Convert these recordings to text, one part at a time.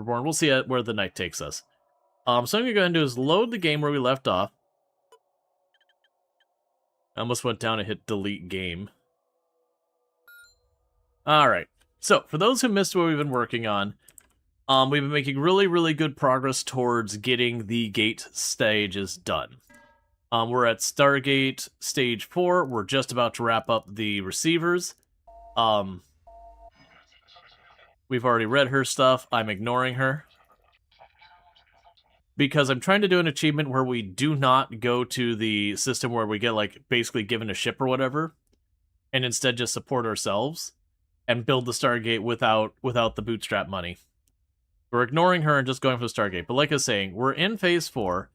Reborn. We'll see where the night takes us. So I'm going to go ahead and do is load the game where we left off. I almost went down and hit delete game. Alright, so for those who missed what we've been working on, we've been making really, really good progress towards getting the gate stages done. We're at Stargate Stage 4. We're just about to wrap up the receivers. We've already read her stuff. I'm ignoring her. Because I'm trying to do an achievement where we do not go to the system where we get, like, basically given a ship or whatever, and instead just support ourselves and build the Stargate without the bootstrap money. We're ignoring her and just going for the Stargate. But like I was saying, we're in Phase 4.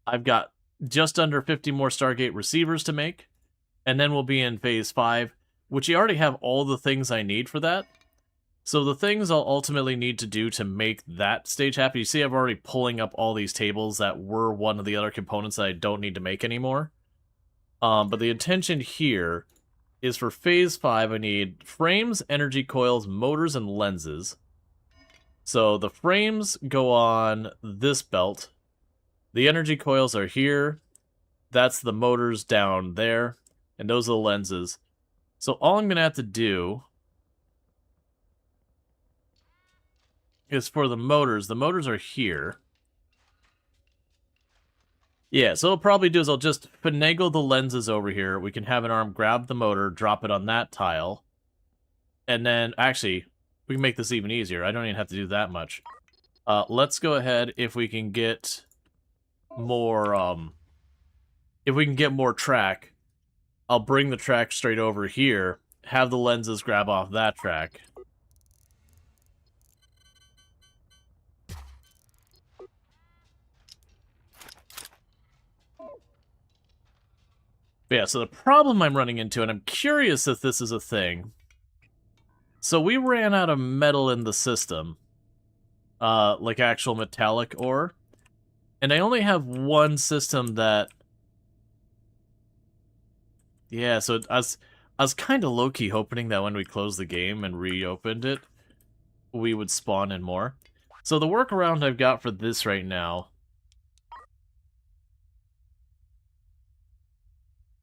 I've got just under 50 more Stargate receivers to make, and then we'll be in Phase 5, which you already have all the things I need for that. So the things I'll ultimately need to do to make that stage happen, you see I'm already pulling up all these tables that were one of the other components that I don't need to make anymore. But the intention here is for Phase 5, I need frames, energy coils, motors, and lenses. So the frames go on this belt. The energy coils are here. That's the motors down there. And those are the lenses. So all I'm going to have to do is for the motors are here. Yeah, so what I'll probably do is I'll just finagle the lenses over here. We can have an arm grab the motor, drop it on that tile. And then, actually, we can make this even easier. I don't even have to do that much. Let's go ahead, if we can get more, track, I'll bring the track straight over here, have the lenses grab off that track. But yeah, so the problem I'm running into, and I'm curious if this is a thing. So we ran out of metal in the system. Like actual metallic ore. And I only have one system that... Yeah, so I was kind of low-key hoping that when we closed the game and reopened it, we would spawn in more. So the workaround I've got for this right now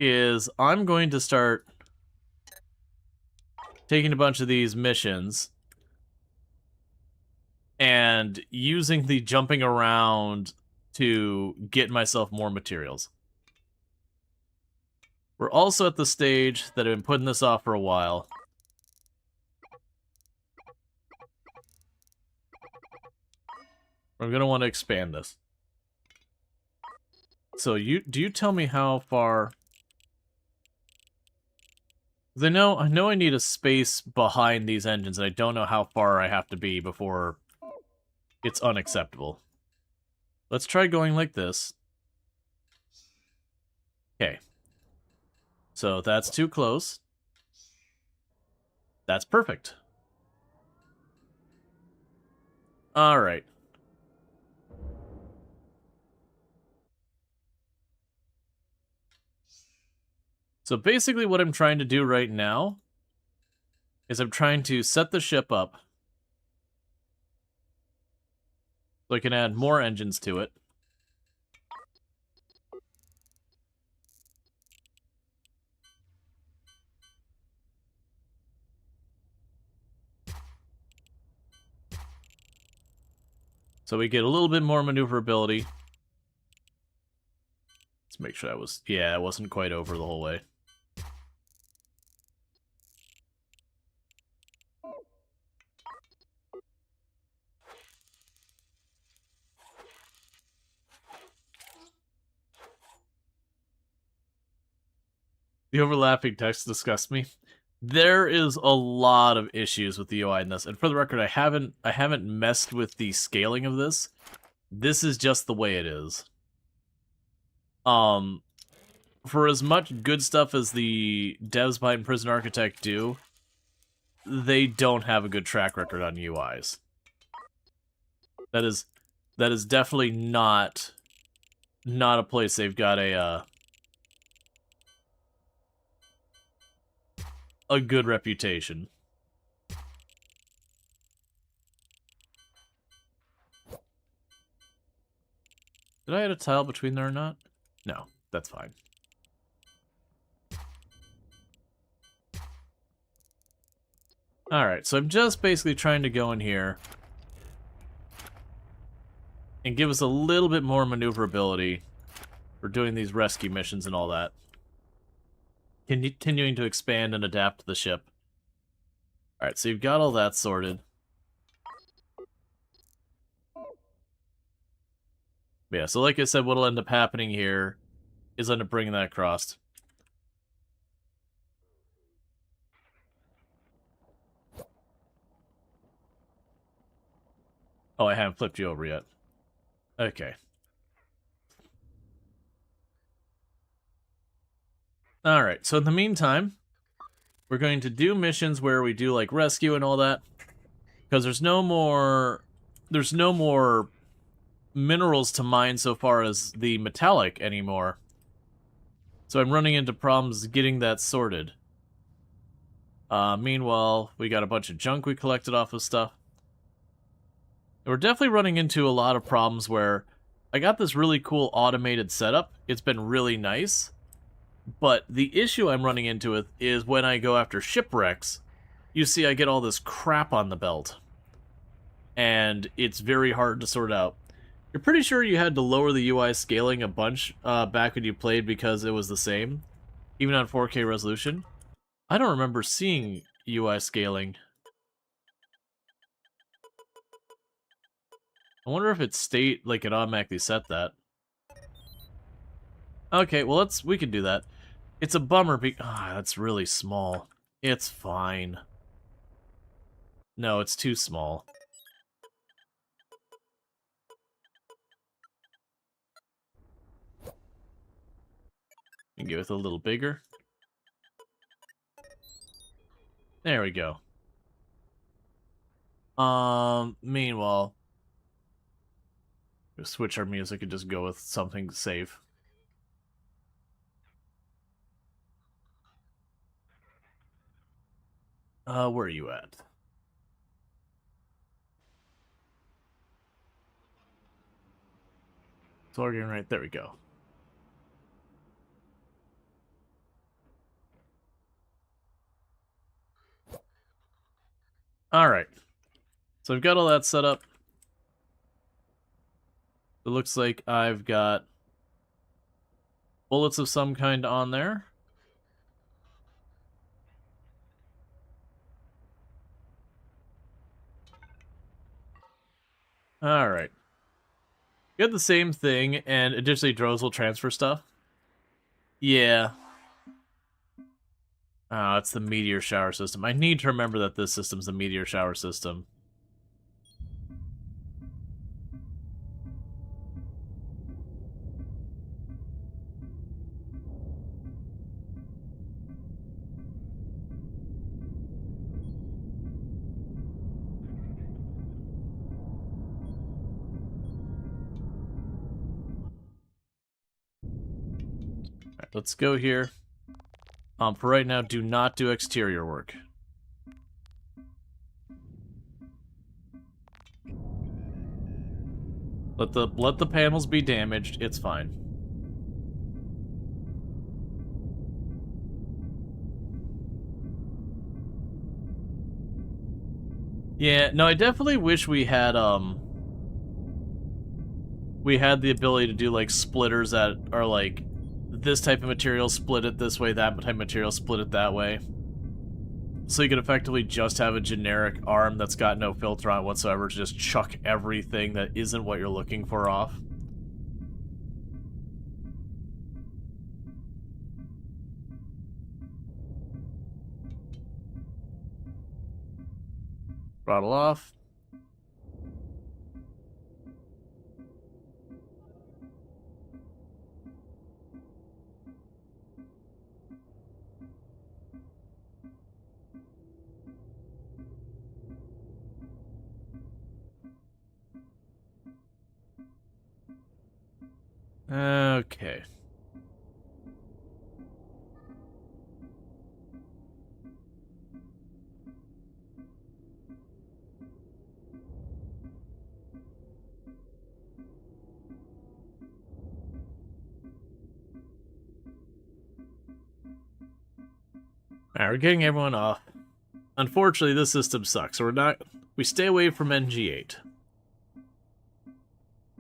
is I'm going to start taking a bunch of these missions and using the jumping around to get myself more materials. We're also at the stage that I've been putting this off for a while. We're going to want to expand this. So do you tell me how far... I know I need a space behind these engines, and I don't know how far I have to be before it's unacceptable. Let's try going like this. Okay. So that's too close. That's perfect. Alright. So basically what I'm trying to do right now is I'm trying to set the ship up so I can add more engines to it. So we get a little bit more maneuverability. Let's make sure I wasn't quite over the whole way. The overlapping text disgusts me. There is a lot of issues with the UI in this, and for the record, I haven't messed with the scaling of this. This is just the way it is. For as much good stuff as the devs behind Prison Architect do, they don't have a good track record on UIs. That is definitely not a place they've got a good reputation. Did I add a tile between there or not? No, that's fine. Alright, so I'm just basically trying to go in here and give us a little bit more maneuverability for doing these rescue missions and all that. Continuing to expand and adapt to the ship. Alright, so you've got all that sorted. Yeah, so like I said, what'll end up happening here is end up bringing that across. Oh, I haven't flipped you over yet. Okay. Alright, so in the meantime, we're going to do missions where we do, like, rescue and all that. Because there's no more minerals to mine so far as the metallic anymore. So I'm running into problems getting that sorted. Meanwhile, we got a bunch of junk we collected off of stuff. And we're definitely running into a lot of problems where I got this really cool automated setup. It's been really nice. But the issue I'm running into it is when I go after shipwrecks, you see I get all this crap on the belt. And it's very hard to sort out. You're pretty sure you had to lower the UI scaling a bunch back when you played because it was the same, even on 4K resolution? I don't remember seeing UI scaling. I wonder if it like it automatically set that. Okay, well we can do that. It's a bummer that's really small. It's fine. No, it's too small. You can go with a little bigger. There we go. Meanwhile, we'll switch our music and just go with something safe. Where are you at? Storge, right, there we go. Alright. So I've got all that set up. It looks like I've got bullets of some kind on there. Alright. We got the same thing, and additionally drones will transfer stuff. Yeah. Oh, it's the meteor shower system. I need to remember that this system's the meteor shower system. Alright, let's go here. For right now, do not do exterior work. Let the panels be damaged, it's fine. Yeah, no, I definitely wish we had the ability to do like splitters that are like this type of material split it this way, that type of material split it that way. So you could effectively just have a generic arm that's got no filter on it whatsoever to just chuck everything that isn't what you're looking for off. Throttle off. Okay. Alright, we're getting everyone off. Unfortunately, this system sucks, so we stay away from NG8.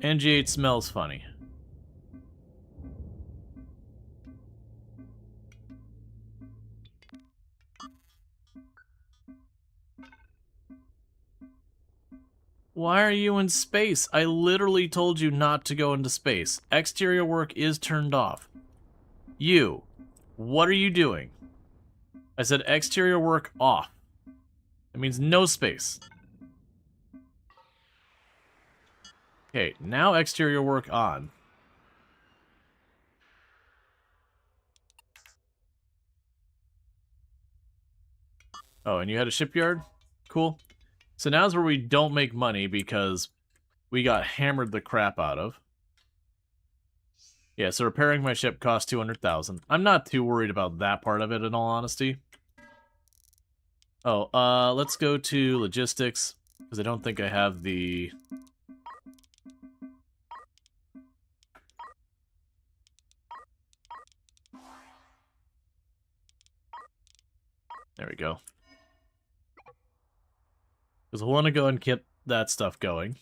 NG8 smells funny. Why are you in space? I literally told you not to go into space. Exterior work is turned off. You, what are you doing? I said exterior work off. That means no space. Okay, now exterior work on. Oh, and you had a shipyard? Cool. So now's where we don't make money because we got hammered the crap out of. Yeah, so repairing my ship cost 200,000. I'm not too worried about that part of it, in all honesty. Oh, let's go to logistics, because I don't think I have the... There we go. Because I want to go and get that stuff going.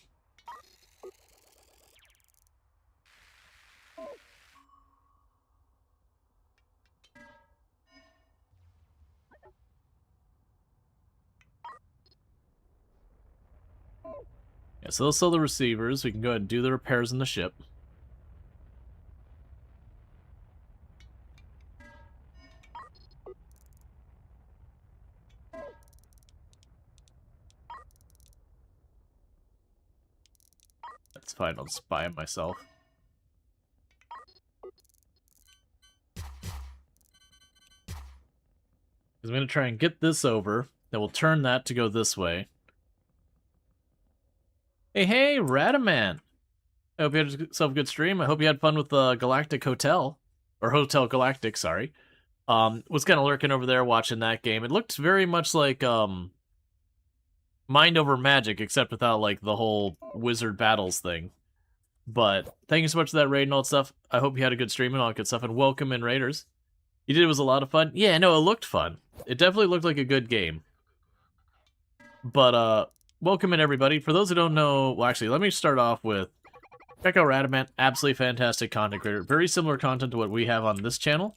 Yeah, so they'll sell the receivers. We can go ahead and do the repairs in the ship. That's fine, I'll just buy them myself. I'm going to try and get this over. Then we'll turn that to go this way. Hey, Radaman! I hope you had yourself a good stream. I hope you had fun with the Galactic Hotel. Or Hotel Galactic, sorry. Was kind of lurking over there watching that game. It looked very much like, Mind Over Magic, except without, like, the whole wizard battles thing. But thank you so much for that raid and all that stuff. I hope you had a good stream and all that good stuff. And welcome in, Raiders. You did, it was a lot of fun. Yeah, no, it looked fun. It definitely looked like a good game. But, welcome in, everybody. For those who don't know... Well, actually, let me start off with... Check out Radamant. Absolutely fantastic content creator. Very similar content to what we have on this channel.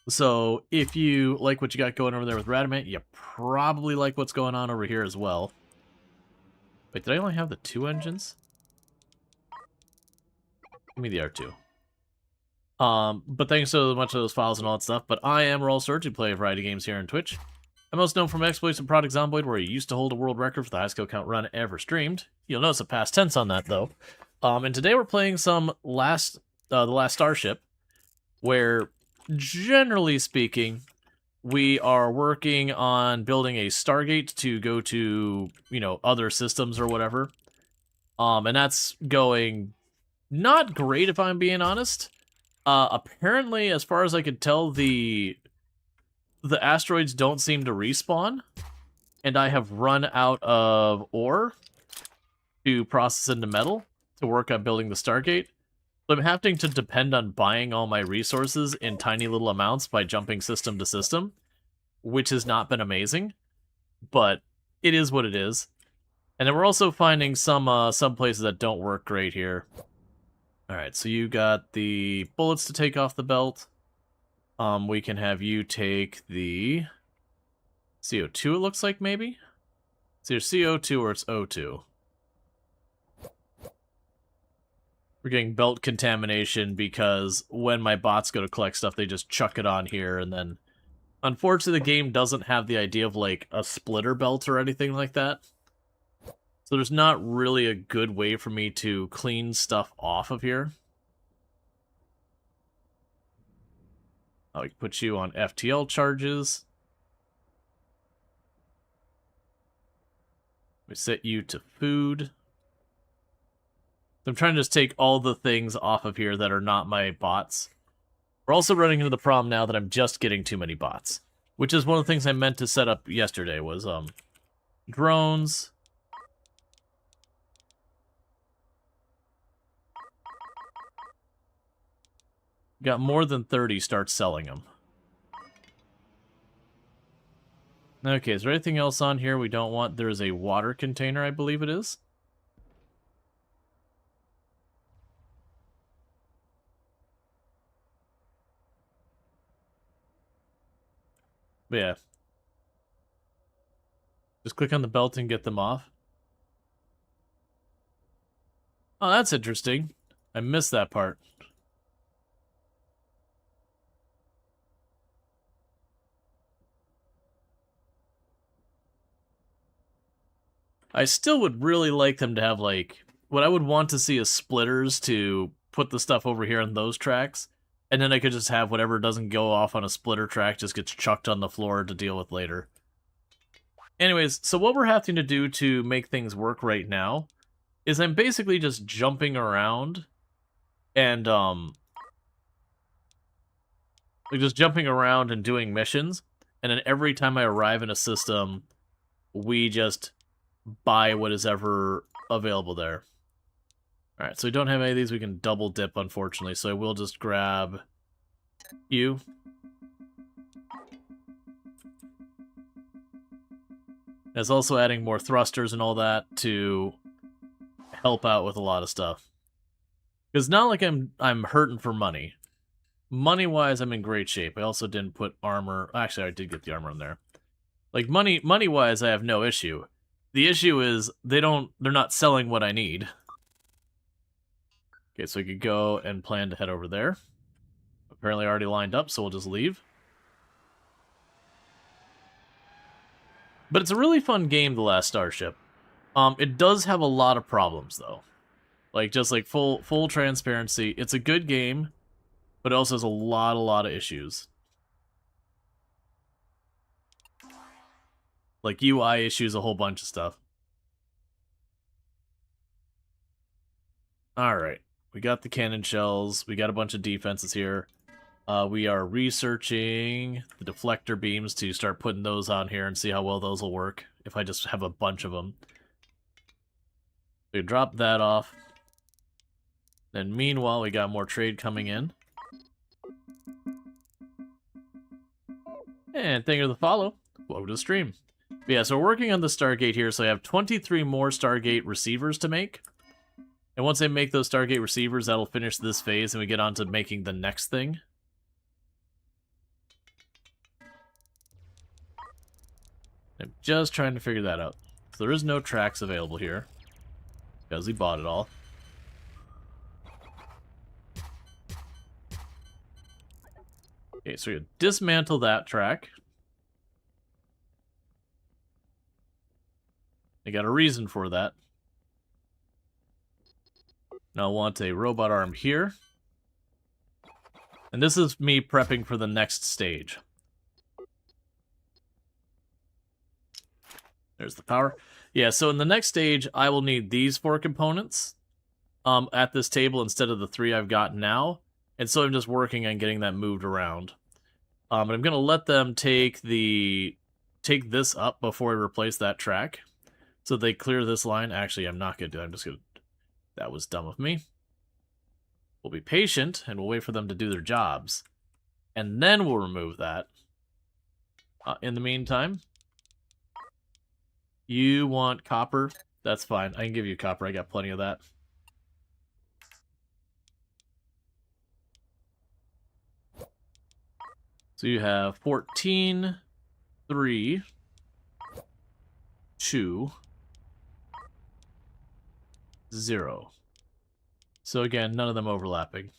So, if you like what you got going over there with Radamant, you probably like what's going on over here as well. Wait, did I only have the 2 engines? Give me the R2. But thanks so much for those files and all that stuff. But I am Rual Storge, who play a variety of games here on Twitch. I'm most known from exploits of Project Zomboid, where he used to hold a world record for the highest kill count run ever streamed. You'll notice a past tense on that, though. And today we're playing the last Starship, where, generally speaking, we are working on building a Stargate to go to, you know, other systems or whatever. And that's going not great, if I'm being honest. Apparently, as far as I could tell, the asteroids don't seem to respawn, and I have run out of ore to process into metal to work on building the Stargate. So I'm having to depend on buying all my resources in tiny little amounts by jumping system to system, which has not been amazing, but it is what it is. And then we're also finding some places that don't work great here. Alright, so you got the bullets to take off the belt. We can have you take the CO2, it looks like, maybe? It's either CO2 or it's O2. We're getting belt contamination because when my bots go to collect stuff, they just chuck it on here, and then... Unfortunately, the game doesn't have the idea of, like, a splitter belt or anything like that. So there's not really a good way for me to clean stuff off of here. I can put you on FTL charges. We set you to food. I'm trying to just take all the things off of here that are not my bots. We're also running into the problem now that I'm just getting too many bots, which is one of the things I meant to set up yesterday was drones. Got more than 30, start selling them. Okay, is there anything else on here we don't want? There is a water container, I believe it is. But yeah. Just click on the belt and get them off. Oh, that's interesting. I missed that part. I still would really like them to have, like, what I would want to see is splitters to put the stuff over here on those tracks, and then I could just have whatever doesn't go off on a splitter track just gets chucked on the floor to deal with later. Anyways, so what we're having to do to make things work right now is I'm basically just jumping around and, like, just jumping around and doing missions, and then every time I arrive in a system, we just buy what is ever available there. Alright, so we don't have any of these we can double dip, unfortunately, so I will just grab you. It's also adding more thrusters and all that to help out with a lot of stuff. Because not like I'm hurting for money. Money-wise, I'm in great shape. I also didn't put armor... Actually, I did get the armor in there. Like, money-wise, I have no issue. The issue is they're not selling what I need. Okay, so we could go and plan to head over there. Apparently already lined up, so we'll just leave. But it's a really fun game, The Last Starship. It does have a lot of problems, though. Like, just like full transparency. It's a good game, but it also has a lot of issues. Like UI issues, a whole bunch of stuff. Alright. We got the cannon shells. We got a bunch of defenses here. We are researching the deflector beams to start putting those on here and see how well those will work if I just have a bunch of them. We drop that off. Then meanwhile, we got more trade coming in. And thank you for the follow. Welcome to the stream. But yeah, so we're working on the Stargate here, so I have 23 more Stargate receivers to make. And once I make those Stargate receivers, that'll finish this phase, and we get on to making the next thing. I'm just trying to figure that out. So there is no tracks available here, because we bought it all. Okay, so we dismantle that track. I got a reason for that. Now I want a robot arm here. And this is me prepping for the next stage. There's the power. Yeah, so in the next stage, I will need these 4 components at this table instead of the 3 I've got now. And so I'm just working on getting that moved around. But I'm going to let them take this up before I replace that track. So they clear this line. Actually, I'm not going to do that. I'm just going to... That was dumb of me. We'll be patient, and we'll wait for them to do their jobs. And then we'll remove that. In the meantime, you want copper? That's fine. I can give you copper. I got plenty of that. So you have 14, 3, 2, 0. So again, none of them overlapping.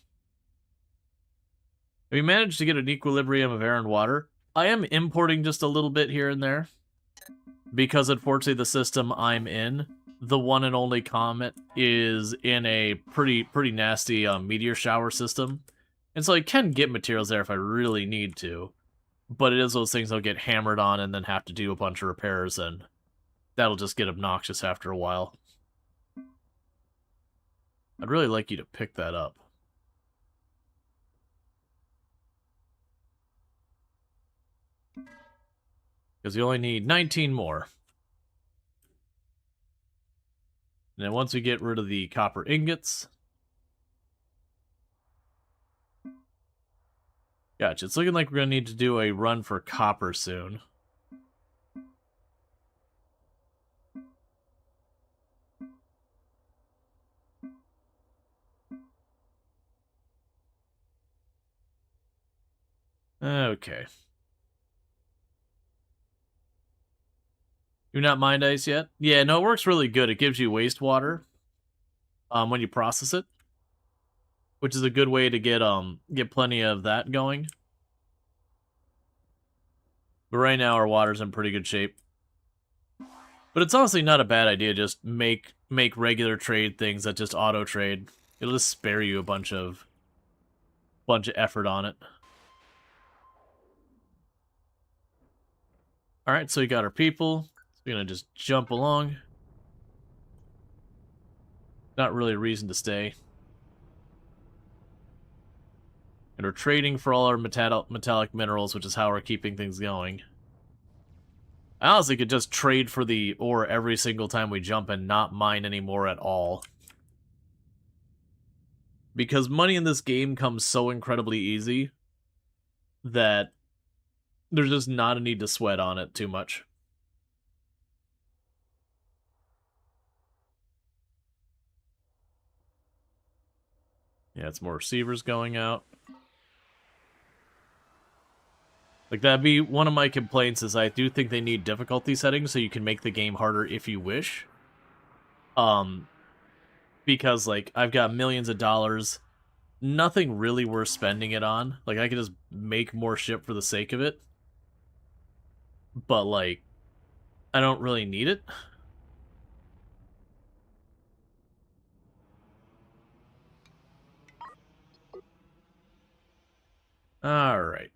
We managed to get an equilibrium of air and water. I am importing just a little bit here and there, because unfortunately the system I'm in, the one and only comet, is in a pretty nasty meteor shower system. And so I can get materials there if I really need to, but it is those things I'll get hammered on and then have to do a bunch of repairs, and that'll just get obnoxious after a while. I'd really like you to pick that up. Because you only need 19 more. And then once we get rid of the copper ingots... Gotcha, it's looking like we're going to need to do a run for copper soon. Okay. You're not mind ice yet? Yeah, no, it works really good. It gives you wastewater when you process it, which is a good way to get plenty of that going. But right now our water's in pretty good shape. But it's honestly not a bad idea. Just make regular trade things that just auto trade. It'll just spare you a bunch of effort on it. All right, so we got our people. We're gonna just jump along. Not really a reason to stay. And we're trading for all our metallic minerals, which is how we're keeping things going. I honestly could just trade for the ore every single time we jump and not mine anymore at all. Because money in this game comes so incredibly easy that there's just not a need to sweat on it too much. Yeah, it's more receivers going out. Like, that'd be one of my complaints, is I do think they need difficulty settings so you can make the game harder if you wish. Because, like, I've got millions of dollars, nothing really worth spending it on. Like, I could just make more shit for the sake of it. But, like, I don't really need it. Alright.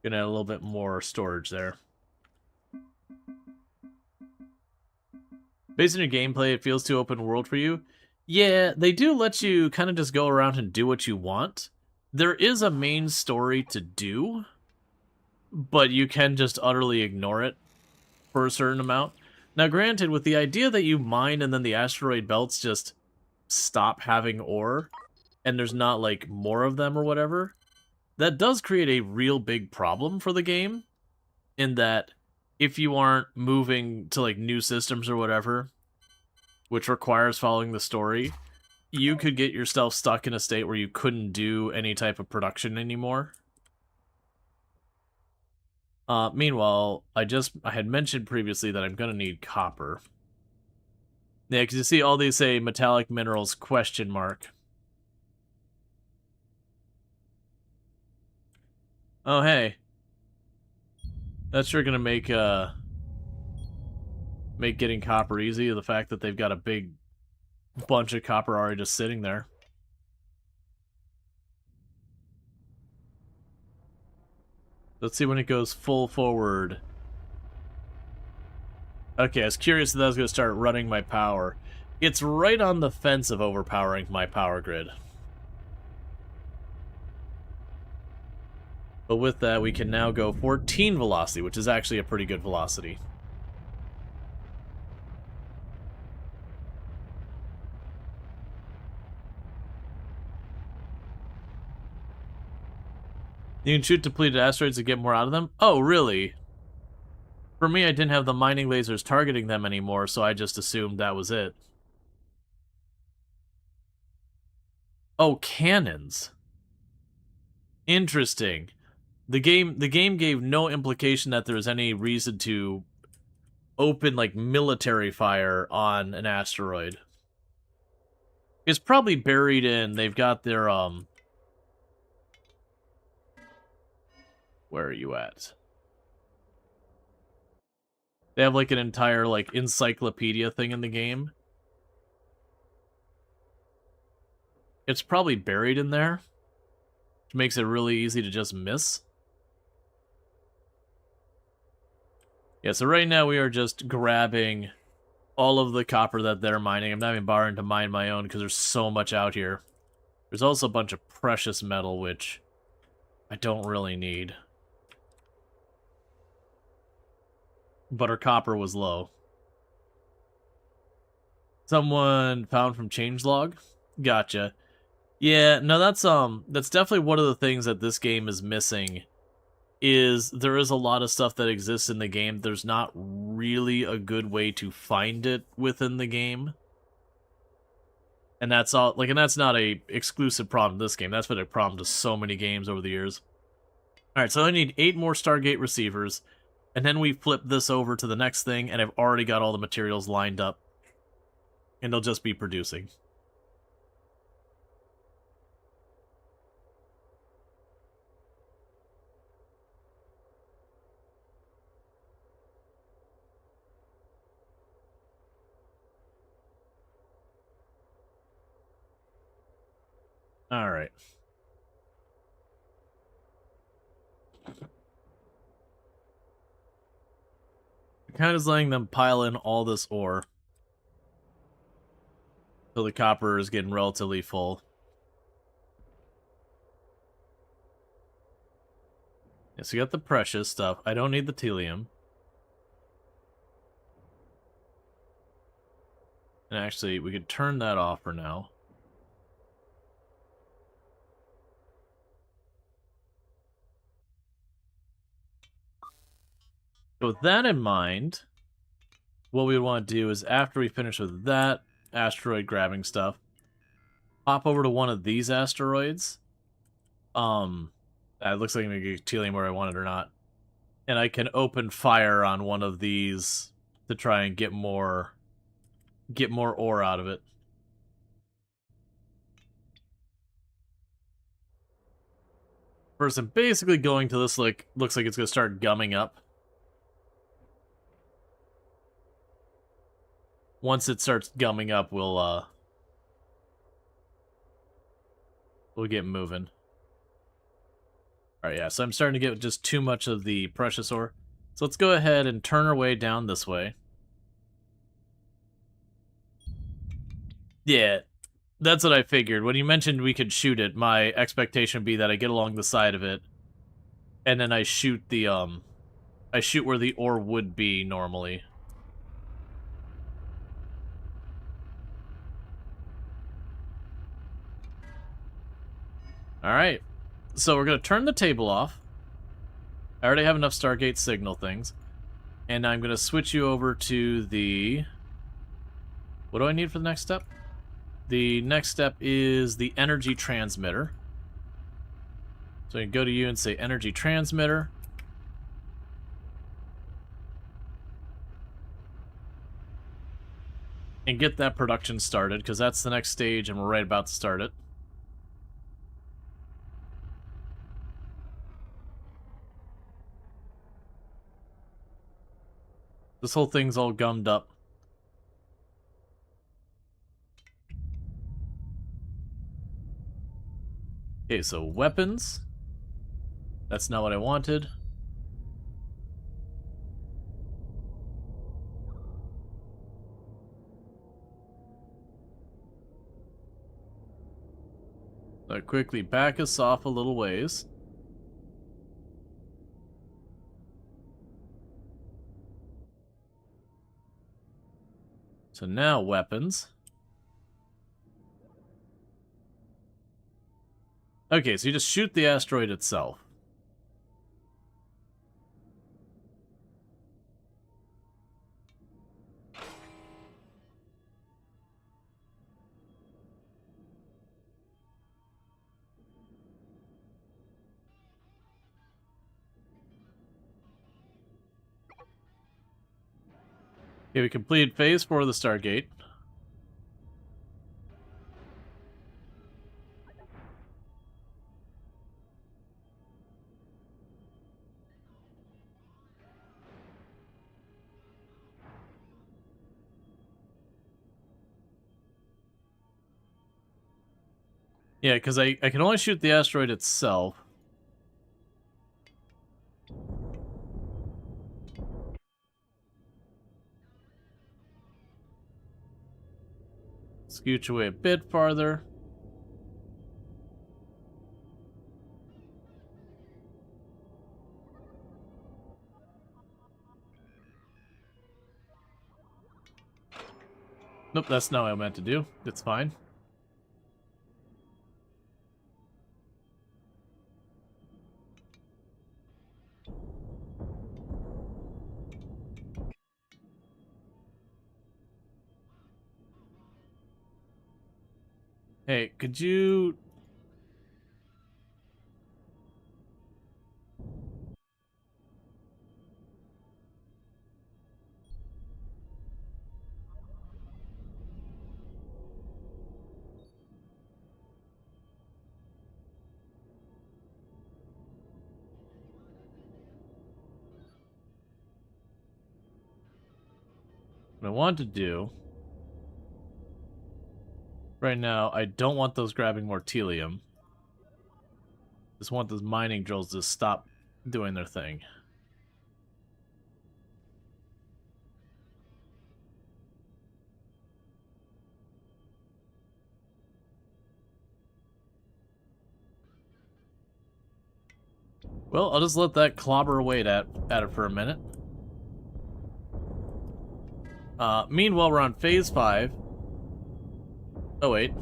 Gonna add a little bit more storage there. Based on your gameplay, it feels too open world for you. Yeah, they do let you kind of just go around and do what you want. There is a main story to do, but you can just utterly ignore it for a certain amount. Now, granted, with the idea that you mine and then the asteroid belts just stop having ore, and there's not, like, more of them or whatever, that does create a real big problem for the game, in that if you aren't moving to, like, new systems or whatever, which requires following the story, you could get yourself stuck in a state where you couldn't do any type of production anymore. Meanwhile, I had mentioned previously that I'm gonna need copper. Yeah, because you see all these say metallic minerals ? Oh, hey. That's sure gonna make getting copper easy, the fact that they've got a big bunch of copper already just sitting there. Let's see when it goes full forward. Okay, I was curious if that was going to start running my power. It's right on the fence of overpowering my power grid. But with that, we can now go 14 velocity, which is actually a pretty good velocity. You can shoot depleted asteroids to get more out of them? Oh, really? For me, I didn't have the mining lasers targeting them anymore, so I just assumed that was it. Oh, cannons. Interesting. The game gave no implication that there was any reason to open, like, military fire on an asteroid. It's probably buried in, they've got their, where are you at? They have, like, an entire, like, encyclopedia thing in the game. It's probably buried in there, which makes it really easy to just miss. Yeah, so right now we are just grabbing all of the copper that they're mining. I'm not even bothering to mine my own because there's so much out here. There's also a bunch of precious metal, which I don't really need. But our copper was low. Someone found from changelog? Gotcha. Yeah, no, that's definitely one of the things that this game is missing, is there is a lot of stuff that exists in the game. There's not really a good way to find it within the game. And that's all, like, and that's not a exclusive problem to this game. That's been a problem to so many games over the years. Alright, so I need 8 more Stargate receivers, and then we flip this over to the next thing, and I've already got all the materials lined up. And they'll just be producing. Alright. Kind of letting them pile in all this ore. So the copper is getting relatively full. Yeah, so you got the precious stuff. I don't need the telium. And actually, we could turn that off for now. So with that in mind, what we want to do is after we finish with that asteroid grabbing stuff, hop over to one of these asteroids. It looks like I'm going to get telium where I want it or not. And I can open fire on one of these to try and get more ore out of it. First, I'm basically going to this, like, looks like it's going to start gumming up. Once it starts gumming up, we'll get moving. Alright, yeah, so I'm starting to get just too much of the precious ore. So let's go ahead and turn our way down this way. Yeah, that's what I figured. When you mentioned we could shoot it, my expectation would be that I get along the side of it, and then I shoot the, I shoot where the ore would be normally. Alright, so we're going to turn the table off. I already have enough Stargate signal things. And I'm going to switch you over to the... What do I need for the next step? The next step is the energy transmitter. So I can go to you and say energy transmitter. And get that production started, because that's the next stage and we're right about to start it. This whole thing's all gummed up. Okay, so weapons. That's not what I wanted. So quickly back us off a little ways. So now weapons. Okay, so you just shoot the asteroid itself. Okay, we completed phase 4 of the Stargate. Yeah, because I can only shoot the asteroid itself. Scooch away a bit farther. Nope, that's not what I meant to do. It's fine. Hey, could you... What I want to do... Right now, I don't want those grabbing more telium. Just want those mining drills to stop doing their thing. Well, I'll just let that clobber away at it for a minute. Meanwhile, we're on Phase 5. Oh, wait.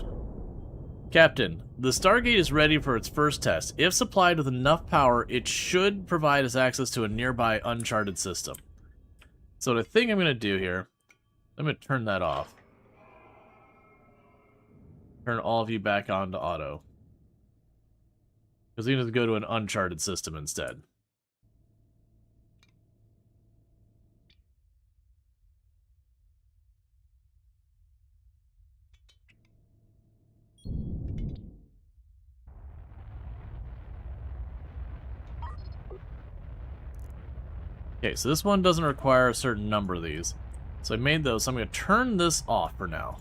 Captain, the Stargate is ready for its first test. If supplied with enough power, it should provide us access to a nearby uncharted system. So what I think I'm going to do here, I'm going to turn that off. Turn all of you back on to auto. Because we need to go to an uncharted system instead. Okay, so this one doesn't require a certain number of these. So I made those, so I'm going to turn this off for now.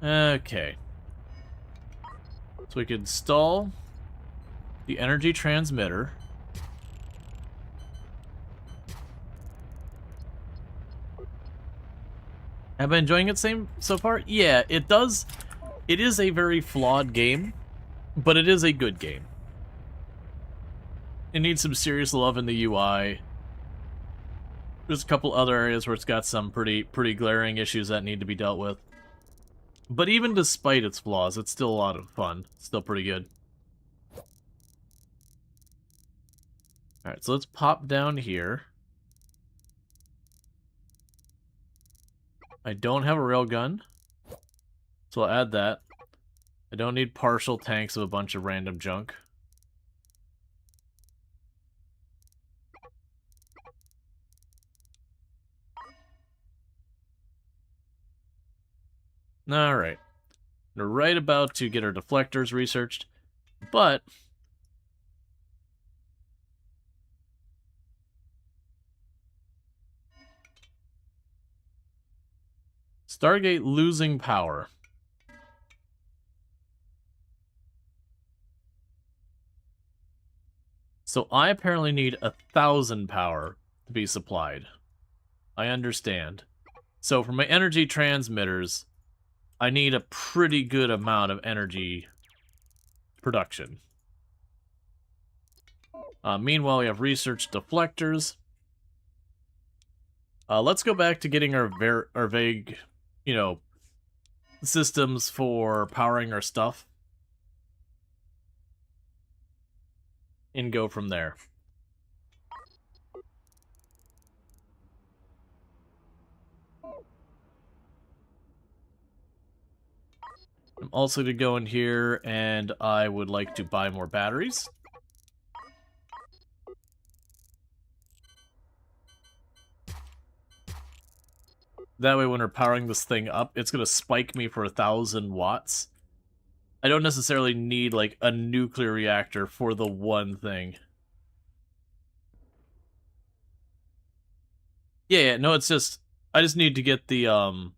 Okay. So we could install the energy transmitter. Have I enjoying it so far? Yeah, it does. It is a very flawed game, but it is a good game. It needs some serious love in the UI. There's a couple other areas where it's got some pretty glaring issues that need to be dealt with. But even despite its flaws, it's still a lot of fun. It's still pretty good. Alright, so let's pop down here. I don't have a railgun, so I'll add that. I don't need partial tanks of a bunch of random junk. Alright. We're right about to get our deflectors researched, but... Stargate losing power. So I apparently need 1,000 power to be supplied. I understand. So for my energy transmitters, I need a pretty good amount of energy production. Meanwhile, we have research deflectors. Let's go back to getting our vague, you know, systems for powering our stuff. And go from there. I'm also going to go in here and I would like to buy more batteries. That way when we're powering this thing up, it's going to spike me for 1,000 watts. I don't necessarily need, like, a nuclear reactor for the one thing. Yeah, no, it's just... I just need to get the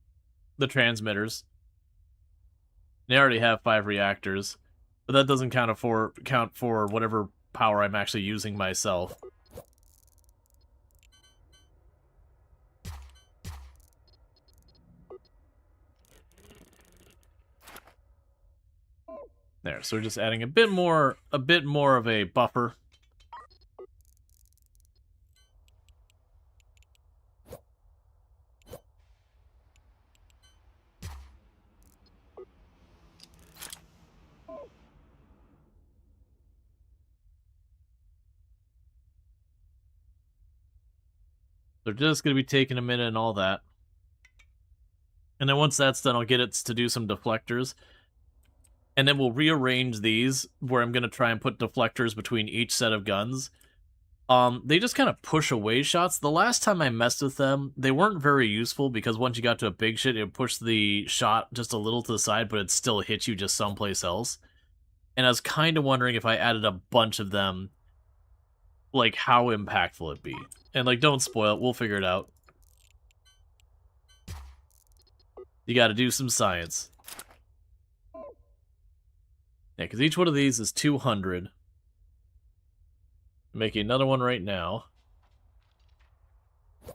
transmitters. They already have 5 reactors, but that doesn't count for whatever power I'm actually using myself. There, so we're just adding a bit more of a buffer. They're just going to be taking a minute and all that. And then once that's done, I'll get it to do some deflectors. And then we'll rearrange these where I'm going to try and put deflectors between each set of guns. They just kind of push away shots. The last time I messed with them, they weren't very useful because once you got to a big shit, it would push the shot just a little to the side, but it'd still hit you just someplace else. And I was kind of wondering if I added a bunch of them, like, how impactful it'd be. And, like, don't spoil it. We'll figure it out. You gotta do some science. Yeah, because each one of these is 200. Making another one right now. And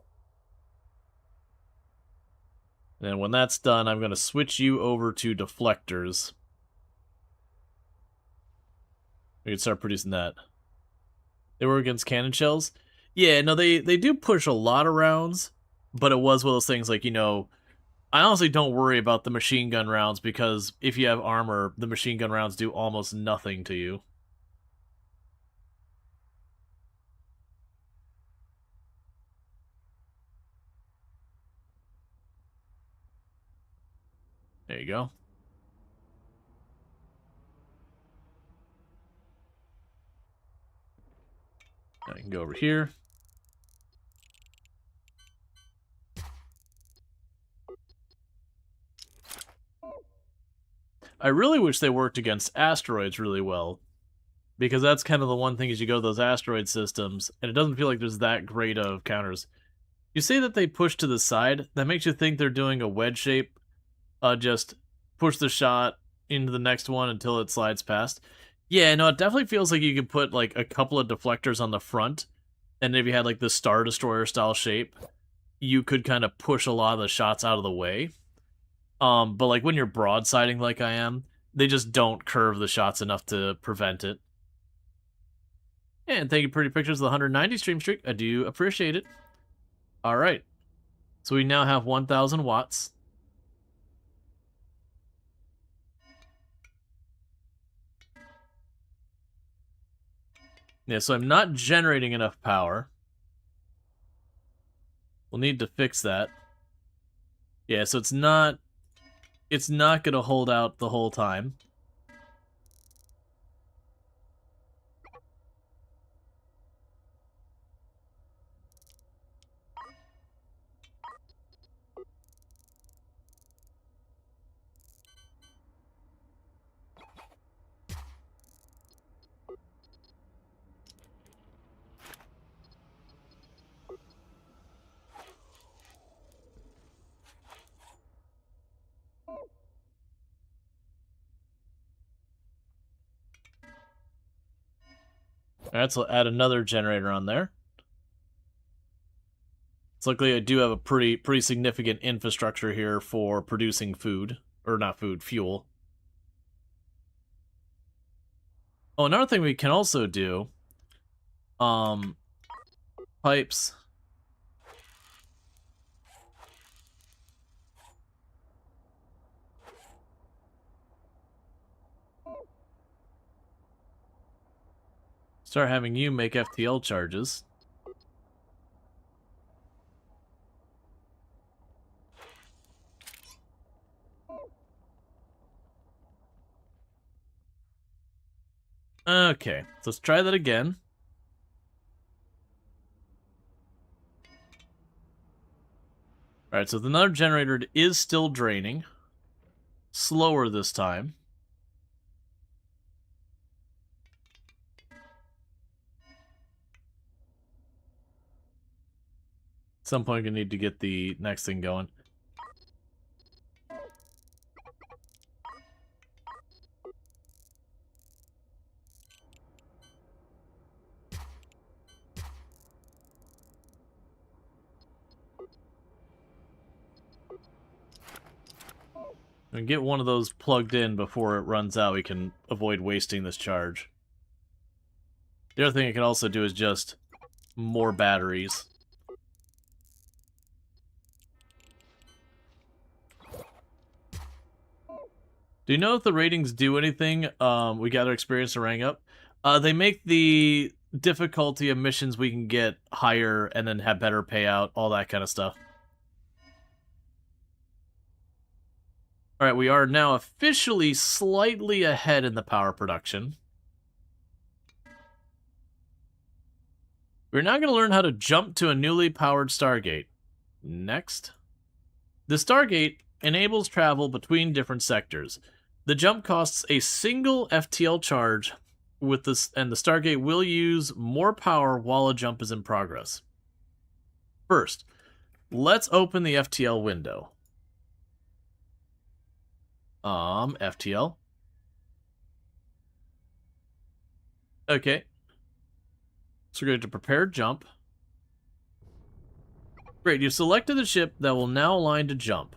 then when that's done, I'm going to switch you over to deflectors. We can start producing that. They were against cannon shells? Yeah, no, they do push a lot of rounds, but it was one of those things like, you know, I honestly don't worry about the machine gun rounds because if you have armor, the machine gun rounds do almost nothing to you. There you go. Now I can go over here. I really wish they worked against asteroids really well, because that's kind of the one thing as you go to those asteroid systems, and it doesn't feel like there's that great of counters. You say that they push to the side, that makes you think they're doing a wedge shape, just push the shot into the next one until it slides past. Yeah, no, it definitely feels like you could put like a couple of deflectors on the front, and if you had like the Star Destroyer style shape, you could kind of push a lot of the shots out of the way. But like when you're broadsiding like I am, they just don't curve the shots enough to prevent it. And thank you, Pretty Pictures, of the 190 stream streak. I do appreciate it. All right. So we now have 1,000 watts. Yeah, so I'm not generating enough power. We'll need to fix that. Yeah, so it's not going to hold out the whole time. Alright, so I'll add another generator on there. So luckily I do have a pretty significant infrastructure here for producing food. Or not food, fuel. Oh, another thing we can also do... pipes. Start having you make FTL charges. Okay, so let's try that again. Alright, so another generator is still draining. Slower this time. At some point, I'm gonna need to get the next thing going. And get one of those plugged in before it runs out. We can avoid wasting this charge. The other thing I can also do is just more batteries. Do you know if the ratings do anything? We gather experience to rank up. They make the difficulty of missions we can get higher and then have better payout, all that kind of stuff. All right, we are now officially slightly ahead in the power production. We're now going to learn how to jump to a newly powered Stargate. Next. The Stargate enables travel between different sectors. The jump costs a single FTL charge, with this, and the Stargate will use more power while a jump is in progress. First, let's open the FTL window. FTL. Okay. So we're going to prepare jump. Great, you've selected the ship that will now align to jump.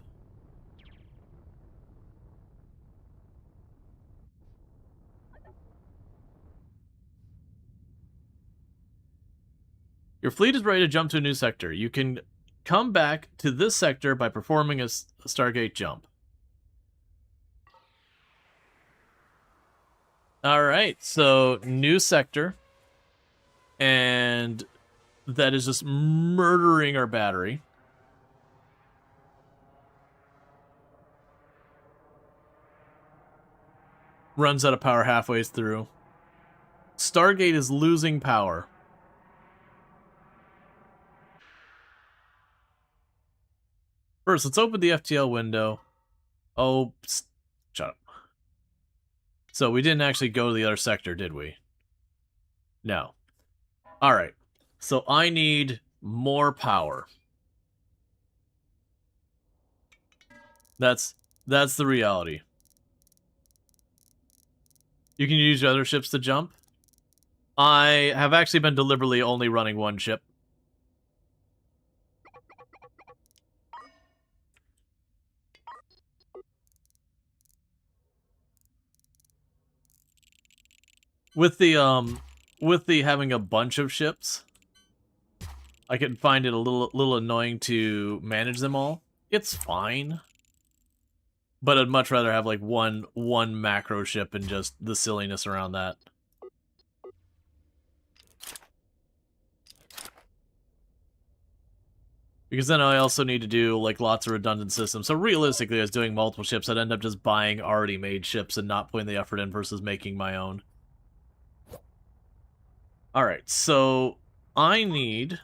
Your fleet is ready to jump to a new sector. You can come back to this sector by performing a Stargate jump. Alright, so new sector. And that is just murdering our battery. Runs out of power halfway through. Stargate is losing power. First, let's open the FTL window. Oh, shut up. So we didn't actually go to the other sector, did we? No. Alright. So I need more power. That's the reality. You can use your other ships to jump. I have actually been deliberately only running one ship. With the having a bunch of ships, I can find it a little annoying to manage them all. It's fine. But I'd much rather have like one macro ship and just the silliness around that. Because then I also need to do like lots of redundant systems. So realistically, as doing multiple ships, I'd end up just buying already made ships and not putting the effort in versus making my own. Alright, so I need...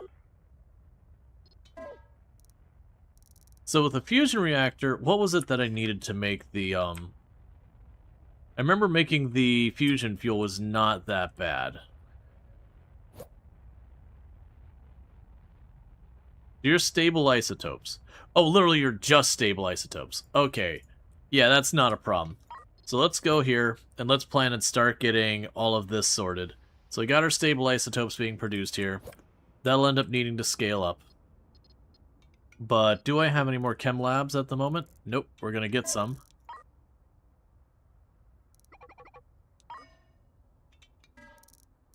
So with a fusion reactor, what was it that I needed to make the, I remember making the fusion fuel was not that bad. You're stable isotopes. Oh, literally, you're just stable isotopes. Okay. Yeah, that's not a problem. So let's go here, and let's plan and start getting all of this sorted. So we got our stable isotopes being produced here. That'll end up needing to scale up. But do I have any more chem labs at the moment? Nope, we're gonna get some.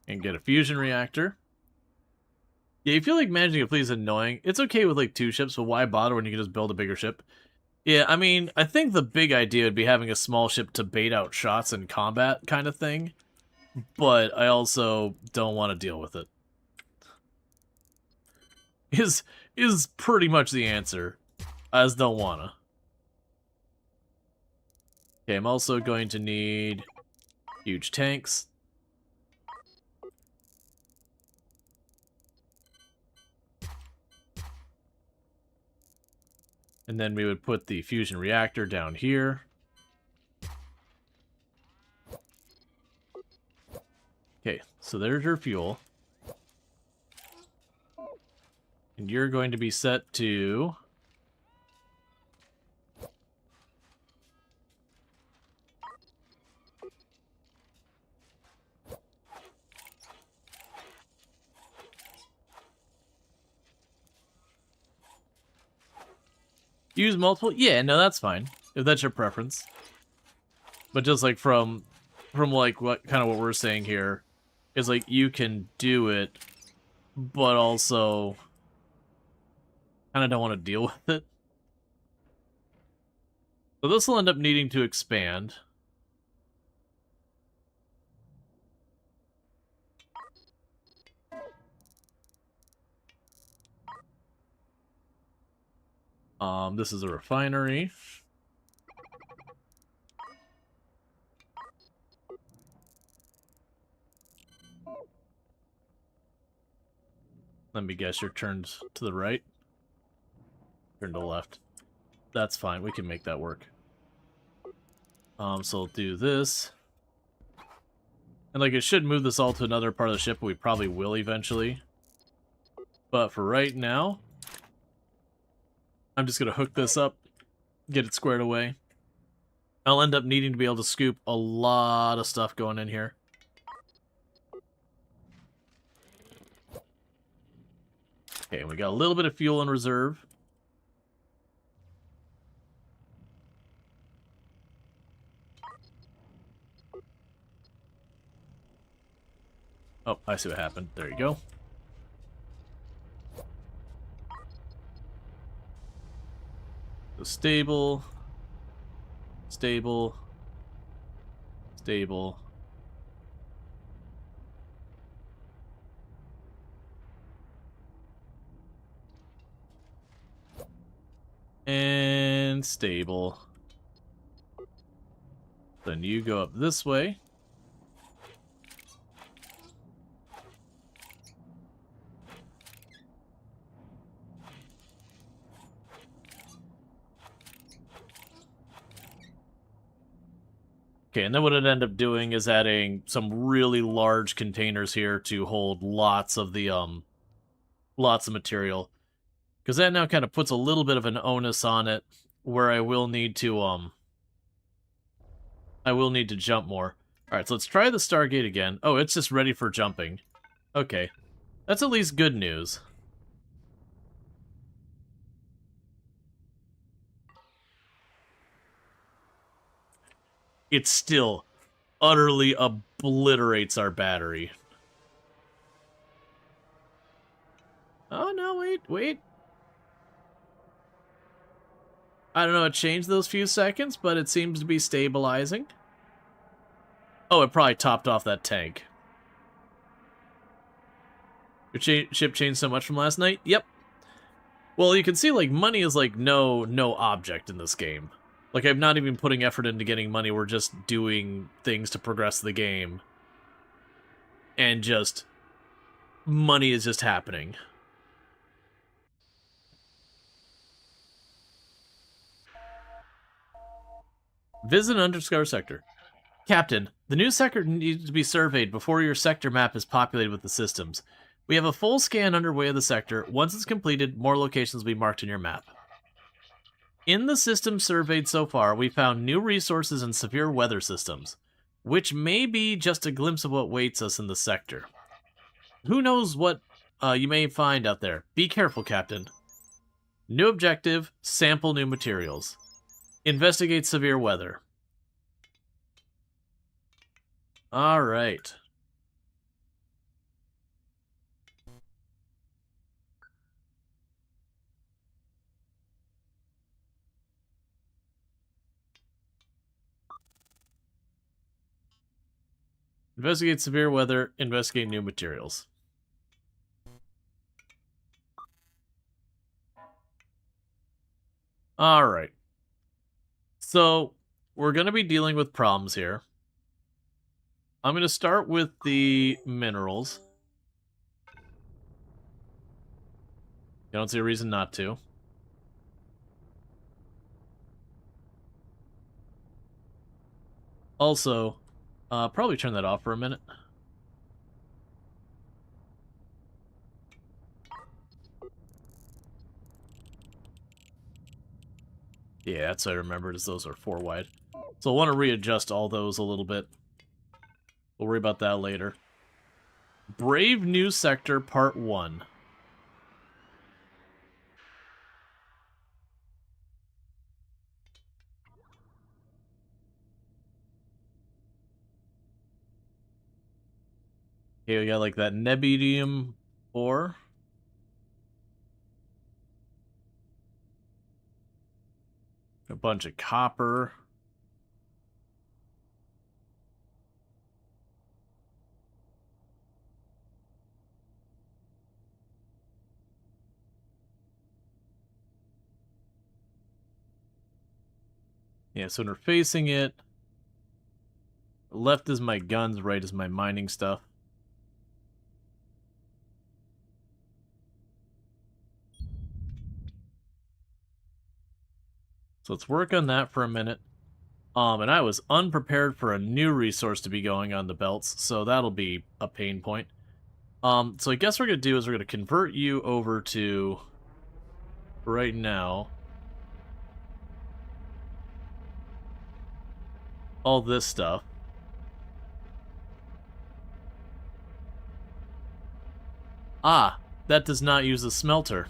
And get a fusion reactor. Yeah, you feel like managing a fleet is annoying. It's okay with like 2 ships, but why bother when you can just build a bigger ship? Yeah, I mean, I think the big idea would be having a small ship to bait out shots in combat kind of thing. But I also don't want to deal with it. Is pretty much the answer. I just don't wanna. Okay, I'm also going to need huge tanks. And then we would put the fusion reactor down here. Okay, so there's your fuel. And you're going to be set to... Use multiple? Yeah, no, that's fine. If that's your preference. But just like from like what we're saying here is like you can do it, but also kind of don't want to deal with it. So this will end up needing to expand. This is a refinery. Let me guess, you're turned to the right? Turn to the left. That's fine, we can make that work. So we'll do this. And, like, it should move this all to another part of the ship, but we probably will eventually. But for right now, I'm just gonna hook this up, get it squared away. I'll end up needing to be able to scoop a lot of stuff going in here. Okay, we got a little bit of fuel in reserve. Oh, I see what happened. There you go. So stable. Stable. Stable. And stable. Then you go up this way. Okay, and then what it end up doing is adding some really large containers here to hold lots of the lots of material. Because that now kind of puts a little bit of an onus on it where I will need to jump more. Alright, so let's try the Stargate again. Oh, it's just ready for jumping. Okay. That's at least good news. It still utterly obliterates our battery. Oh, no, wait. I don't know, it changed those few seconds, but it seems to be stabilizing. Oh, it probably topped off that tank. Your ship changed so much from last night? Yep. Well, you can see, like, money is, like, no object in this game. Like, I'm not even putting effort into getting money, we're just doing things to progress the game. And just... money is just happening. Visit an undiscovered sector. Captain, the new sector needs to be surveyed before your sector map is populated with the systems. We have a full scan underway of the sector. Once it's completed, more locations will be marked in your map. In the systems surveyed so far, we found new resources and severe weather systems, which may be just a glimpse of what waits us in the sector. Who knows what you may find out there. Be careful, Captain. New objective, sample new materials. Investigate severe weather. Alright. Investigate severe weather, investigate new materials. Alright. So, we're going to be dealing with problems here. I'm going to start with the minerals. I don't see a reason not to. Also, probably turn that off for a minute. Yeah, that's what I remembered, is those are 4 wide. So I'll want to readjust all those a little bit. We'll worry about that later. Brave New Sector Part 1. Okay, we got like that nebulium ore. A bunch of copper. Yeah, so when we're facing it, left is my guns, right is my mining stuff. So let's work on that for a minute. And I was unprepared for a new resource to be going on the belts, so that'll be a pain point. So I guess what we're going to do is we're going to convert you over to, right now, all this stuff. Ah, that does not use a smelter.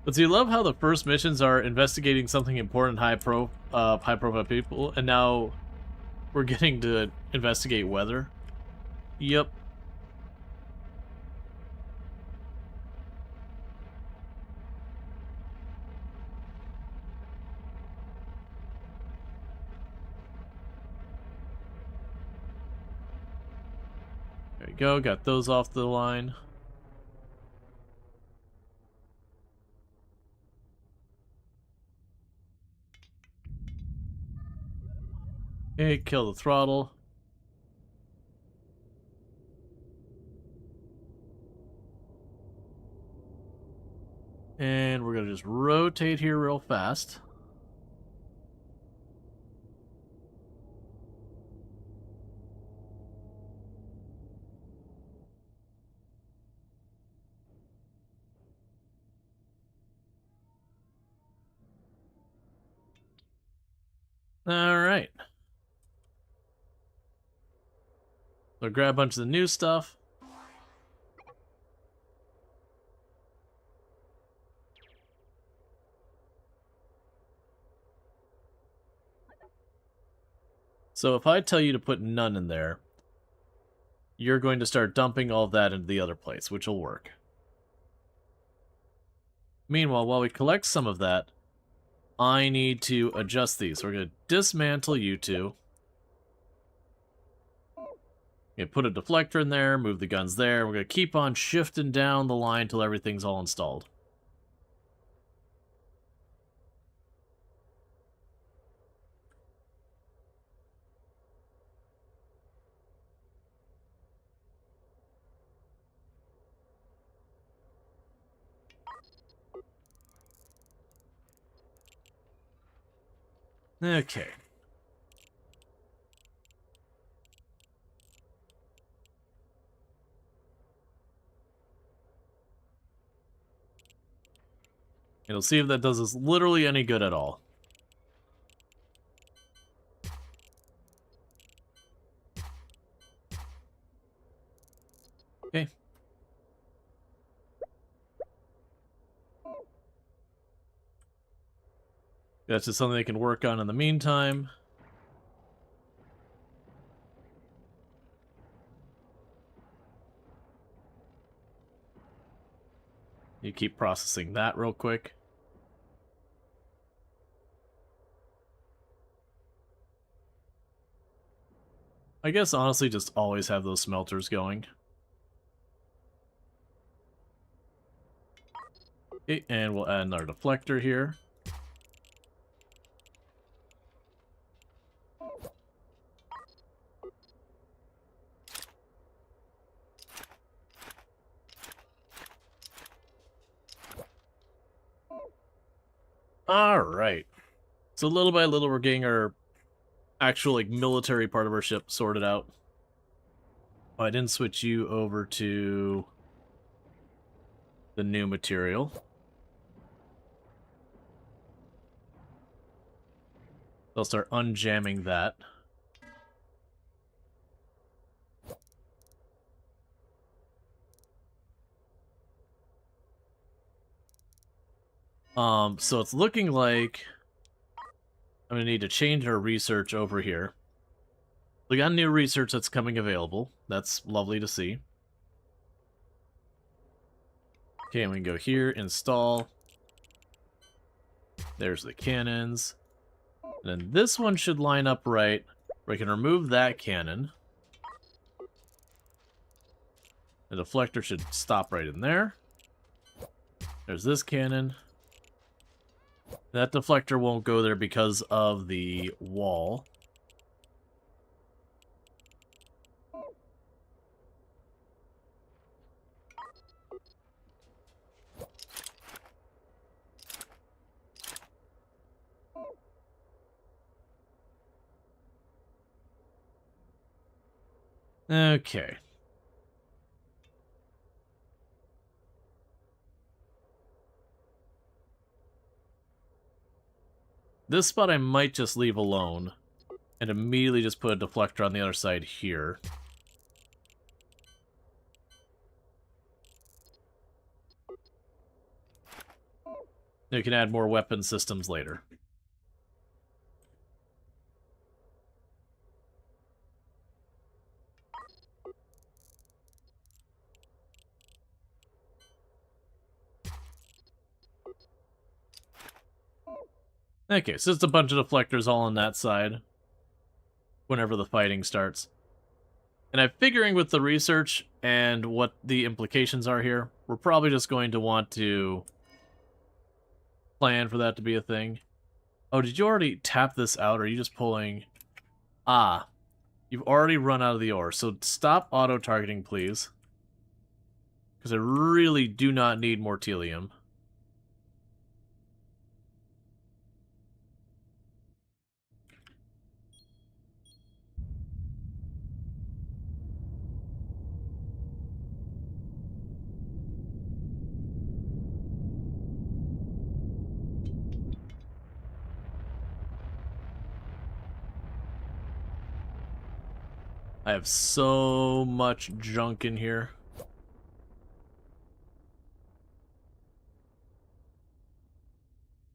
But do you love how the first missions are investigating something important, high profile people, and now we're getting to investigate weather? Yep. There you go, got those off the line. Okay, kill the throttle. And we're gonna just rotate here real fast. Alright. So grab a bunch of the new stuff. So if I tell you to put none in there, you're going to start dumping all of that into the other place, which will work. Meanwhile, while we collect some of that, I need to adjust these. So we're going to dismantle you two. Put a deflector in there, move the guns there. We're going to keep on shifting down the line until everything's all installed. Okay. It'll see if that does us literally any good at all. Okay. That's just something they can work on in the meantime. You keep processing that real quick. I guess honestly just always have those smelters going. Okay, and we'll add another deflector here. Alright. So little by little we're getting our actual like military part of our ship sorted out. Oh, I didn't switch you over to the new material. I'll start unjamming that. So it's looking like I'm gonna need to change our research over here. We got new research that's coming available. That's lovely to see. Okay, and we can go here, install. There's the cannons. And then this one should line up right. We can remove that cannon. The deflector should stop right in there. There's this cannon. That deflector won't go there because of the wall. Okay. This spot I might just leave alone and immediately just put a deflector on the other side here. You can add more weapon systems later. Okay, so it's a bunch of deflectors all on that side whenever the fighting starts. And I'm figuring with the research and what the implications are here, we're probably just going to want to plan for that to be a thing. Oh, did you already tap this out, or are you just pulling... Ah, you've already run out of the ore, so stop auto-targeting, please. Because I really do not need more telium. I have so much junk in here.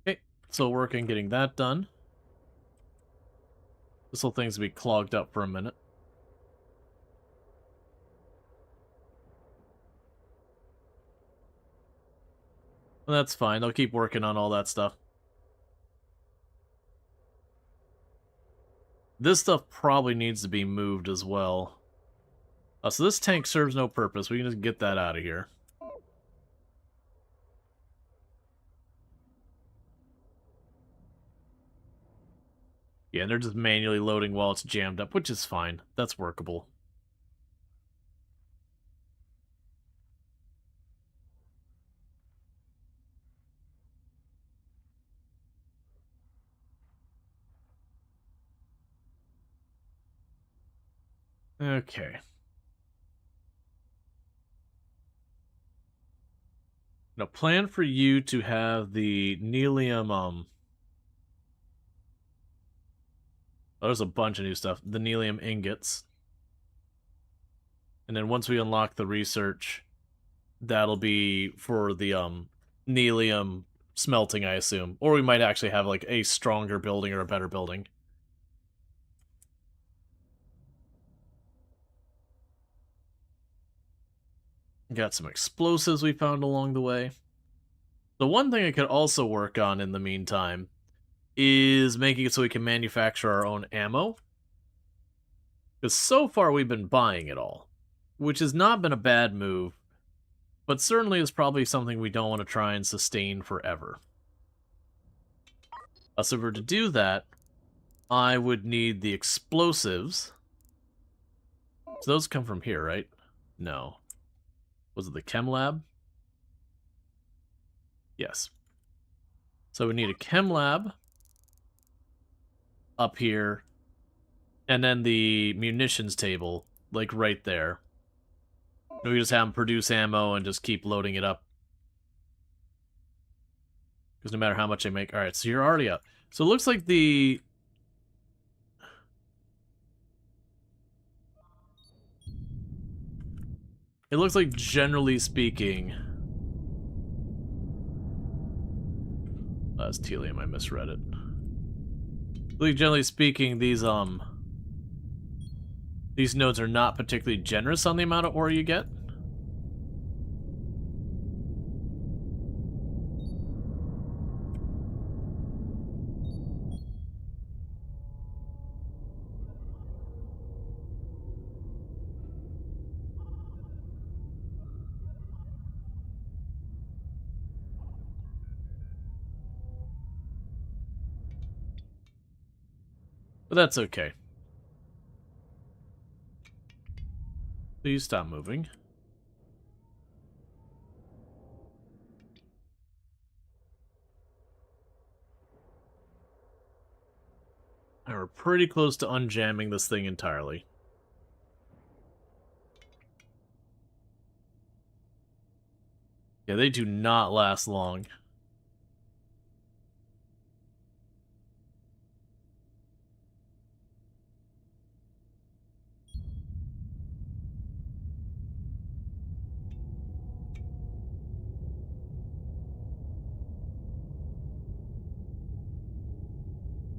Okay, so working getting that done. This whole thing's gonna be clogged up for a minute. Well, that's fine, I'll keep working on all that stuff. This stuff probably needs to be moved as well. So this tank serves no purpose. We can just get that out of here. Yeah, they're just manually loading while it's jammed up, which is fine. That's workable. Okay. Now, plan for you to have the Nelium, oh, there's a bunch of new stuff. The Nelium ingots. And then once we unlock the research, that'll be for the, Nelium smelting, I assume. Or we might actually have, like, a stronger building or a better building. Got some explosives we found along the way. The one thing I could also work on in the meantime is making it so we can manufacture our own ammo. Because so far we've been buying it all, which has not been a bad move, but certainly is probably something we don't want to try and sustain forever. So if we were to do that, I would need the explosives. So those come from here, right? No. Was it the chem lab? Yes. So we need a chem lab up here, and then the munitions table, like right there. And we just have them produce ammo and just keep loading it up. Because no matter how much I make... Alright, so you're already up. So it looks like the... It looks like, generally speaking... That's telium, I misread it. Like, generally speaking, these nodes are not particularly generous on the amount of ore you get. But that's okay. Please stop moving. And we're pretty close to unjamming this thing entirely. Yeah, they do not last long.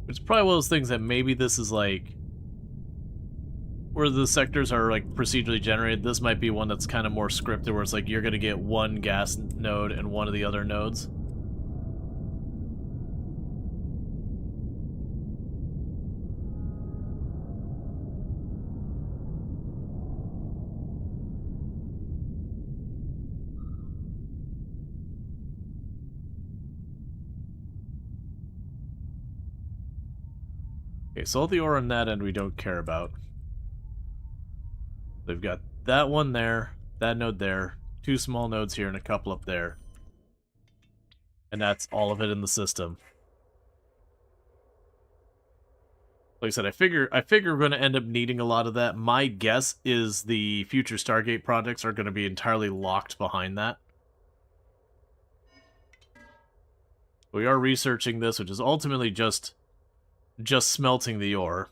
It's probably one of those things that maybe this is like where the sectors are like procedurally generated. This might be one that's kind of more scripted, where it's like you're gonna get one gas node and one of the other nodes. Okay, so all the ore on that end we don't care about. They've got that one there, that node there, 2 small nodes here, and a couple up there. And that's all of it in the system. Like I said, I figure we're going to end up needing a lot of that. My guess is the future Stargate projects are going to be entirely locked behind that. We are researching this, which is ultimately just smelting the ore.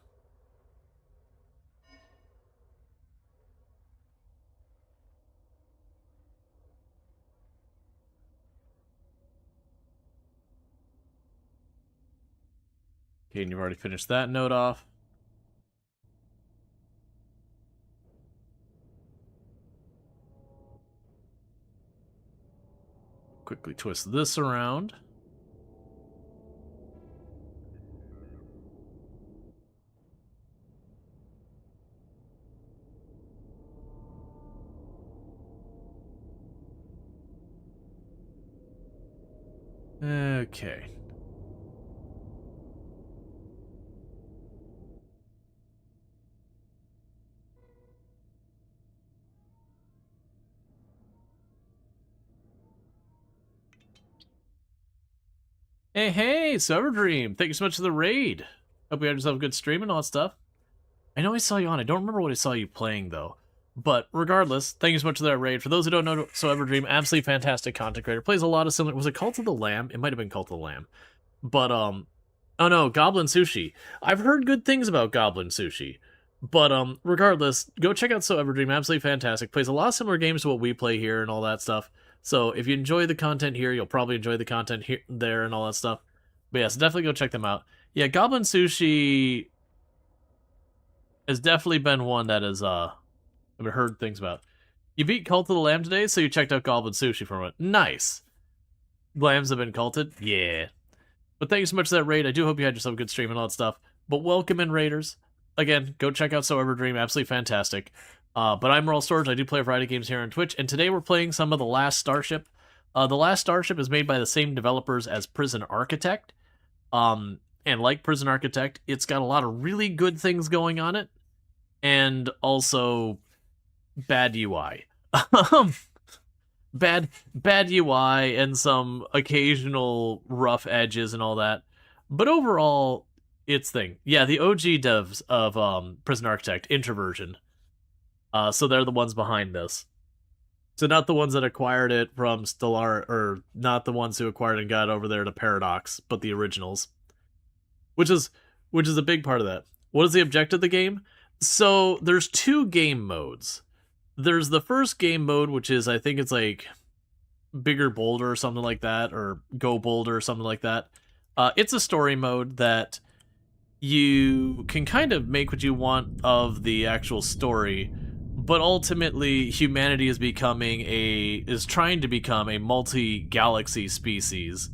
Okay, and you've already finished that node off. Quickly twist this around. Okay. Hey, Silverdream! Thank you so much for the raid. Hope you had yourself a good stream and all that stuff. I know I saw you on. I don't remember what I saw you playing, though. But regardless, thank you so much for that raid. For those who don't know, Silverdream, absolutely fantastic content creator. Plays a lot of similar... Was it Cult of the Lamb? It might have been Cult of the Lamb. But, oh no, Goblin Sushi. I've heard good things about Goblin Sushi. But, regardless, go check out So Everdream. Absolutely fantastic. Plays a lot of similar games to what we play here and all that stuff. So if you enjoy the content here, you'll probably enjoy the content here, there, and all that stuff. But yes, definitely go check them out. Yeah, Goblin Sushi has definitely been one that is, I've heard things about. You beat Cult of the Lamb today, so you checked out Goblin Sushi from it. Nice. Lambs have been culted? Yeah. But thank you so much for that raid. I do hope you had yourself a good stream and all that stuff. But welcome in, Raiders. Again, go check out So Ever Dream. Absolutely fantastic. But I'm Rual Storge. I do play a variety of games here on Twitch. And today we're playing some of The Last Starship. The Last Starship is made by the same developers as Prison Architect. And like Prison Architect, it's got a lot of really good things going on it. And also bad UI. bad UI and some occasional rough edges and all that. But overall, it's thing. Yeah, the OG devs of Prison Architect, Introversion. So they're the ones behind this. So not the ones that acquired it from Stellar, or not the ones who acquired and got over there to Paradox, but the originals. Which is a big part of that. What is the objective of the game? So there's 2 game modes. There's the first game mode, which is, I think it's like Bigger Boulder or something like that, or Go Boulder or something like that. It's a story mode that you can kind of make what you want of the actual story, but ultimately humanity is trying to become a multi-galaxy species,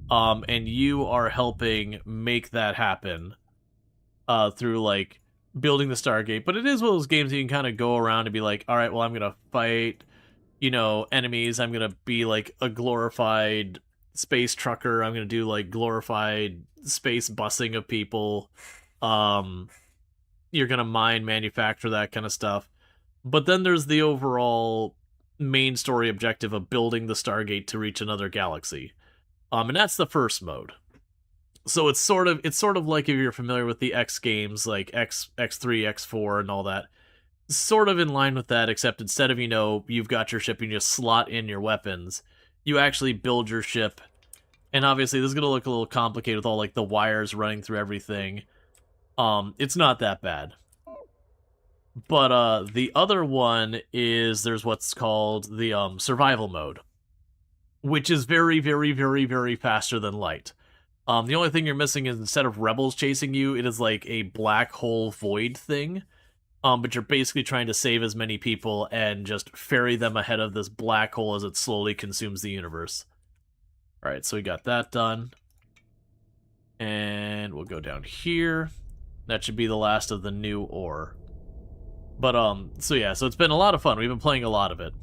and you are helping make that happen through like building the Stargate. But it is one of those games that you can kind of go around and be like, all right, well, I'm gonna fight, enemies. I'm gonna be like a glorified space trucker. I'm gonna do like glorified space busing of people. You're gonna mine, manufacture, that kind of stuff. But then there's the overall main story objective of building the Stargate to reach another galaxy. And that's the first mode. So it's sort of like, if you're familiar with the X games, like X3, X4, and all that. sort of in line with that, except instead of, you've got your ship and you just slot in your weapons, you actually build your ship. And obviously this is going to look a little complicated with all like the wires running through everything. It's not that bad. But the other one is there's what's called the survival mode, which is very, very, very, very faster than light. The only thing you're missing is instead of rebels chasing you, it is like a black hole void thing. But you're basically trying to save as many people and just ferry them ahead of this black hole as it slowly consumes the universe. Alright, so we got that done. And we'll go down here. That should be the last of the new ore. But, so yeah, so it's been a lot of fun. We've been playing a lot of it.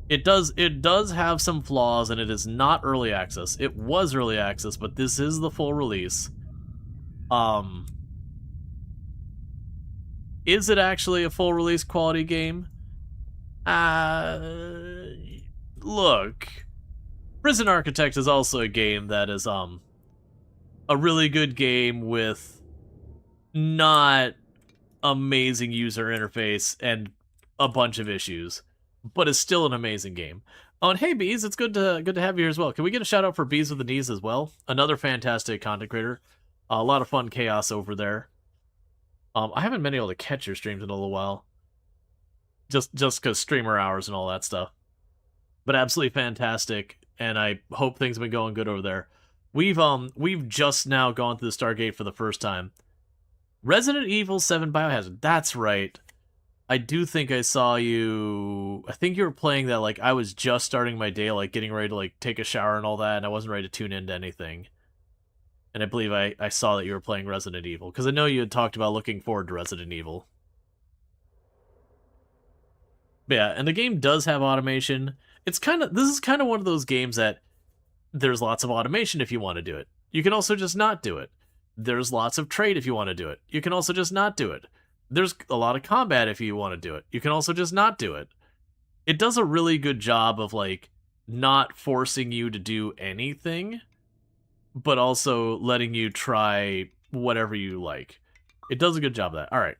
It does have some flaws, and it is not early access. It was early access, but this is the full release. Is it actually a full release quality game? Look. Prison Architect is also a game that is, a really good game with not amazing user interface and a bunch of issues, but is still an amazing game. Oh, and hey, Bees, it's good to have you here as well. Can we get a shout out for Bees with the Knees as well? Another fantastic content creator. A lot of fun chaos over there. I haven't been able to catch your streams in a little while. Just because streamer hours and all that stuff. But absolutely fantastic, and I hope things have been going good over there. We've just now gone through the Stargate for the first time. Resident Evil 7 Biohazard, that's right. I do think I saw you... I think you were playing that, like, I was just starting my day, like, getting ready to, like, take a shower and all that, and I wasn't ready to tune into anything. And I believe I saw that you were playing Resident Evil, because I know you had talked about looking forward to Resident Evil. But yeah, and the game does have automation. This is kind of one of those games that there's lots of automation if you want to do it. You can also just not do it. There's lots of trade if you want to do it. You can also just not do it. There's a lot of combat if you want to do it. You can also just not do it. It does a really good job of, like, not forcing you to do anything, but also letting you try whatever you like. It does a good job of that. Alright.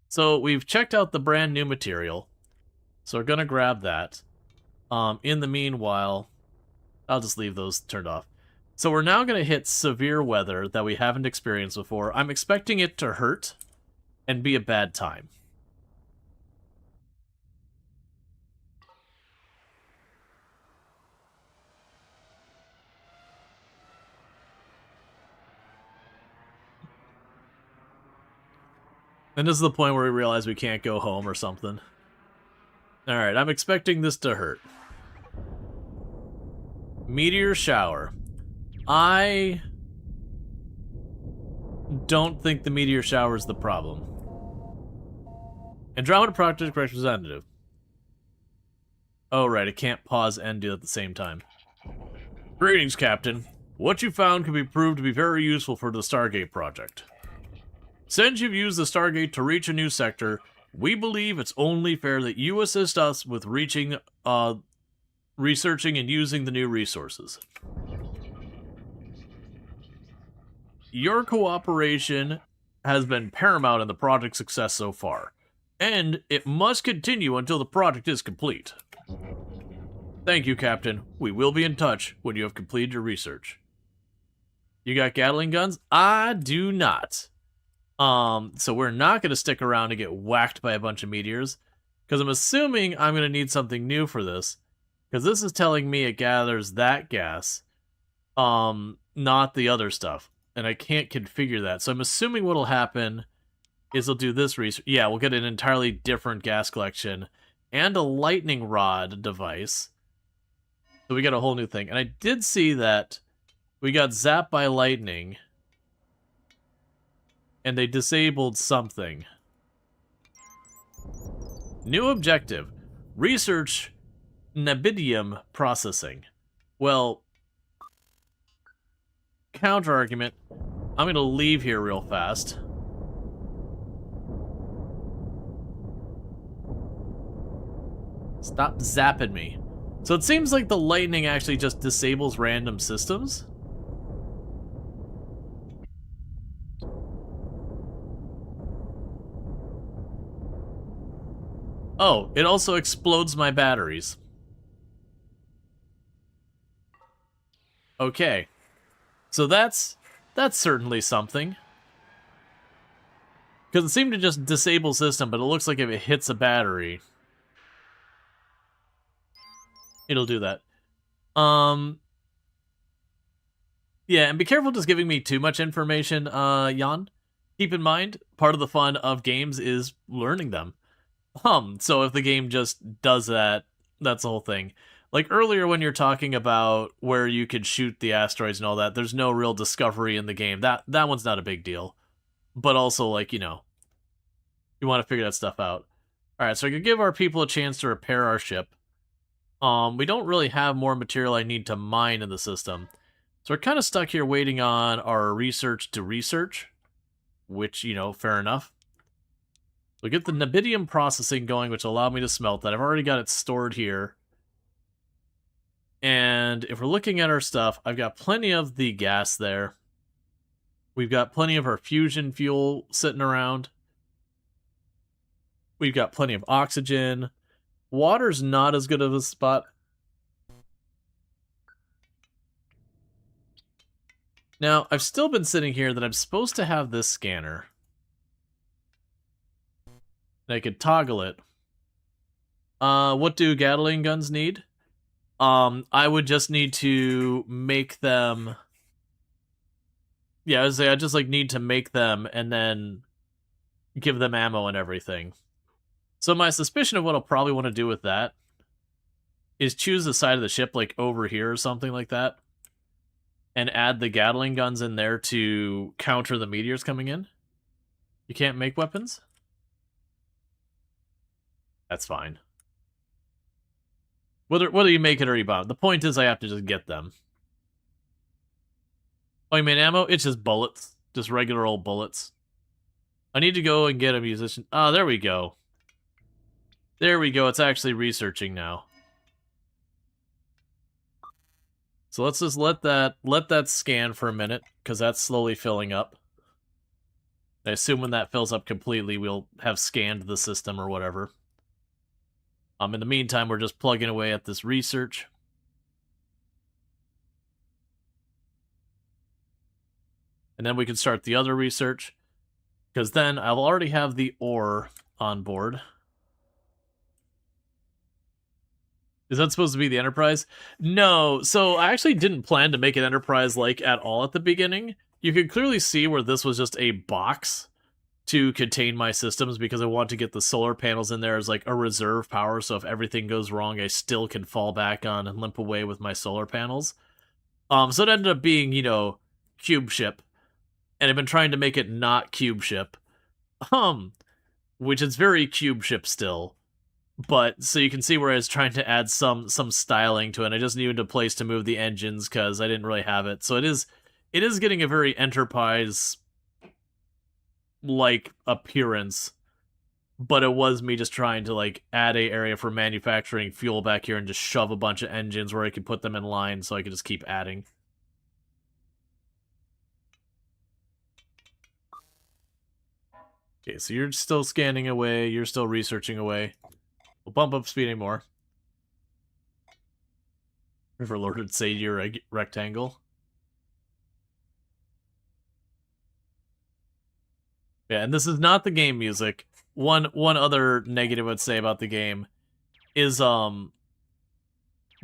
So we've checked out the brand new material. So we're going to grab that. In the meanwhile, I'll just leave those turned off. So we're now going to hit severe weather that we haven't experienced before. I'm expecting it to hurt and be a bad time. And this is the point where we realize we can't go home or something. Alright, I'm expecting this to hurt. Meteor shower. I don't think the meteor shower is the problem. Andromeda Project Representative. Oh, right, it can't pause and do it at the same time. Greetings, Captain. What you found can be proved to be very useful for the Stargate project. Since you've used the Stargate to reach a new sector, we believe it's only fair that you assist us with researching and using the new resources. Your cooperation has been paramount in the project's success so far, and it must continue until the project is complete. Thank you, Captain. We will be in touch when you have completed your research. You got Gatling guns? I do not. So we're not going to stick around to get whacked by a bunch of meteors, because I'm assuming I'm going to need something new for this, because this is telling me it gathers that gas, not the other stuff, and I can't configure that. So I'm assuming what'll happen is it'll do this research. Yeah, we'll get an entirely different gas collection and a lightning rod device. So we got a whole new thing. And I did see that we got zapped by lightning, and they disabled something. New objective. Research Nebidium processing. Well, counter-argument. I'm going to leave here real fast. Stop zapping me. So it seems like the lightning actually just disables random systems. Oh, it also explodes my batteries. Okay. So that's certainly something. Because it seemed to just disable system, but it looks like if it hits a battery, it'll do that. Yeah, and be careful just giving me too much information, Jan. Keep in mind, part of the fun of games is learning them. So if the game just does that, that's the whole thing. Like earlier when you're talking about where you could shoot the asteroids and all that, there's no real discovery in the game. That one's not a big deal. But also, like, you know, you want to figure that stuff out. Alright, so I could give our people a chance to repair our ship. We don't really have more material I need to mine in the system. So we're kind of stuck here waiting on our research to research, which, you know, fair enough. We'll get the Nebidium processing going, which will allow me to smelt that. I've already got it stored here. And if we're looking at our stuff, I've got plenty of the gas there. We've got plenty of our fusion fuel sitting around. We've got plenty of oxygen. Water's not as good of a spot. Now, I've still been sitting here that I'm supposed to have this scanner. And I could toggle it. What do Gatling guns need? I would just need to make them... Yeah, I would say I just, like, need to make them and then give them ammo and everything. So my suspicion of what I'll probably want to do with that is choose the side of the ship, like, over here or something like that. And add the Gatling guns in there to counter the meteors coming in. You can't make weapons? That's fine. Whether you make it or you bomb. The point is I have to just get them. Oh, you mean ammo? It's just bullets. Just regular old bullets. I need to go and get a musician. Oh, there we go. There we go. It's actually researching now. So let's just let that scan for a minute, because that's slowly filling up. I assume when that fills up completely, we'll have scanned the system or whatever. In the meantime, we're just plugging away at this research. And then we can start the other research, because then I'll already have the ore on board. Is that supposed to be the Enterprise? No, so I actually didn't plan to make an Enterprise, like, at all at the beginning. You could clearly see where this was just a box to contain my systems, because I want to get the solar panels in there as, like, a reserve power, so if everything goes wrong, I still can fall back on and limp away with my solar panels. So it ended up being, you know, Cube Ship. And I've been trying to make it not Cube Ship. Which is very Cube Ship still. But, so you can see where I was trying to add some styling to it. I just needed a place to move the engines, because I didn't really have it. So it is getting a very Enterprise-like appearance. But it was me just trying to, like, add a area for manufacturing fuel back here and just shove a bunch of engines where I could put them in line so I could just keep adding. Okay, so you're still scanning away, you're still researching away. We'll bump up speed anymore. River Lord would say you're a rectangle. Yeah, and this is not the game music. One other negative I'd say about the game is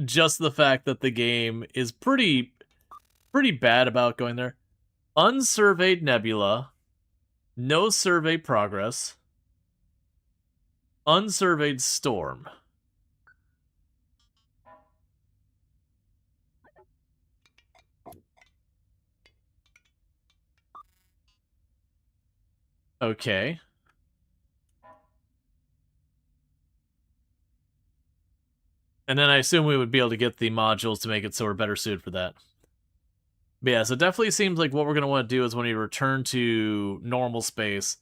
just the fact that the game is pretty bad about going there. Unsurveyed nebula, no survey progress, unsurveyed storm. Okay. And then I assume we would be able to get the modules to make it so we're better suited for that. But yeah, so it definitely seems like what we're going to want to do is when we return to normal space,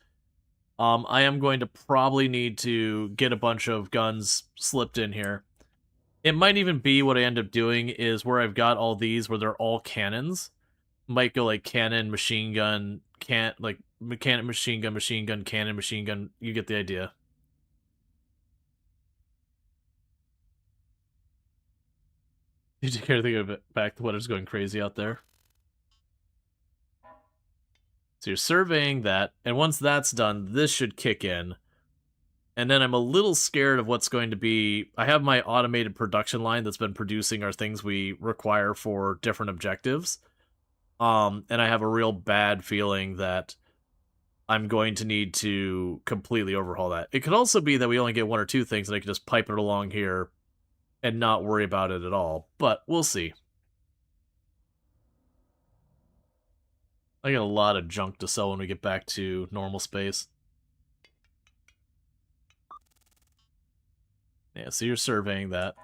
I am going to probably need to get a bunch of guns slipped in here. It might even be what I end up doing is where I've got all these where they're all cannons. Might go like cannon, machine gun, like, cannon, machine gun, cannon, machine gun. You get the idea. Did you care to think of it back to what is going crazy out there? So you're surveying that, and once that's done, this should kick in. And then I'm a little scared of what's going to be. I have my automated production line that's been producing our things we require for different objectives. And I have a real bad feeling that I'm going to need to completely overhaul that. It could also be that we only get one or two things and I can just pipe it along here and not worry about it at all. But we'll see. I got a lot of junk to sell when we get back to normal space. Yeah, so you're surveying that.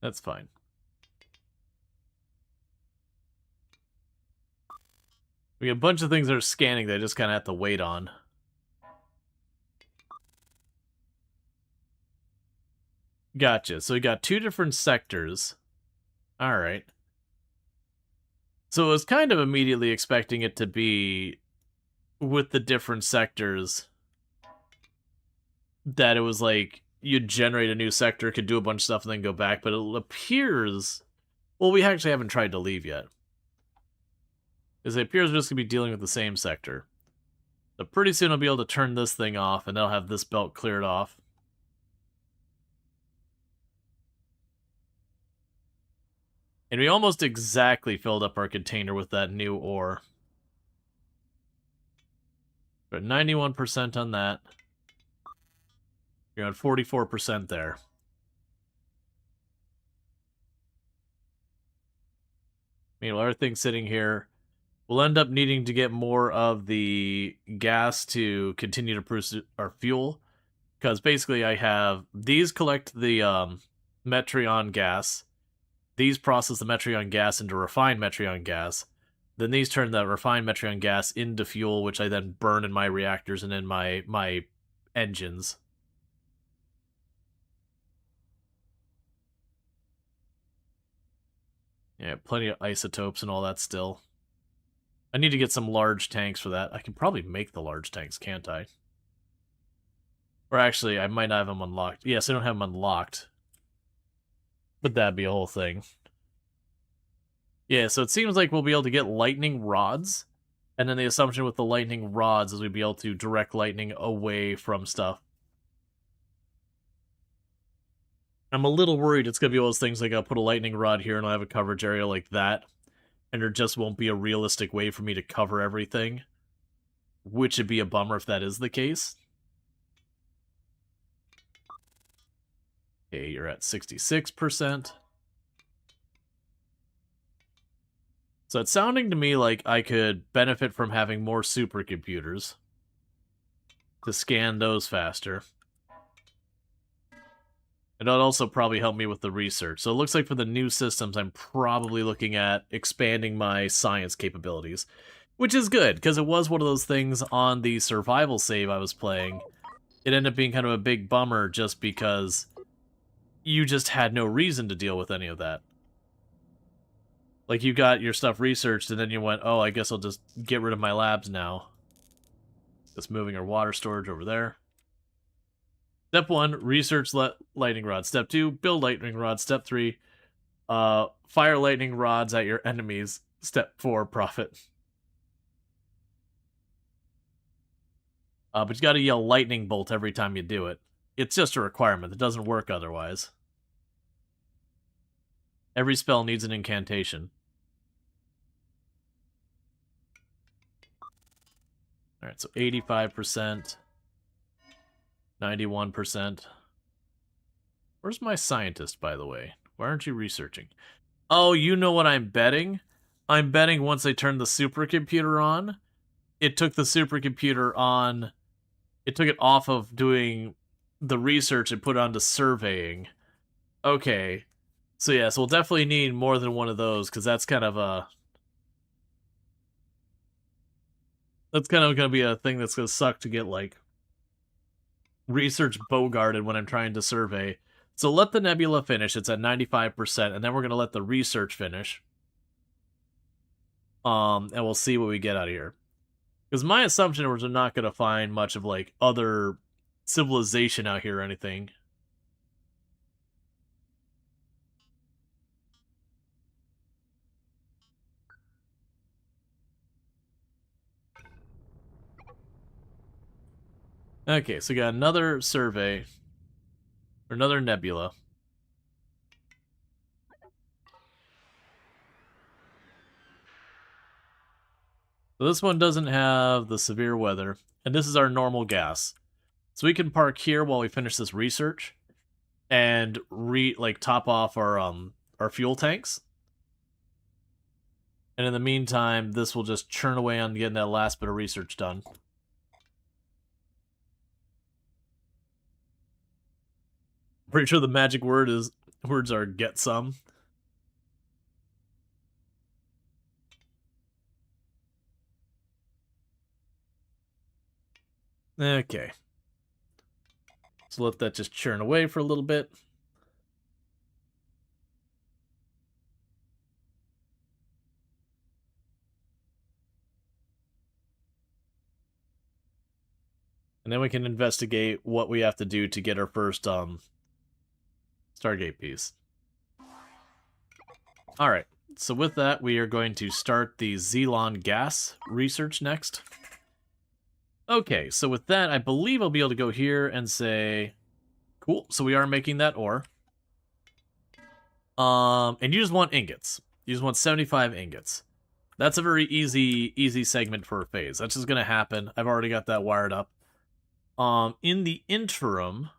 That's fine. We got a bunch of things that are scanning that I just kind of have to wait on. Gotcha. So we got two different sectors. All right. So I was kind of immediately expecting it to be with the different sectors that it was like you'd generate a new sector, could do a bunch of stuff, and then go back. But it appears, well, we actually haven't tried to leave yet. Because it appears we're just going to be dealing with the same sector. So pretty soon I'll be able to turn this thing off, and they'll have this belt cleared off. And we almost exactly filled up our container with that new ore. We're at 91% on that. You're at 44% there. Meanwhile, everything's sitting here. We'll end up needing to get more of the gas to continue to produce our fuel. Because basically I have... These collect the Metreon gas. These process the Metreon gas into refined Metreon gas. Then these turn the refined Metreon gas into fuel, which I then burn in my reactors and in my engines. Yeah, plenty of isotopes and all that still. I need to get some large tanks for that. I can probably make the large tanks, can't I? Or actually, I might not have them unlocked. Yes, I don't have them unlocked. But that'd be a whole thing. Yeah, so it seems like we'll be able to get lightning rods. And then the assumption with the lightning rods is we'd be able to direct lightning away from stuff. I'm a little worried it's going to be one of those things like I'll put a lightning rod here and I'll have a coverage area like that. And there just won't be a realistic way for me to cover everything. Which would be a bummer if that is the case. Okay, you're at 66%. So it's sounding to me like I could benefit from having more supercomputers to scan those faster. And that'll also probably help me with the research. So it looks like for the new systems, I'm probably looking at expanding my science capabilities. Which is good, because it was one of those things on the survival save I was playing. It ended up being kind of a big bummer just because you just had no reason to deal with any of that. Like, you got your stuff researched, and then you went, oh, I guess I'll just get rid of my labs now. Just moving our water storage over there. Step 1, research lightning rods. Step 2, build lightning rods. Step 3, fire lightning rods at your enemies. Step 4, profit. But you gotta yell lightning bolt every time you do it. It's just a requirement. It doesn't work otherwise. Every spell needs an incantation. Alright, so 85%. 91%. Where's my scientist, by the way? Why aren't you researching? Oh, you know what I'm betting? I'm betting once I turn the supercomputer on, it took the supercomputer on... It took it off of doing the research and put it onto surveying. Okay. So yes, we'll definitely need more than one of those, because that's kind of a... That's kind of going to be a thing that's going to suck to get, like, research bogarted when I'm trying to survey. So let the nebula finish. It's at 95%, and then we're going to let the research finish. And we'll see what we get out of here. Because my assumption was we're not going to find much of, like, other civilization out here or anything. Okay, so we got another survey. Or another nebula. So this one doesn't have the severe weather. And this is our normal gas. So we can park here while we finish this research. And top off our fuel tanks. And in the meantime, this will just churn away on getting that last bit of research done. Pretty sure the magic words are get some. Okay. So let that just churn away for a little bit. And then we can investigate what we have to do to get our first Stargate piece. Alright, so with that, we are going to start the Xenon gas research next. Okay, so with that, I believe I'll be able to go here and say, cool, so we are making that ore. And you just want ingots. You just want 75 ingots. That's a very easy segment for a phase. That's just gonna happen. I've already got that wired up. In the interim,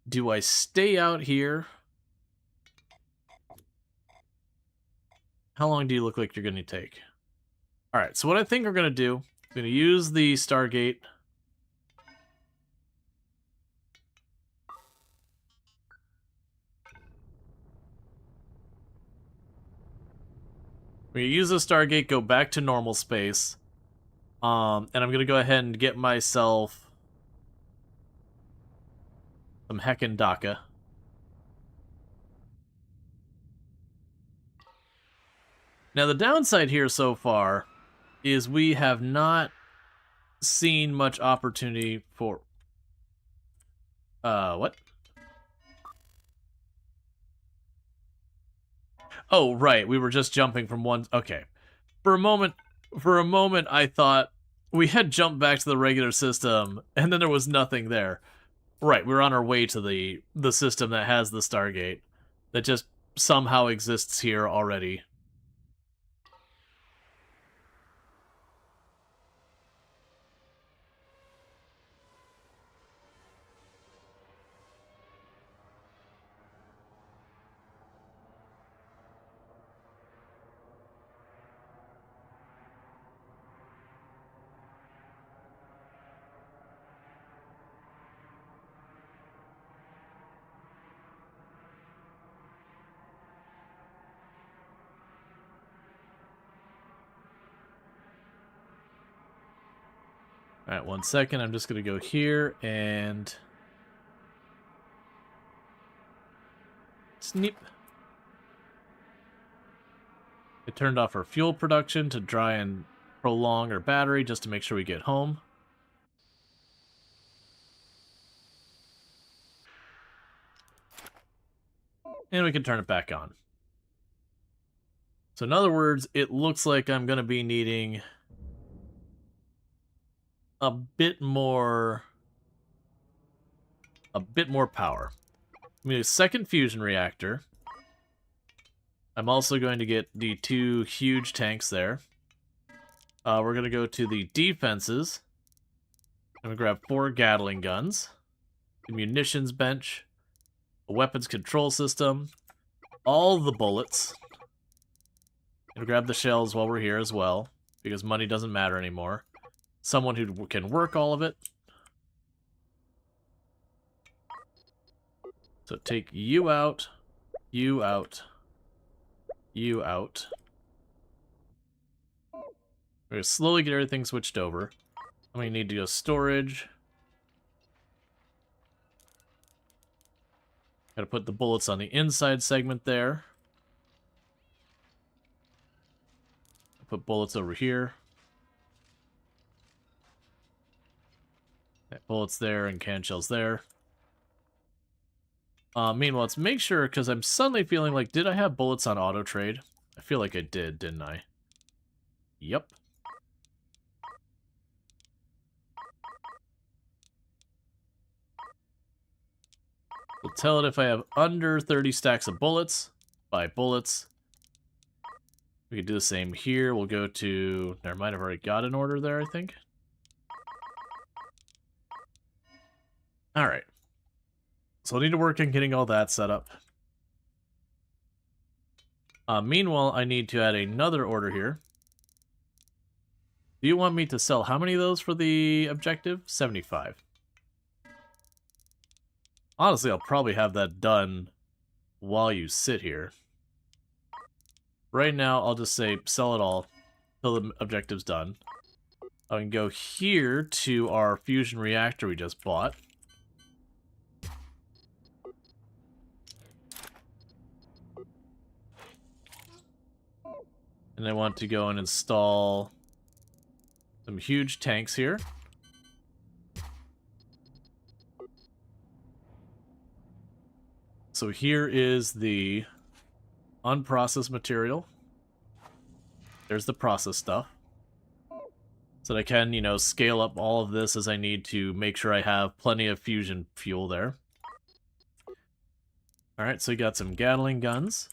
do I stay out here? How long do you look like you're gonna take? Alright, so what I think we're gonna do, I'm gonna use the Stargate. We're gonna use the Stargate, go back to normal space. And I'm gonna go ahead and get myself some heckin' DACA. Now the downside here so far is we have not seen much opportunity for... what? Oh, right, we were just jumping from one... Okay. For a moment, I thought we had jumped back to the regular system, and then there was nothing there. Right, we're on our way to the system that has the Stargate, that just somehow exists here already. Alright, 1 second. I'm just going to go here and... Sneep. It turned off our fuel production to try and prolong our battery just to make sure we get home. And we can turn it back on. So in other words, it looks like I'm going to be needing a bit more power. I'm going to use a second fusion reactor. I'm also going to get the 2 huge tanks there. We're going to go to the defenses. I'm going to grab 4 Gatling guns, a munitions bench, a weapons control system, all the bullets. I'm going to grab the shells while we're here as well, because money doesn't matter anymore. Someone who can work all of it. So take you out, you out, you out. We're going to slowly get everything switched over. I'm going to need to go storage. Gotta put the bullets on the inside segment there. Put bullets over here. Bullets there and can shells there. Meanwhile, let's make sure, because I'm suddenly feeling like, did I have bullets on auto trade? I feel like I did, didn't I? Yep. We'll tell it if I have under 30 stacks of bullets, buy bullets. We could do the same here. We'll go to... Never mind, I've already got an order there, I think. Alright. So I'll need to work on getting all that set up. Meanwhile, I need to add another order here. Do you want me to sell how many of those for the objective? 75. Honestly, I'll probably have that done while you sit here. Right now, I'll just say sell it all till the objective's done. I can go here to our fusion reactor we just bought. And I want to go and install some huge tanks here. So here is the unprocessed material. There's the processed stuff. So that I can, you know, scale up all of this as I need to make sure I have plenty of fusion fuel there. Alright, so we got some Gatling guns.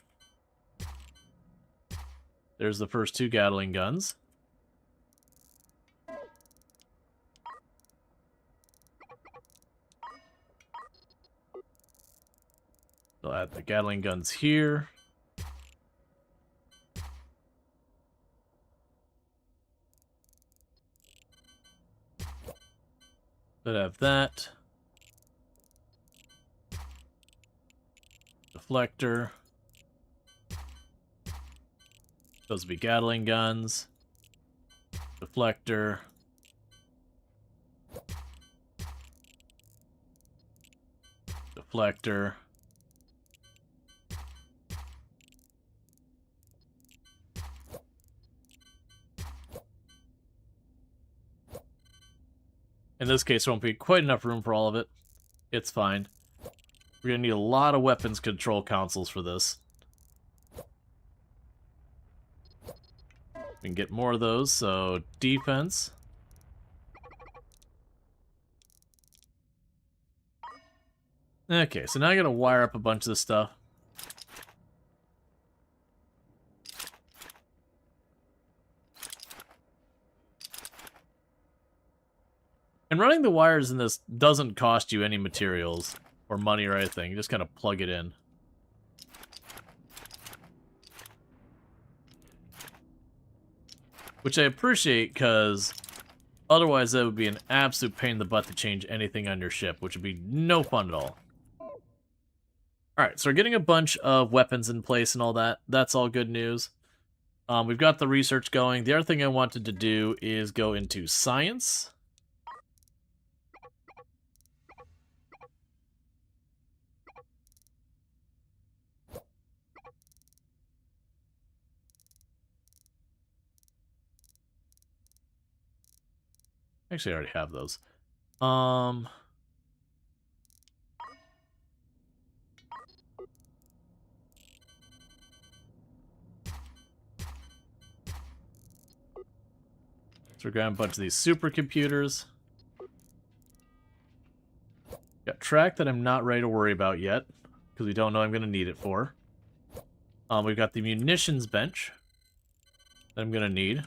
There's the first 2 Gatling guns. I'll add the Gatling guns here. I'd have that. Deflector. Those would be Gatling guns. Deflector. Deflector. In this case, there won't be quite enough room for all of it. It's fine. We're going to need a lot of weapons control consoles for this. We can get more of those, so defense. Okay, so now I gotta wire up a bunch of this stuff. And running the wires in this doesn't cost you any materials or money or anything. You just kind of plug it in. Which I appreciate, because otherwise that would be an absolute pain in the butt to change anything on your ship, which would be no fun at all. Alright, so we're getting a bunch of weapons in place and all that. That's all good news. We've got the research going. The other thing I wanted to do is go into science. Actually, I already have those. So we're grabbing a bunch of these supercomputers. Got track that I'm not ready to worry about yet, because we don't know I'm going to need it for. We've got the munitions bench that I'm going to need. I'm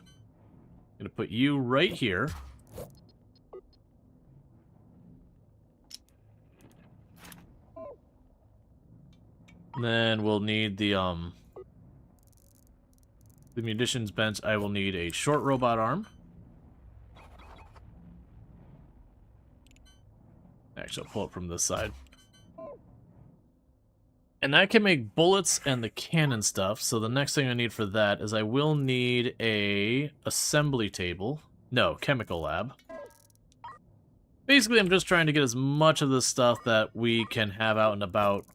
going to put you right here. And then we'll need the munitions bench. I will need a short robot arm. Actually, I'll pull it from this side. And that can make bullets and the cannon stuff, so the next thing I need for that is I will need a assembly table. No, chemical lab. Basically, I'm just trying to get as much of this stuff that we can have out and about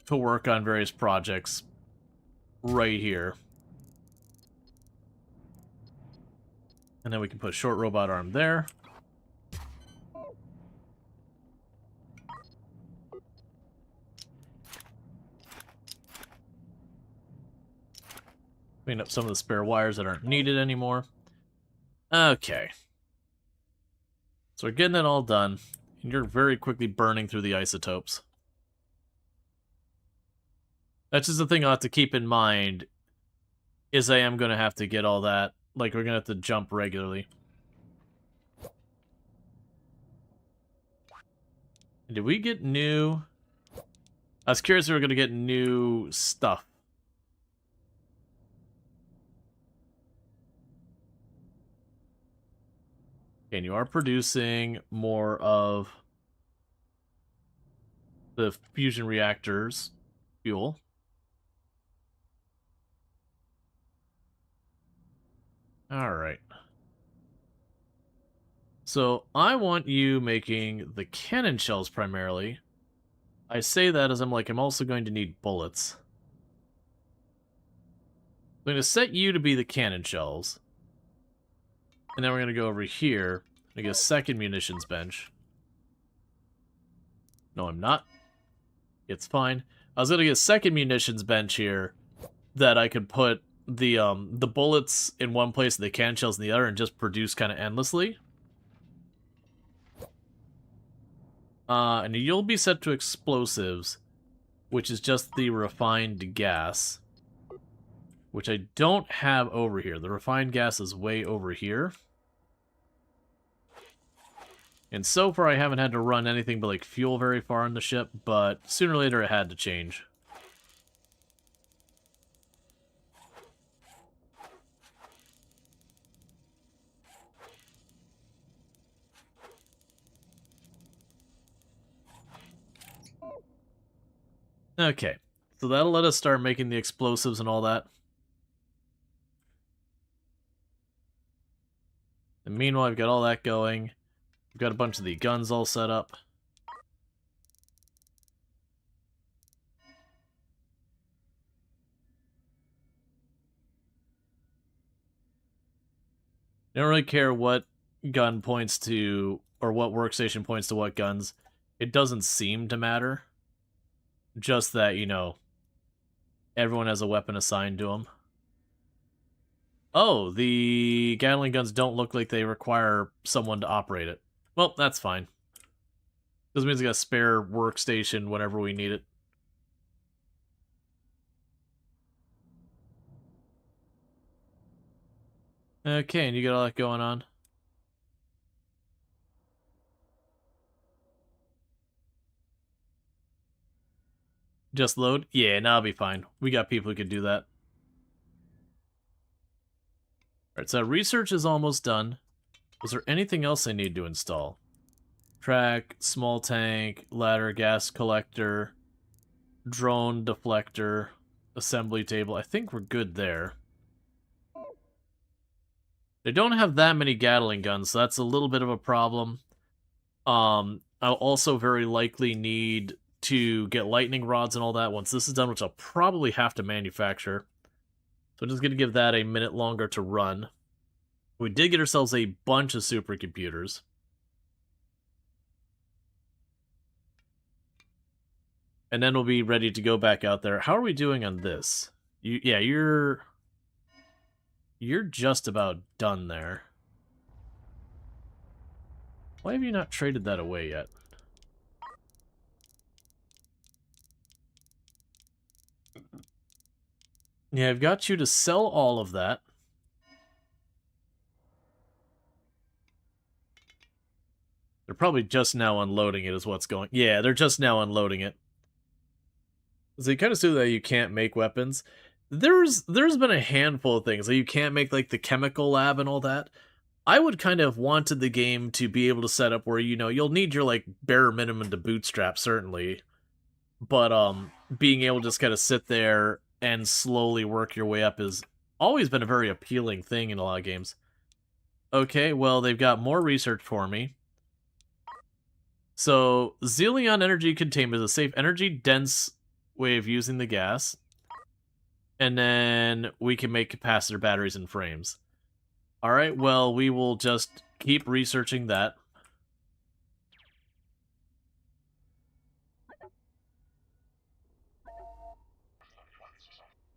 to work on various projects right here. And then we can put short robot arm there. Clean up some of the spare wires that aren't needed anymore. Okay. So we're getting it all done. And you're very quickly burning through the isotopes. That's just the thing I'll have to keep in mind, is I am going to have to get all that. Like, we're going to have to jump regularly. Did we get new... I was curious if we were going to get new stuff. Okay, and you are producing more of the fusion reactors fuel. Alright. So, I want you making the cannon shells primarily. I say that as I'm also going to need bullets. I'm going to set you to be the cannon shells. And then we're going to go over here and get a second munitions bench. No, I'm not. It's fine. I was going to get a second munitions bench here that I could put the bullets in one place and the cannon shells in the other and just produce kind of endlessly. And you'll be set to explosives, which is just the refined gas, which I don't have over here. The refined gas is way over here. And so far I haven't had to run anything but like fuel very far in the ship, but sooner or later it had to change. Okay, so that'll let us start making the explosives and all that. And meanwhile, I've got all that going. We've got a bunch of the guns all set up. I don't really care what gun points to, or what workstation points to what guns. It doesn't seem to matter. Just that, you know, everyone has a weapon assigned to them. Oh, the Gatling guns don't look like they require someone to operate it. Well, that's fine. This means we got a spare workstation whenever we need it. Okay, and you got all that going on. Just load? Yeah, now I'll be fine. We got people who can do that. Alright, so research is almost done. Was there anything else I need to install? Track, small tank, ladder, gas collector, drone deflector, assembly table. I think we're good there. They don't have that many Gatling guns, so that's a little bit of a problem. I'll also very likely need to get lightning rods and all that once this is done, which I'll probably have to manufacture. So I'm just going to give that a minute longer to run. We did get ourselves a bunch of supercomputers. And then we'll be ready to go back out there. How are we doing on this? Yeah, you're just about done there. Why have you not traded that away yet? Yeah, I've got you to sell all of that. They're probably just now unloading it is what's going... Yeah, they're just now unloading it. So you kind of see that you can't make weapons. There's been a handful of things. Like you can't make like the chemical lab and all that. I would kind of wanted the game to be able to set up where, you know, you'll need your like bare minimum to bootstrap, certainly. But being able to just kind of sit there and slowly work your way up has always been a very appealing thing in a lot of games. Okay, well, they've got more research for me. So, Xelion energy containment is a safe, energy-dense way of using the gas. And then we can make capacitor batteries and frames. Alright, well, we will just keep researching that.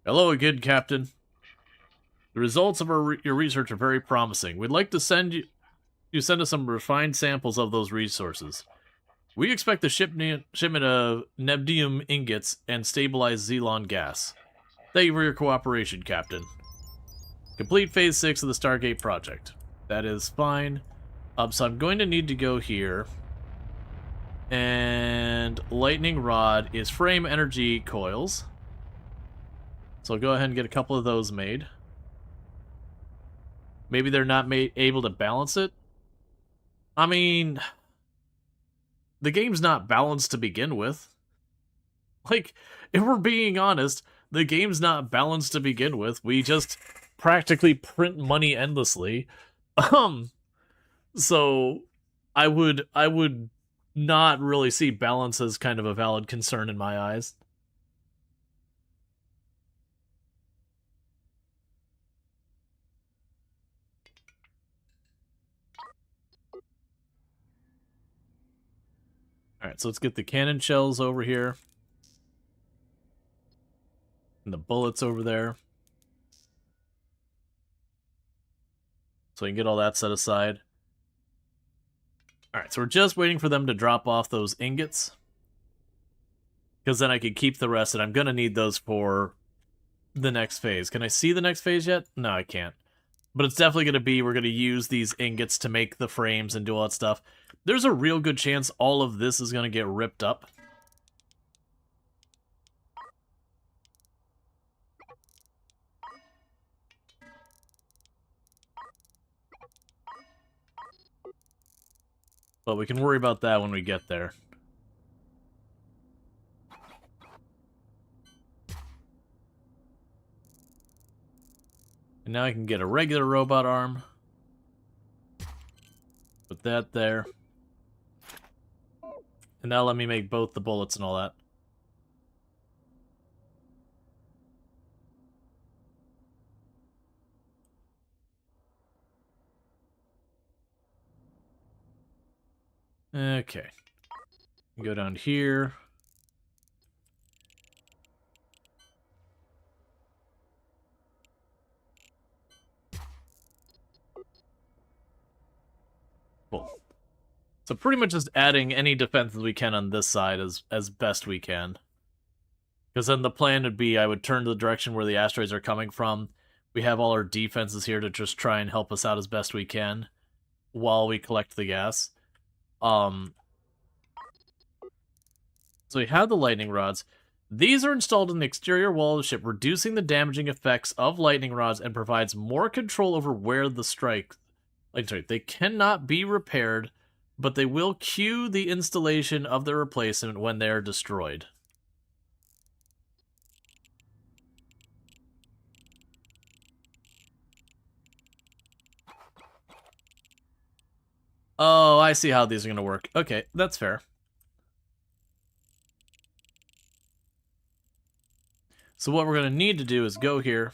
Hello again, Captain. The results of your research are very promising. We'd like to send us some refined samples of those resources. We expect the shipment of nebdium ingots and stabilized Xelon gas. Thank you for your cooperation, Captain. Complete Phase 6 of the Stargate project. That is fine. So I'm going to need to go here. And lightning rod is frame energy coils. So I'll go ahead and get a couple of those made. Maybe they're not able to balance it. I mean, the game's not balanced to begin with. Like, if we're being honest, the game's not balanced to begin with. We just practically print money endlessly. So I would not really see balance as kind of a valid concern in my eyes. Alright, so let's get the cannon shells over here. And the bullets over there. So we can get all that set aside. Alright, so we're just waiting for them to drop off those ingots. Because then I could keep the rest, and I'm going to need those for the next phase. Can I see the next phase yet? No, I can't. But it's definitely going to be, we're going to use these ingots to make the frames and do all that stuff. There's a real good chance all of this is going to get ripped up. But we can worry about that when we get there. And now I can get a regular robot arm. Put that there. And now let me make both the bullets and all that. Okay. Go down here. Cool. So pretty much just adding any defenses we can on this side as best we can. Because then the plan would be I would turn to the direction where the asteroids are coming from. We have all our defenses here to just try and help us out as best we can while we collect the gas. So we have the lightning rods. These are installed in the exterior wall of the ship, reducing the damaging effects of lightning rods and provides more control over where the strike... They cannot be repaired, but they will cue the installation of the replacement when they are destroyed. Oh, I see how these are going to work. Okay, that's fair. So what we're going to need to do is go here,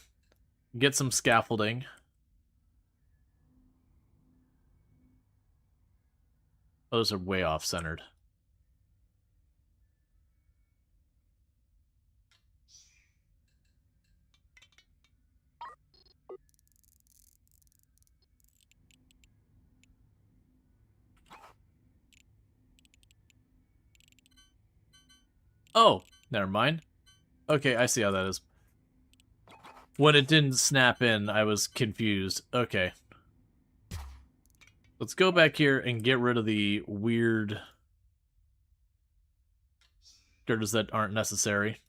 get some scaffolding. Those are way off-centered. Oh, never mind. Okay, I see how that is. When it didn't snap in, I was confused. Okay. Let's go back here and get rid of the weird girders that aren't necessary.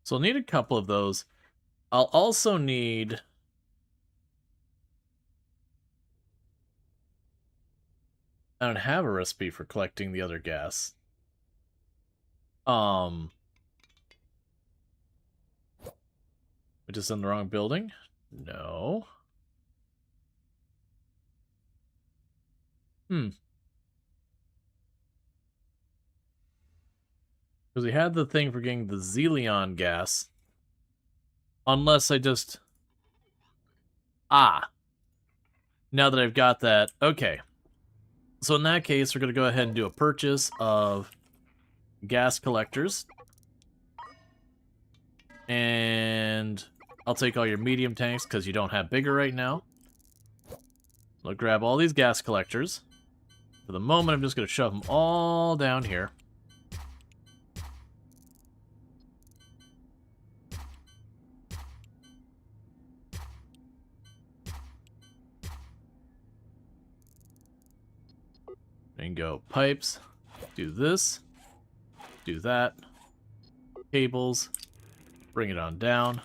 So I'll need a couple of those. I'll also need... I don't have a recipe for collecting the other gas. Which is in the wrong building? No. Because we had the thing for getting the Xelion gas. Unless I just... Ah. Now that I've got that, okay. So in that case, we're going to go ahead and do a purchase of gas collectors. And I'll take all your medium tanks because you don't have bigger right now. I'll grab all these gas collectors. For the moment, I'm just going to shove them all down here. And go pipes, do this, do that, cables, bring it on down.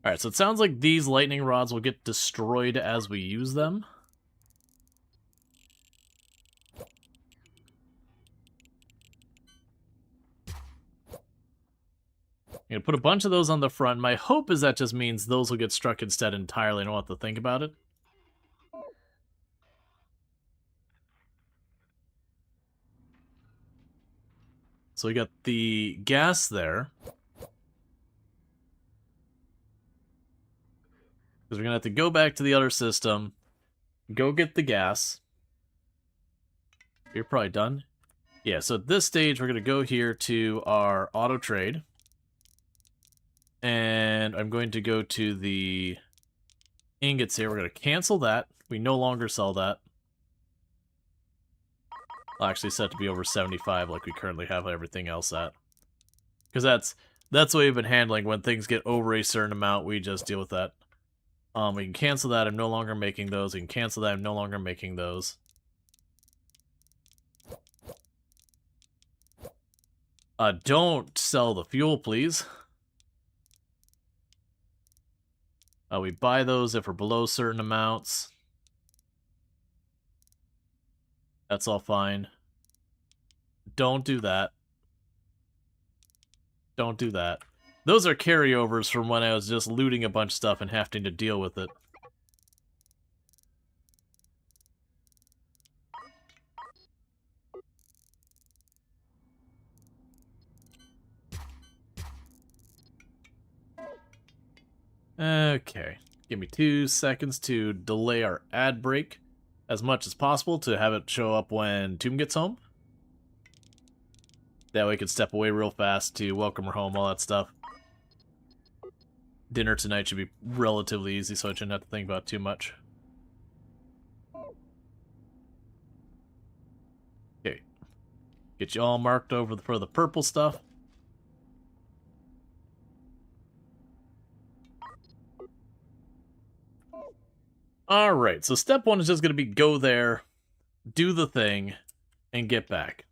Alright, so it sounds like these lightning rods will get destroyed as we use them. I'm going to put a bunch of those on the front. My hope is that just means those will get struck instead entirely. I don't have to think about it. So we got the gas there. Because we're going to have to go back to the other system, go get the gas. You're probably done. Yeah, so at this stage, we're going to go here to our auto trade. And I'm going to go to the ingots here. We're going to cancel that. We no longer sell that. I'll actually set to be over 75 like we currently have everything else at. Because that's what we've been handling. When things get over a certain amount, we just deal with that. We can cancel that. I'm no longer making those. We can cancel that. I'm no longer making those. Don't sell the fuel, please. We buy those if we're below certain amounts. That's all fine. Don't do that. Don't do that. Those are carryovers from when I was just looting a bunch of stuff and having to deal with it. Okay. Give me 2 seconds to delay our ad break as much as possible to have it show up when Tomb gets home. That way we can step away real fast to welcome her home, all that stuff. Dinner tonight should be relatively easy, so I shouldn't have to think about it too much. Okay. Get you all marked over for the purple stuff. Alright, so step 1 is just going to be go there, do the thing, and get back.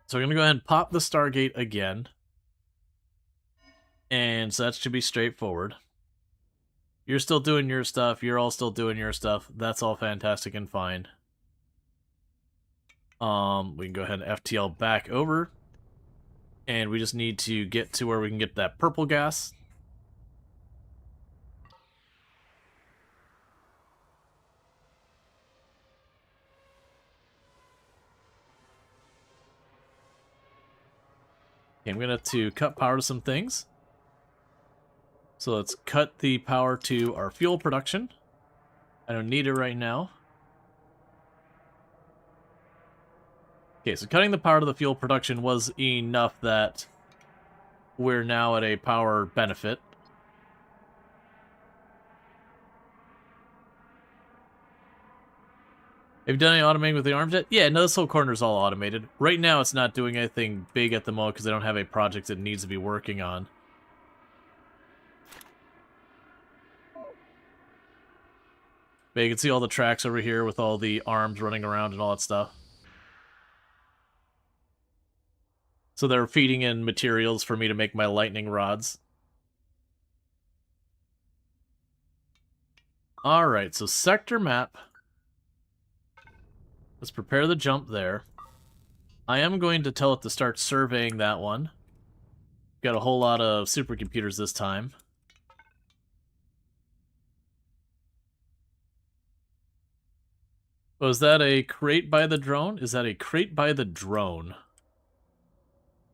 So we're going to go ahead and pop the Stargate again. And so that should be straightforward. You're still doing your stuff, you're all still doing your stuff. That's all fantastic and fine. We can go ahead and FTL back over. And we just need to get to where we can get that purple gas. Okay, I'm going to have to cut power to some things. So let's cut the power to our fuel production. I don't need it right now. Okay, so cutting the power to the fuel production was enough that we're now at a power benefit. Have you done any automating with the arms yet? Yeah, no, this whole corner is all automated. Right now it's not doing anything big at the moment because I don't have a project it needs to be working on. But you can see all the tracks over here with all the arms running around and all that stuff. So they're feeding in materials for me to make my lightning rods. Alright, so sector map. Let's prepare the jump there. I am going to tell it to start surveying that one. Got a whole lot of supercomputers this time. Was that a crate by the drone? Is that a crate by the drone?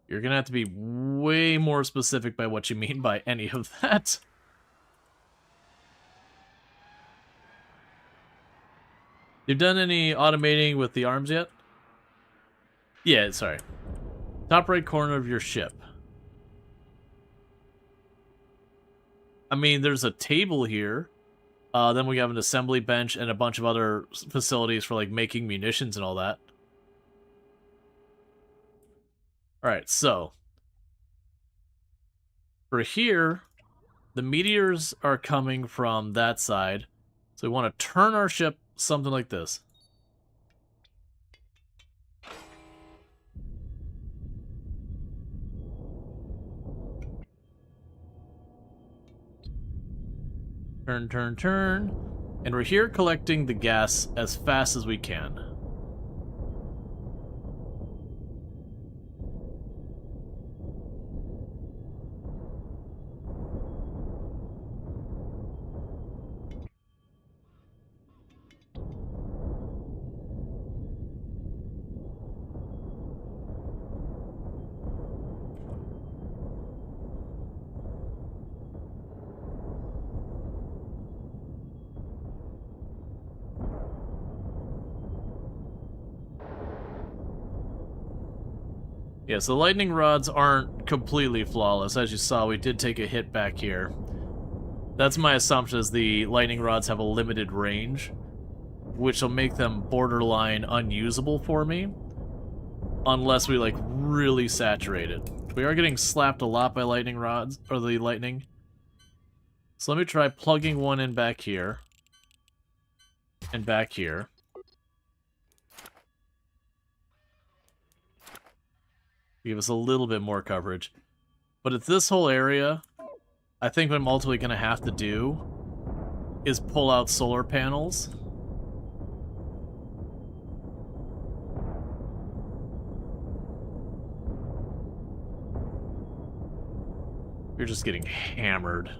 You're gonna have to be way more specific by what you mean by any of that. You've done any automating with the arms yet? Yeah, sorry. Top right corner of your ship. I mean, there's a table here. Then we have an assembly bench and a bunch of other facilities for, like, making munitions and all that. Alright, so. For here, the meteors are coming from that side. So we want to turn our ship something like this. Turn, turn, turn. And we're here collecting the gas as fast as we can. Yeah, so the lightning rods aren't completely flawless. As you saw, we did take a hit back here. That's my assumption, is the lightning rods have a limited range, which will make them borderline unusable for me, unless we, like, really saturate it. We are getting slapped a lot by lightning rods, or the lightning. So let me try plugging one in back here, and back here. Give us a little bit more coverage. But it's this whole area, I think what I'm ultimately going to have to do is pull out solar panels. You're just getting hammered.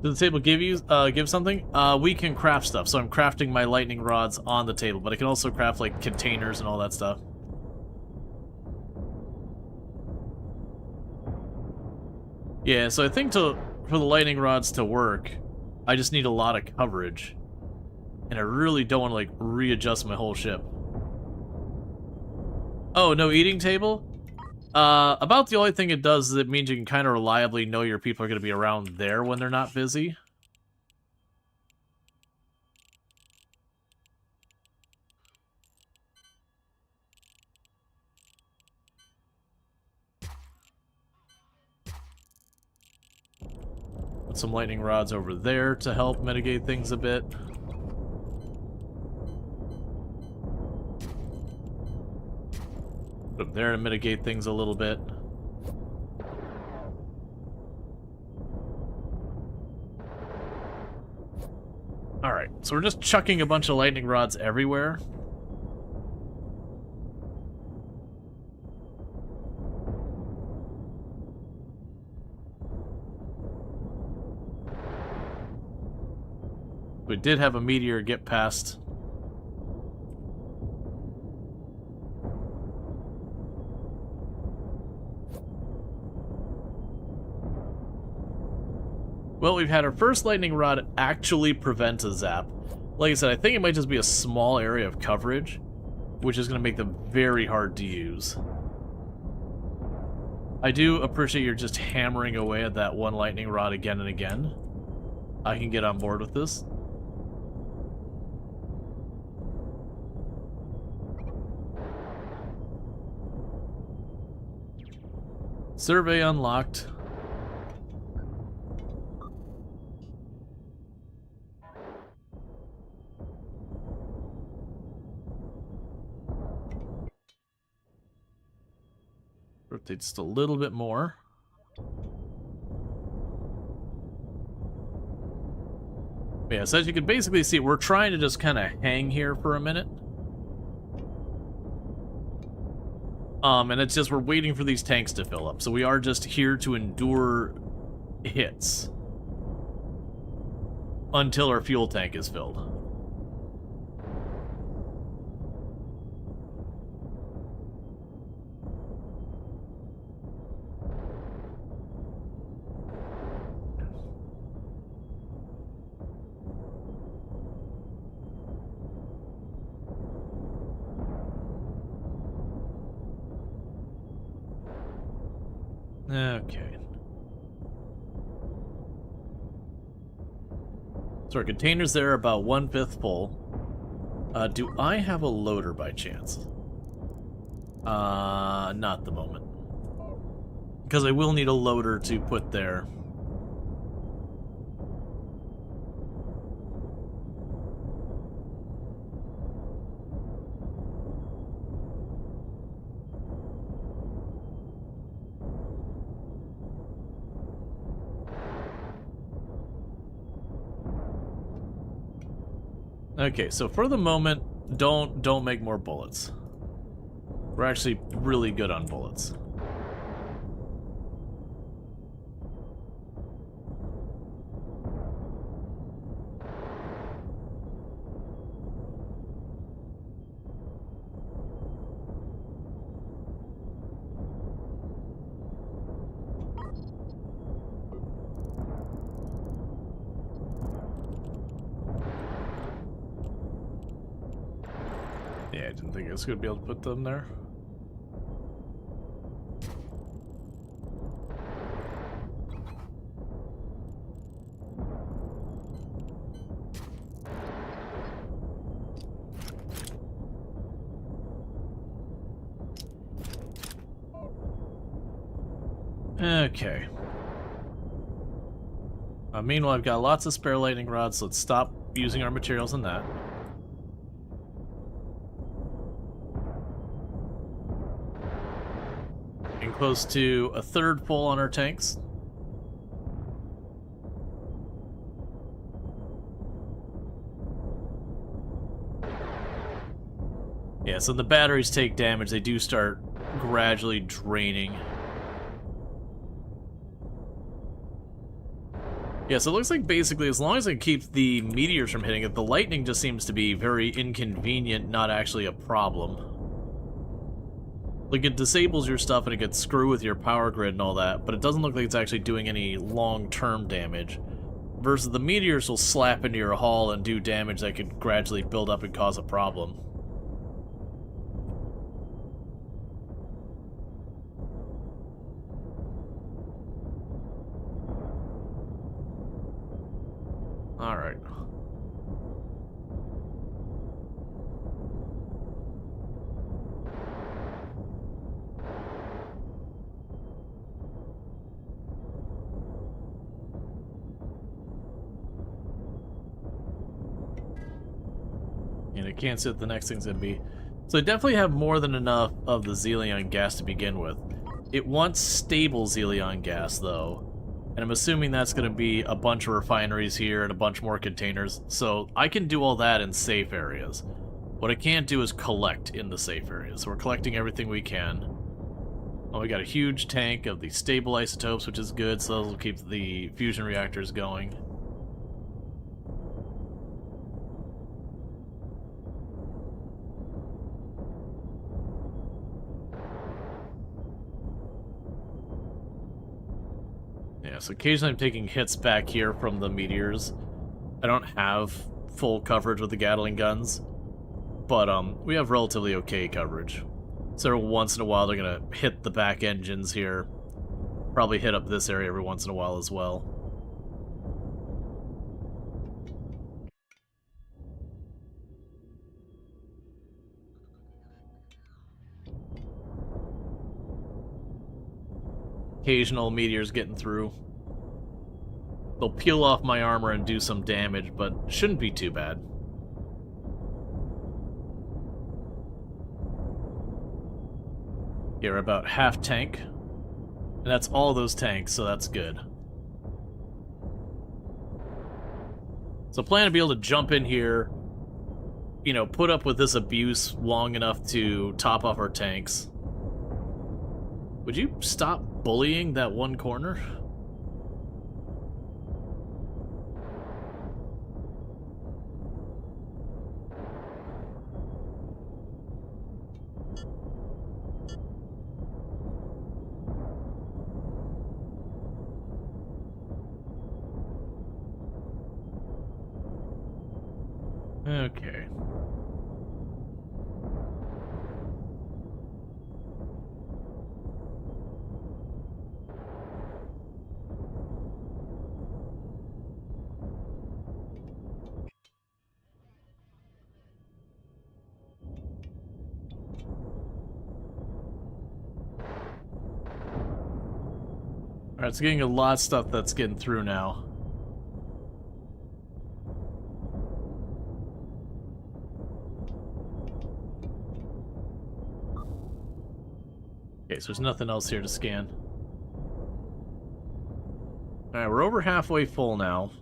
Does the table give something? We can craft stuff, so I'm crafting my lightning rods on the table, but I can also craft, like, containers and all that stuff. Yeah, so I think for the lightning rods to work, I just need a lot of coverage. And I really don't want to, like, readjust my whole ship. Oh, no eating table? About the only thing it does is it means you can kind of reliably know your people are going to be around there when they're not busy. Put some lightning rods over there to help mitigate things a bit. Put them there to mitigate things a little bit. Alright, so we're just chucking a bunch of lightning rods everywhere. We did have a meteor get past. Well, we've had our first lightning rod actually prevent a zap. Like I said, I think it might just be a small area of coverage, which is going to make them very hard to use. I do appreciate you're just hammering away at that one lightning rod again and again. I can get on board with this. Survey unlocked. Rotate just a little bit more. Yeah, so as you can basically see, we're trying to just kind of hang here for a minute. And it's just we're waiting for these tanks to fill up. So we are just here to endure hits until our fuel tank is filled. Okay. So our containers there are about 1/5 full. Do I have a loader by chance? Not the moment. Because I will need a loader to put there. Okay, so for the moment, don't make more bullets. We're actually really good on bullets. Yeah, I didn't think I was going to be able to put them there. Okay. Meanwhile, I've got lots of spare lightning rods, so let's stop using our materials in that. Getting close to a third full on our tanks. Yeah, so the batteries take damage. They do start gradually draining. Yeah, so it looks like basically as long as it keeps the meteors from hitting it, the lightning just seems to be very inconvenient, not actually a problem. Like, it disables your stuff and it gets screw with your power grid and all that, but it doesn't look like it's actually doing any long-term damage. Versus the meteors will slap into your hull and do damage that could gradually build up and cause a problem. Alright. And I can't see what the next thing's gonna be. So I definitely have more than enough of the Xelion gas to begin with. It wants stable Xelion gas, though. And I'm assuming that's going to be a bunch of refineries here and a bunch more containers. So I can do all that in safe areas. What I can't do is collect in the safe areas. So we're collecting everything we can. Oh, we got a huge tank of the stable isotopes, which is good, so those will keep the fusion reactors going. Yeah, so occasionally I'm taking hits back here from the meteors. I don't have full coverage with the Gatling guns, but we have relatively okay coverage. So every once in a while they're gonna hit the back engines here. Probably hit up this area every once in a while as well. Occasional meteors getting through. They'll peel off my armor and do some damage, but shouldn't be too bad. Here, about half tank. And that's all those tanks, so that's good. So plan to be able to jump in here, you know, put up with this abuse long enough to top off our tanks. Would you stop bullying that one corner? Okay. Alright, it's getting a lot of stuff that's getting through now. Okay, so there's nothing else here to scan. Alright, we're over halfway full now.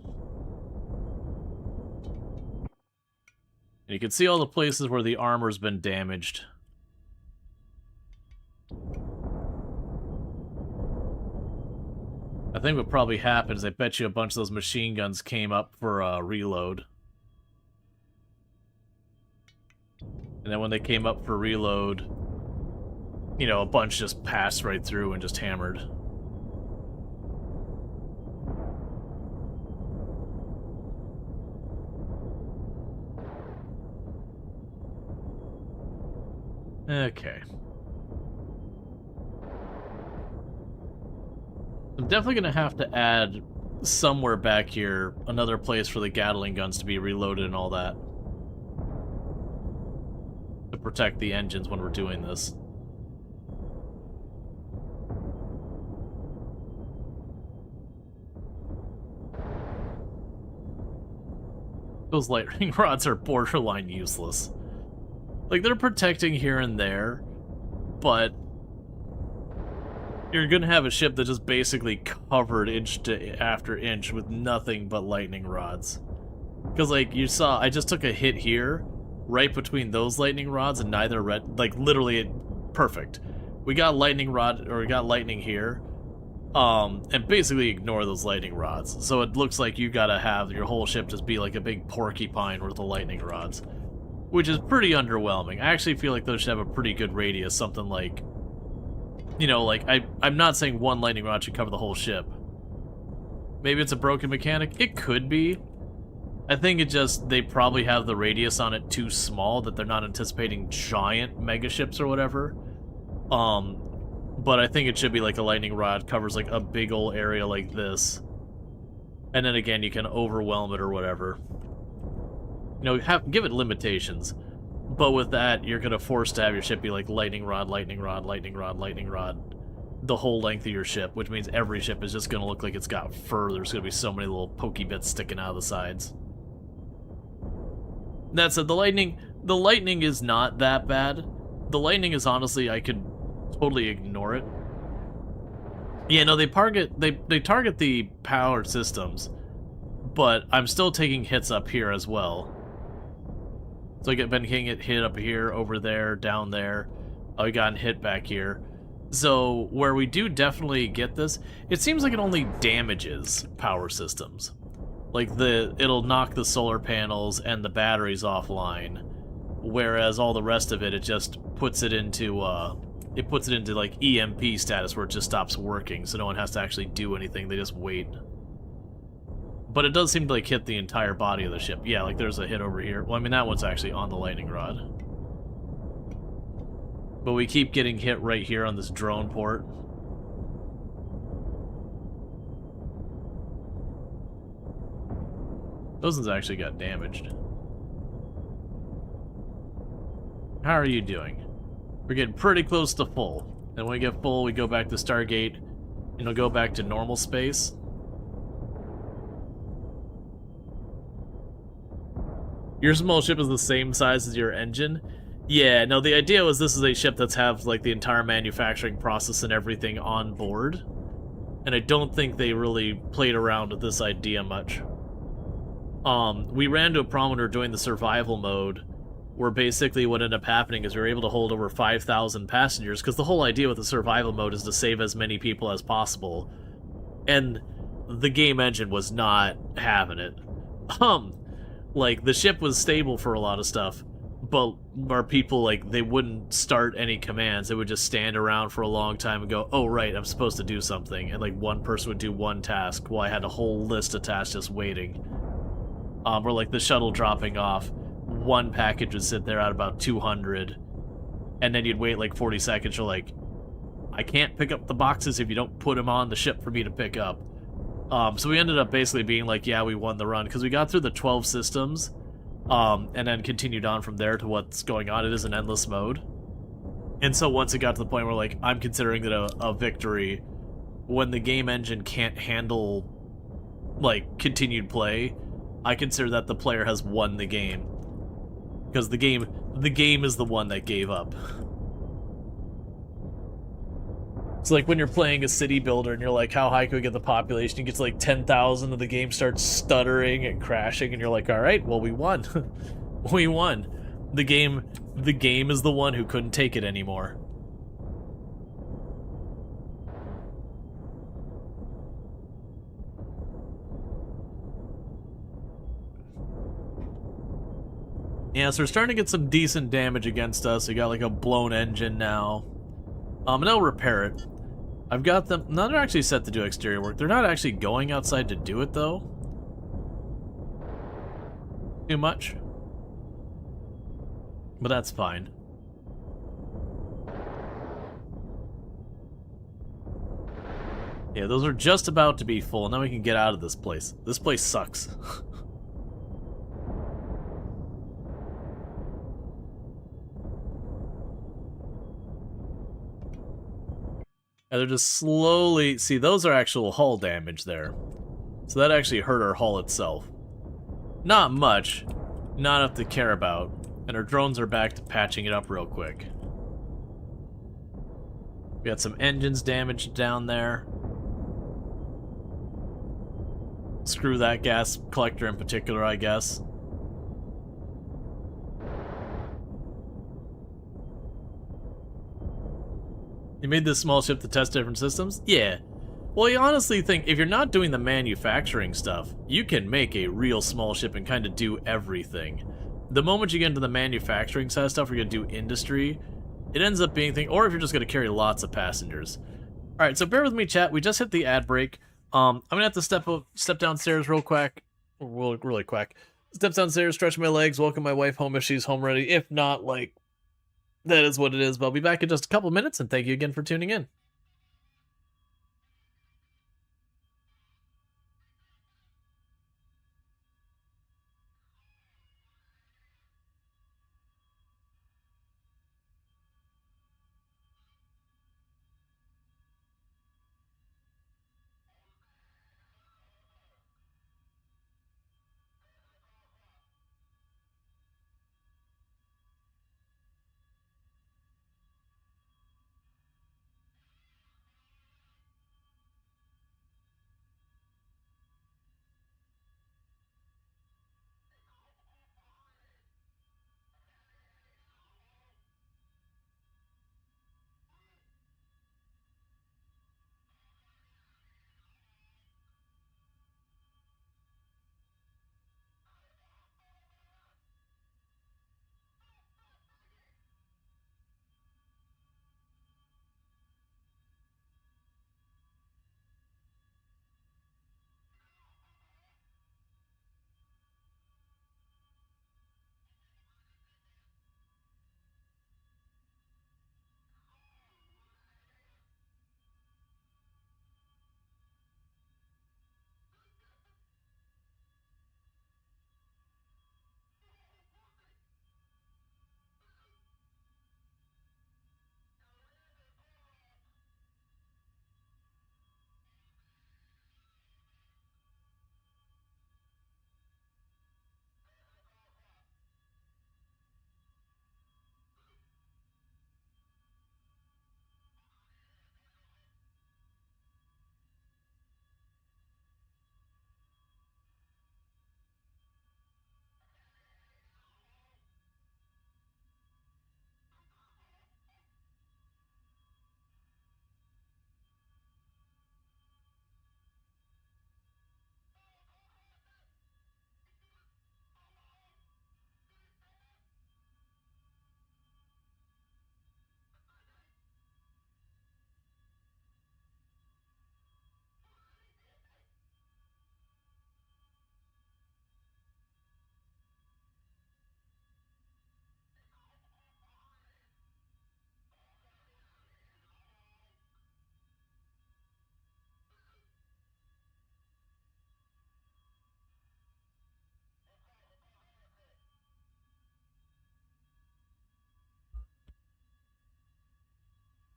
And you can see all the places where the armor's been damaged. I think what probably happened is I bet you a bunch of those machine guns came up for a reload. And then when they came up for reload, you know, a bunch just passed right through and just hammered. Okay. I'm definitely going to have to add somewhere back here another place for the Gatling guns to be reloaded and all that. To protect the engines when we're doing this. Those lightning rods are borderline useless. Like, they're protecting here and there, but you're gonna have a ship that's just basically covered inch after inch with nothing but lightning rods. Because, like, you saw, I just took a hit here, right between those lightning rods, and neither red, like, literally, perfect. We got lightning rod, or we got lightning here, and basically ignore those lightning rods. So it looks like you gotta have your whole ship just be like a big porcupine with the lightning rods. Which is pretty underwhelming. I actually feel like those should have a pretty good radius, something like, you know, like, I'm not saying one lightning rod should cover the whole ship. Maybe it's a broken mechanic? It could be. I think it just, they probably have the radius on it too small, that they're not anticipating giant mega ships or whatever. But I think it should be like a lightning rod covers like a big old area like this. And then again, you can overwhelm it or whatever. You know, give it limitations. But with that, you're going to force to have your ship be like lightning rod, lightning rod, lightning rod, lightning rod, the whole length of your ship, which means every ship is just going to look like it's got fur. There's going to be so many little pokey bits sticking out of the sides. That said, the lightning is not that bad. The lightning is honestly, I could totally ignore it. Yeah, no, they target the powered systems, but I'm still taking hits up here as well. So I've been getting hit up here, over there, down there. I got hit back here. So where we do definitely get this, it seems like it only damages power systems. Like it'll knock the solar panels and the batteries offline, whereas all the rest of it, it just puts it into like EMP status where it just stops working, so no one has to actually do anything. They just wait. But it does seem to like hit the entire body of the ship. Yeah, like there's a hit over here. Well, I mean, that one's actually on the lightning rod. But we keep getting hit right here on this drone port. Those ones actually got damaged. How are you doing? We're getting pretty close to full. And when we get full, we go back to Stargate, and it'll go back to normal space. Your small ship is the same size as your engine? Yeah, no, the idea was this is a ship that's have, like, the entire manufacturing process and everything on board. And I don't think they really played around with this idea much. We ran into a problem when we were doing the survival mode, where basically what ended up happening is we were able to hold over 5,000 passengers, because the whole idea with the survival mode is to save as many people as possible, and the game engine was not having it. Like, the ship was stable for a lot of stuff, but our people, like, they wouldn't start any commands. They would just stand around for a long time and go, oh, right, I'm supposed to do something. And, like, one person would do one task while I had a whole list of tasks just waiting. Or, like, the shuttle dropping off. One package would sit there at about 200. And then you'd wait, like, 40 seconds. You're like, I can't pick up the boxes if you don't put them on the ship for me to pick up. So we ended up basically being like, yeah, we won the run, because we got through the 12 systems, and then continued on from there to what's going on. It is an endless mode. And so once it got to the point where, like, I'm considering it a victory, when the game engine can't handle, like, continued play, I consider that the player has won the game. Because the game is the one that gave up. It's like when you're playing a city builder and you're like, how high can we get the population? You get to like 10,000 and the game starts stuttering and crashing and you're like, all right, well, we won. We won. The game is the one who couldn't take it anymore. Yeah, so we're starting to get some decent damage against us. We got like a blown engine now. And I'll repair it. I've got them. No, they're actually set to do exterior work. They're not actually going outside to do it, though. Too much. But that's fine. Yeah, those are just about to be full. Now we can get out of this place. This place sucks. And they're just slowly... See, those are actual hull damage there. So that actually hurt our hull itself. Not much. Not enough to care about. And our drones are back to patching it up real quick. We got some engines damaged down there. Screw that gas collector in particular, I guess. You made this small ship to test different systems? Yeah. Well, you honestly think if you're not doing the manufacturing stuff, you can make a real small ship and kind of do everything. The moment you get into the manufacturing side of stuff, where you're going to do industry, it ends up being or if you're just going to carry lots of passengers. Alright, so bear with me, chat. We just hit the ad break. I'm going to have to step downstairs real quick. Really quick. Step downstairs, stretch my legs, welcome my wife home if she's home ready. If not, like, that is what it is. But I'll be back in just a couple minutes, and thank you again for tuning in.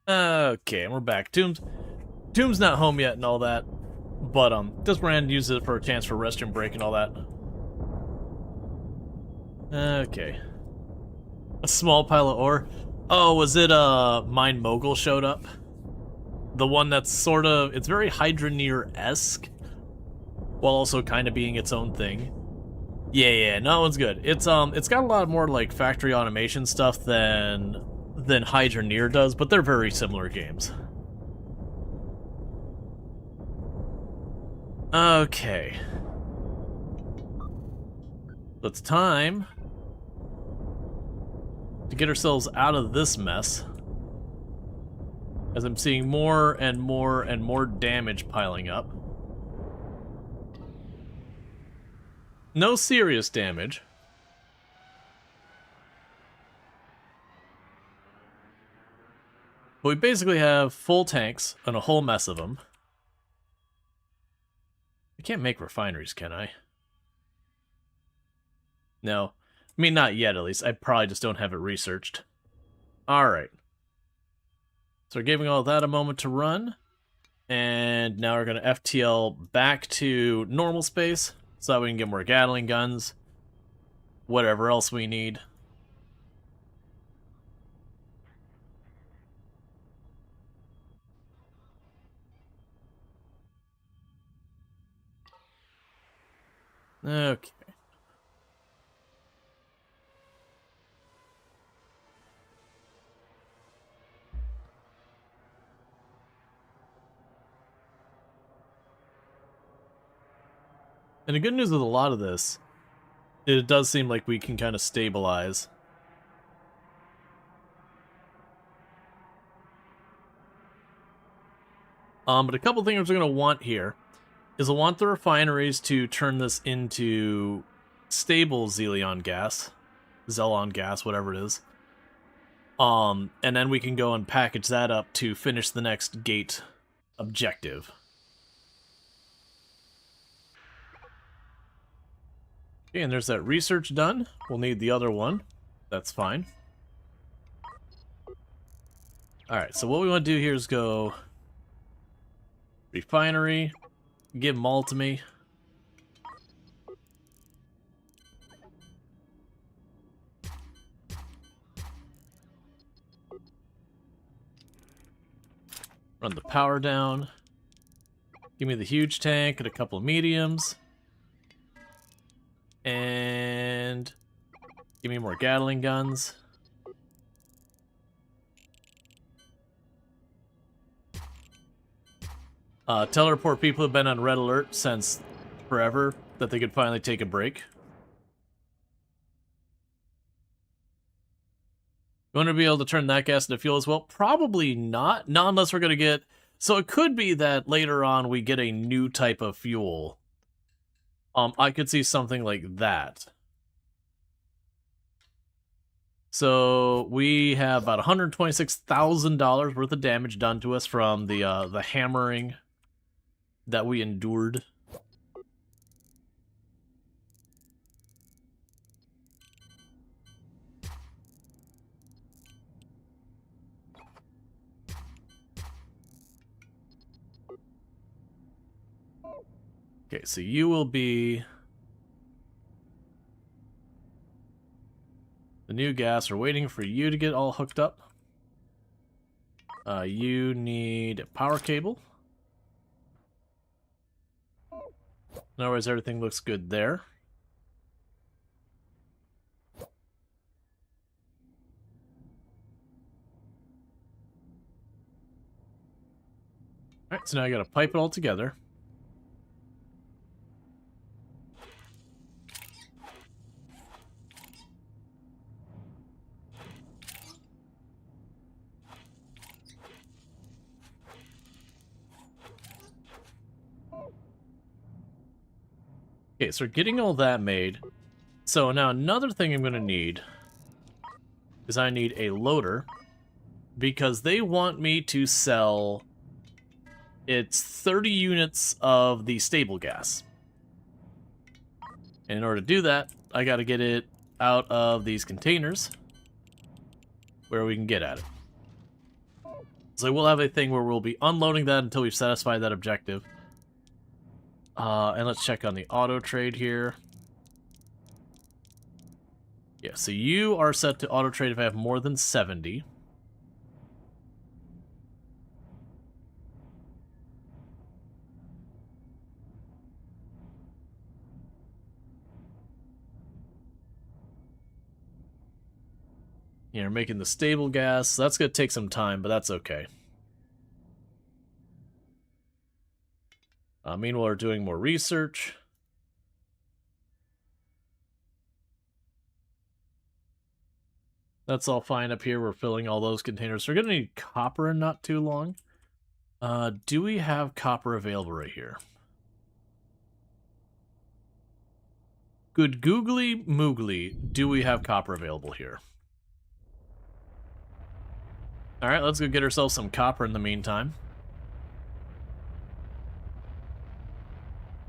Okay, and we're back. Tomb's not home yet and all that, but this brand uses it for a chance for restroom break and all that. Okay. A small pile of ore. Oh, was it Mine Mogul showed up? The one that's sort of, it's very Hydroneer-esque, while also kind of being its own thing. Yeah, no one's good. It's got a lot more like factory automation stuff than Hydroneer does, but they're very similar games. Okay. So it's time to get ourselves out of this mess, as I'm seeing more and more and more damage piling up. No serious damage. But we basically have full tanks and a whole mess of them. I can't make refineries, can I? No. I mean, not yet, at least. I probably just don't have it researched. Alright. So we're giving all that a moment to run. And now we're going to FTL back to normal space, so that we can get more Gatling guns. Whatever else we need. Okay. And the good news with a lot of this, it does seem like we can kind of stabilize. But a couple things we're going to want here is I want the refineries to turn this into stable Xelon gas, whatever it is. And then we can go and package that up to finish the next gate objective. Okay, and there's that research done. We'll need the other one. That's fine. Alright, so what we want to do here is go refinery, give them all to me. Run the power down. Give me the huge tank and a couple of mediums. And give me more Gatling guns. Tell our poor people who've been on red alert since forever that they could finally take a break. You want to be able to turn that gas into fuel as well? Probably not. Not unless we're going to get... So it could be that later on we get a new type of fuel. I could see something like that. So we have about $126,000 worth of damage done to us from the hammering that we endured. Okay, so you will be the new gas. We're waiting for you to get all hooked up. You need a power cable. Otherwise, everything looks good there. Alright, so now I gotta pipe it all together. Okay, so we're getting all that made. So now another thing I'm going to need is I need a loader, because they want me to sell it's 30 units of the stable gas. And in order to do that, I got to get it out of these containers where we can get at it. So we'll have a thing where we'll be unloading that until we've satisfied that objective. And let's check on the auto trade here. Yeah, so you are set to auto trade if I have more than 70. You're making the stable gas. So that's going to take some time, but that's okay. Meanwhile, we're doing more research. That's all fine up here. We're filling all those containers. We're going to need copper in not too long. Do we have copper available right here? Good googly moogly, do we have copper available here? Alright, let's go get ourselves some copper in the meantime.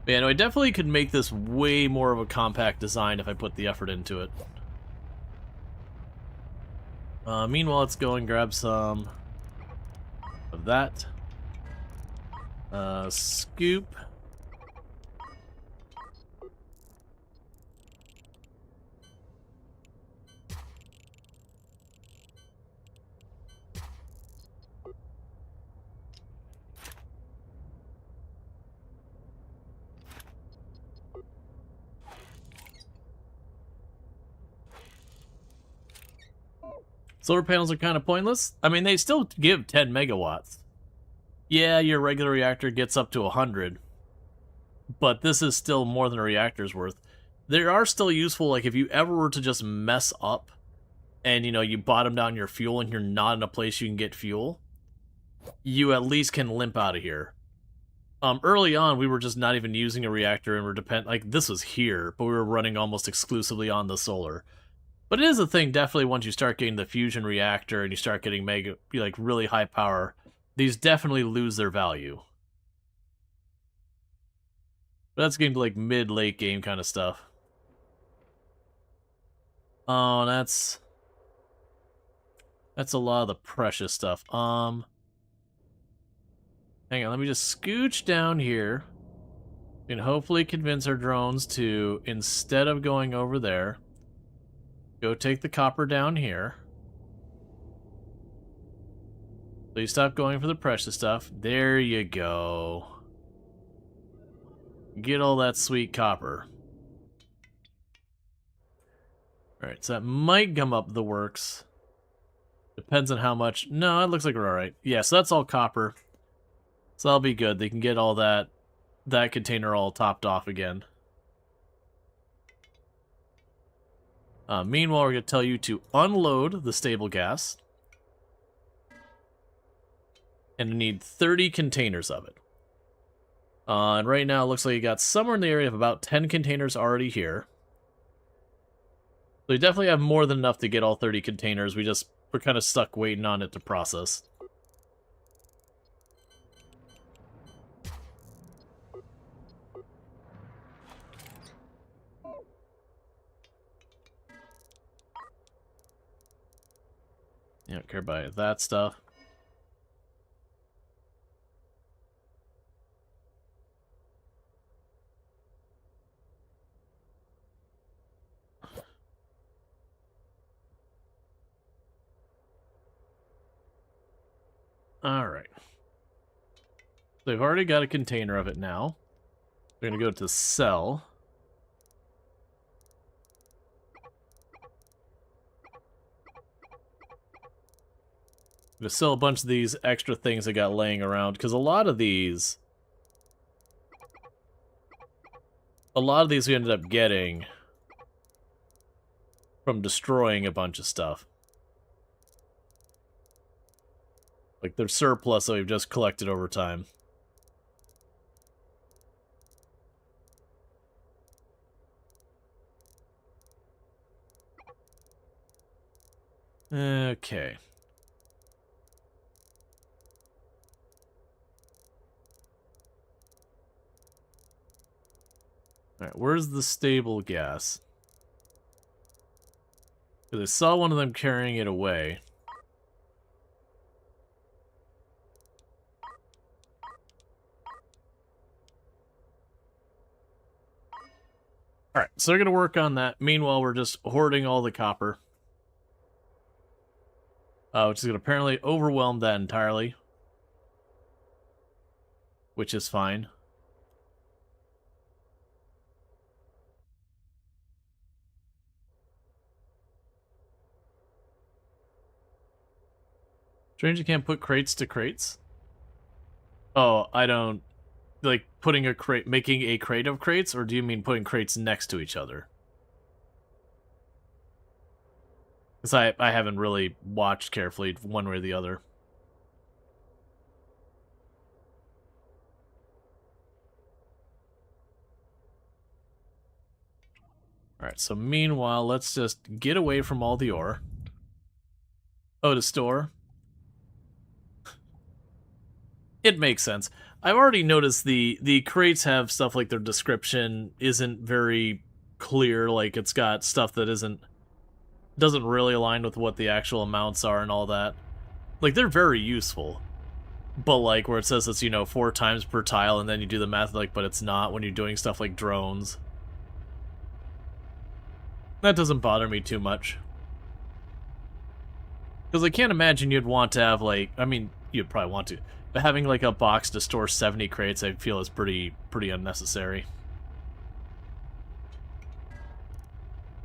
Yeah, no, I definitely could make this way more of a compact design if I put the effort into it. Meanwhile, let's go and grab some of that. Scoop. Solar panels are kind of pointless. I mean, they still give 10 megawatts. Yeah, your regular reactor gets up to 100. But this is still more than a reactor's worth. They are still useful, like, if you ever were to just mess up and, you know, you bottom down your fuel and you're not in a place you can get fuel, you at least can limp out of here. Early on, we were just not even using a reactor and we're like, this was here, but we were running almost exclusively on the solar. But it is a thing, definitely, once you start getting the fusion reactor and you start getting like really high power, these definitely lose their value. But that's getting to like mid-late game kind of stuff. Oh, that's a lot of the precious stuff. Hang on, let me just scooch down here and hopefully convince our drones to, instead of going over there, go take the copper down here. Please stop going for the precious stuff. There you go. Get all that sweet copper. Alright, so that might gum up the works. Depends on how much. No, it looks like we're alright. Yeah, so that's all copper. So that'll be good. They can get all that container all topped off again. Meanwhile, we're going to tell you to unload the stable gas. And you need 30 containers of it. And right now, it looks like you got somewhere in the area of about 10 containers already here. So you definitely have more than enough to get all 30 containers. We're kind of stuck waiting on it to process. You don't care about that stuff. Alright. They've already got a container of it now. We're going to go to sell. I'm going to sell a bunch of these extra things I got laying around, because a lot of these we ended up getting from destroying a bunch of stuff. Like, they're surplus that we've just collected over time. Okay. Alright, where's the stable gas? Because I saw one of them carrying it away. Alright, so they're going to work on that. Meanwhile, we're just hoarding all the copper. Which is going to apparently overwhelm that entirely. Which is fine. Strange you can't put crates to crates? Oh, I don't... Like, putting a crate... Making a crate of crates? Or do you mean putting crates next to each other? Because I haven't really watched carefully one way or the other. Alright, so meanwhile, let's just get away from all the ore. Oh, to store? It makes sense. I've already noticed the crates have stuff like their description isn't very clear, like it's got stuff that doesn't really align with what the actual amounts are and all that. Like, they're very useful. But, like, where it says it's, 4 times per tile, and then you do the math, like, but it's not when you're doing stuff like drones. That doesn't bother me too much. Because I can't imagine you'd want to have, like, I mean, you'd probably want to, but having, like, a box to store 70 crates, I feel is pretty unnecessary.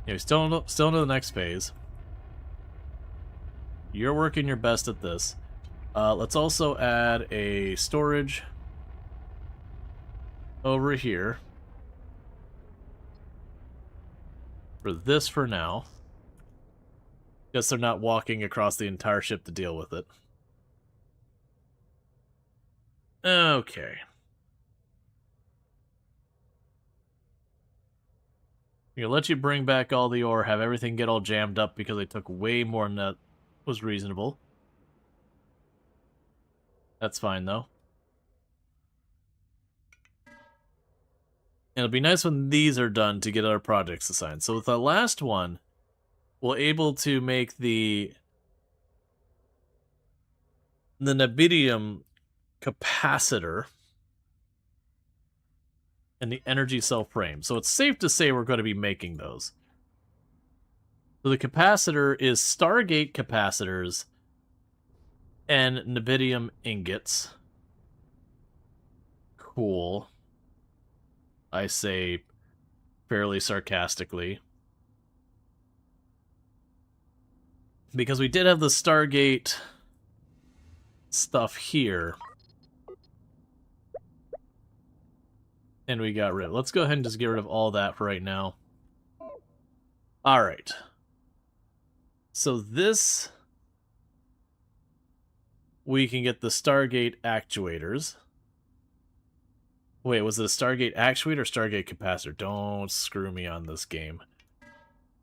Anyway, still into the next phase. You're working your best at this. Let's also add a storage over here. For this for now. Guess they're not walking across the entire ship to deal with it. Okay. I'm gonna let you bring back all the ore, have everything get all jammed up because they took way more than that was reasonable. That's fine, though. And it'll be nice when these are done to get other projects assigned. So with the last one, we're able to make the Nebidium capacitor and the energy cell frame. So it's safe to say we're going to be making those. So the capacitor is Stargate capacitors and Nebidium ingots. Cool. I say fairly sarcastically. Because we did have the Stargate stuff here. And we got rid of it. Let's go ahead and just get rid of all that for right now. Alright. So this... we can get the Stargate actuators. Wait, was it a Stargate actuator or Stargate capacitor? Don't screw me on this game.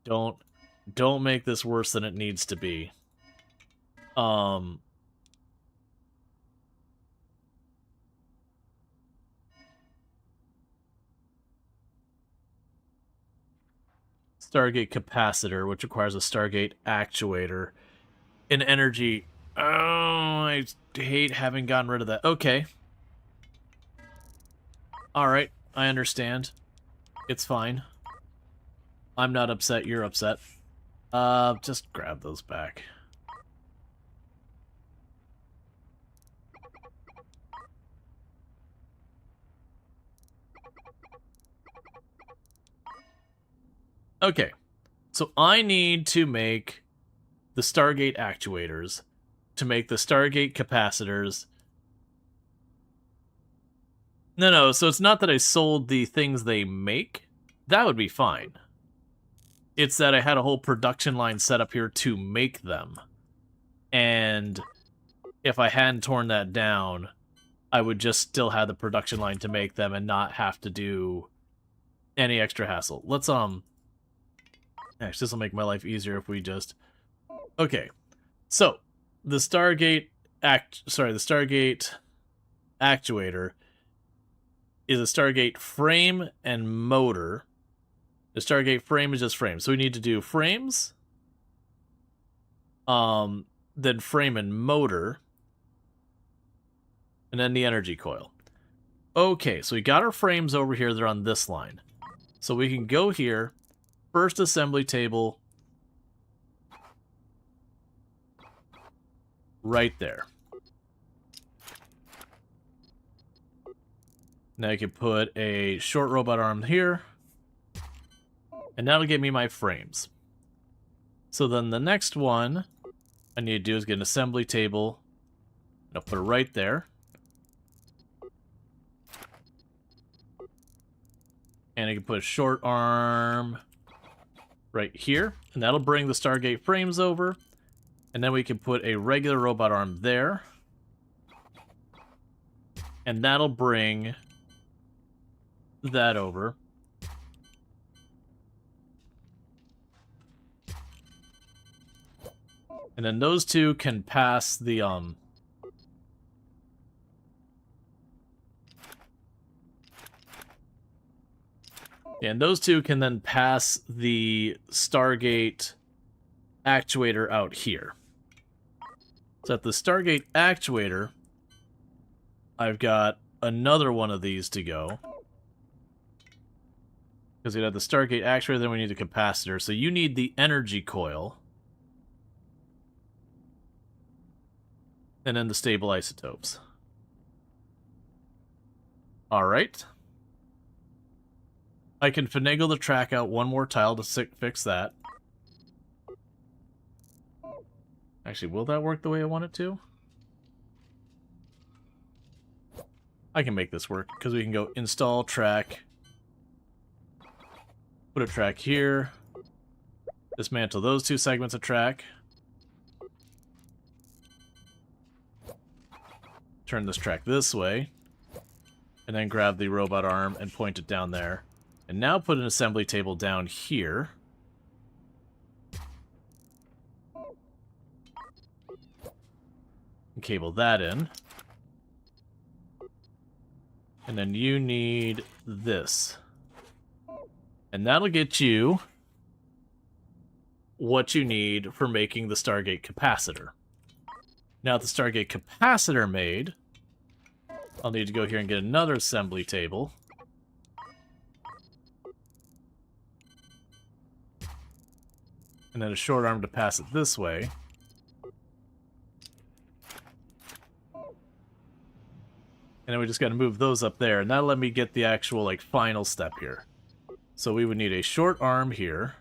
Don't make this worse than it needs to be. Stargate capacitor, which requires a Stargate actuator. An energy... oh, I hate having gotten rid of that. Okay. Alright, I understand. It's fine. I'm not upset, you're upset. Just grab those back. Okay. So I need to make the Stargate actuators, to make the Stargate capacitors. No, so it's not that I sold the things they make. That would be fine. It's that I had a whole production line set up here to make them. And if I hadn't torn that down, I would just still have the production line to make them and not have to do any extra hassle. Let's, actually, this will make my life easier if we just... okay. So, the Stargate actuator is a Stargate frame and motor. The Stargate frame is just frames. So we need to do frames, then frame and motor, and then the energy coil. Okay, so we got our frames over here. They're on this line. So we can go here, first assembly table, right there. Now I can put a short robot arm here, and that'll give me my frames. So then the next one I need to do is get an assembly table, and I'll put it right there. And I can put a short arm right here, and that'll bring the Stargate frames over. And then we can put a regular robot arm there. And that'll bring that over. And then those two can pass the and those two can then pass the Stargate actuator out here. So at the Stargate actuator, I've got another one of these to go. Because we have the Stargate actuator, then we need the capacitor. So you need the energy coil. And then the stable isotopes. Alright. I can finagle the track out one more tile to fix that. Actually, will that work the way I want it to? I can make this work, because we can go install track. Put a track here. Dismantle those two segments of track. Turn this track this way. And then grab the robot arm and point it down there. And now put an assembly table down here. And cable that in. And then you need this. And that'll get you what you need for making the Stargate capacitor. Now with the Stargate capacitor made, I'll need to go here and get another assembly table. And then a short arm to pass it this way. And then we just got to move those up there, and that'll let me get the actual, like, final step here. So we would need a short arm here.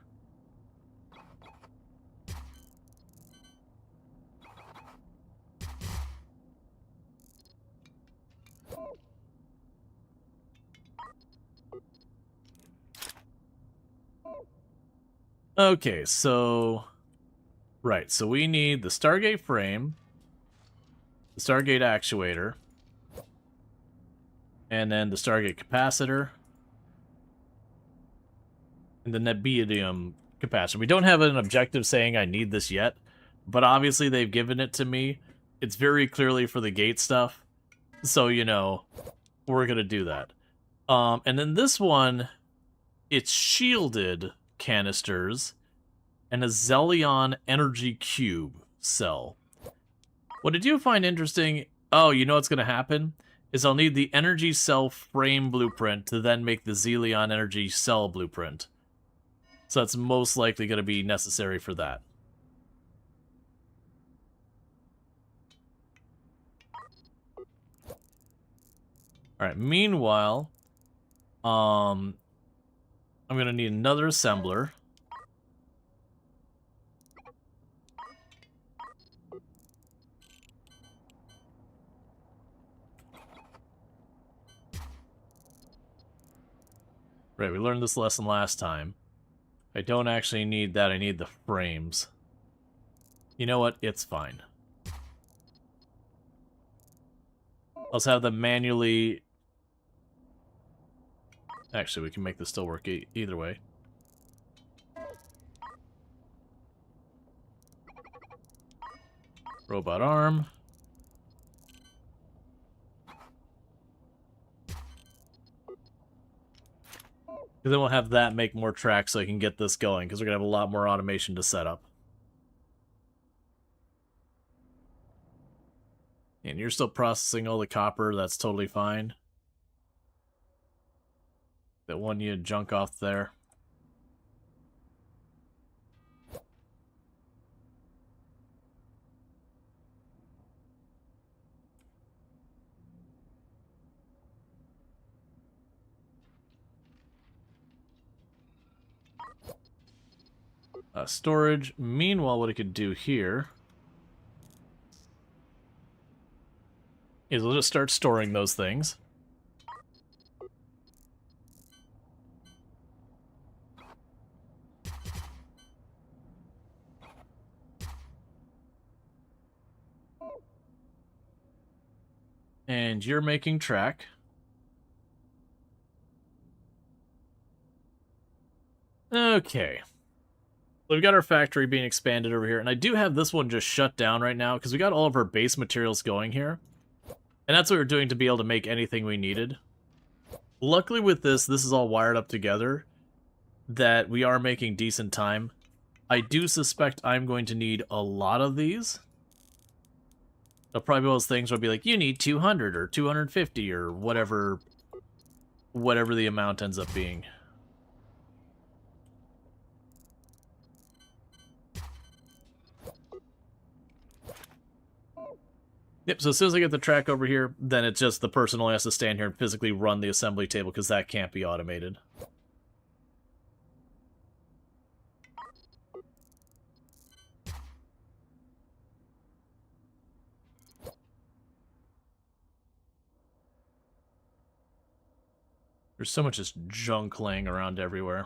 Okay, so... Right, so we need the Stargate frame, the Stargate actuator, and then the Stargate capacitor, and the Nebbidium capacitor. We don't have an objective saying I need this yet, but obviously they've given it to me. It's very clearly for the gate stuff, so, you know, we're going to do that. And then this one, it's shielded canisters and a Zelion energy cube cell. What I do find interesting, oh, you know what's going to happen? Is I'll need the energy cell frame blueprint to then make the Zelion energy cell blueprint. So that's most likely going to be necessary for that. Alright, meanwhile, I'm going to need another assembler. Right, we learned this lesson last time. I don't actually need that, I need the frames. You know what? It's fine. Let's have them manually... Actually, we can make this still work either way. Robot arm. Because then we'll have that make more tracks so I can get this going, because we're going to have a lot more automation to set up. And you're still processing all the copper, that's totally fine. that one you junk off there. Storage. Meanwhile, what I could do here is we'll just start storing those things. And you're making track. Okay. We've got our factory being expanded over here, and I do have this one just shut down right now because we got all of our base materials going here. And that's what we're doing to be able to make anything we needed. Luckily with this is all wired up together, that we are making decent time. I do suspect I'm going to need a lot of these. They'll probably be one of those things where I'll be like, you need 200 or 250 or whatever the amount ends up being. Yep, so as soon as I get the track over here, then it's just the person only has to stand here and physically run the assembly table, because that can't be automated. There's so much just junk laying around everywhere.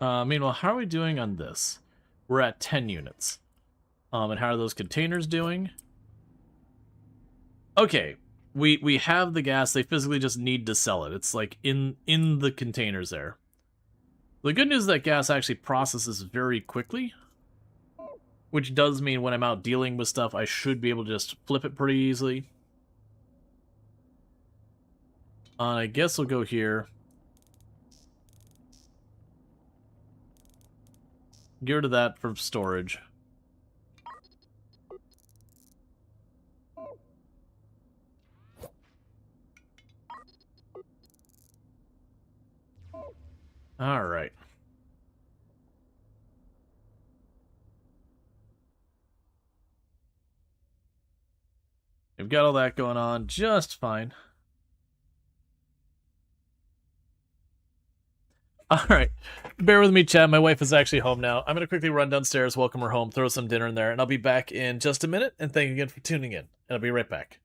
Meanwhile, how are we doing on this? We're at 10 units. And how are those containers doing? Okay, we have the gas. They physically just need to sell it. It's like in the containers there. The good news is that gas actually processes very quickly, which does mean when I'm out dealing with stuff, I should be able to just flip it pretty easily. I guess we'll go here. Get rid of that from storage. All right. We've got all that going on just fine. All right. Bear with me, chat. My wife is actually home now. I'm going to quickly run downstairs, welcome her home, throw some dinner in there, and I'll be back in just a minute. And thank you again for tuning in. And I'll be right back.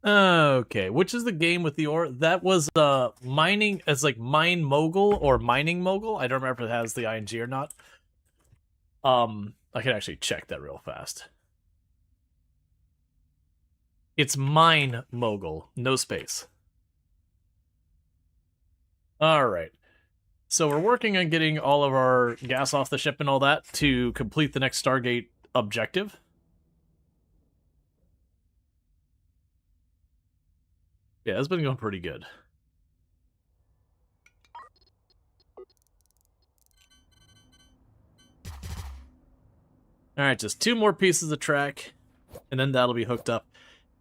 Okay, which is the game with the ore? That was mining as like Mine Mogul or Mining Mogul. I don't remember if it has the ing or not. I can actually check that real fast. It's Mine Mogul, no space. All right. So we're working on getting all of our gas off the ship and all that to complete the next Stargate objective. Yeah, it's been going pretty good. All right, just 2 more pieces of track, and then that'll be hooked up.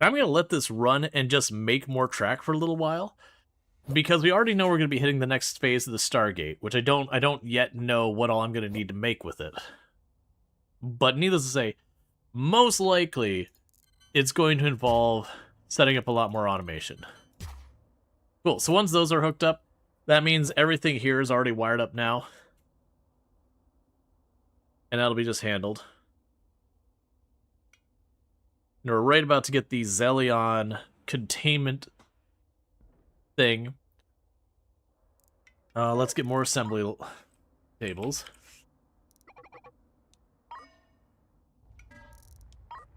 I'm going to let this run and just make more track for a little while, because we already know we're going to be hitting the next phase of the Stargate, which I don't yet know what all I'm going to need to make with it. But needless to say, most likely it's going to involve setting up a lot more automation. Cool, so once those are hooked up, that means everything here is already wired up now. And that'll be just handled. And we're right about to get the Zelion containment thing. Let's get more assembly tables.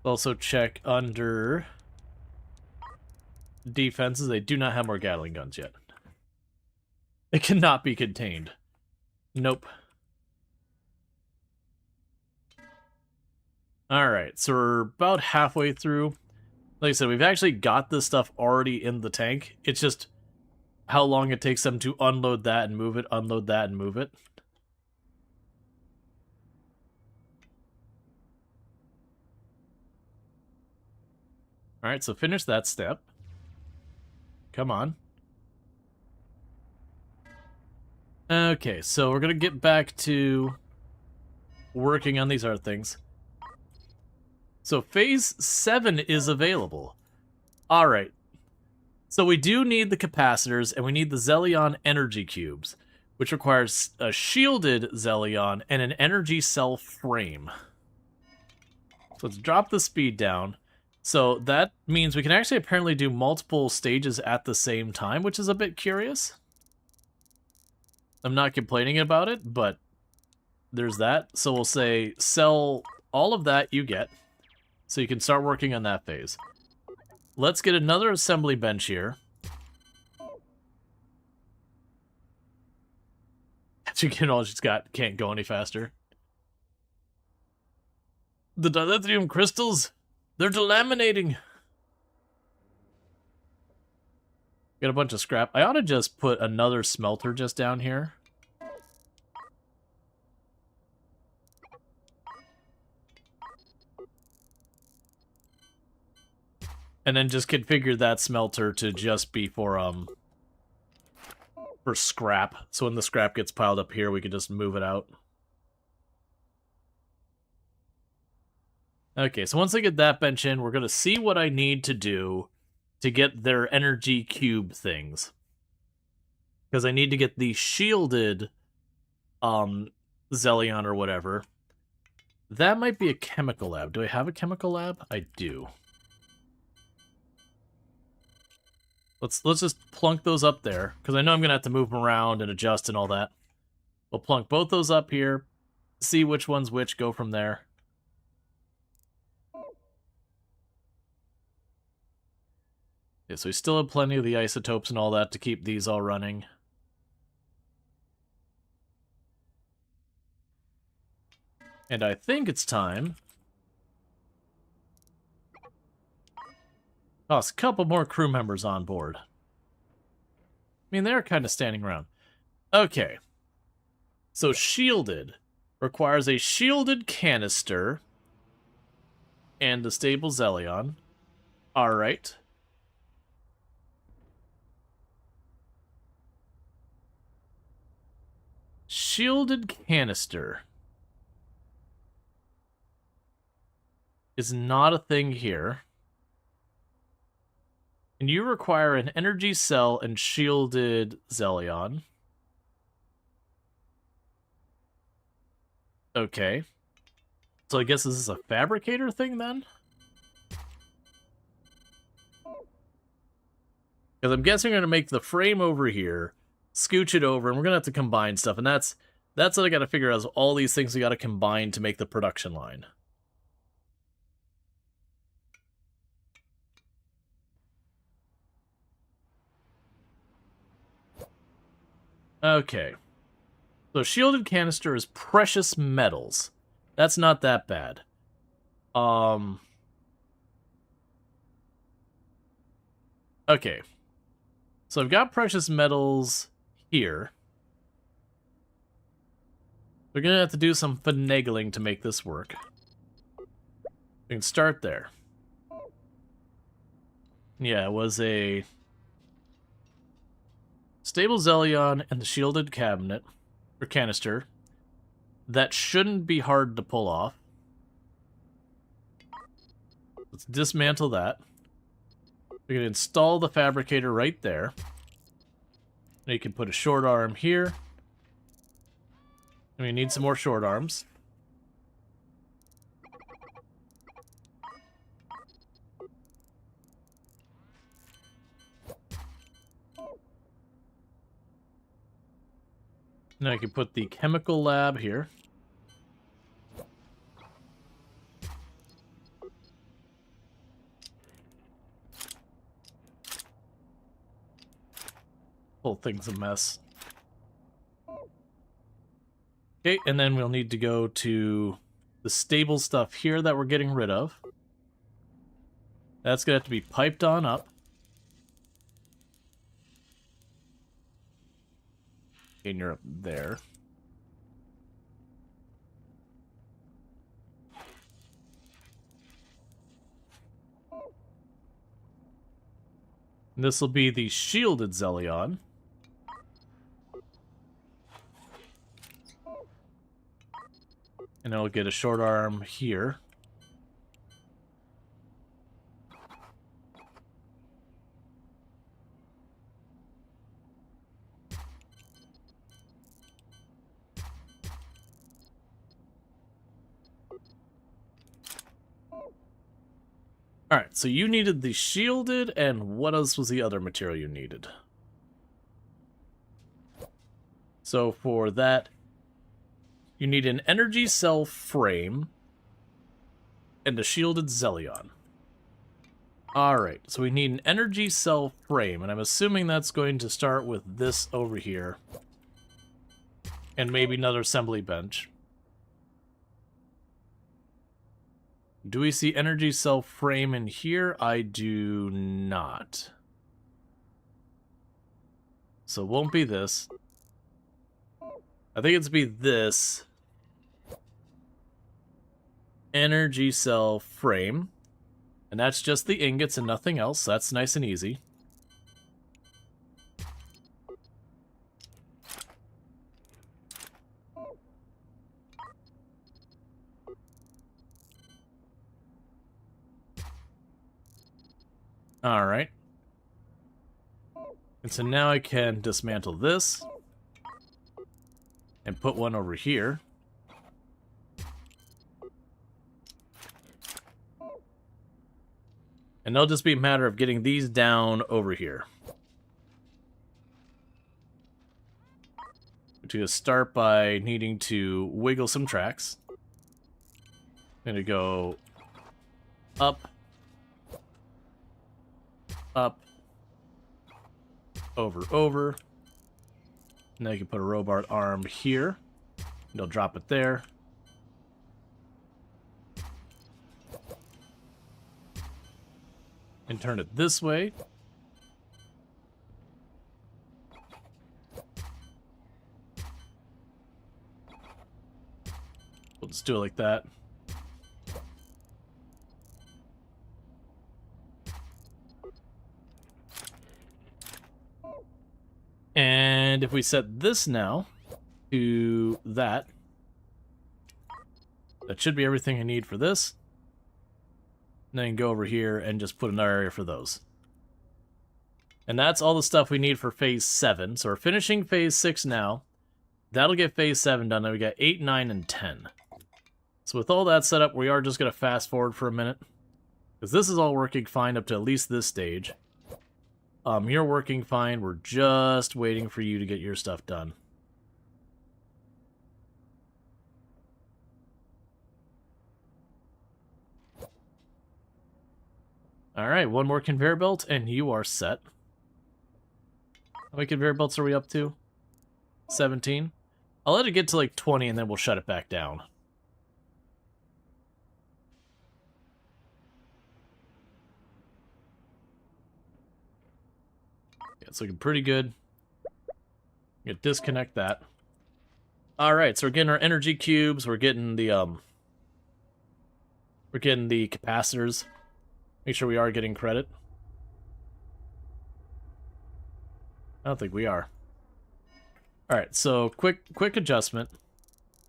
Also check under defenses. They do not have more Gatling guns yet. It cannot be contained. Nope. Alright, so we're about halfway through. Like I said, we've actually got this stuff already in the tank. It's just how long it takes them to unload that and move it, unload that and move it. Alright, so finish that step. Come on. Okay, so we're gonna get back to working on these other things. So phase 7 is available. Alright. So we do need the capacitors, and we need the Zelion energy cubes, which requires a shielded Zelion and an energy cell frame. So let's drop the speed down. So that means we can actually apparently do multiple stages at the same time, which is a bit curious. I'm not complaining about it, but there's that. So we'll say sell all of that you get, so you can start working on that phase. Let's get another assembly bench here. As you can all just can't go any faster. The dilithium crystals, they're delaminating. Got a bunch of scrap. I ought to just put another smelter just down here. And then just configure that smelter to just be for scrap. So when the scrap gets piled up here, we can just move it out. Okay, so once I get that bench in, we're going to see what I need to do to get their energy cube things. Because I need to get the shielded Zelion or whatever. That might be a chemical lab. Do I have a chemical lab? I do. Let's just plunk those up there, because I know I'm going to have to move them around and adjust and all that. We'll plunk both those up here, see which one's which, go from there. Yeah, so we still have plenty of the isotopes and all that to keep these all running. And I think it's time. Oh, it's a couple more crew members on board. I mean, they're kind of standing around. Okay. So shielded requires a shielded canister and a stable Zelion. Alright. Shielded canister is not a thing here. And you require an energy cell and shielded Zelion. Okay. So I guess this is a fabricator thing then? Because I'm guessing we're going to make the frame over here, scooch it over, and we're going to have to combine stuff. And that's what I got to figure out, is all these things we got to combine to make the production line. Okay. So shielded canister is precious metals. That's not that bad. Okay. So I've got precious metals here. We're gonna have to do some finagling to make this work. We can start there. Yeah, it was a stable Zelion and the shielded cabinet, or canister. That shouldn't be hard to pull off. Let's dismantle that. We're going to install the fabricator right there. Now you can put a short arm here. And we need some more short arms. Now I can put the chemical lab here. Whole thing's a mess. Okay, and then we'll need to go to the stable stuff here that we're getting rid of. That's going to have to be piped on up. And you're up there. This will be the shielded Zelion. And I'll get a short arm here. Alright, so you needed the shielded, and what else was the other material you needed? So for that, you need an energy cell frame and a shielded Zelion. Alright, so we need an energy cell frame, and I'm assuming that's going to start with this over here. And maybe another assembly bench. Do we see energy cell frame in here? I do not. So it won't be this. I think it's be this. Energy cell frame. And that's just the ingots and nothing else. That's nice and easy. Alright. And so now I can dismantle this. And put one over here. And it'll just be a matter of getting these down over here. To start by needing to wiggle some tracks. I'm gonna go up, up, over. Now you can put a robot arm here. You'll drop it there. And turn it this way. We'll just do it like that. And if we set this now to that, that should be everything I need for this. And then go over here and just put another area for those. And that's all the stuff we need for Phase 7. So we're finishing Phase 6 now. That'll get Phase 7 done. Then we got 8, 9, and 10. So with all that set up, we are just going to fast forward for a minute. Because this is all working fine up to at least this stage. You're working fine. We're just waiting for you to get your stuff done. Alright, one more conveyor belt, and you are set. How many conveyor belts are we up to? 17? I'll let it get to like 20, and then we'll shut it back down. Yeah, it's looking pretty good. You disconnect that. Alright, so we're getting our energy cubes, we're getting the capacitors. Make sure we are getting credit. I don't think we are. Alright, so quick adjustment.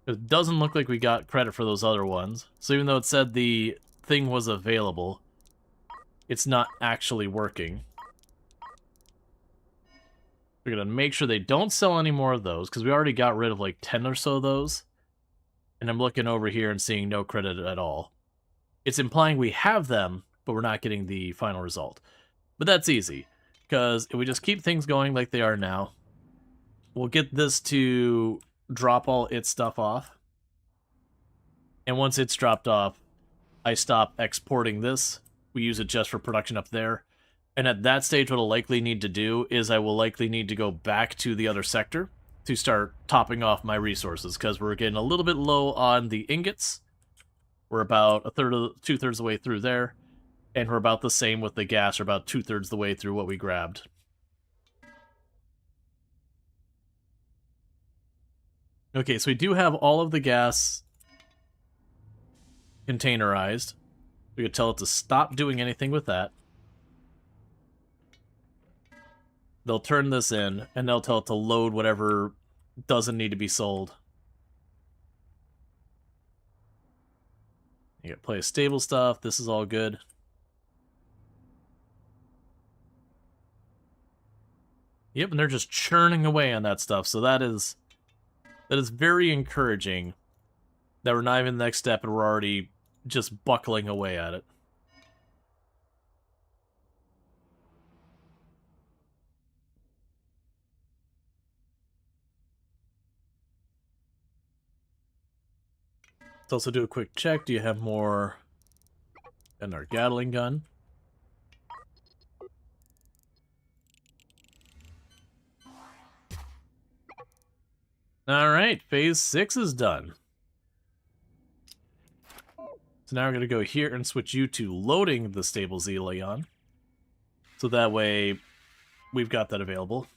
It doesn't look like we got credit for those other ones. So even though it said the thing was available, it's not actually working. We're going to make sure they don't sell any more of those, because we already got rid of like 10 or so of those. And I'm looking over here and seeing no credit at all. It's implying we have them, but we're not getting the final result. But that's easy, because if we just keep things going like they are now, we'll get this to drop all its stuff off. And once it's dropped off, I stop exporting this. We use it just for production up there. And at that stage, what I'll likely need to do is I will likely need to go back to the other sector to start topping off my resources, because we're getting a little bit low on the ingots. We're about two-thirds of the way through there. And we're about the same with the gas, or about two-thirds the way through what we grabbed. Okay, so we do have all of the gas containerized. We could tell it to stop doing anything with that. They'll turn this in, and they'll tell it to load whatever doesn't need to be sold. You got play stable stuff. This is all good. Yep, and they're just churning away on that stuff, so that is very encouraging that we're not even the next step and we're already just buckling away at it. Let's also do a quick check. Do you have more in our Gatling gun? Alright, phase 6 is done. So now we're going to go here and switch you to loading the stable Zelion. So that way, we've got that available.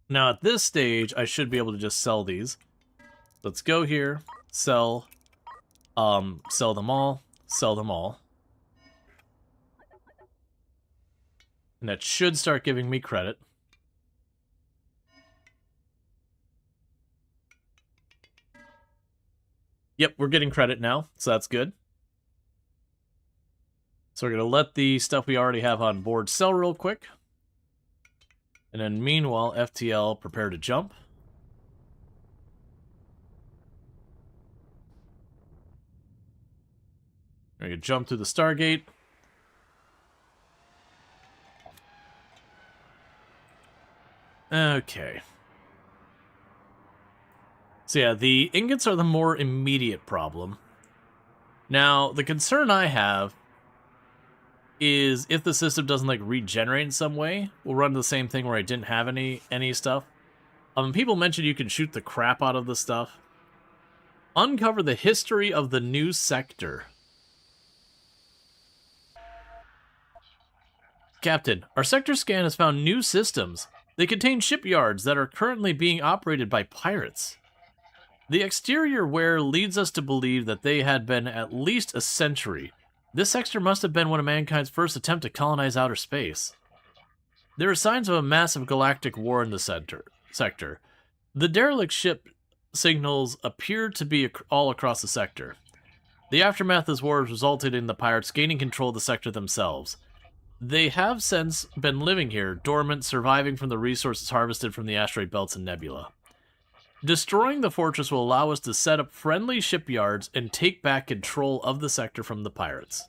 Now at this stage, I should be able to just sell these. Let's go here, sell them all, sell them all. And that should start giving me credit. Yep, we're getting credit now, so that's good. So we're going to let the stuff we already have on board sell real quick. And then meanwhile, FTL, prepare to jump. We're going to jump through the Stargate. Okay. So yeah, the ingots are the more immediate problem. Now, the concern I have is if the system doesn't like regenerate in some way, we'll run the same thing where I didn't have any stuff. People mentioned you can shoot the crap out of the stuff. Uncover the history of the new sector. Captain, our sector scan has found new systems. They contain shipyards that are currently being operated by pirates. The exterior wear leads us to believe that they had been at least a century. This sector must have been one of mankind's first attempt to colonize outer space. There are signs of a massive galactic war in the sector. The derelict ship signals appear to be all across the sector. The aftermath of this war has resulted in the pirates gaining control of the sector themselves. They have since been living here, dormant, surviving from the resources harvested from the asteroid belts and nebula. Destroying the fortress will allow us to set up friendly shipyards and take back control of the sector from the pirates.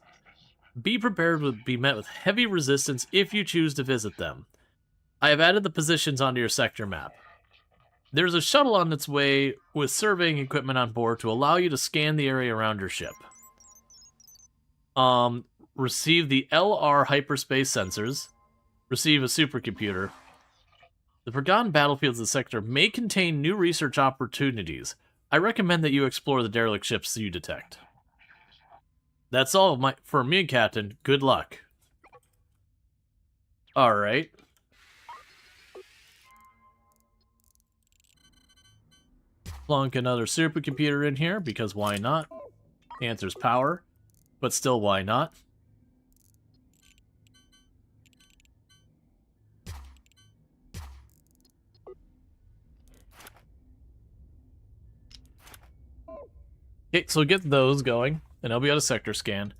Be prepared to be met with heavy resistance if you choose to visit them. I have added the positions onto your sector map. There's a shuttle on its way with surveying equipment on board to allow you to scan the area around your ship. Receive the LR hyperspace sensors. Receive a supercomputer. The forgotten battlefields of the sector may contain new research opportunities. I recommend that you explore the derelict ships you detect. That's all for me, Captain. Good luck. Alright. Plunk another supercomputer in here, because why not? The answer's power, but still why not? Okay, so get those going, and I'll be on a sector scan.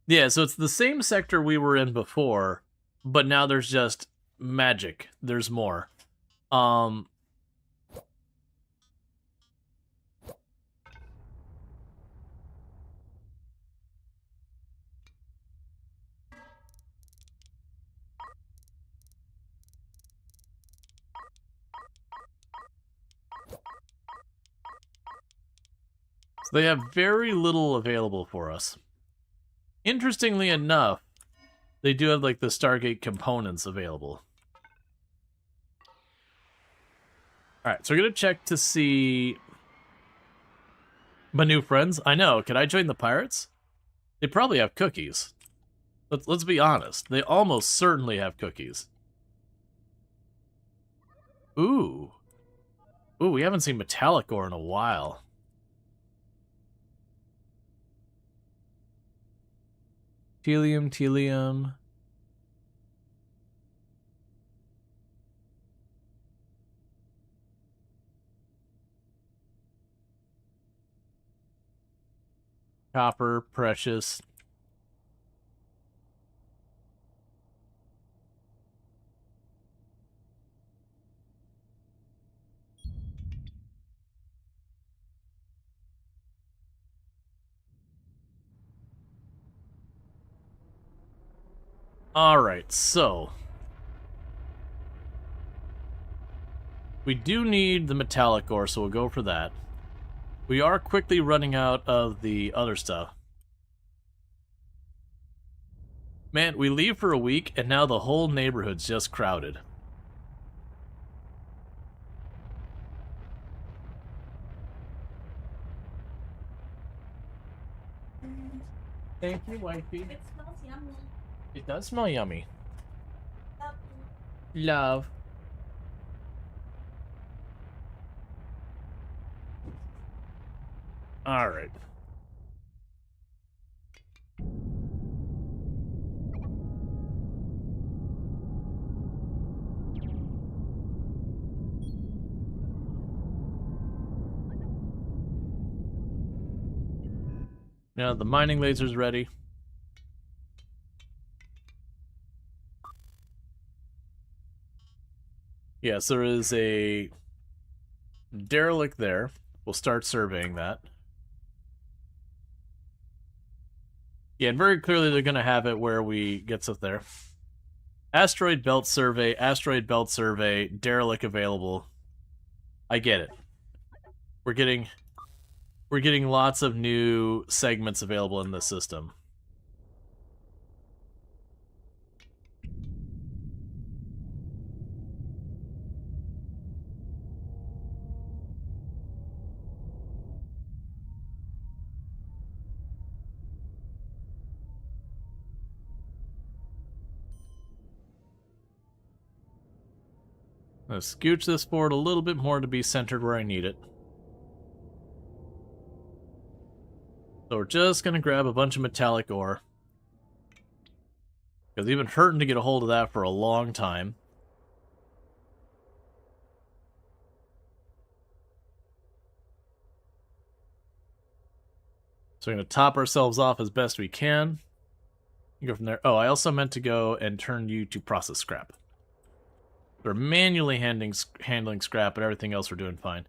Yeah, so it's the same sector we were in before, but now there's just magic. There's more. So they have very little available for us. Interestingly enough, they do have like the Stargate components available. Alright, so we're gonna check to see my new friends. I know, can I join the pirates? They probably have cookies. Let's be honest. They almost certainly have cookies. Ooh. Ooh, we haven't seen metallic ore in a while. Telium. Copper, precious. Alright, so we do need the metallic ore, so we'll go for that. We are quickly running out of the other stuff. Man, we leave for a week, and now the whole neighborhood's just crowded. Thank you, wifey. It smells yummy. It does smell yummy. Love. Alright. Now the mining laser's ready. Yes, there is a derelict there. We'll start surveying that. Yeah, and very clearly they're going to have it where we get stuff there. Asteroid belt survey, derelict available. I get it. We're getting lots of new segments available in this system. I'm gonna scooch this forward a little bit more to be centered where I need it. So we're just gonna grab a bunch of metallic ore. Because we've been hurting to get a hold of that for a long time. So we're gonna top ourselves off as best we can. Go from there. Oh, I also meant to go and turn you to process scrap. We're manually handling scrap, but everything else we're doing fine.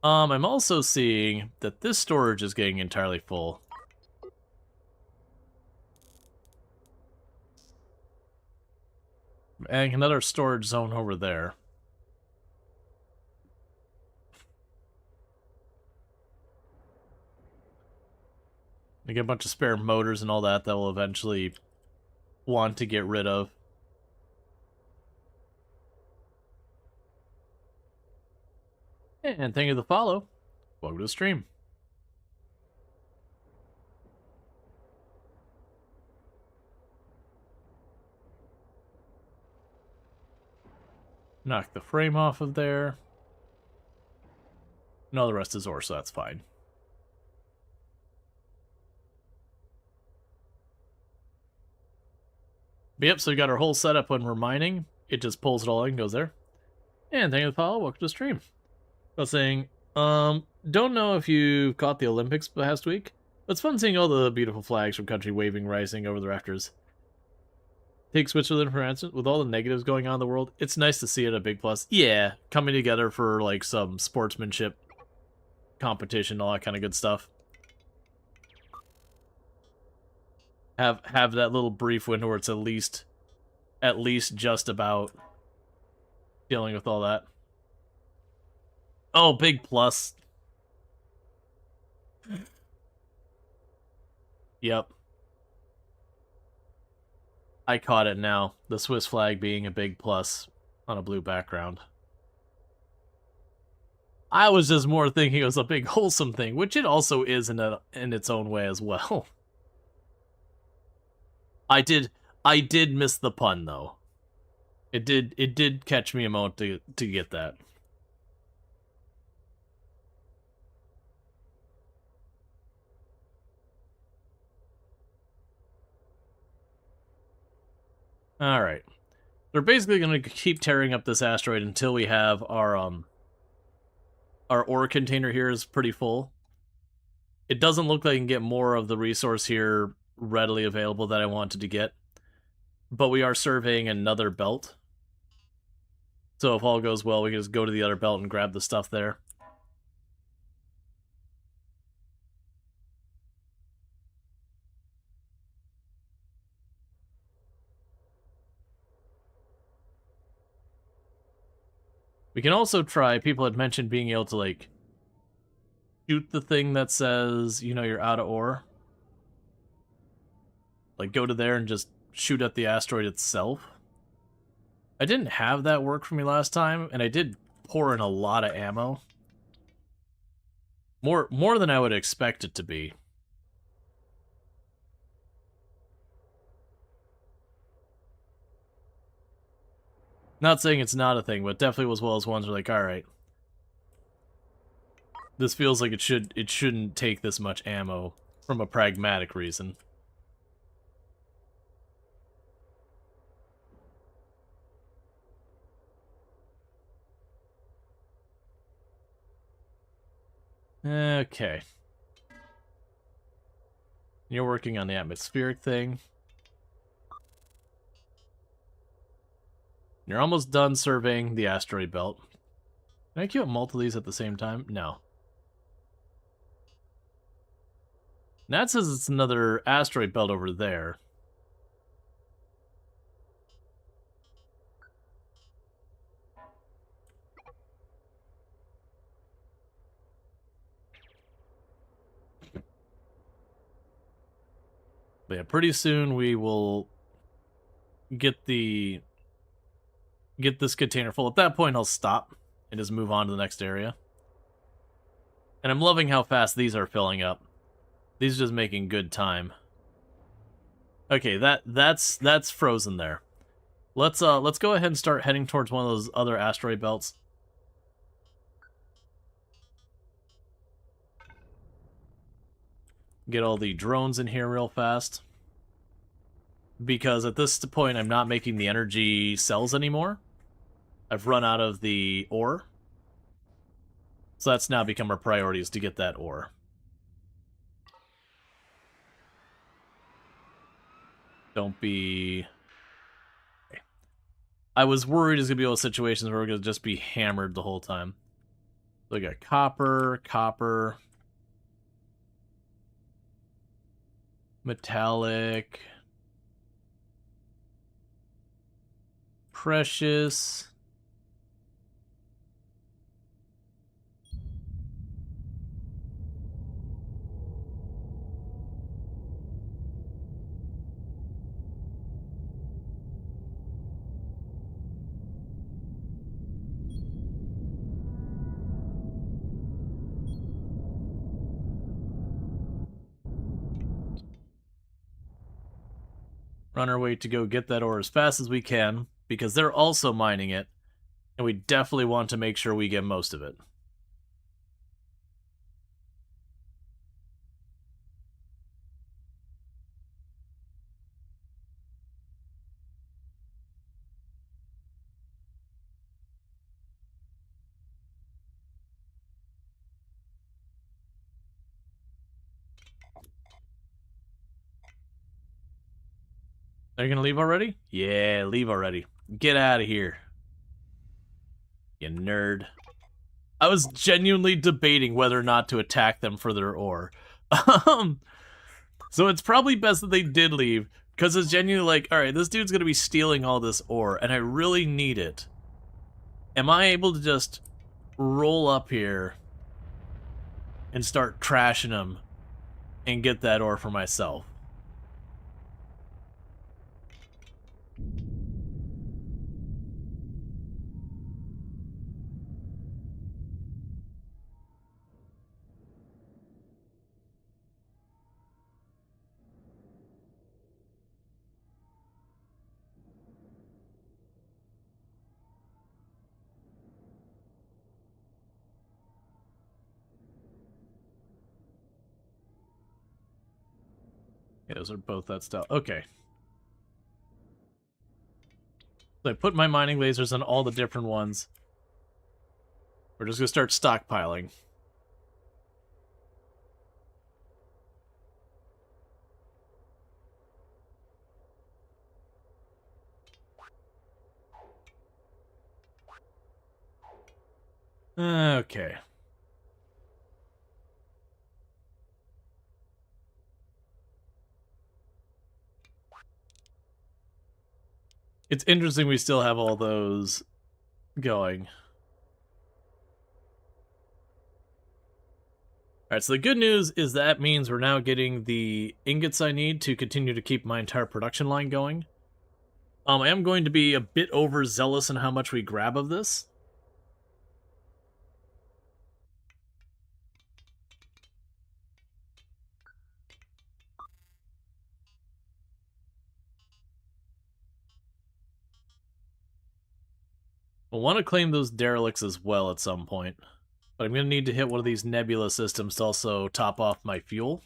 I'm also seeing that this storage is getting entirely full. and another storage zone over there. We get a bunch of spare motors and all that that we'll eventually want to get rid of. And thank you for the follow. Welcome to the stream. Knock the frame off of there. No, the rest is ore, so that's fine. But yep, so we got our whole setup when we're mining. It just pulls it all in and goes there. And thank you for the follow. Welcome to the stream. I was saying, don't know if you caught the Olympics last week, but it's fun seeing all the beautiful flags from country waving, rising over the rafters. Take Switzerland for instance, with all the negatives going on in the world, it's nice to see it a big plus. Yeah, coming together for like some sportsmanship, competition, all that kind of good stuff. Have that little brief window where it's at least just about dealing with all that. Oh, big plus. Yep. I caught it now. The Swiss flag being a big plus on a blue background. I was just more thinking it was a big wholesome thing, which it also is in its own way as well. I did miss the pun though. It did catch me a moment to get that. All right. They're basically going to keep tearing up this asteroid until we have our ore container here is pretty full. It doesn't look like I can get more of the resource here readily available that I wanted to get. But we are surveying another belt. So if all goes well, we can just go to the other belt and grab the stuff there. We can also try, people had mentioned being able to, like, shoot the thing that says, you know, you're out of ore. Like, go to there and just shoot at the asteroid itself. I didn't have that work for me last time, and I did pour in a lot of ammo. More than I would expect it to be. Not saying it's not a thing, but definitely was one of those ones where, like, alright. This feels like it shouldn't take this much ammo from a pragmatic reason. Okay. You're working on the atmospheric thing. You're almost done surveying the asteroid belt. Can I queue up multiple of these at the same time? No. That says it's another asteroid belt over there. But yeah, pretty soon we will get this container full. At that point, I'll stop and just move on to the next area. And I'm loving how fast these are filling up. These are just making good time. Okay, that's frozen there. Let's go ahead and start heading towards one of those other asteroid belts. Get all the drones in here real fast. Because at this point, I'm not making the energy cells anymore. I've run out of the ore. So that's now become our priority, is to get that ore. Don't be... I was worried it's going to be all situations where we're going to just be hammered the whole time. So we got copper, copper... metallic... precious. Run our way to go get that ore as fast as we can, because they're also mining it, and we definitely want to make sure we get most of it. Are you gonna leave already? Yeah, leave already. Get out of here. You nerd. I was genuinely debating whether or not to attack them for their ore. So it's probably best that they did leave, because it's genuinely like, alright, this dude's gonna be stealing all this ore, and I really need it. Am I able to just roll up here and start trashing him and get that ore for myself? Yeah, those are both that stuff. Okay. So I put my mining lasers on all the different ones. We're just gonna start stockpiling. Okay. It's interesting we still have all those going. Alright, so the good news is that means we're now getting the ingots I need to continue to keep my entire production line going. I am going to be a bit overzealous in how much we grab of this. We'll want to claim those derelicts as well at some point. But I'm going to need to hit one of these nebula systems to also top off my fuel.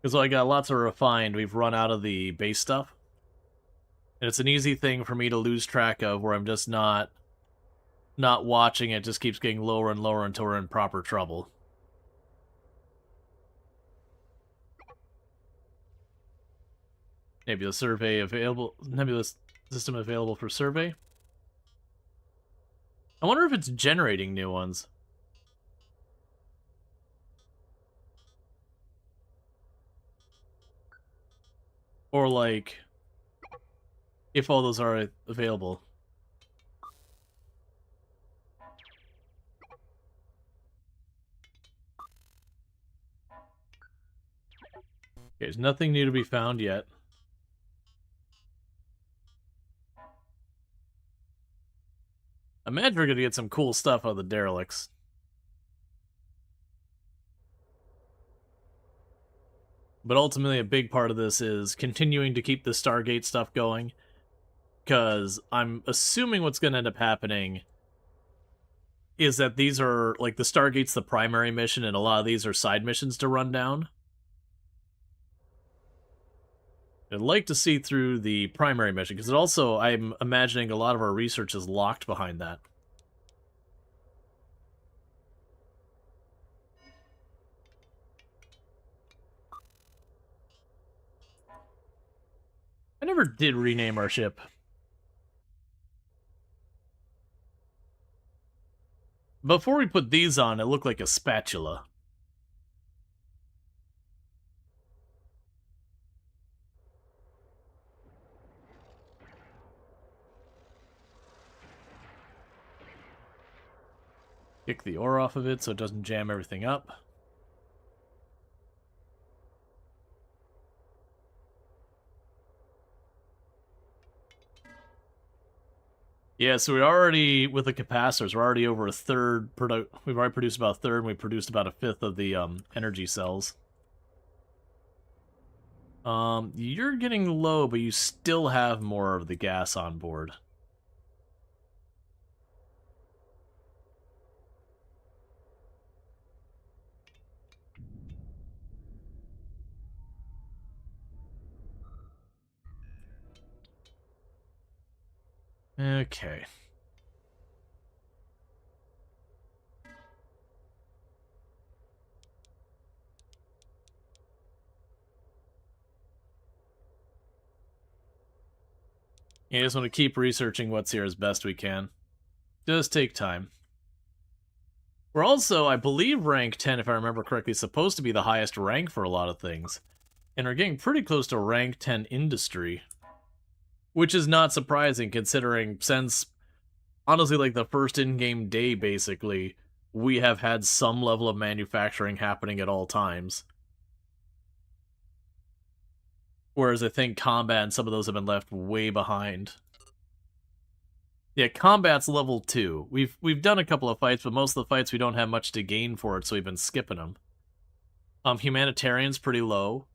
Because while I got lots of refined, we've run out of the base stuff. And it's an easy thing for me to lose track of where I'm just not watching. It just keeps getting lower and lower until we're in proper trouble. Nebula survey available. Nebula system available for survey. I wonder if it's generating new ones. Or, like, if all those are available. Okay, there's nothing new to be found yet. I imagine we're gonna get some cool stuff out of the derelicts. But ultimately, a big part of this is continuing to keep the Stargate stuff going. Because I'm assuming what's going to end up happening is that these are, like, the Stargate's the primary mission, and a lot of these are side missions to run down. I'd like to see through the primary mission, because it also, I'm imagining a lot of our research is locked behind that. I never did rename our ship. Before we put these on, it looked like a spatula. Kick the ore off of it so it doesn't jam everything up. Yeah, so we already, with the capacitors, we're already over a third. We've already produced about a third, and we produced about a fifth of the energy cells. You're getting low, but you still have more of the gas on board. Okay. You just want to keep researching what's here as best we can. Just take time. We're also, I believe, rank 10, if I remember correctly, supposed to be the highest rank for a lot of things. And we're getting pretty close to rank 10 industry. Which is not surprising, considering since, honestly, like the first in-game day, basically, we have had some level of manufacturing happening at all times. Whereas I think combat and some of those have been left way behind. Yeah, combat's level 2. We've done a couple of fights, but most of the fights we don't have much to gain for it, so we've been skipping them. Humanitarian's pretty low.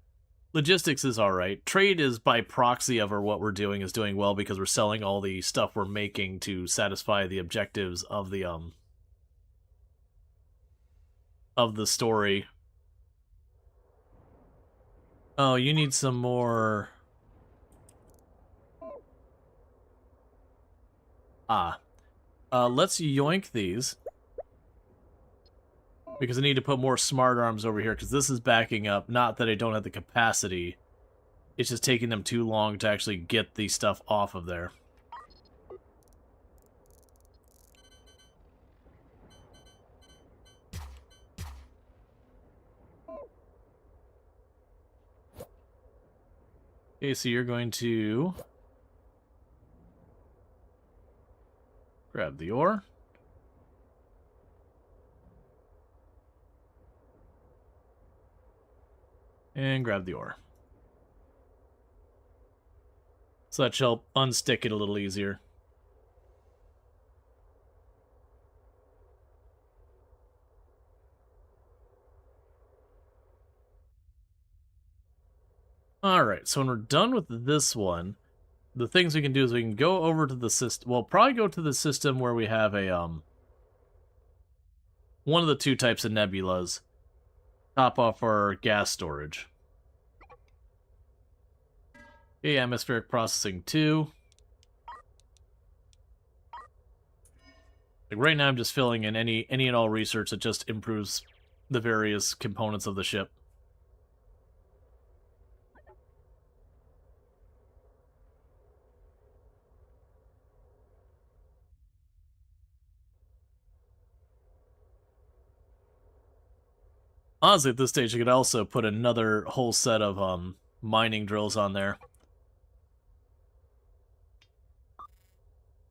Logistics is alright. Trade is by proxy of what we're doing is doing well because we're selling all the stuff we're making to satisfy the objectives of the story. Oh, you need some more. Let's yoink these. Because I need to put more smart arms over here, because this is backing up. Not that I don't have the capacity. It's just taking them too long to actually get the stuff off of there. Okay, so you're going to grab the ore. And grab the ore. So that shall unstick it a little easier. Alright, so when we're done with this one, the things we can do is we can go over to the system. Well, probably go to the system where we have a, one of the two types of nebulas. Top off our gas storage. Okay, atmospheric processing 2. Like right now I'm just filling in any and all research that just improves the various components of the ship. Honestly, at this stage, I could also put another whole set of mining drills on there.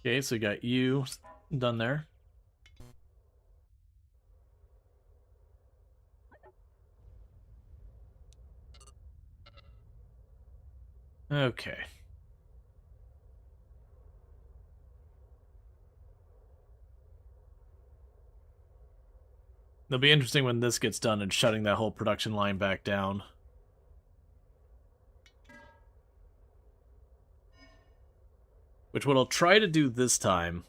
Okay, so we got you done there. Okay. It'll be interesting when this gets done and shutting that whole production line back down. Which what I'll try to do this time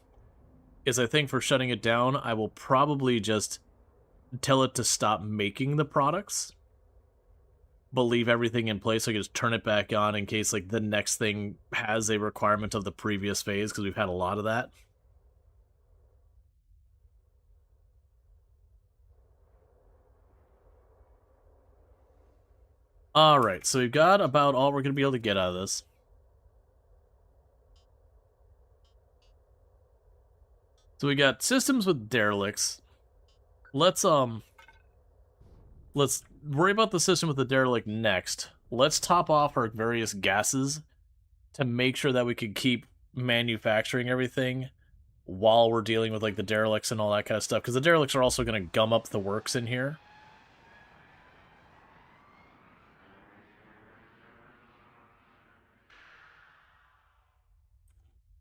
is I think for shutting it down, I will probably just tell it to stop making the products, but leave everything in place so I can just turn it back on in case like the next thing has a requirement of the previous phase, because we've had a lot of that. Alright, so we've got about all we're going to be able to get out of this. So we got systems with derelicts. Let's worry about the system with the derelict next. Let's top off our various gases to make sure that we can keep manufacturing everything while we're dealing with like the derelicts and all that kind of stuff, because the derelicts are also going to gum up the works in here.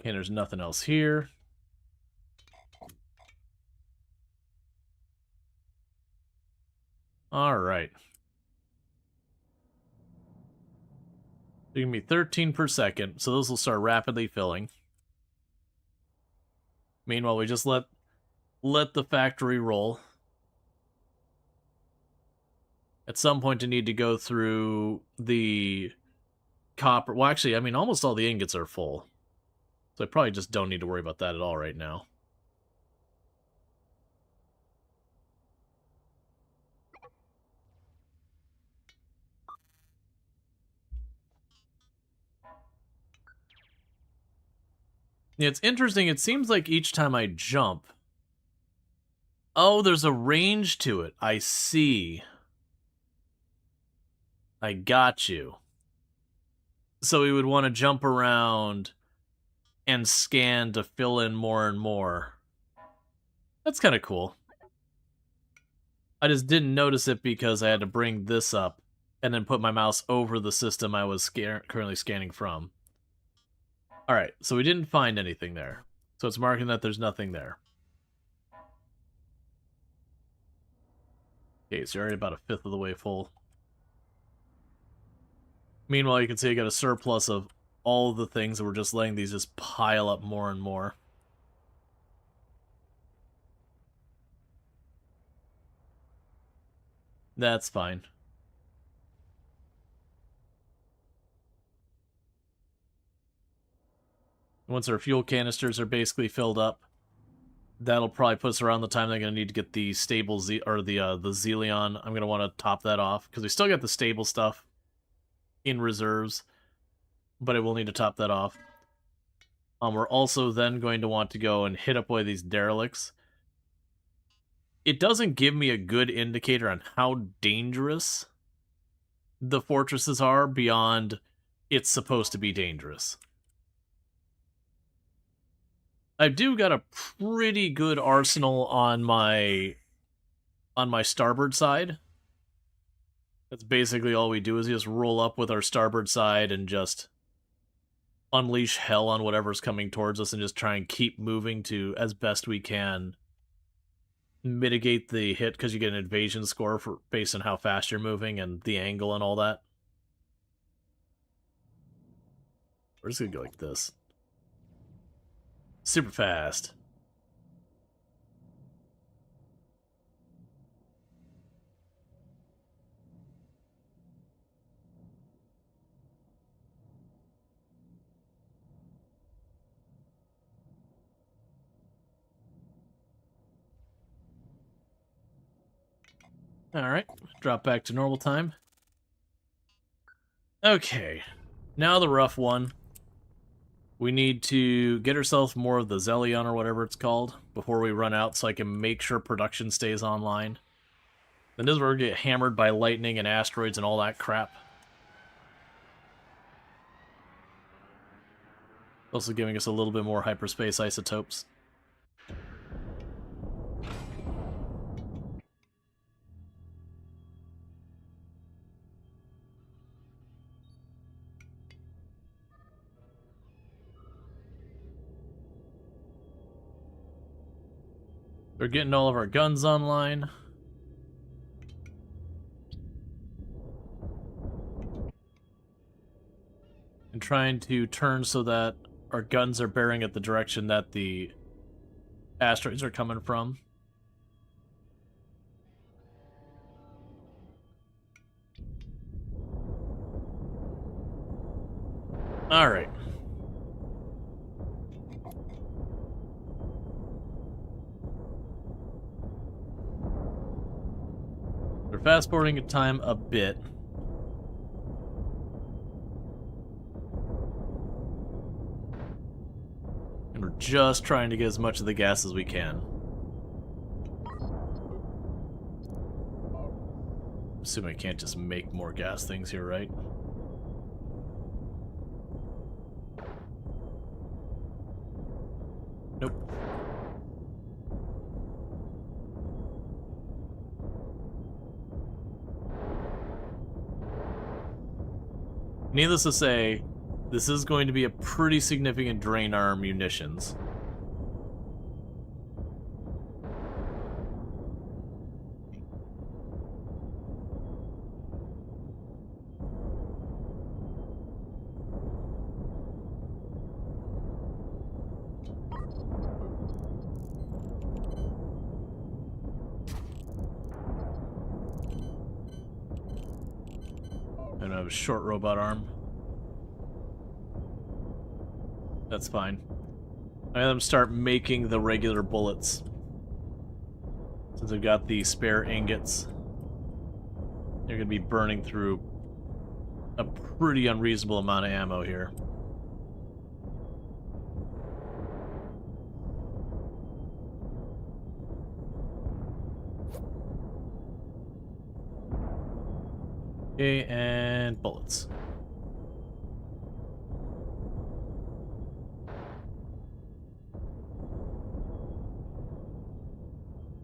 Okay, there's nothing else here. All right. Give me 13 per second, so those will start rapidly filling. Meanwhile, we just let the factory roll. At some point, I need to go through the copper. Well, actually, I mean, almost all the ingots are full. So I probably just don't need to worry about that at all right now. Yeah, it's interesting. It seems like each time I jump... Oh, there's a range to it. I see. I got you. So we would want to jump around and scan to fill in more and more. That's kind of cool. I just didn't notice it because I had to bring this up and then put my mouse over the system I was currently scanning from. Alright, so we didn't find anything there. So it's marking that there's nothing there. Okay, so you're already about a fifth of the way full. Meanwhile, you can see I got a surplus of all the things, and we're just letting these just pile up more and more. That's fine. Once our fuel canisters are basically filled up, that'll probably put us around the time they're going to need to get the stable or the Xelion. I'm going to want to top that off, because we still got the stable stuff in reserves, but I will need to top that off. We're also then going to want to go and hit up one of these derelicts. It doesn't give me a good indicator on how dangerous the fortresses are beyond it's supposed to be dangerous. I do got a pretty good arsenal on my starboard side. That's basically all we do is just roll up with our starboard side and just unleash hell on whatever's coming towards us and just try and keep moving to, as best we can, mitigate the hit, because you get an invasion score for based on how fast you're moving and the angle and all that. We're just gonna go like this. Super fast. Alright, drop back to normal time. Okay, now the rough one. We need to get ourselves more of the Xelion or whatever it's called before we run out, so I can make sure production stays online. Then this is where we get hammered by lightning and asteroids and all that crap. Also giving us a little bit more hyperspace isotopes. We're getting all of our guns online. And trying to turn so that our guns are bearing at the direction that the asteroids are coming from. Alright. We're fast-forwarding time a bit. And we're just trying to get as much of the gas as we can. I'm assuming I can't just make more gas things here, right? Nope. Needless to say, this is going to be a pretty significant drain on our munitions. And I have a short robot arm. That's fine. I let them start making the regular bullets. Since I've got the spare ingots, they're going to be burning through a pretty unreasonable amount of ammo here. Okay, and bullets.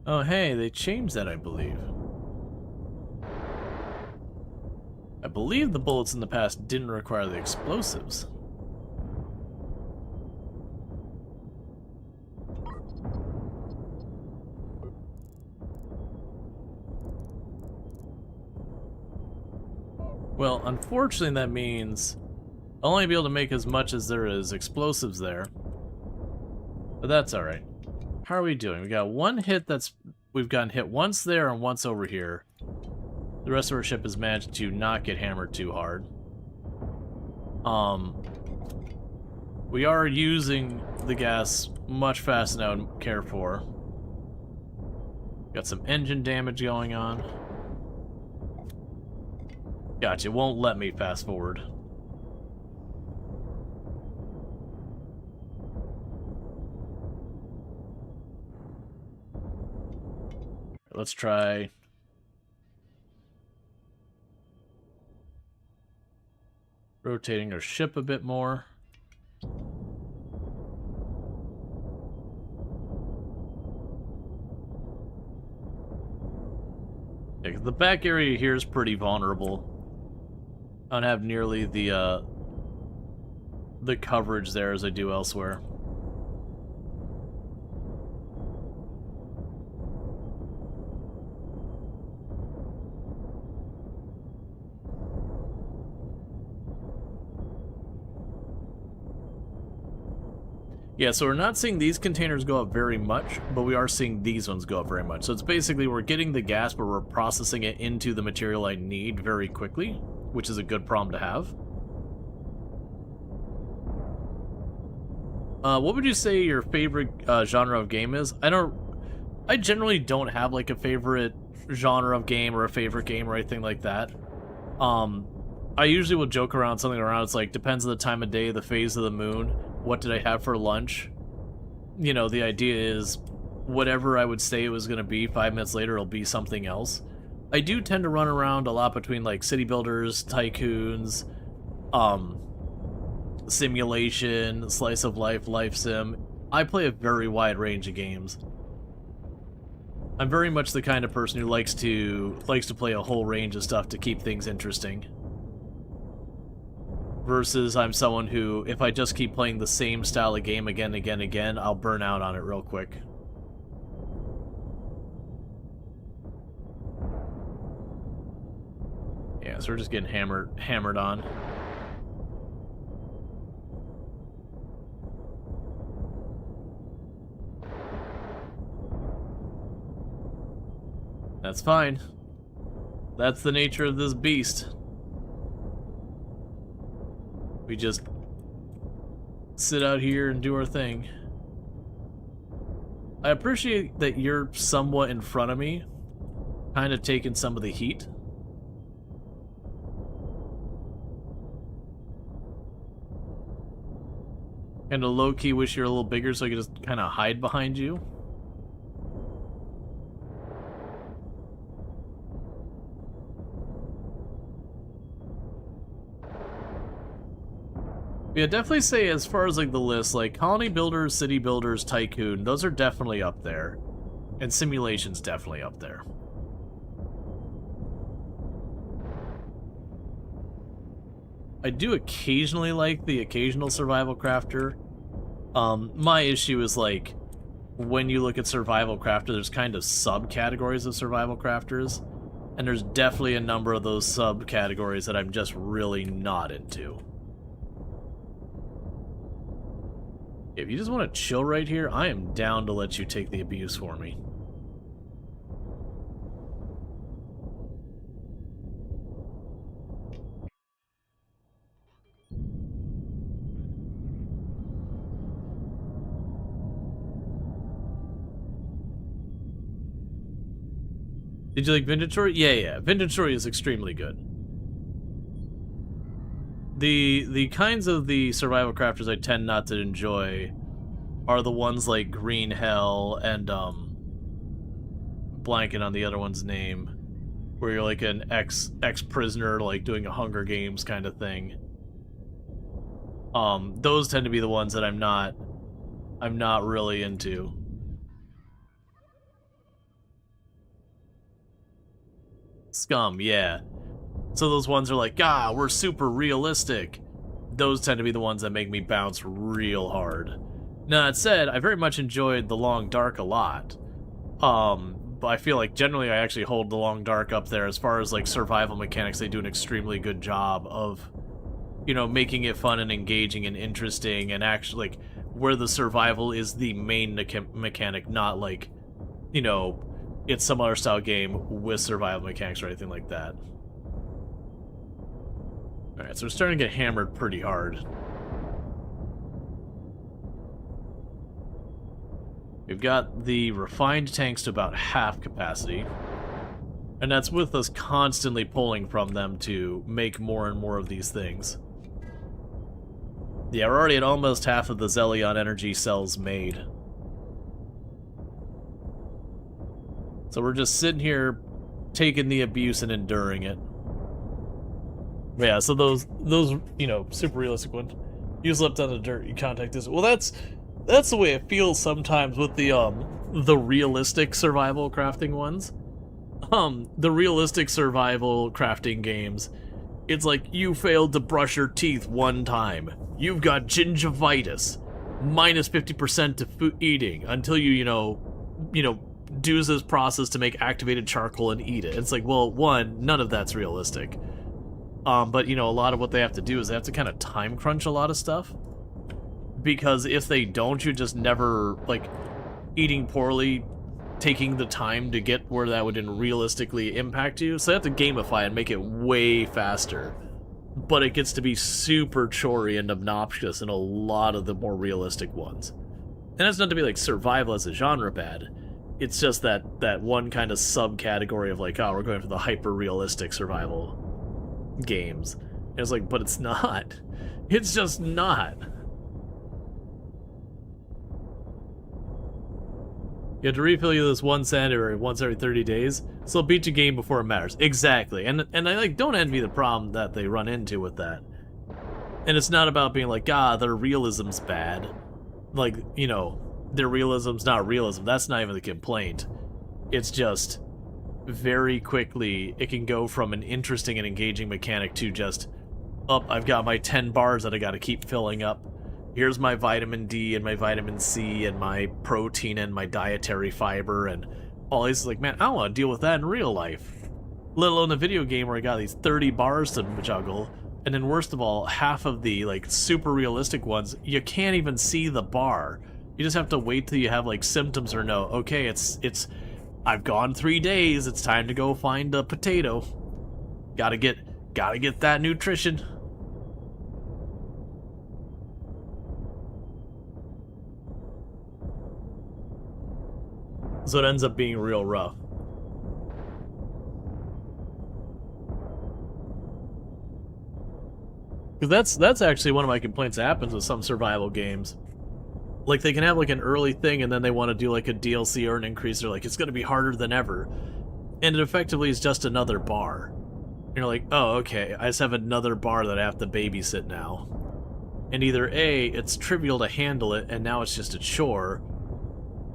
Oh, hey, they changed that, I believe. I believe the bullets in the past didn't require the explosives. Well, unfortunately, that means I'll only be able to make as much as there is explosives there. But that's alright. How are we doing? We got one hit we've gotten hit once there and once over here. The rest of our ship has managed to not get hammered too hard. We are using the gas much faster now and care for. Got some engine damage going on. Gotcha, won't let me fast forward. Let's try rotating our ship a bit more. Yeah, the back area here is pretty vulnerable. I don't have nearly the coverage there as I do elsewhere. Yeah, so we're not seeing these containers go up very much, but we are seeing these ones go up very much. So it's basically we're getting the gas, but we're processing it into the material I need very quickly, which is a good problem to have. What would you say your favorite genre of game is? I generally don't have like a favorite genre of game or a favorite game or anything like that. I usually will joke around something around, it's like, depends on the time of day, the phase of the moon, what did I have for lunch? You know, the idea is, whatever I would say it was going to be, 5 minutes later it'll be something else. I do tend to run around a lot between, like, city builders, tycoons, simulation, slice of life, life sim. I play a very wide range of games. I'm very much the kind of person who likes to play a whole range of stuff to keep things interesting. Versus I'm someone who, if I just keep playing the same style of game again and again and again, I'll burn out on it real quick. Yeah, so we're just getting hammered on. That's fine. That's the nature of this beast. We just sit out here and do our thing. I appreciate that you're somewhat in front of me, kind of taking some of the heat. And a low-key wish you're a little bigger so I could just kind of hide behind you. Yeah, definitely say as far as like the list, like colony builders, city builders, tycoon, those are definitely up there. And simulation's definitely up there. I do occasionally like the occasional survival crafter. My issue is, like, when you look at survival crafter, there's kind of subcategories of survival crafters, and there's definitely a number of those subcategories that I'm just really not into. If you just want to chill right here, I am down to let you take the abuse for me. Did you like Vindiatory? Yeah. Vindiatory is extremely good. The kinds of the survival crafters I tend not to enjoy are the ones like Green Hell and blanking on the other one's name, where you're like an ex-prisoner like doing a Hunger Games kind of thing. Those tend to be the ones that I'm not really into. Scum, yeah. So those ones are like, we're super realistic. Those tend to be the ones that make me bounce real hard. Now, that said, I very much enjoyed The Long Dark a lot. But I feel like generally I actually hold The Long Dark up there as far as like survival mechanics. They do an extremely good job of, you know, making it fun and engaging and interesting, and actually like where the survival is the main mechanic, not like, you know, it's some other style game with survival mechanics or anything like that. Alright, so we're starting to get hammered pretty hard. We've got the refined tanks to about half capacity, and that's with us constantly pulling from them to make more and more of these things. Yeah, we're already at almost half of the Zelion energy cells made. So we're just sitting here taking the abuse and enduring it. But yeah, so those you know, super realistic ones. You slept on the dirt, you contact this. Well, that's the way it feels sometimes with the realistic survival crafting ones. The realistic survival crafting games, it's like you failed to brush your teeth one time. You've got gingivitis. Minus 50% to food eating until you know, do this process to make activated charcoal and eat it. It's like, well, one, none of that's realistic. But, you know, a lot of what they have to do is they have to kind of time crunch a lot of stuff. Because if they don't, you just never, like, eating poorly, taking the time to get where that would realistically impact you. So they have to gamify and make it way faster. But it gets to be super chory and obnoxious in a lot of the more realistic ones. And that's not to be, like, survival as a genre bad. It's just that one kind of subcategory of, like, we're going for the hyper-realistic survival games. And it's like, but it's not. It's just not. You have to refill you this one sanity once every 30 days, so they'll beat your game before it matters. Exactly. And I like don't envy the problem that they run into with that. And it's not about being like, their realism's bad. Like, you know, their realism's not realism. That's not even the complaint. It's just very quickly it can go from an interesting and engaging mechanic to just, I've got my 10 bars that I gotta keep filling up. Here's my vitamin D and my vitamin C and my protein and my dietary fiber and all this. Like, man, I don't want to deal with that in real life. Let alone the video game where I got these 30 bars to juggle. And then worst of all, half of the, like, super realistic ones, you can't even see the bar. You just have to wait till you have, like, symptoms or know, okay, it's I've gone 3 days, it's time to go find a potato. Gotta get that nutrition. So it ends up being real rough. Because that's actually one of my complaints that happens with some survival games. Like, they can have, like, an early thing, and then they want to do, like, a DLC or an increase. They're like, it's going to be harder than ever. And it effectively is just another bar. And you're like, oh, okay, I just have another bar that I have to babysit now. And either A, it's trivial to handle it, and now it's just a chore.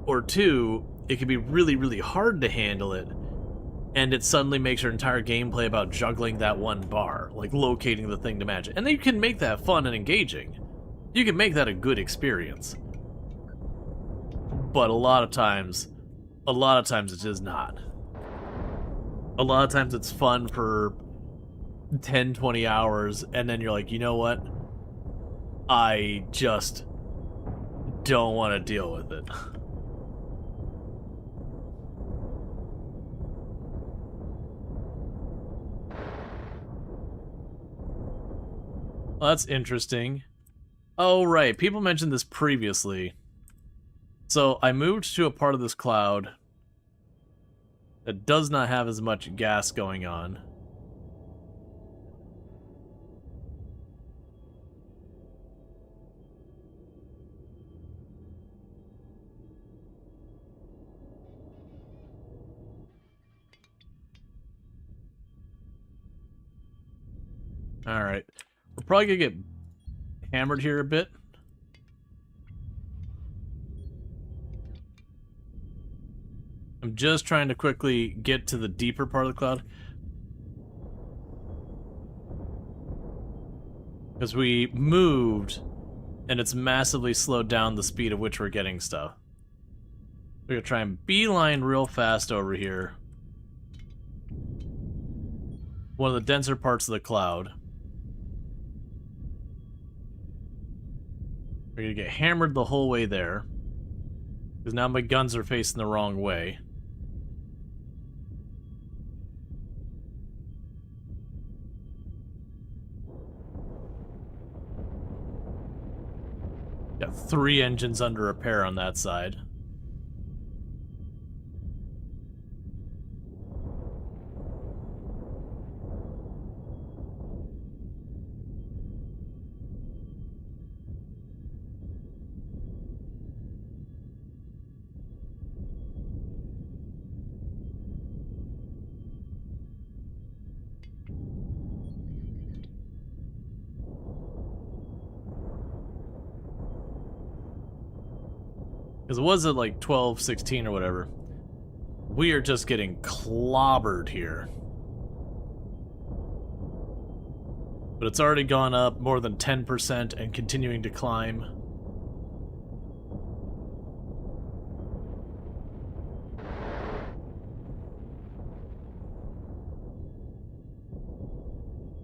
Or two, it can be really, really hard to handle it. and it suddenly makes your entire gameplay about juggling that one bar, like locating the thing to match it. And then you can make that fun and engaging. You can make that a good experience. But a lot of times it is not. A lot of times it's fun for 10, 20 hours, and then you're like, you know what? I just don't want to deal with it. Well, that's interesting. Oh, right. People mentioned this previously. So I moved to a part of this cloud that does not have as much gas going on. Alright. We're probably gonna get hammered here a bit. I'm just trying to quickly get to the deeper part of the cloud. Because we moved, and it's massively slowed down the speed at which we're getting stuff. We're gonna try and beeline real fast over here. One of the denser parts of the cloud. We're gonna get hammered the whole way there. Because now my guns are facing the wrong way. Got 3 engines under repair on that side. Because it was at like 12, 16 or whatever. We are just getting clobbered here. But it's already gone up more than 10% and continuing to climb.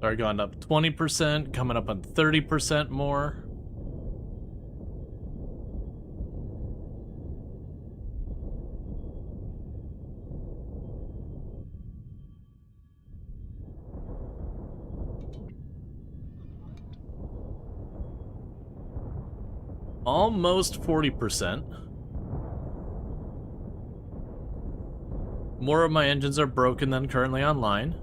Already gone up 20%, coming up on 30% more. Almost 40%. More of my engines are broken than currently online.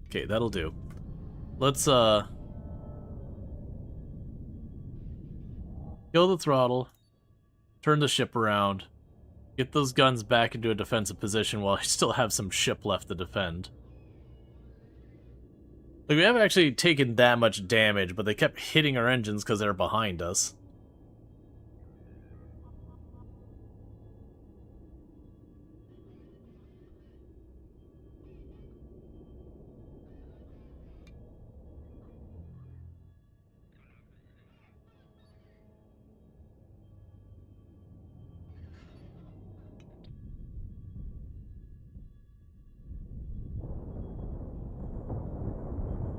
Okay, that'll do. Let's, kill the throttle, turn the ship around, get those guns back into a defensive position while I still have some ship left to defend. Like, we haven't actually taken that much damage, but they kept hitting our engines because they're behind us.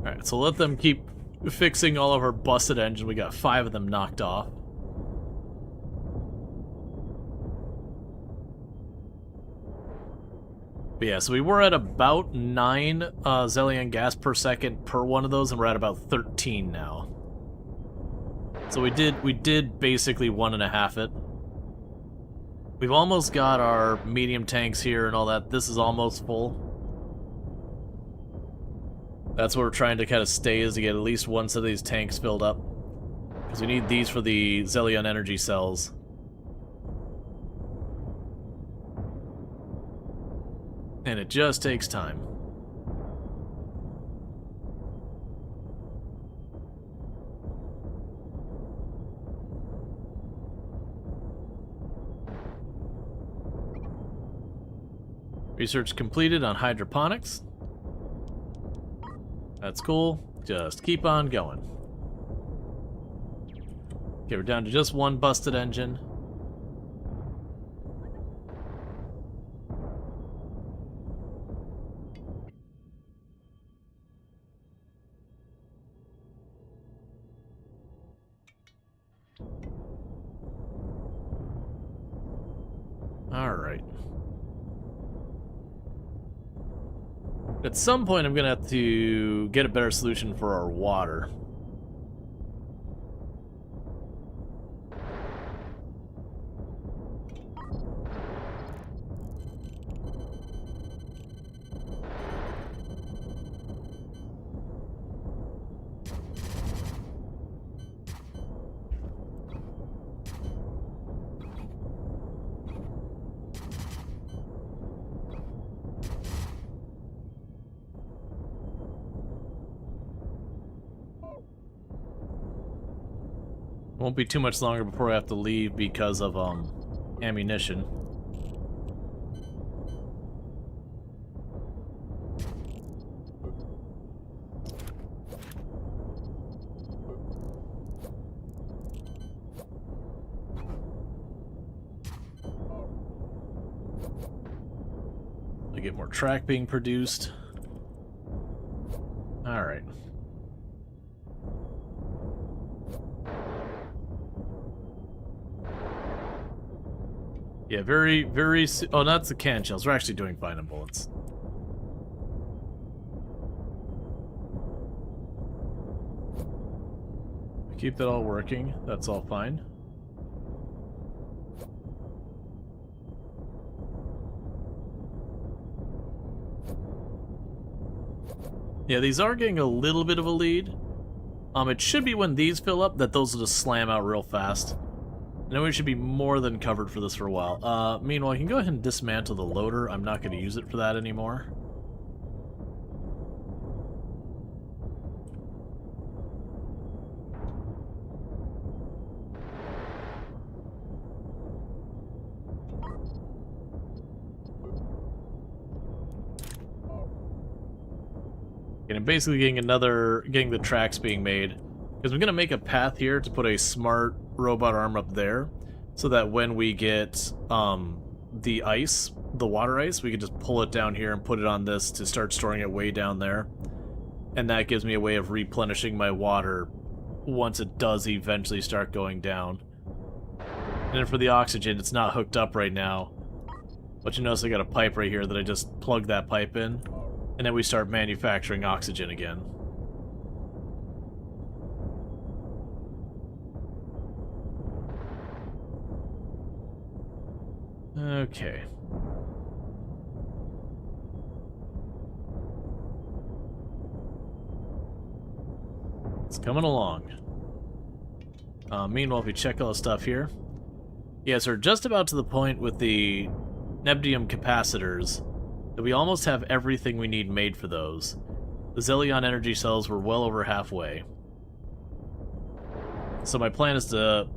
Alright, so let them keep fixing all of our busted engines. We got 5 of them knocked off. But yeah, so we were at about 9 Zillion gas per second per one of those, and we're at about 13 now. So we did basically 1.5 it. We've almost got our medium tanks here and all that. This is almost full. That's what we're trying to kind of stay, is to get at least one set of these tanks filled up. Because we need these for the Zillion energy cells. And it just takes time. Research completed on hydroponics. That's cool. Just keep on going. Okay, we're down to just one busted engine. Alright. At some point, I'm going to have to get a better solution for our water. Won't be too much longer before I have to leave because of ammunition. I get more track being produced. All right. Yeah, very, very... Oh, that's the can shells. We're actually doing fine in bullets. Keep that all working. That's all fine. Yeah, these are getting a little bit of a lead. It should be when these fill up that those will just slam out real fast. And then we should be more than covered for this for a while. Meanwhile, I can go ahead and dismantle the loader. I'm not going to use it for that anymore. And I'm basically getting the tracks being made. Because I'm going to make a path here to put a smart robot arm up there, so that when we get the ice, the water ice, we can just pull it down here and put it on this to start storing it way down there. And that gives me a way of replenishing my water once it does eventually start going down. And then for the oxygen, it's not hooked up right now. But you notice I got a pipe right here that I just plug that pipe in, and then we start manufacturing oxygen again. Okay. It's coming along. Meanwhile, if we check all the stuff here. Yes, we're just about to the point with the Nebdium capacitors that we almost have everything we need made for those. The Zelion energy cells were well over halfway. So my plan is to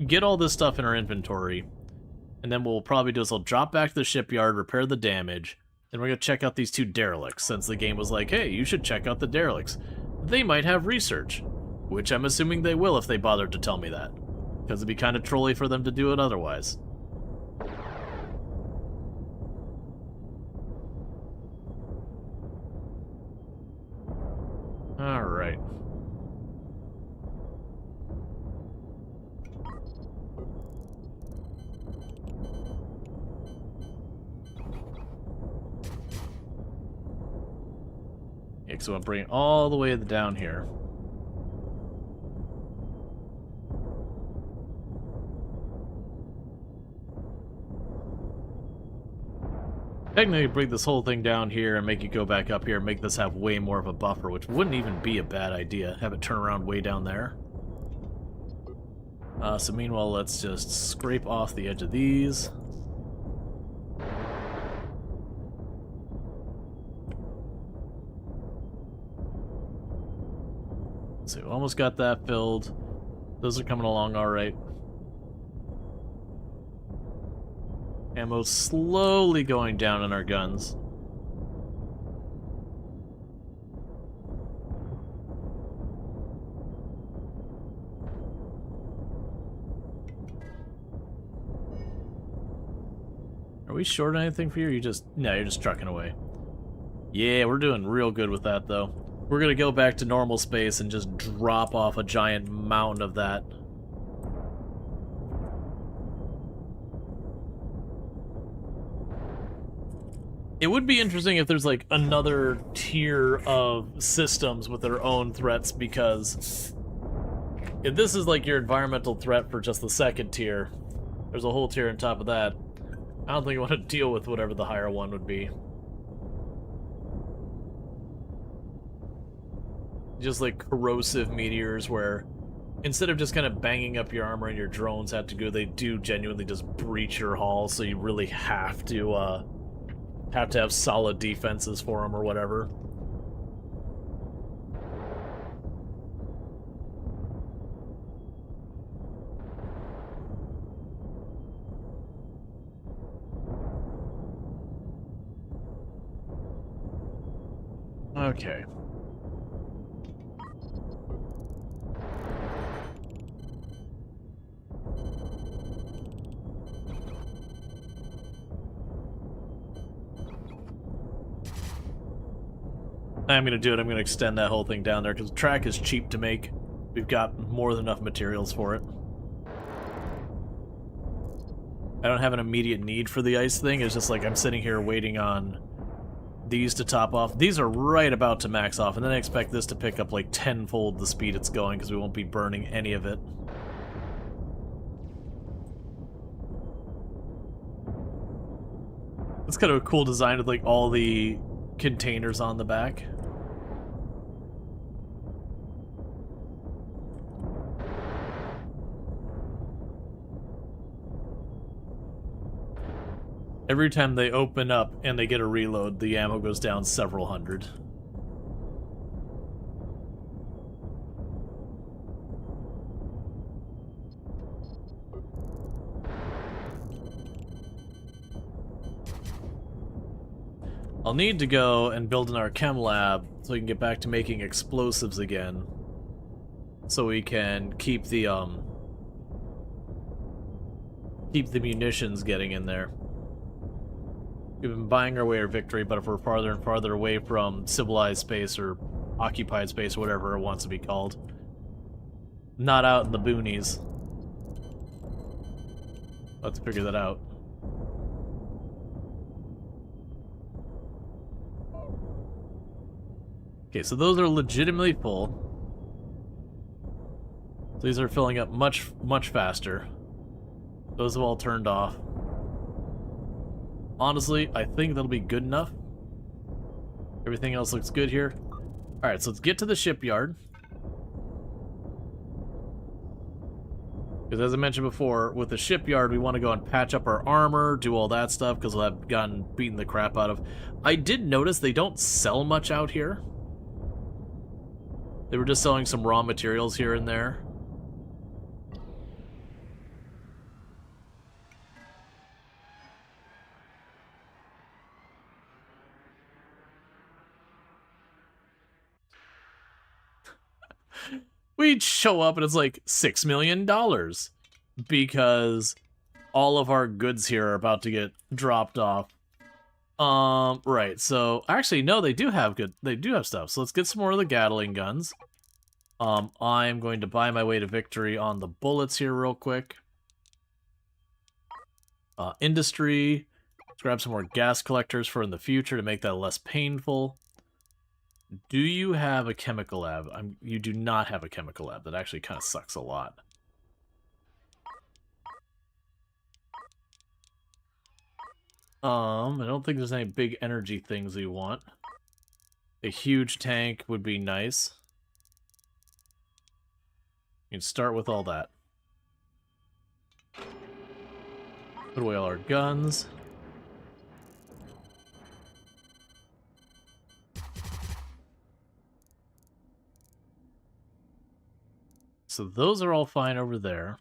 get all this stuff in our inventory, and then what we'll probably do is I'll drop back to the shipyard, repair the damage, then we're going to check out these 2 derelicts, since the game was like, hey, you should check out the derelicts. They might have research, which I'm assuming they will if they bothered to tell me that, because it'd be kind of trolly for them to do it otherwise. Alright. Yeah, so I'm bringing it all the way down here. Technically, bring this whole thing down here and make it go back up here and make this have way more of a buffer, which wouldn't even be a bad idea. Have it turn around way down there. So meanwhile, let's just scrape off the edge of these. So we almost got that filled. Those are coming along all right. Ammo slowly going down on our guns. Are we short anything for you? Or you just... No, you're just trucking away. Yeah, we're doing real good with that, though. We're gonna go back to normal space and just drop off a giant mountain of that. It would be interesting if there's, like, another tier of systems with their own threats, because if this is, like, your environmental threat for just the second tier, there's a whole tier on top of that. I don't think I want to deal with whatever the higher one would be. Just, like, corrosive meteors where instead of just kind of banging up your armor and your drones have to go, they do genuinely just breach your hull, so you really have to have solid defenses for them or whatever. Okay. I'm gonna do it. I'm gonna extend that whole thing down there because the track is cheap to make. We've got more than enough materials for it. I don't have an immediate need for the ice thing. It's just like I'm sitting here waiting on these to top off. These are right about to max off, and then I expect this to pick up like tenfold the speed it's going because we won't be burning any of it. It's kind of a cool design with like all the containers on the back. Every time they open up and they get a reload, the ammo goes down several hundred. I'll need to go and build in our chem lab so we can get back to making explosives again. So we can keep the munitions getting in there. We've been buying our way to victory, but if we're farther and farther away from civilized space or occupied space or whatever it wants to be called, not out in the boonies. Let's figure that out. Okay, so those are legitimately full. So these are filling up much, much faster. Those have all turned off. Honestly, I think that'll be good enough. Everything else looks good here. Alright, so let's get to the shipyard. Because as I mentioned before, with the shipyard, we want to go and patch up our armor, do all that stuff, because we'll have gotten beaten the crap out of. I did notice they don't sell much out here. They were just selling some raw materials here and there. We'd show up and it's like $6 million because all of our goods here are about to get dropped off. Right, so actually no, they do have stuff. So let's get some more of the Gatling guns. I'm going to buy my way to victory on the bullets here real quick. Industry. Let's grab some more gas collectors for in the future to make that less painful. Do you have a chemical lab? You do not have a chemical lab. That actually kind of sucks a lot. I don't think there's any big energy things we want. A huge tank would be nice. You can start with all that. Put away all our guns. So those are all fine over there.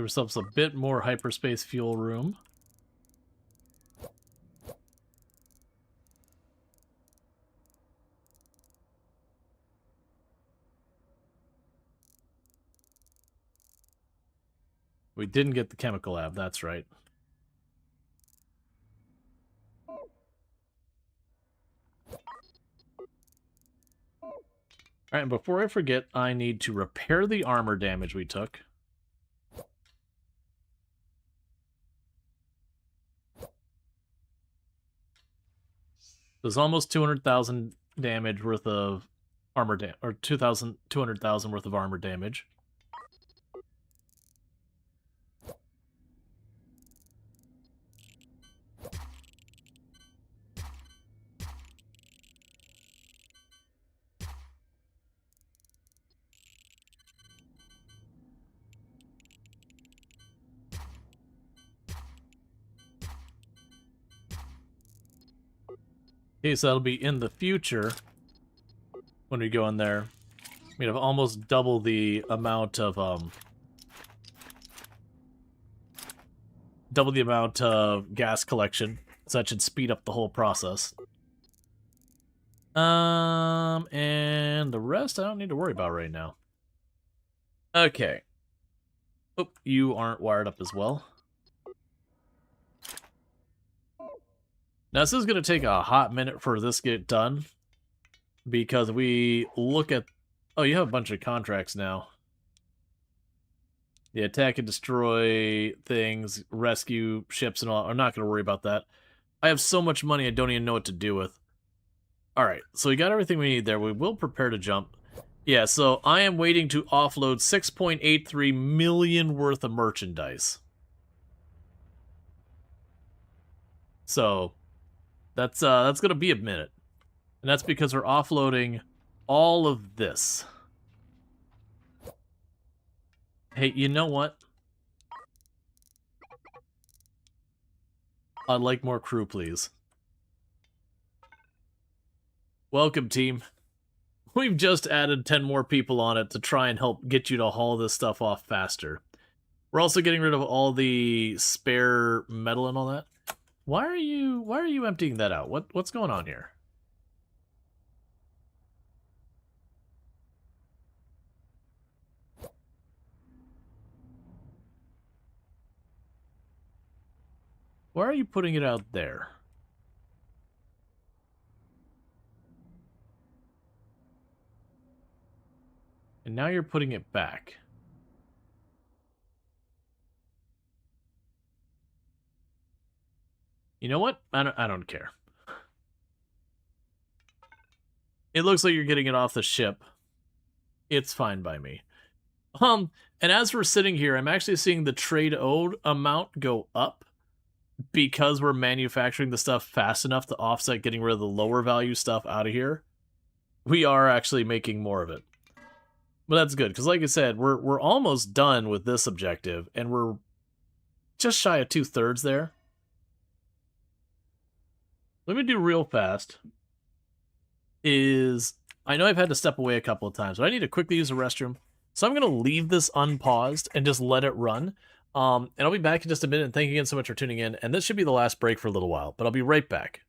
Give ourselves a bit more hyperspace fuel room. We didn't get the chemical lab, that's right. Alright, and before I forget, I need to repair the armor damage we took. There's almost 200,000 damage worth of armor damage, or 200,000 worth of armor damage. Okay, so that'll be in the future when we go in there. We have almost double the amount of gas collection, so that should speed up the whole process. And the rest I don't need to worry about right now. Okay. Oh, you aren't wired up as well. Now, this is going to take a hot minute for this to get done, because we look at... Oh, you have a bunch of contracts now. The attack and destroy things, rescue ships and all. I'm not going to worry about that. I have so much money I don't even know what to do with. Alright, so we got everything we need there. We will prepare to jump. Yeah, so I am waiting to offload 6.83 million worth of merchandise. So, that's going to be a minute. And that's because we're offloading all of this. Hey, you know what? I'd like more crew, please. Welcome, team. We've just added 10 more people on it to try and help get you to haul this stuff off faster. We're also getting rid of all the spare metal and all that. Why are you emptying that out? What's going on here? Why are you putting it out there? And now you're putting it back. You know what? I don't care. It looks like you're getting it off the ship. It's fine by me. And as we're sitting here, I'm actually seeing the trade owed amount go up because we're manufacturing the stuff fast enough to offset getting rid of the lower value stuff out of here. We are actually making more of it. But that's good, because like I said, we're almost done with this objective, and we're just shy of 2/3 there. Let me do real fast. I know I've had to step away a couple of times, but I need to quickly use the restroom. So I'm going to leave this unpaused and just let it run. And I'll be back in just a minute, and thank you again so much for tuning in. And this should be the last break for a little while, but I'll be right back.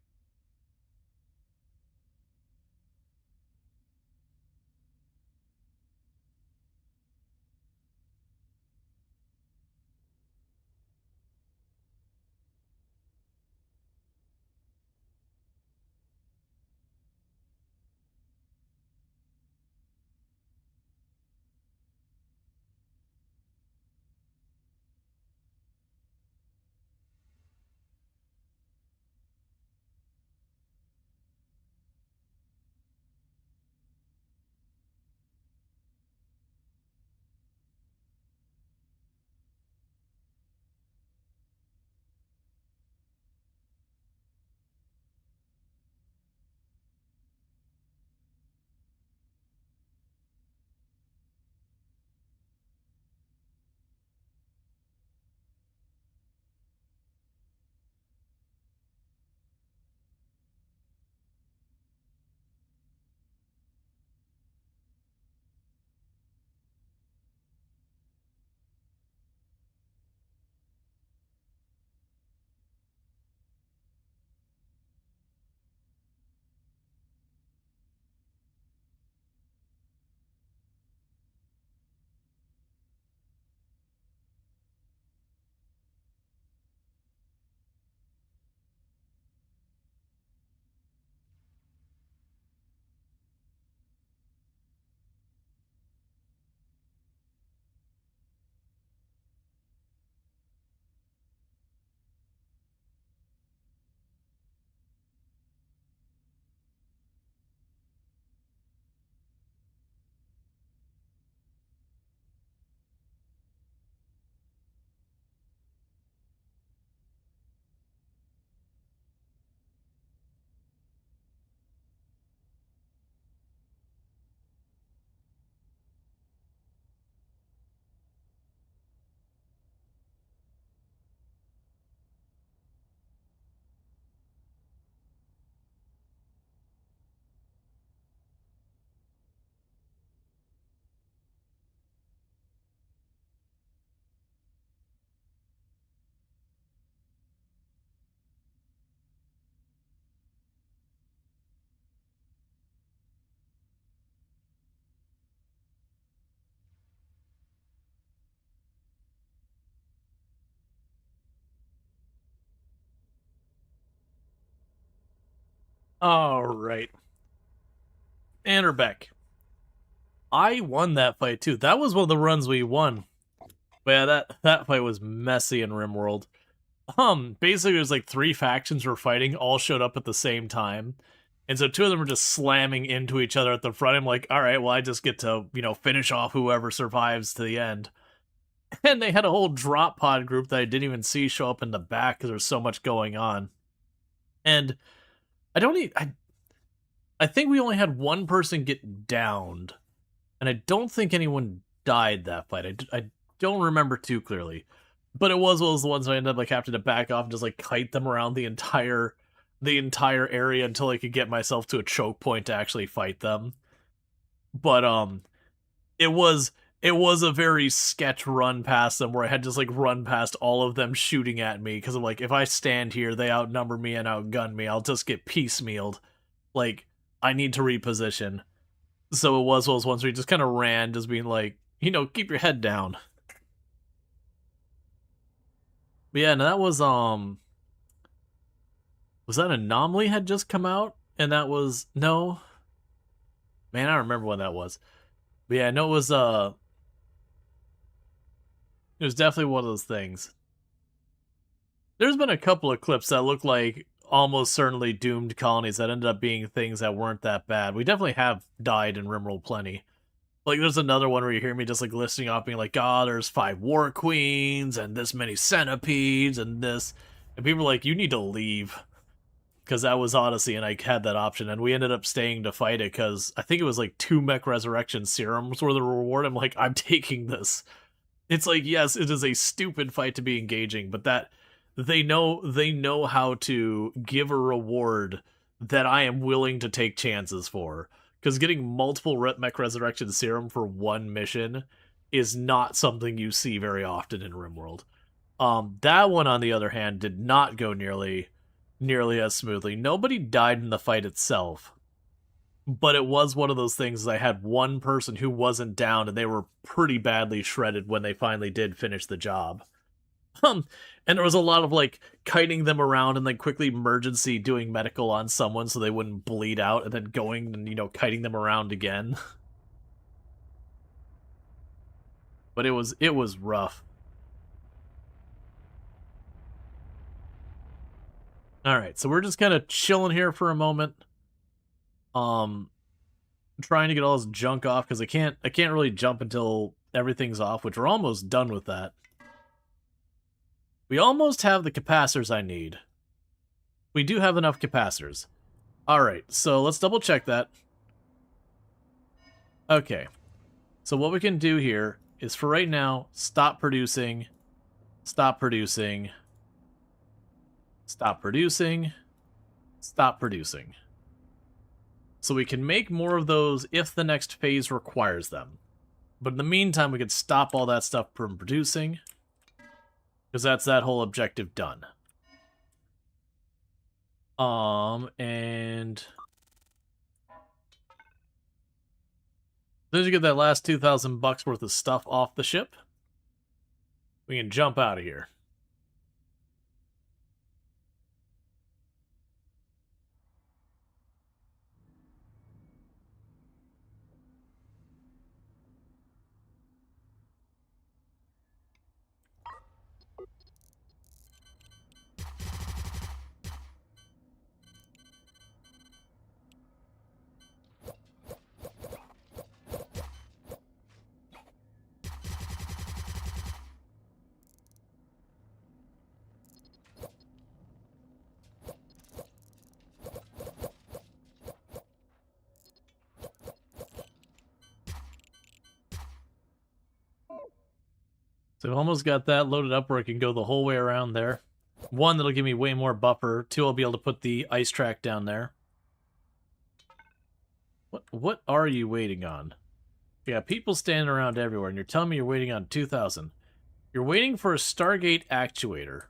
All right. And we're back. I won that fight too. That was one of the runs we won. But yeah, that fight was messy in RimWorld. Basically, there's like three factions were fighting, all showed up at the same time. And so two of them were just slamming into each other at the front. I'm like, all right, well, I just get to, finish off whoever survives to the end. And they had a whole drop pod group that I didn't even see show up in the back because there's so much going on. And I don't even, I think we only had one person get downed. And I don't think anyone died that fight. I don't remember too clearly. But it was one of those ones where I ended up like having to back off and just like kite them around the entire area until I could get myself to a choke point to actually fight them. But it was a very sketch run past them where I had to just like run past all of them shooting at me because I'm like, if I stand here, they outnumber me and outgun me. I'll just get piecemealed. Like, I need to reposition. So it was one of those ones where he just kind of ran, just being like, keep your head down. But yeah, and that was that Anomaly had just come out? And that was no. Man, I don't remember when that was. But yeah, I know it was definitely one of those things. There's been a couple of clips that look like almost certainly doomed colonies that ended up being things that weren't that bad. We definitely have died in RimWorld plenty. Like, there's another one where you hear me just, like, listing off being like, oh, there's 5 war queens, and this many centipedes, and this. And people are like, you need to leave. Because that was Odyssey, and I had that option. And we ended up staying to fight it, because I think it was, like, 2 mech resurrection serums were the reward. I'm like, I'm taking this. It's like, yes, it is a stupid fight to be engaging, but that they know how to give a reward that I am willing to take chances for. Because getting multiple mech resurrection serum for one mission is not something you see very often in RimWorld. That one, on the other hand, did not go nearly as smoothly. Nobody died in the fight itself, but it was one of those things. I had one person who wasn't down, and they were pretty badly shredded when they finally did finish the job. And there was a lot of like kiting them around and then quickly emergency doing medical on someone so they wouldn't bleed out, and then going and kiting them around again. But it was rough. All right, so we're just kind of chilling here for a moment. Trying to get all this junk off because I can't really jump until everything's off, which we're almost done with that. We almost have the capacitors I need. We do have enough capacitors. Alright, so let's double check that. Okay. So what we can do here is, for right now, stop producing, stop producing, stop producing, stop producing. So we can make more of those if the next phase requires them. But in the meantime, we could stop all that stuff from producing, because that's that whole objective done. And as soon as you get that last $2,000 worth of stuff off the ship, we can jump out of here. So I've almost got that loaded up where I can go the whole way around there. One, that'll give me way more buffer. Two, I'll be able to put the ice track down there. What are you waiting on? Yeah, people standing around everywhere, and you're telling me you're waiting on 2,000. You're waiting for a Stargate actuator.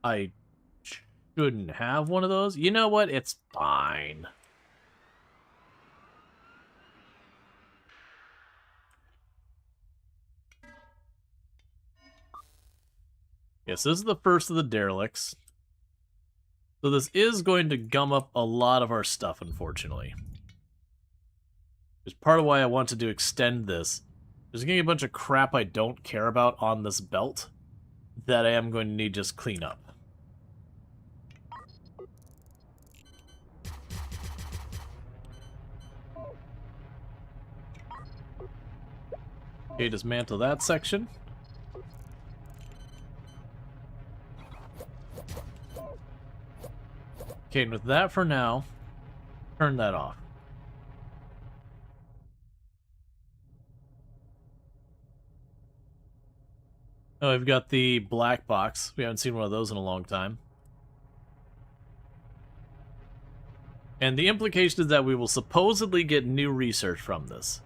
I shouldn't have one of those. You know what? It's fine. Yes, this is the first of the derelicts. So this is going to gum up a lot of our stuff, unfortunately. It's part of why I wanted to extend this. There's going to be a bunch of crap I don't care about on this belt that I am going to need to just clean up. Okay, dismantle that section. Okay, and with that for now, turn that off. Oh, we've got the black box. We haven't seen one of those in a long time. And the implication is that we will supposedly get new research from this.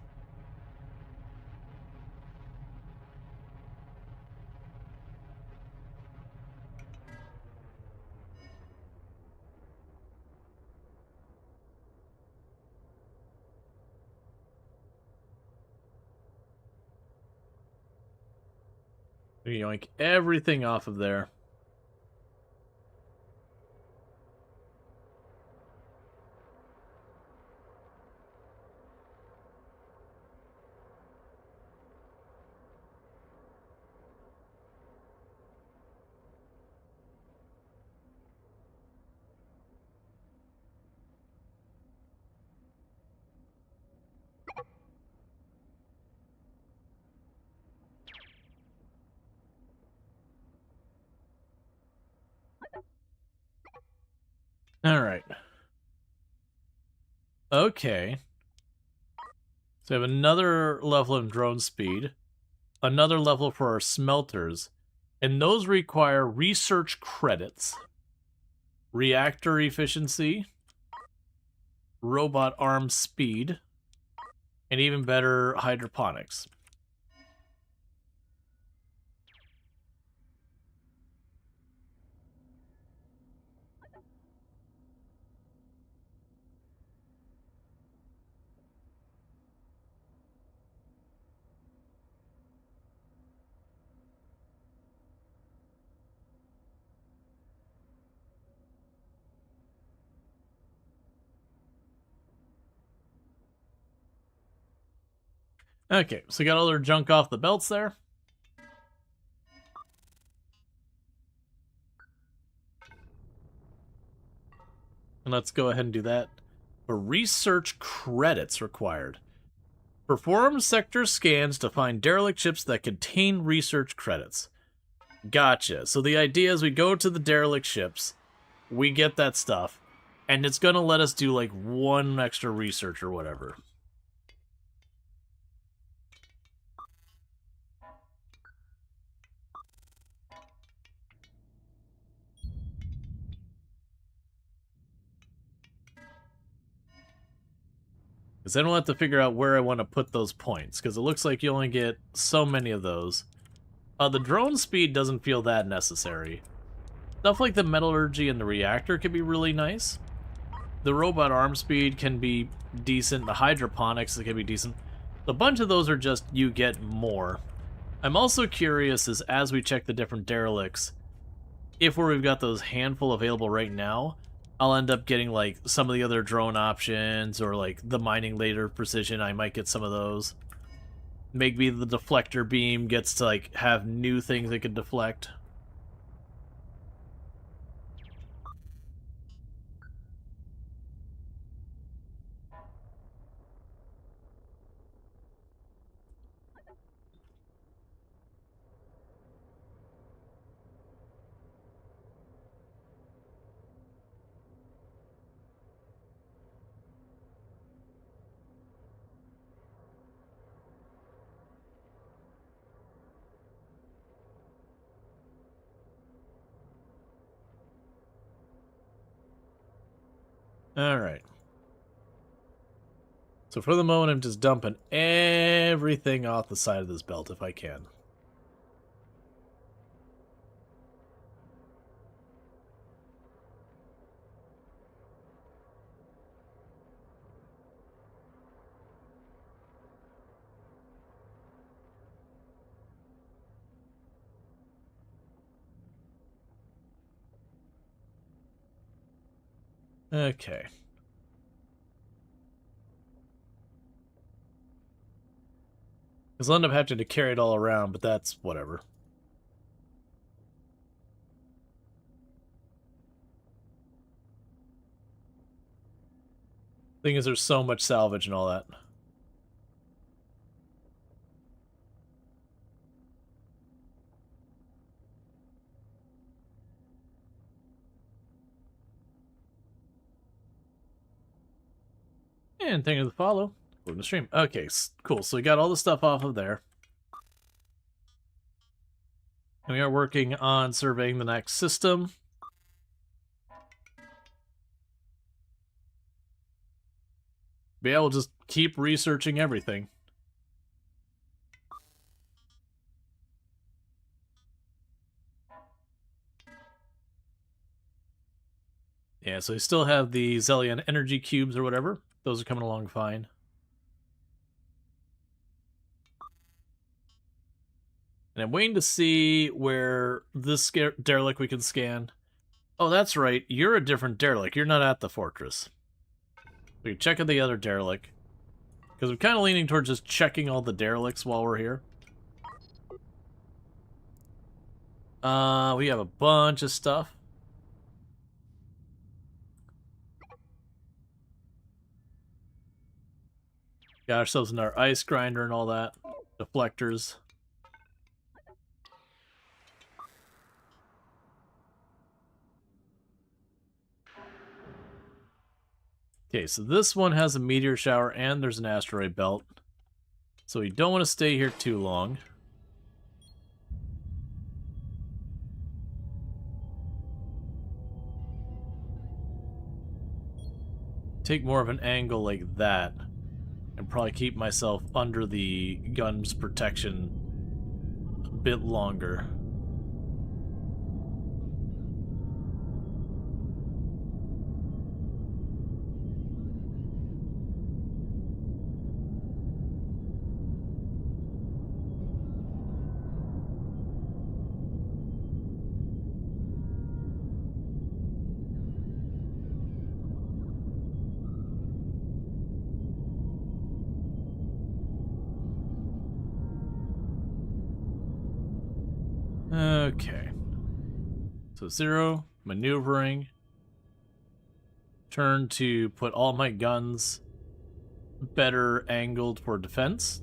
Yoink everything off of there. Alright. Okay. So we have another level of drone speed, another level for our smelters, and those require research credits, reactor efficiency, robot arm speed, and even better hydroponics. Okay, so we got all their junk off the belts there. And let's go ahead and do that. For research credits required. Perform sector scans to find derelict ships that contain research credits. Gotcha. So the idea is we go to the derelict ships, we get that stuff, and it's going to let us do like one extra research or whatever. Because then we'll have to figure out where I want to put those points, because it looks like you only get so many of those. The drone speed doesn't feel that necessary. Stuff like the metallurgy and the reactor can be really nice. The robot arm speed can be decent. The hydroponics can be decent. A bunch of those are just you get more. I'm also curious as we check the different derelicts, if where we've got those handful available right now, I'll end up getting like some of the other drone options or like the mining laser precision. I might get some of those. Maybe the deflector beam gets to like have new things it can deflect. Alright. So for the moment, I'm just dumping everything off the side of this belt if I can. Okay. Because I'll end up having to carry it all around, but that's whatever. Thing is, there's so much salvage and all that. And thank you for the follow. Welcome to stream. Okay, cool. So we got all the stuff off of there. And we are working on surveying the next system. But yeah, we'll just keep researching everything. Yeah, so we still have the Zelian energy cubes or whatever. Those are coming along fine. And I'm waiting to see where this derelict we can scan. Oh, that's right. You're a different derelict. You're not at the fortress. We can check out the other derelict. Because I'm kind of leaning towards just checking all the derelicts while we're here. We have a bunch of stuff. Got ourselves another ice grinder and all that. Deflectors. Okay, so this one has a meteor shower and there's an asteroid belt. So we don't want to stay here too long. Take more of an angle like that. And probably keep myself under the gun's protection a bit longer. Okay. So 0, maneuvering. Turn to put all my guns better angled for defense.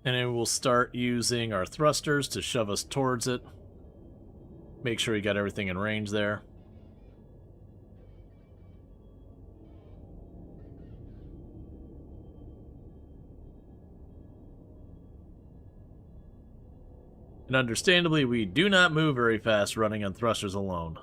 And then we'll start using our thrusters to shove us towards it. Make sure we got everything in range there. And understandably, we do not move very fast running on thrusters alone.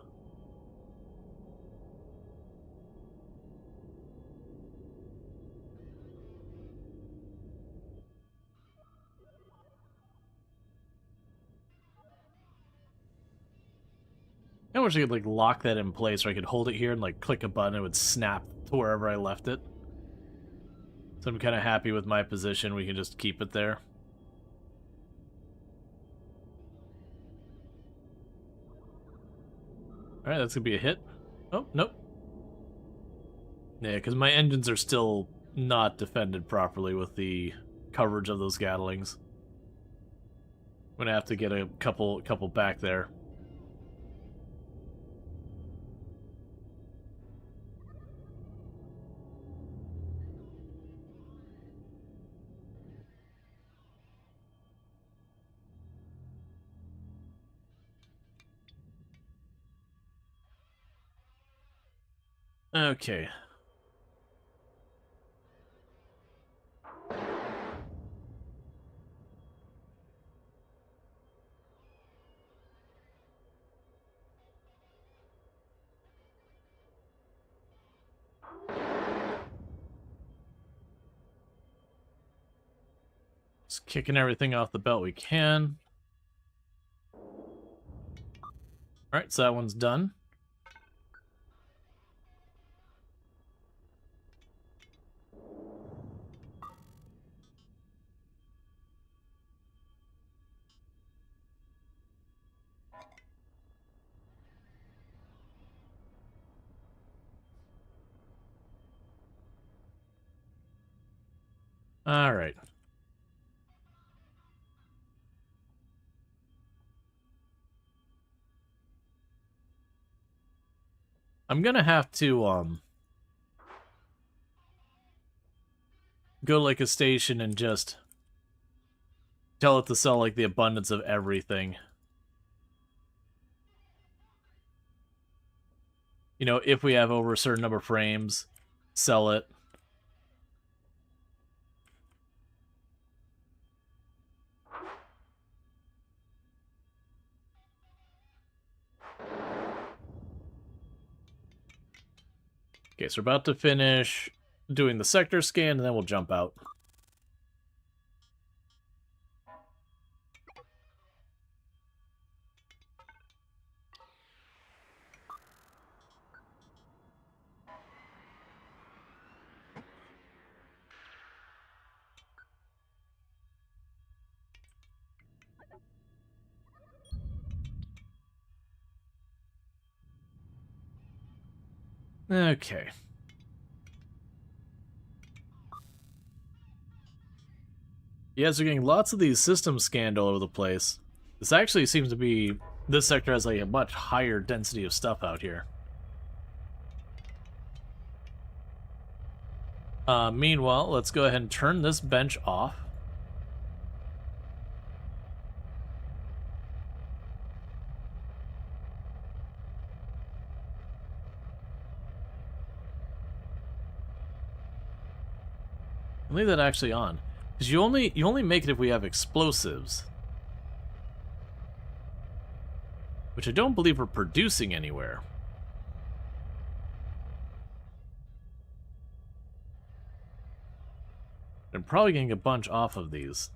I wish I could like lock that in place, or I could hold it here and like click a button, it would snap to wherever I left it. So I'm kind of happy with my position. We can just keep it there. Alright, that's gonna be a hit. Oh, nope. Yeah, because my engines are still not defended properly with the coverage of those Gatlings. I'm gonna have to get a couple back there. Okay. Just kicking everything off the belt we can. Alright, so that one's done. Alright. I'm gonna have to, go to, like, a station and just tell it to sell, like, the abundance of everything. You know, if we have over a certain number of frames, sell it. Okay, so we're about to finish doing the sector scan, and then we'll jump out. Okay. Yeah, so we're getting lots of these systems scanned all over the place. This actually seems to be... This sector has like a much higher density of stuff out here. Meanwhile, let's go ahead and turn this bench off. Leave that actually on. Because you only make it if we have explosives. Which I don't believe we're producing anywhere. I'm probably getting a bunch off of these.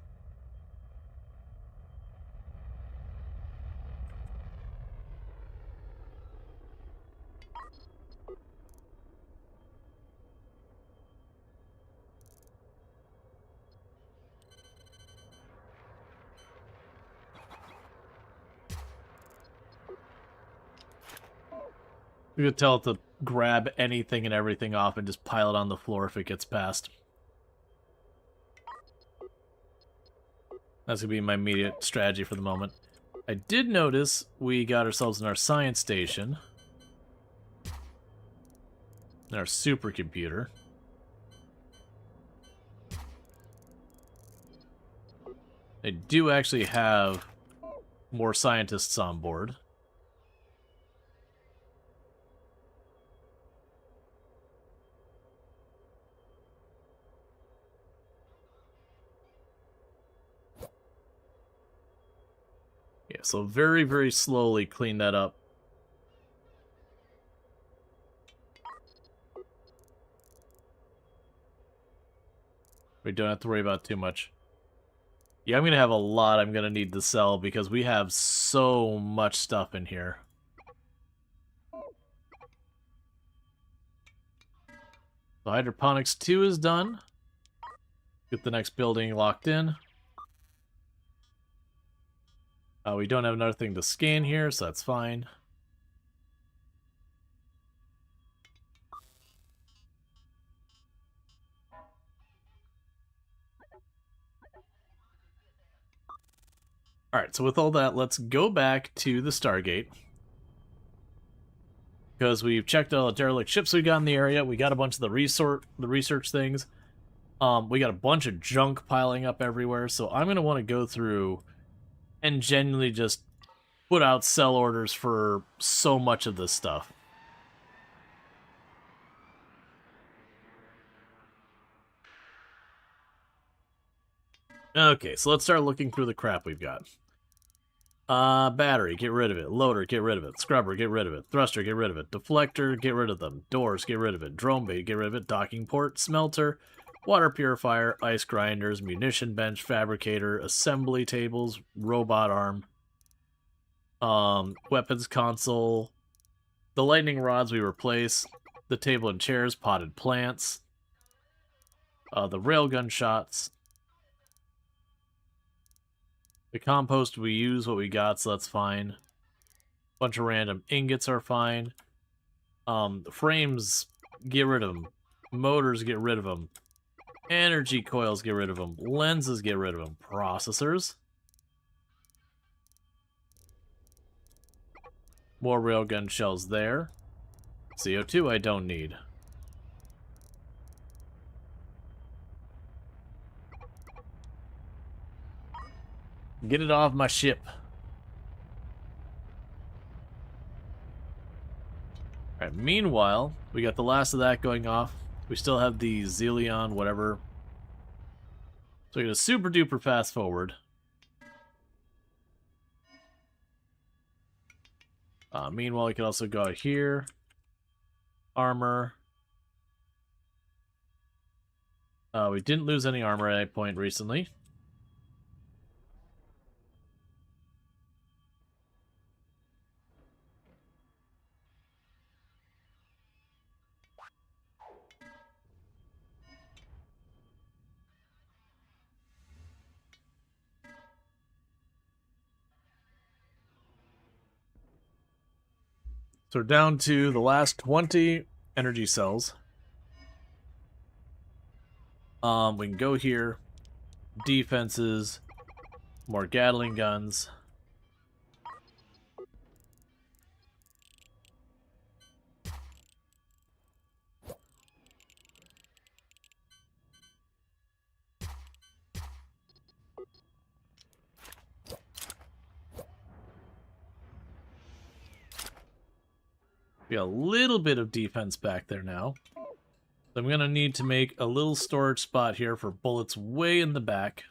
We could tell it to grab anything and everything off and just pile it on the floor if it gets past. That's going to be my immediate strategy for the moment. I did notice we got ourselves in our science station. In our supercomputer. They do actually have more scientists on board. Yeah, so very, very slowly clean that up. We don't have to worry about too much. Yeah, I'm going to have a lot I'm going to need to sell because we have so much stuff in here. The hydroponics 2 is done. Get the next building locked in. We don't have another thing to scan here, so that's fine. Alright, so with all that, let's go back to the Stargate. Because we've checked all the derelict ships we got in the area. We got a bunch of the research things. We got a bunch of junk piling up everywhere, so I'm going to want to go through and genuinely just put out sell orders for so much of this stuff. Okay, so let's start looking through the crap we've got. Battery, get rid of it. Loader, get rid of it. Scrubber, get rid of it. Thruster, get rid of it. Deflector, get rid of them. Doors, get rid of it. Drone bay, get rid of it. Docking port, smelter, water purifier, ice grinders, munition bench, fabricator, assembly tables, robot arm, weapons console, the lightning rods we replace, the table and chairs, potted plants, the railgun shots. The compost we use what we got, so that's fine. Bunch of random ingots are fine. The frames, get rid of them. Motors, get rid of them. Energy coils, get rid of them. Lenses, get rid of them. Processors. More railgun shells there. CO2 I don't need. Get it off my ship. Alright, meanwhile, we got the last of that going off. We still have the Zelion, whatever. So we're going to super duper fast forward. Meanwhile, we can also go out here. Armor. We didn't lose any armor at any point recently. So we're down to the last 20 energy cells. We can go here. Defenses. More Gatling guns. We got a little bit of defense back there now. So I'm going to need to make a little storage spot here for bullets way in the back.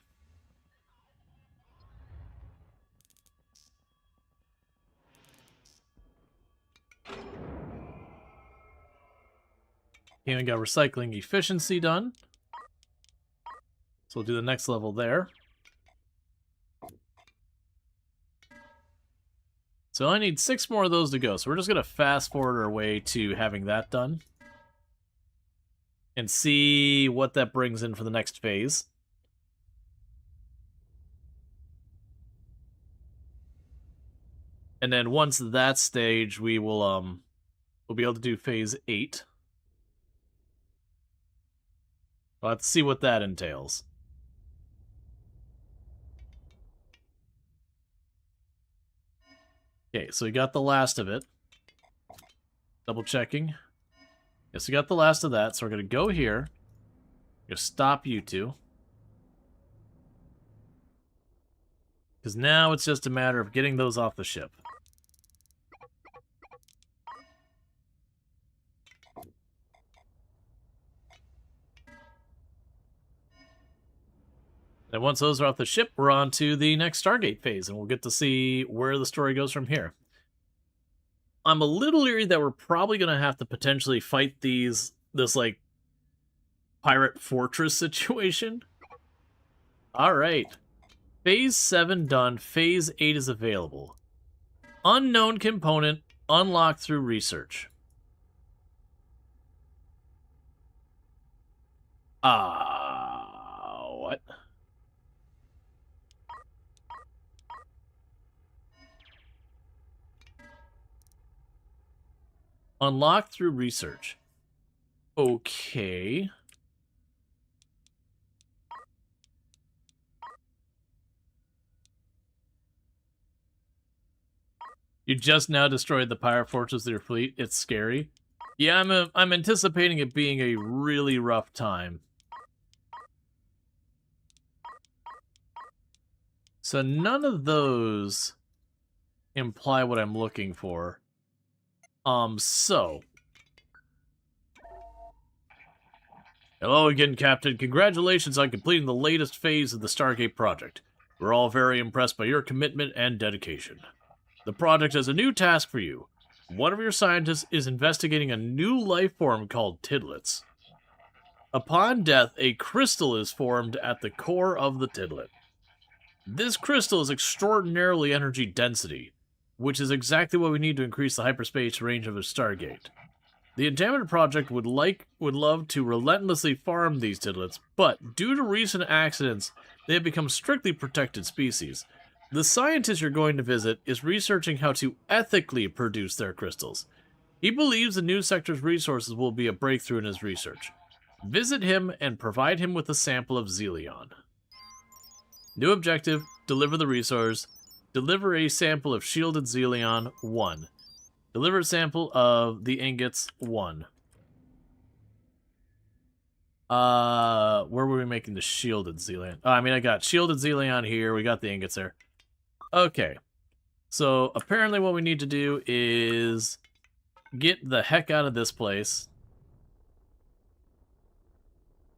Okay, we got recycling efficiency done. So we'll do the next level there. So I need 6 more of those to go. So we're just going to fast forward our way to having that done. And see what that brings in for the next phase. And then once that stage, we will we'll be able to do phase 8. We'll have to see what that entails. Okay, so we got the last of it. Double checking. Yes, we got the last of that, so we're going to go here. We're going to stop you two. Because now it's just a matter of getting those off the ship. And once those are off the ship, we're on to the next Stargate phase, and we'll get to see where the story goes from here. I'm a little leery that we're probably going to have to potentially fight this, like, pirate fortress situation. Alright. Phase 7 done. Phase 8 is available. Unknown component unlocked through research. What? Unlocked through research. Okay. You just now destroyed the pirate fortress of your fleet. It's scary. Yeah, I'm anticipating it being a really rough time. So none of those imply what I'm looking for. So. Hello again, Captain. Congratulations on completing the latest phase of the Stargate project. We're all very impressed by your commitment and dedication. The project has a new task for you. One of your scientists is investigating a new life form called Tidlets. Upon death, a crystal is formed at the core of the Tidlet. This crystal is extraordinarily energy density, which is exactly what we need to increase the hyperspace range of a Stargate. The Andromeda Project would love to relentlessly farm these Tidlets, but due to recent accidents, they have become strictly protected species. The scientist you're going to visit is researching how to ethically produce their crystals. He believes the new sector's resources will be a breakthrough in his research. Visit him and provide him with a sample of Zelion. New objective, deliver the resource. Deliver a sample of shielded Zelion, 1. Deliver a sample of the ingots, 1. Where were we making the shielded Zelion? Oh, I mean, I got shielded Zelion here. We got the ingots there. Okay. So, apparently what we need to do is get the heck out of this place.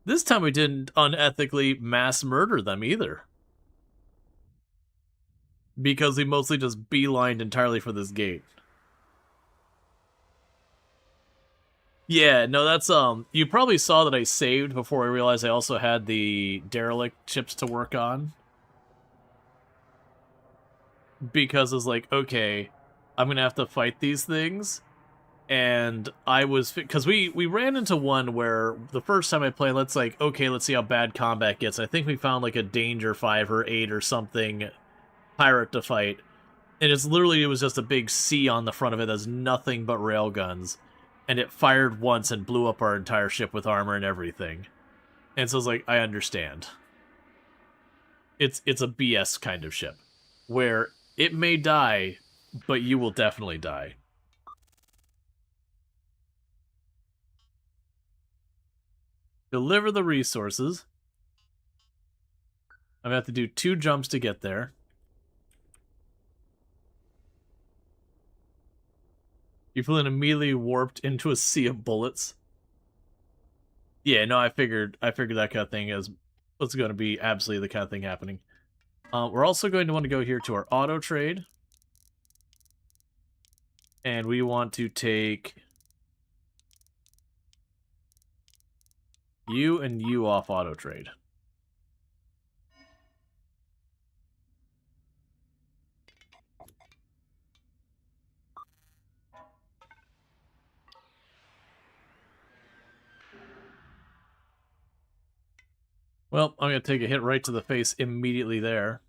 This time we didn't unethically mass murder them either. Because we mostly just beelined entirely for this gate. Yeah, no, that's, you probably saw that I saved before I realized I also had the derelict chips to work on. Because I was like, okay, I'm gonna have to fight these things. And I was, because we ran into one where the first time I played, let's see how bad combat gets. I think we found like a danger 5 or 8 or something pirate to fight. And it was just a big C on the front of it that's nothing but railguns. And it fired once and blew up our entire ship with armor and everything. And so I was like, I understand. It's a BS kind of ship. Where it may die, but you will definitely die. Deliver the resources. I'm going to have to do 2 jumps to get there. You're feeling immediately warped into a sea of bullets. Yeah, no, I figured that kind of thing was going to be absolutely the kind of thing happening. We're also going to want to go here to our auto trade. And we want to take you and you off auto trade. Well, I'm going to take a hit right to the face immediately there.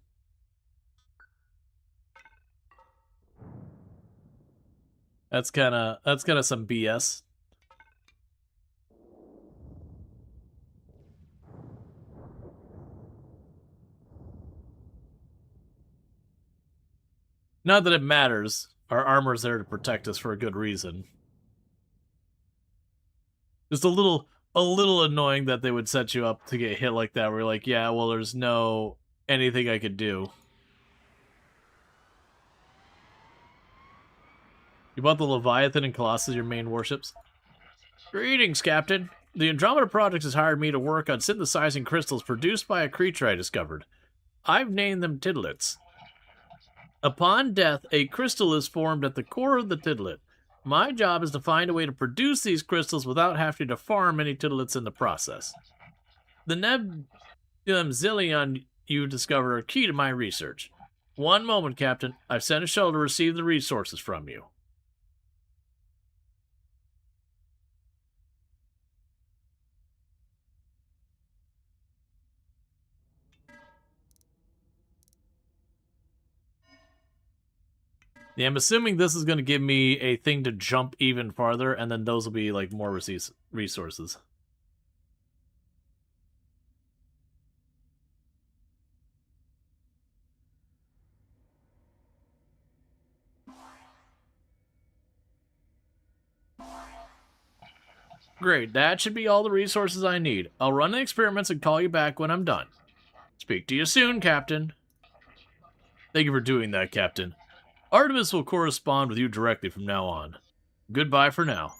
That's kind of some BS. Not that it matters. Our armor's there to protect us for a good reason. Just a little annoying that they would set you up to get hit like that. Where you're like, yeah, well, there's no anything I could do. You bought the Leviathan and Colossus as your main warships? Greetings, Captain. The Andromeda Project has hired me to work on synthesizing crystals produced by a creature I discovered. I've named them Tidlets. Upon death, a crystal is formed at the core of the Tidlet. My job is to find a way to produce these crystals without having to farm any Tidlets in the process. The Nebulum Zillion you discovered are key to my research. One moment, Captain. I've sent a shuttle to receive the resources from you. Yeah, I'm assuming this is going to give me a thing to jump even farther, and then those will be, like, more resources. Great, that should be all the resources I need. I'll run the experiments and call you back when I'm done. Speak to you soon, Captain. Thank you for doing that, Captain. Artemis will correspond with you directly from now on. Goodbye for now.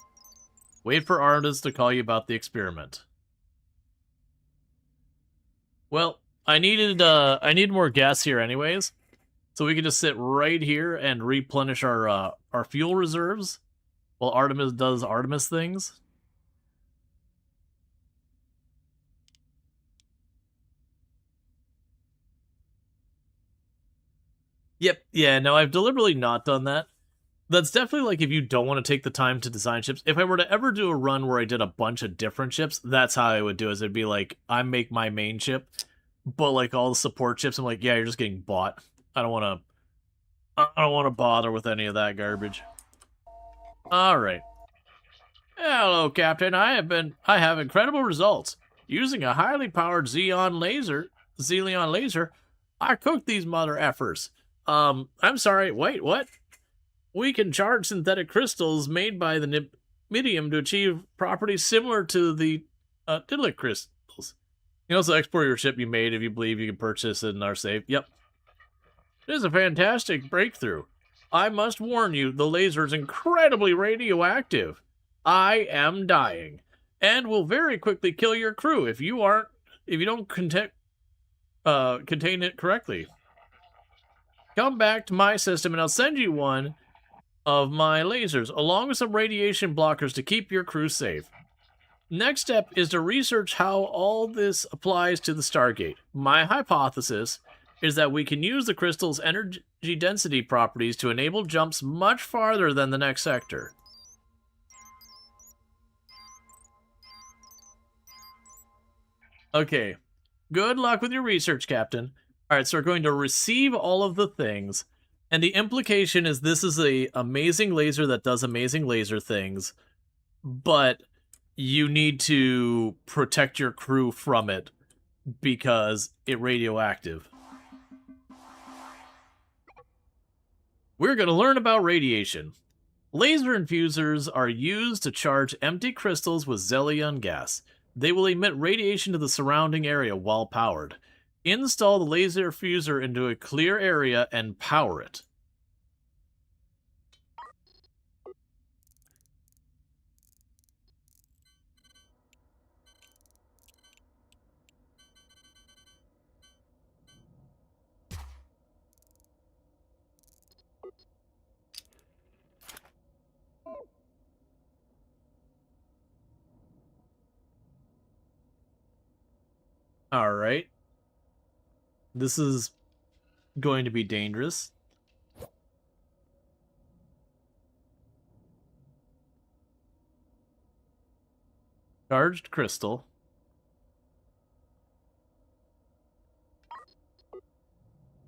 Wait for Artemis to call you about the experiment. Well, I needed more gas here anyways, so we can just sit right here and replenish our fuel reserves while Artemis does Artemis things. Yep, yeah, no, I've deliberately not done that. That's definitely like if you don't want to take the time to design ships. If I were to ever do a run where I did a bunch of different ships, that's how I would do it. It'd be like, I make my main ship, but like all the support ships, I'm like, yeah, you're just getting bought. I don't want to bother with any of that garbage. Alright. Hello, Captain. I have incredible results. Using a highly powered Xeon laser, I cooked these mother effers. I'm sorry, wait, what? We can charge synthetic crystals made by the nimidium to achieve properties similar to the Diddlic crystals. You can also export your ship you made if you believe you can purchase it in our safe. Yep. It is a fantastic breakthrough. I must warn you, the laser is incredibly radioactive. I am dying, and will very quickly kill your crew if you don't contain it correctly. Come back to my system and I'll send you one of my lasers, along with some radiation blockers to keep your crew safe. Next step is to research how all this applies to the Stargate. My hypothesis is that we can use the crystal's energy density properties to enable jumps much farther than the next sector. Okay, good luck with your research, Captain. Alright, so we're going to receive all of the things, and the implication is this is a amazing laser that does amazing laser things, but you need to protect your crew from it because it's radioactive. We're going to learn about radiation. Laser infusers are used to charge empty crystals with Xelion gas. They will emit radiation to the surrounding area while powered. Install the laser fuser into a clear area and power it. Alright. This is going to be dangerous. Charged crystal.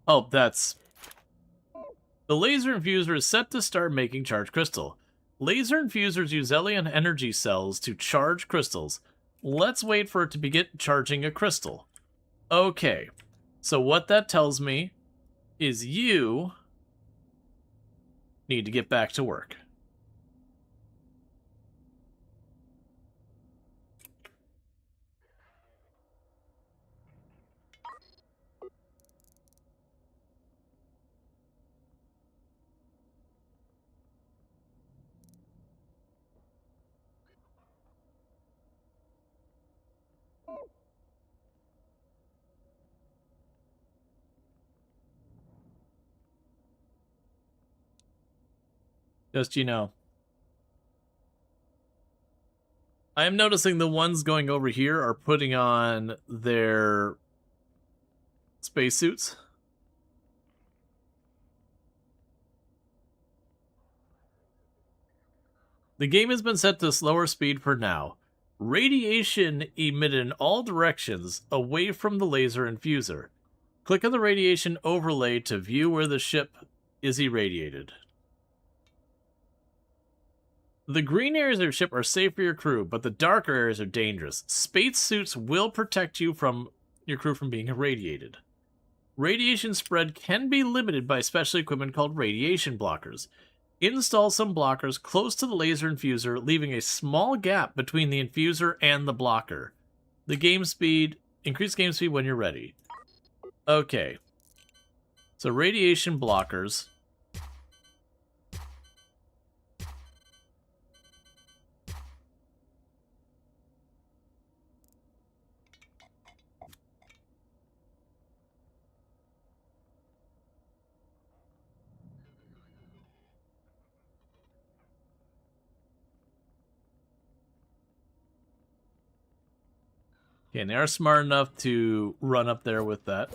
Oh, that's... The laser infuser is set to start making charged crystal. Laser infusers use Xelion energy cells to charge crystals. Let's wait for it to begin charging a crystal. Okay, so what that tells me is you need to get back to work. Just, you know. I am noticing the ones going over here are putting on their spacesuits. The game has been set to slower speed for now. Radiation emitted in all directions away from the laser infuser. Click on the radiation overlay to view where the ship is irradiated. The green areas of your ship are safe for your crew, but the darker areas are dangerous. Spacesuits will protect you from your crew from being irradiated. Radiation spread can be limited by special equipment called radiation blockers. Install some blockers close to the laser infuser, leaving a small gap between the infuser and the blocker. Increase game speed when you're ready. Okay. So radiation blockers. Okay, and they are smart enough to run up there with that.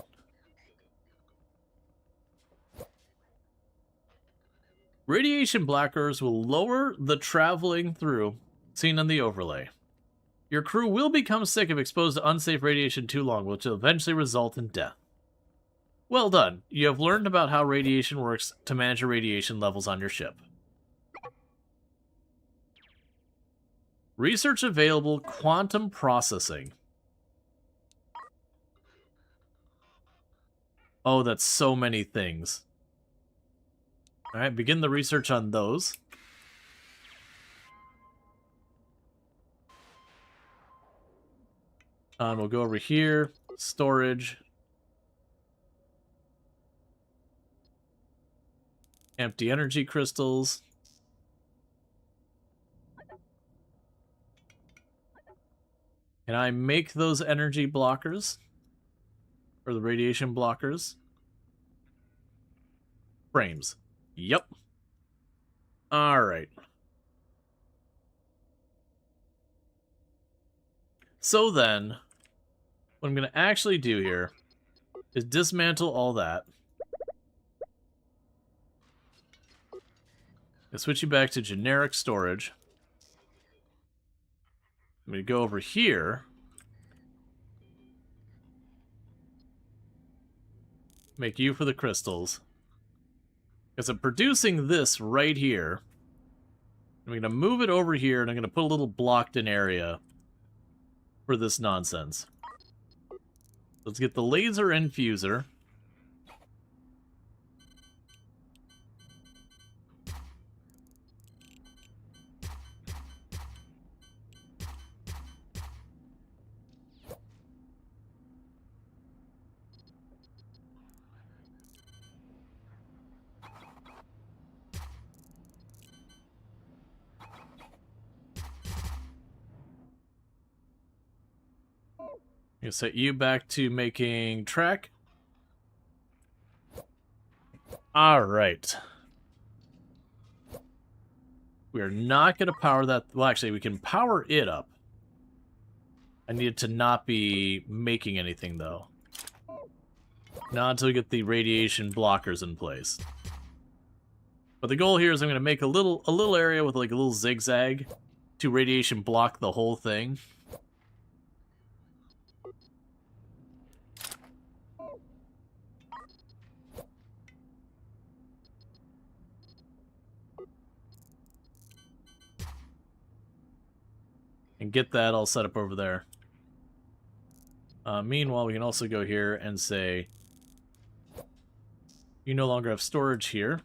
Radiation blockers will lower the traveling through seen on the overlay. Your crew will become sick if exposed to unsafe radiation too long, which will eventually result in death. Well done. You have learned about how radiation works to manage your radiation levels on your ship. Research available, quantum processing. Oh, that's so many things. Alright, begin the research on those. We'll go over here. Storage. Empty energy crystals. Can I make those energy blockers? Or the radiation blockers? Frames. Yep. Alright. So then, what I'm going to actually do here is dismantle all that. I'll switch you back to generic storage. I'm going to go over here. Make you for the crystals. Because I'm producing this right here. I'm going to move it over here, and I'm going to put a little blocked-in area for this nonsense. Let's get the laser infuser. I'm going to set you back to making track. Alright. We are not going to power that. Well, actually, we can power it up. I need it to not be making anything, though. Not until we get the radiation blockers in place. But the goal here is I'm going to make a little area with like a little zigzag to radiation block the whole thing. And get that all set up over there. Meanwhile, we can also go here and say, you no longer have storage here.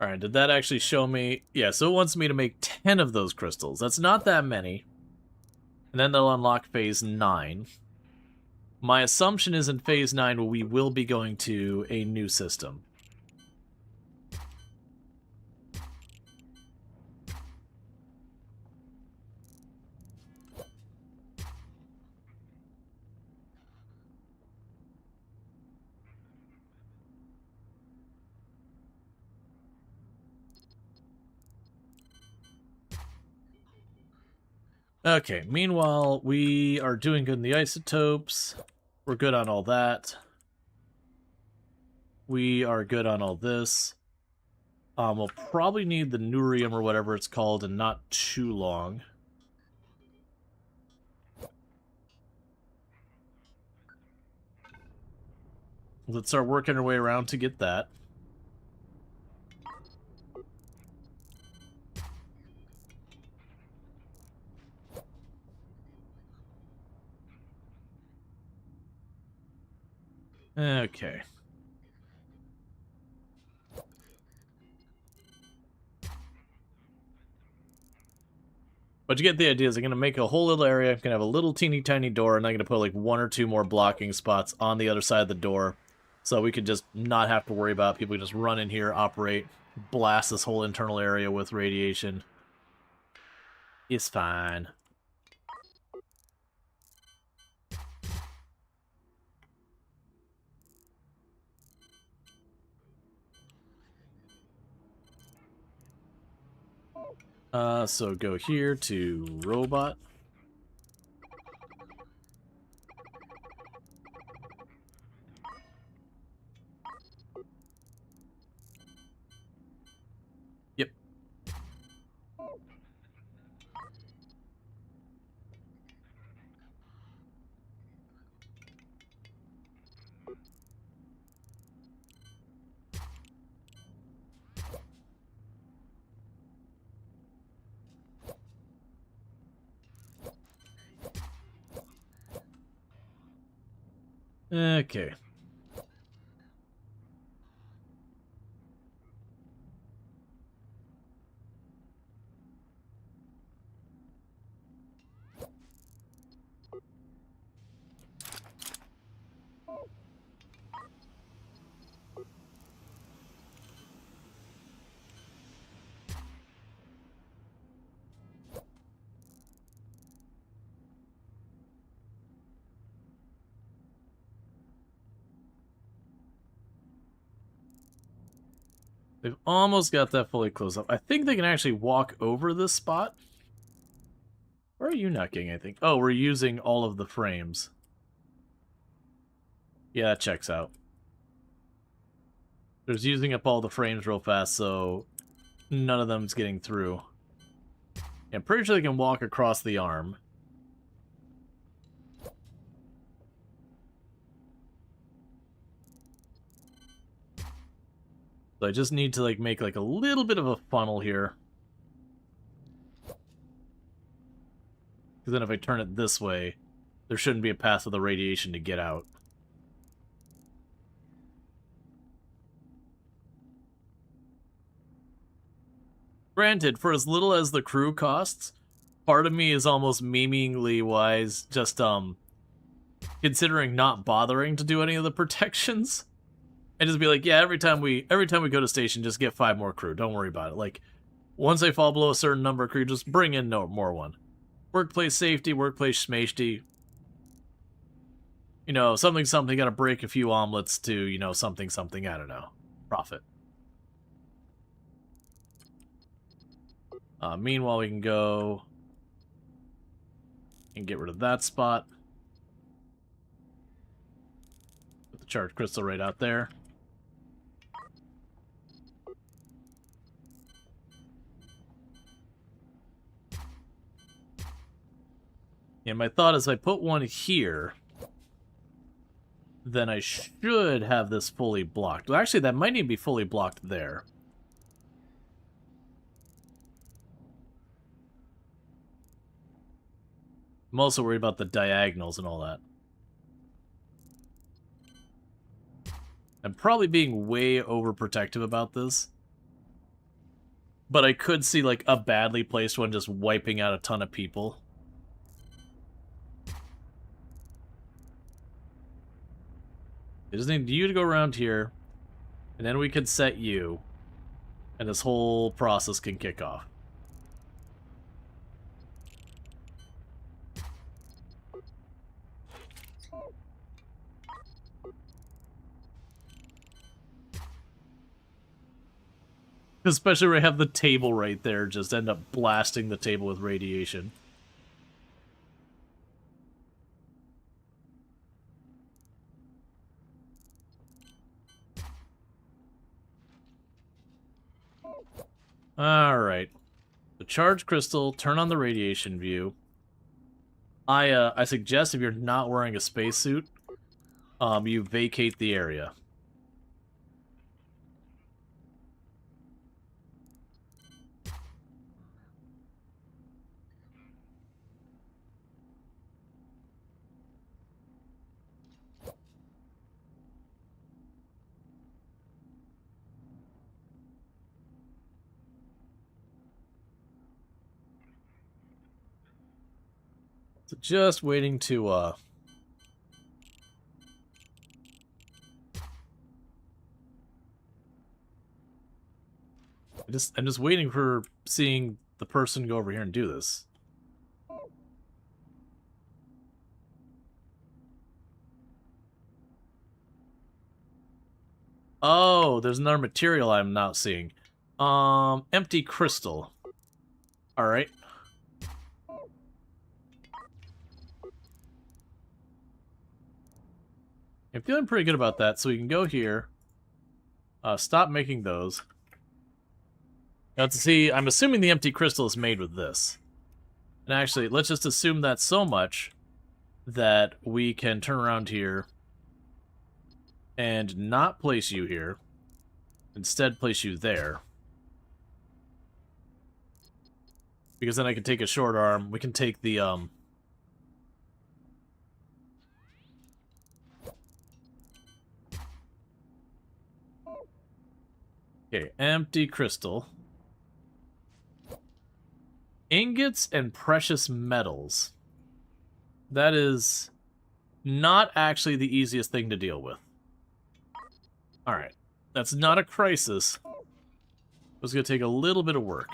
Alright, did that actually show me? Yeah, so it wants me to make 10 of those crystals. That's not that many. And then they'll unlock phase 9. My assumption is in phase 9 we will be going to a new system. Okay, meanwhile, we are doing good in the isotopes. We're good on all that. We are good on all this. We'll probably need the neurium or whatever it's called in not too long. Let's start working our way around to get that. Okay. But you get the idea is I'm going to make a whole little area. I'm going to have a little teeny tiny door, and I'm going to put like 1 or 2 more blocking spots on the other side of the door. So we could just not have to worry about people just run in here, operate, blast this whole internal area with radiation. It's fine. So go here to robot. Yep. Okay. They've almost got that fully closed up. I think they can actually walk over this spot. Where are you not getting anything? Oh, we're using all of the frames. Yeah, that checks out. There's using up all the frames real fast, so none of them's getting through. Yeah, I'm pretty sure they can walk across the arm. So I just need to like make like a little bit of a funnel here. Because then if I turn it this way, there shouldn't be a path for the radiation to get out. Granted, for as little as the crew costs, part of me is almost memingly wise just considering not bothering to do any of the protections. And just be like, yeah, every time we go to station, just get 5 more crew. Don't worry about it. Like, once they fall below a certain number of crew, just bring in more one. Workplace safety, workplace schmashty. You know, something, gotta break a few omelets to, you know, something, I don't know. Profit. Meanwhile, we can go and get rid of that spot. Put the charged crystal right out there. And my thought is I put one here, then I should have this fully blocked. Well, actually, that might need to be fully blocked there. I'm also worried about the diagonals and all that. I'm probably being way overprotective about this. But I could see, like, a badly placed one just wiping out a ton of people. I just need you to go around here, and then we could set you, and this whole process can kick off. Especially where I have the table right there, just end up blasting the table with radiation. Alright. The charged crystal, turn on the radiation view. I suggest if you're not wearing a spacesuit, you vacate the area. So just waiting to, I'm just waiting for seeing the person go over here and do this. Oh, there's another material I'm not seeing. Empty crystal. Alright. I'm feeling pretty good about that, so we can go here. Stop making those. Now to see, I'm assuming the empty crystal is made with this. And actually, let's just assume that so much that we can turn around here and not place you here. Instead, place you there. Because then I can take a short arm. We can take the, Okay, empty crystal. Ingots and precious metals. That is not actually the easiest thing to deal with. Alright, that's not a crisis. It's going to take a little bit of work.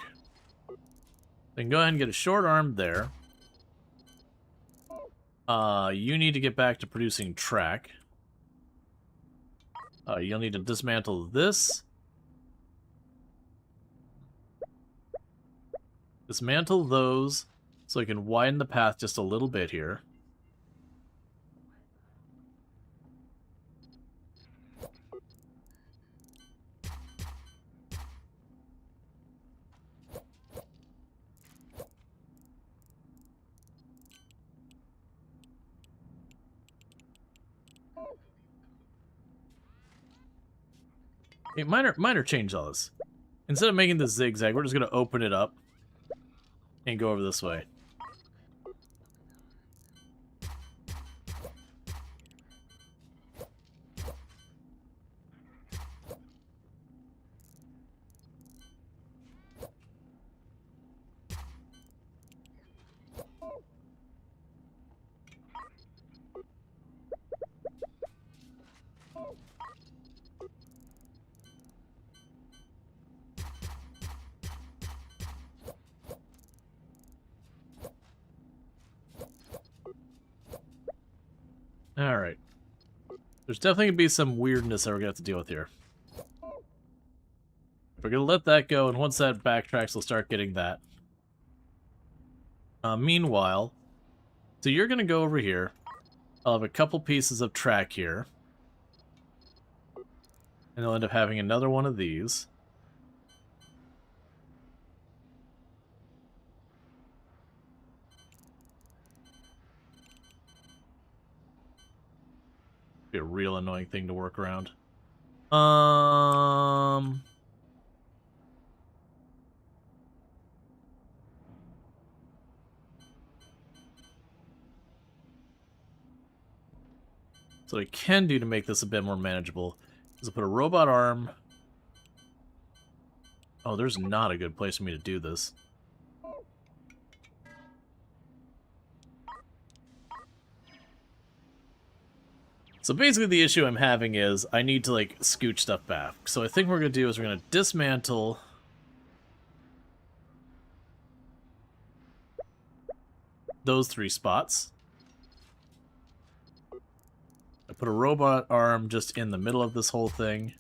Then go ahead and get a short arm there. You need to get back to producing track. You'll need to dismantle this. Dismantle those so I can widen the path just a little bit here. Okay, minor change all this. Instead of making this zigzag, we're just going to open it up and go over this way. Alright. There's definitely going to be some weirdness that we're going to have to deal with here. We're going to let that go, and once that backtracks, we'll start getting that. Meanwhile, so you're going to go over here. I'll have a couple pieces of track here. And I'll end up having another one of these. Be a real annoying thing to work around. So what I can do to make this a bit more manageable is I'll put a robot arm. Oh, there's not a good place for me to do this. So basically the issue I'm having is I need to, like, scooch stuff back. So I think what we're going to do is we're going to dismantle those 3 spots. I put a robot arm just in the middle of this whole thing.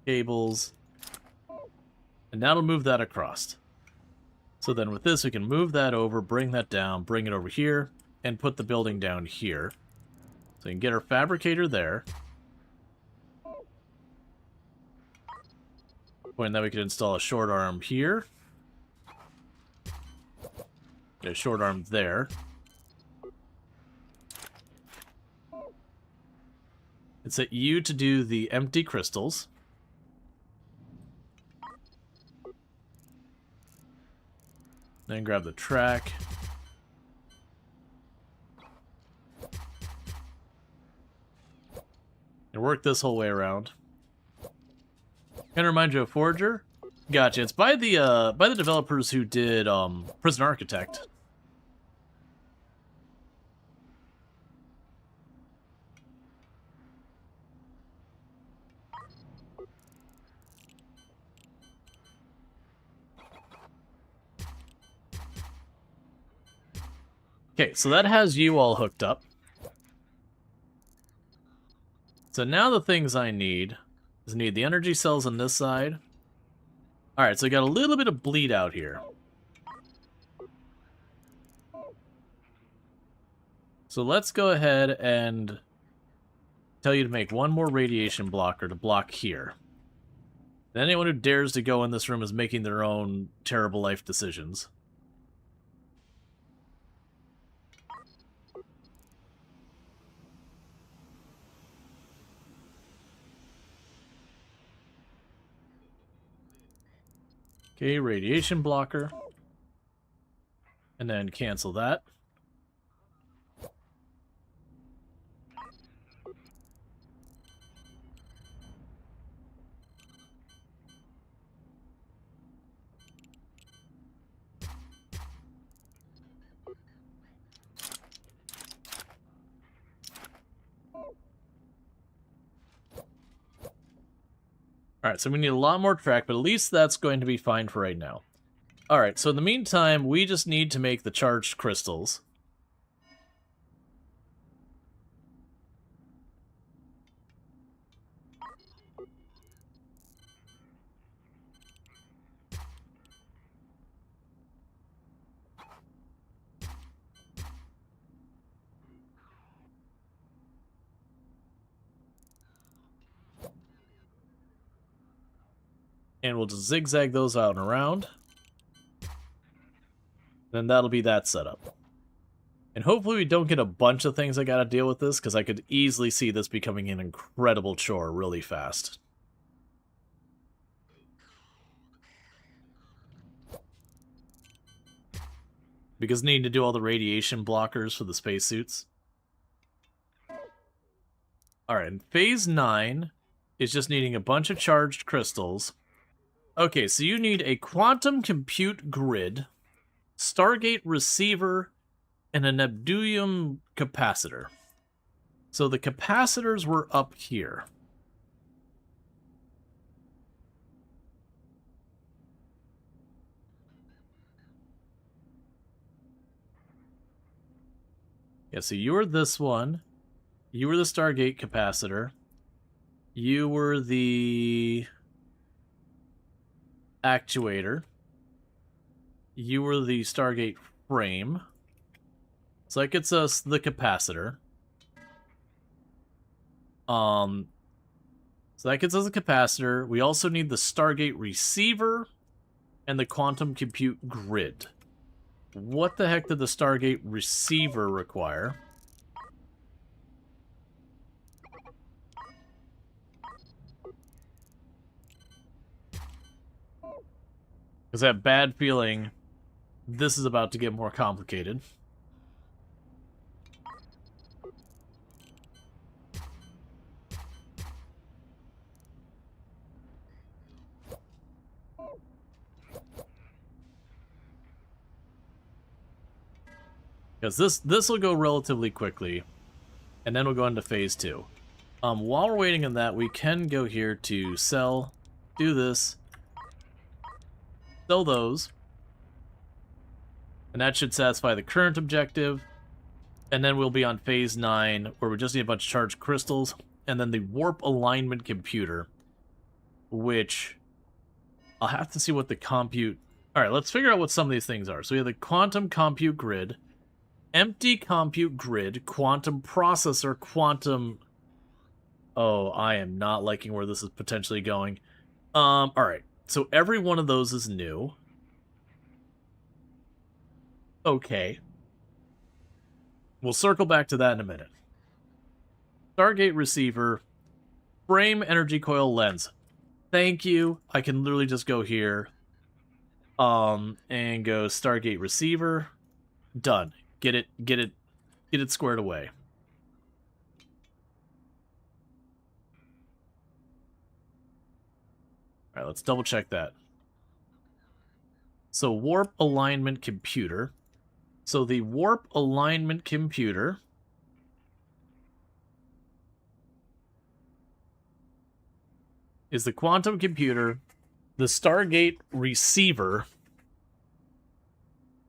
Cables. And now it'll move that across. So then with this, we can move that over, bring that down, bring it over here, and put the building down here. So we can get our fabricator there. And then we can install a short arm here. Get a short arm there. And set you to do the empty crystals. Then grab the track. And work this whole way around. Can I remind you of Forger? Gotcha. It's by the developers who did Prison Architect. Okay, so that has you all hooked up. So now the things I need is I need the energy cells on this side. Alright, so I got a little bit of bleed out here. So let's go ahead and tell you to make one more radiation blocker to block here. And anyone who dares to go in this room is making their own terrible life decisions. Okay, radiation blocker. And then cancel that. Alright, so we need a lot more track, but at least that's going to be fine for right now. Alright, so in the meantime, we just need to make the charged crystals. And we'll just zigzag those out and around. Then that'll be that setup. And hopefully we don't get a bunch of things I gotta deal with this, because I could easily see this becoming an incredible chore really fast. Because needing to do all the radiation blockers for the spacesuits. Alright, and Phase 9 is just needing a bunch of charged crystals. Okay, so you need a quantum compute grid, Stargate receiver, and a Nebdulium capacitor. So the capacitors were up here. Yeah, so you were this one. You were the Stargate capacitor. You were the actuator. You were the Stargate frame. So that gets us the capacitor. So that gets us a capacitor. We also need the Stargate receiver and the quantum compute grid. What the heck did the Stargate receiver require? Because I have a bad feeling this is about to get more complicated. Because this will go relatively quickly, and then we'll go into Phase 2. While we're waiting on that, we can go here to sell, do this, sell those, and that should satisfy the current objective, and then we'll be on Phase 9, where we just need a bunch of charged crystals, and then the warp alignment computer, which I'll have to see what the compute... Alright, let's figure out what some of these things are. So we have the quantum compute grid, empty compute grid, quantum processor, quantum... Oh, I am not liking where this is potentially going. Alright, so every one of those is new. Okay. We'll circle back to that in a minute. Stargate receiver, frame energy coil lens. Thank you. I can literally just go here. And go Stargate receiver. Done. Get it squared away. Alright, let's double check that. So warp alignment computer. So the warp alignment computer is the quantum computer, the Stargate receiver,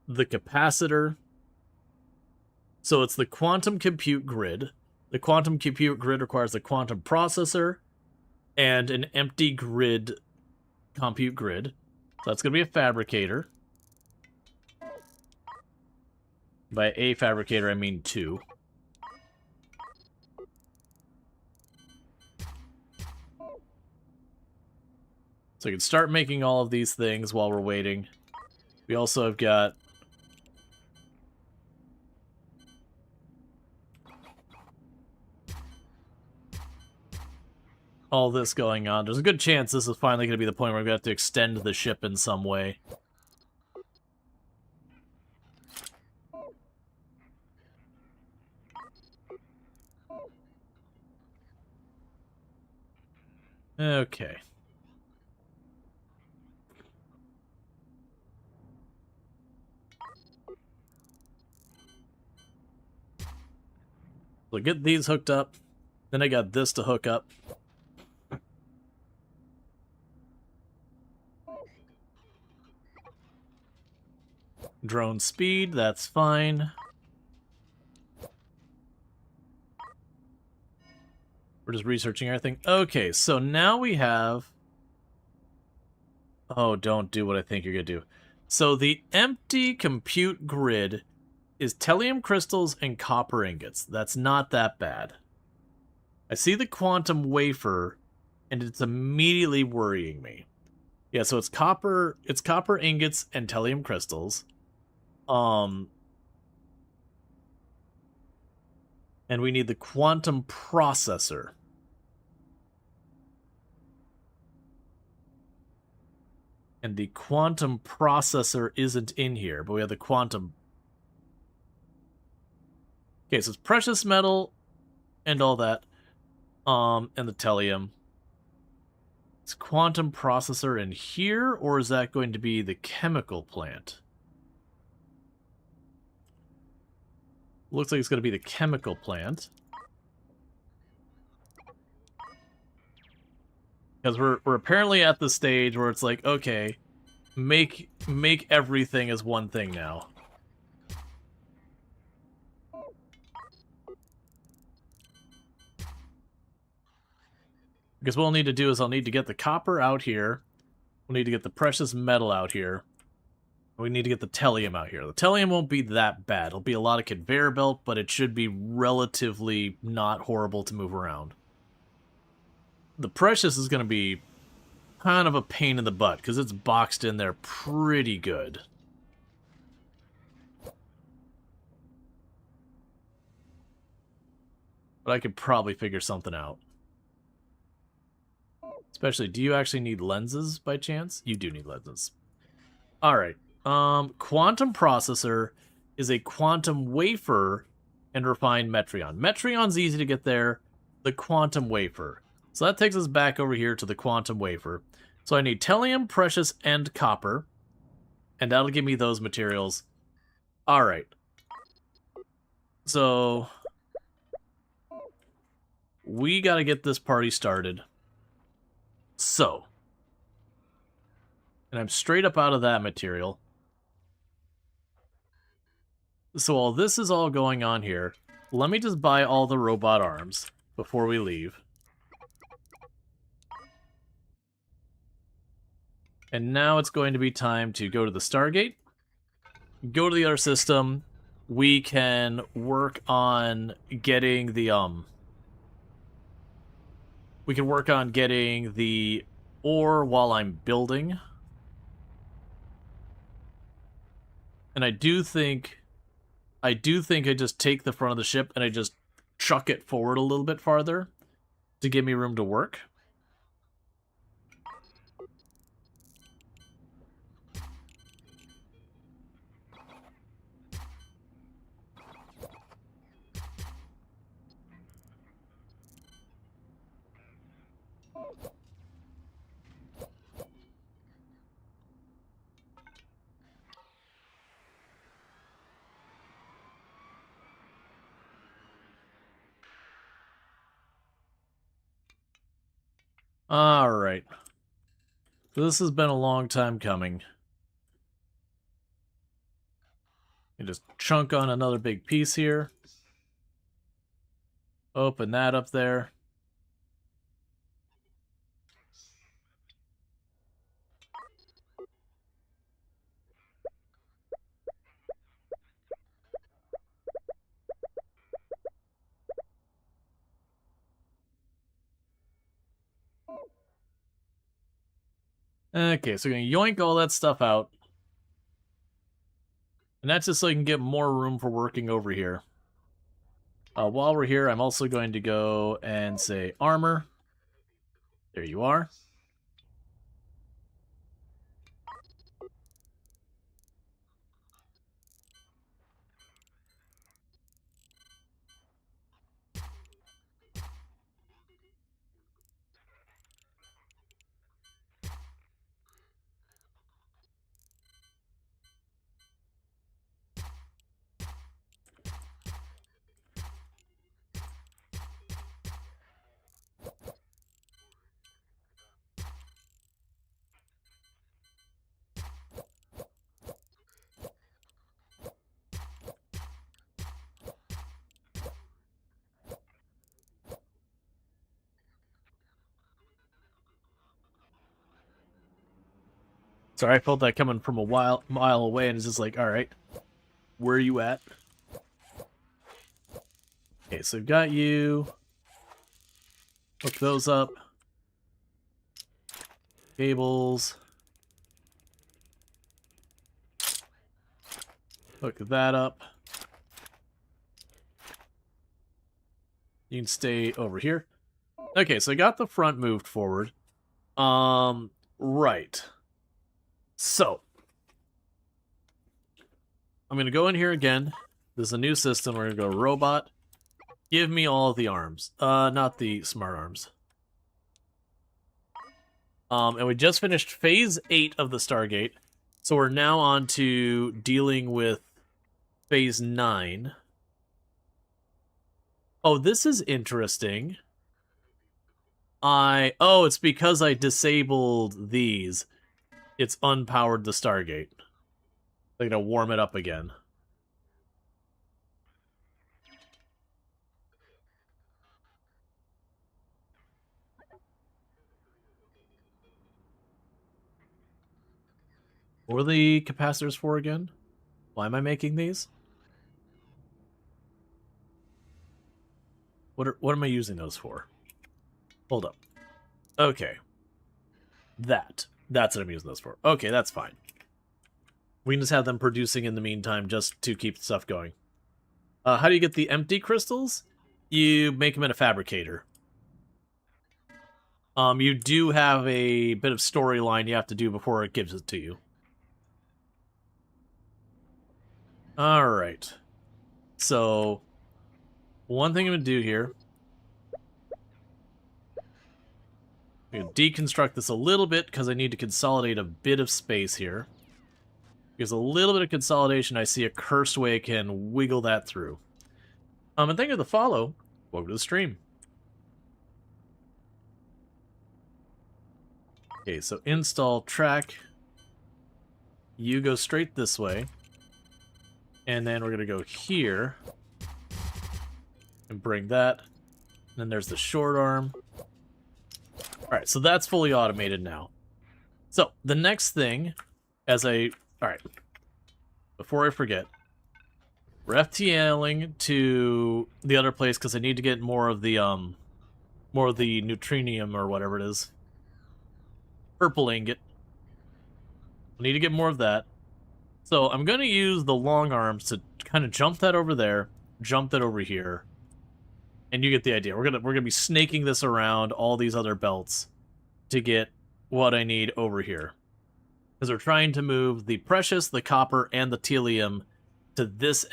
the capacitor. So it's the quantum compute grid. The quantum compute grid requires a quantum processor and an empty grid compute grid. So that's going to be a fabricator. By a fabricator, I mean 2. So we can start making all of these things while we're waiting. We also have got... all this going on. There's a good chance this is finally going to be the point where we're going to have to extend the ship in some way. Okay. So get these hooked up. Then I got this to hook up. Drone speed, that's fine. We're just researching everything. Okay, so now we have... Oh, don't do what I think you're going to do. So the empty compute grid is tellurium crystals and copper ingots. That's not that bad. I see the quantum wafer, and it's immediately worrying me. Yeah, so it's copper ingots and tellurium crystals. And we need the quantum processor. And the quantum processor isn't in here, but we have the quantum. Okay, so it's precious metal and all that. And the tellurium. Is quantum processor in here, or is that going to be the chemical plant? Looks like it's going to be the chemical plant. Because we're apparently at the stage where it's like, okay, make everything as one thing now. Because what we'll need to do is I'll need to get the copper out here. We'll need to get the precious metal out here. We need to get the tellurium out here. The tellurium won't be that bad. It'll be a lot of conveyor belt, but it should be relatively not horrible to move around. The precious is going to be kind of a pain in the butt, because it's boxed in there pretty good. But I could probably figure something out. Especially, do you actually need lenses by chance? You do need lenses. Alright. Quantum processor is a quantum wafer and refined Metreon. Metreon's easy to get there. The quantum wafer. So that takes us back over here to the quantum wafer. So I need tellurium, precious, and copper. And that'll give me those materials. Alright. So we gotta get this party started. So. And I'm straight up out of that material. So while this is all going on here, let me just buy all the robot arms before we leave. And now it's going to be time to go to the Stargate, go to the other system. We can work on getting the, we can work on getting the ore while I'm building. And I do think I just take the front of the ship and I just chuck it forward a little bit farther to give me room to work. Alright. This has been a long time coming. You just chunk on another big piece here. Open that up there. Okay, so we're going to yoink all that stuff out. And that's just so you can get more room for working over here. While we're here, I'm also going to go and say armor. There you are. Sorry, I felt that coming from a mile away, and it's just like, all right, where are you at? Okay, so we've got you. Hook those up. Cables. Hook that up. You can stay over here. Okay, so I got the front moved forward. Right. So, I'm going to go in here again. This is a new system. We're going to go robot. Give me all of the arms. Not the smart arms. And we just finished phase 8 of the Stargate. So we're now on to dealing with phase 9. Oh, this is interesting. Oh, it's because I disabled these. It's unpowered the Stargate. They're gonna warm it up again. What were the capacitors for again? Why am I making these? What am I using those for? Hold up. Okay. That's what I'm using those for. Okay, that's fine. We can just have them producing in the meantime just to keep stuff going. How do you get the empty crystals? You make them in a fabricator. You do have a bit of storyline you have to do before it gives it to you. Alright. So, one thing I'm going to do here, I'm going to deconstruct this a little bit because I need to consolidate a bit of space here. Because a little bit of consolidation, I see a cursed way I can wiggle that through. And thank you for the follow. Welcome to the stream. Okay, so install track. You go straight this way. And then we're going to go here. And bring that. And then there's the short arm. Alright, so that's fully automated now. So, the next thing, alright. Before I forget. We're FTLing to the other place because I need to get more of the neutrinium or whatever it is. Purple ingot. I need to get more of that. So I'm going to use the long arms to kind of jump that over there, jump that over here, and you get the idea. We're gonna be snaking this around all these other belts to get what I need over here, because we're trying to move the precious, the copper, and the telium to this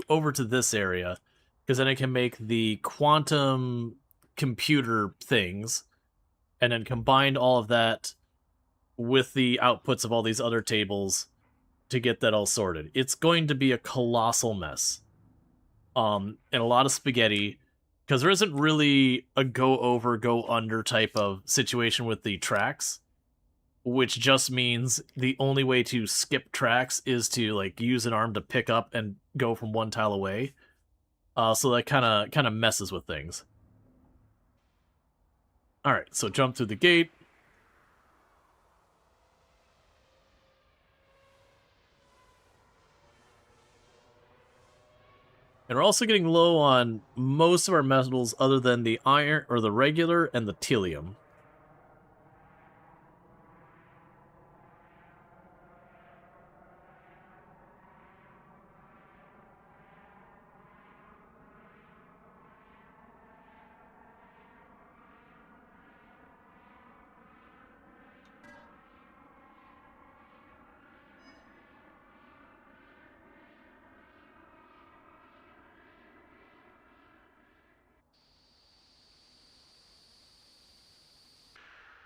over to this area, because then I can make the quantum computer things, and then combine all of that with the outputs of all these other tables to get that all sorted. It's going to be a colossal mess. And a lot of spaghetti, because there isn't really a go over, go under type of situation with the tracks, which just means the only way to skip tracks is to like use an arm to pick up and go from one tile away. So that kind of messes with things. All right, so jump through the gate. And we're also getting low on most of our metals other than the iron, or the regular, and the telium.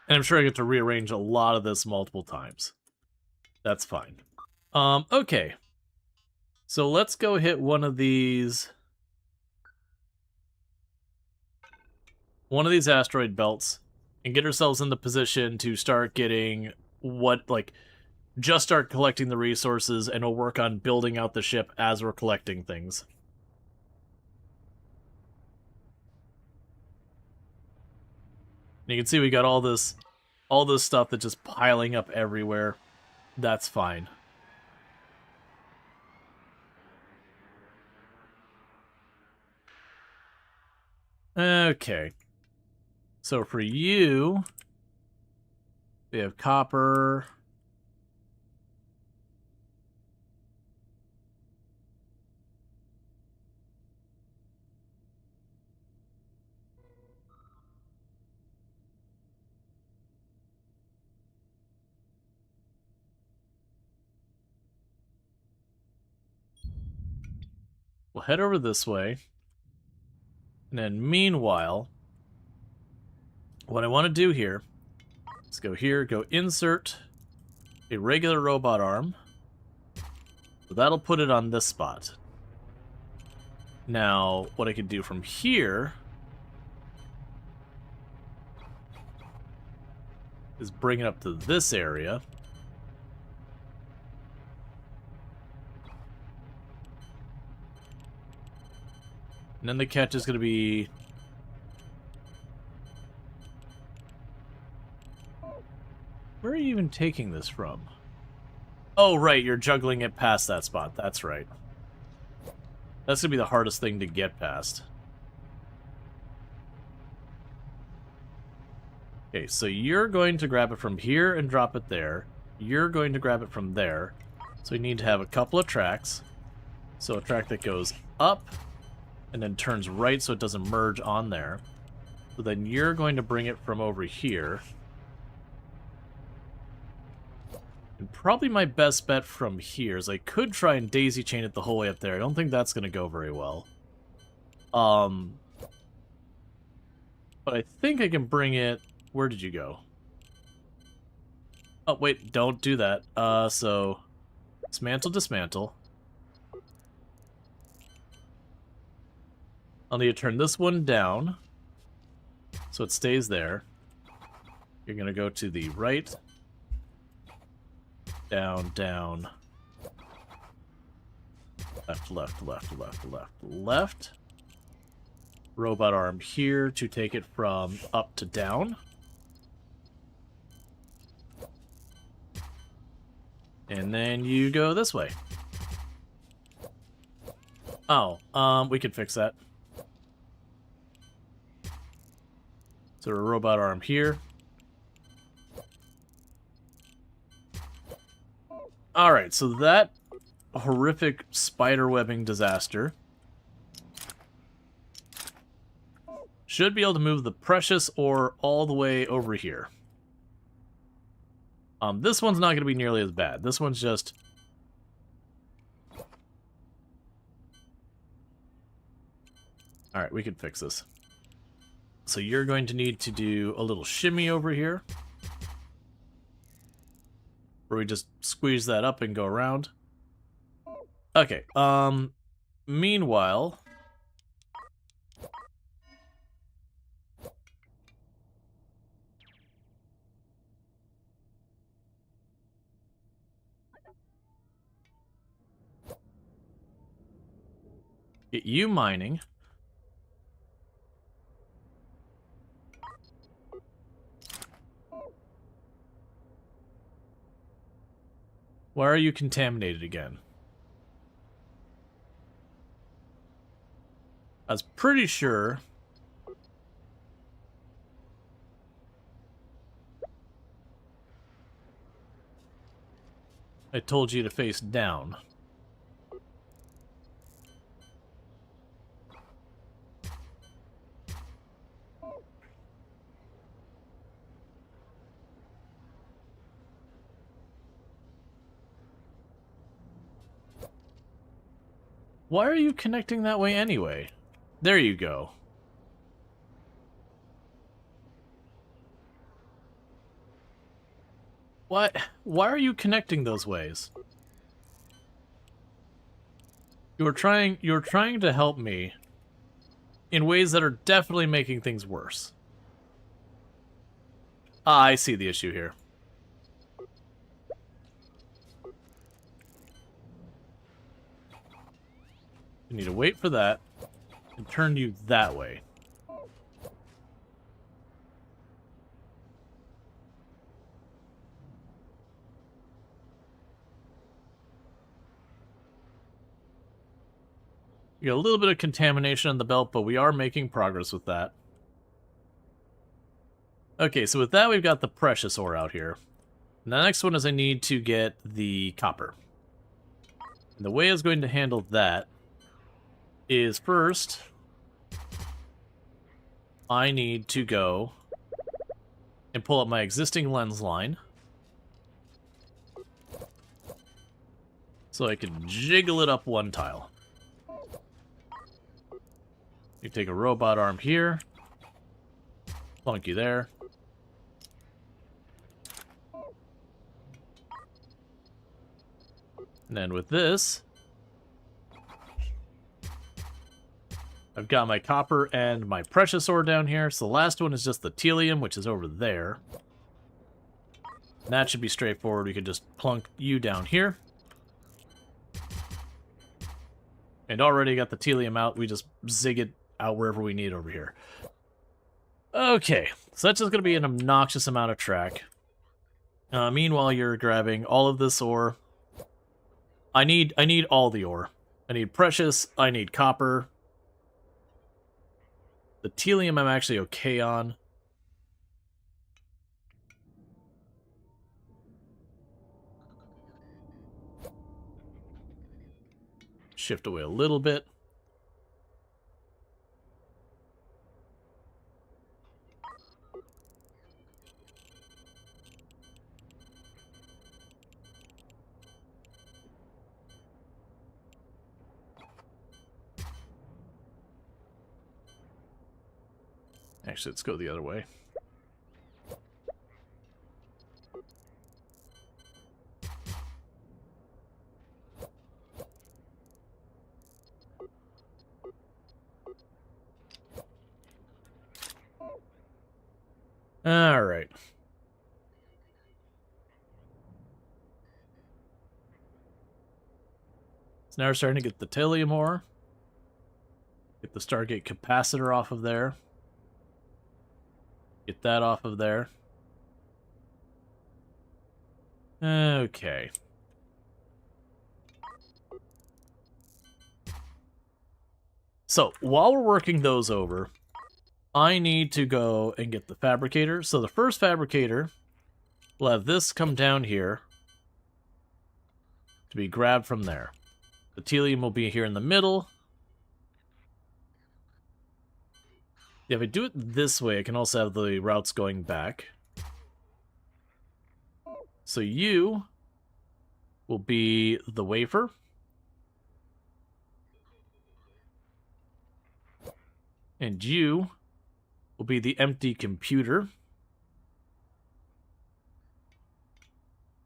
And I'm sure I get to rearrange a lot of this multiple times. That's fine. Okay. So let's go hit one of these asteroid belts and get ourselves in the position to start getting just start collecting the resources, and we'll work on building out the ship as we're collecting things. And you can see we got all this stuff that's just piling up everywhere. That's fine. Okay. So for you, we have copper. We'll head over this way. And then meanwhile, what I want to do here is go here, go insert a regular robot arm. So that'll put it on this spot. Now, what I can do from here is bring it up to this area. And then the catch is going to be... Where are you even taking this from? Oh, right, you're juggling it past that spot. That's right. That's going to be the hardest thing to get past. Okay, so you're going to grab it from here and drop it there. You're going to grab it from there. So we need to have a couple of tracks. So a track that goes up and then turns right so it doesn't merge on there. So then you're going to bring it from over here. And probably my best bet from here is I could try and daisy chain it the whole way up there. I don't think that's going to go very well. But I think I can bring it... Where did you go? Oh, wait, don't do that. So... Dismantle, dismantle. I'll need to turn this one down so it stays there. You're going to go to the right. Down, down. Left, left, left, left, left, left. Robot arm here to take it from up to down. And then you go this way. Oh, we could fix that. So a robot arm here. Alright, so that horrific spider-webbing disaster should be able to move the precious ore all the way over here. This one's not going to be nearly as bad. This one's just... Alright, we can fix this. So you're going to need to do a little shimmy over here. Where we just squeeze that up and go around. Okay, meanwhile... Get you mining. Why are you contaminated again? I was pretty sure... I told you to face down. Why are you connecting that way anyway? There you go. What? Why are you connecting those ways? You're trying to help me in ways that are definitely making things worse. Ah, I see the issue here. You need to wait for that and turn you that way. We got a little bit of contamination on the belt, but we are making progress with that. Okay, so with that, we've got the precious ore out here. And the next one is I need to get the copper. And the way I was going to handle that is first, I need to go and pull up my existing lens line. So I can jiggle it up one tile. You take a robot arm here. Plunk you there. And then with this, I've got my copper and my precious ore down here. So the last one is just the telium, which is over there. And that should be straightforward. We could just plunk you down here. And already got the telium out. We just zig it out wherever we need over here. Okay, so that's just going to be an obnoxious amount of track. Meanwhile, you're grabbing all of this ore. I need all the ore. I need precious. I need copper. The telium I'm actually okay on. Shift away a little bit. Actually, let's go the other way. All right. So now we're starting to get the telium ore. Get the Stargate capacitor off of there. Get that off of there. Okay. So, while we're working those over, I need to go and get the fabricator. So the first fabricator will have this come down here to be grabbed from there. The telium will be here in the middle. Yeah, if I do it this way, I can also have the routes going back. So you will be the wafer. And you will be the empty computer.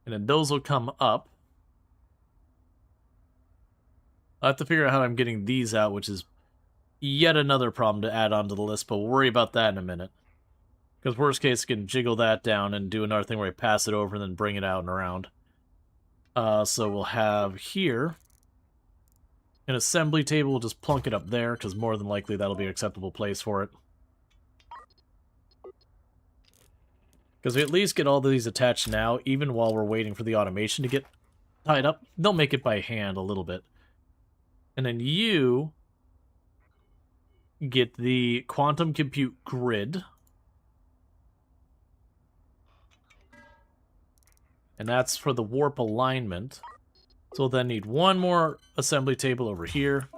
And then those will come up. I'll have to figure out how I'm getting these out, which is yet another problem to add onto the list, but we'll worry about that in a minute. Because worst case, I can jiggle that down and do another thing where I pass it over and then bring it out and around. So we'll have here an assembly table. We'll just plunk it up there, because more than likely that'll be an acceptable place for it. Because we at least get all of these attached now, even while we're waiting for the automation to get tied up. They'll make it by hand a little bit. And then you get the quantum compute grid. And that's for the warp alignment. So we'll then need one more assembly table over here.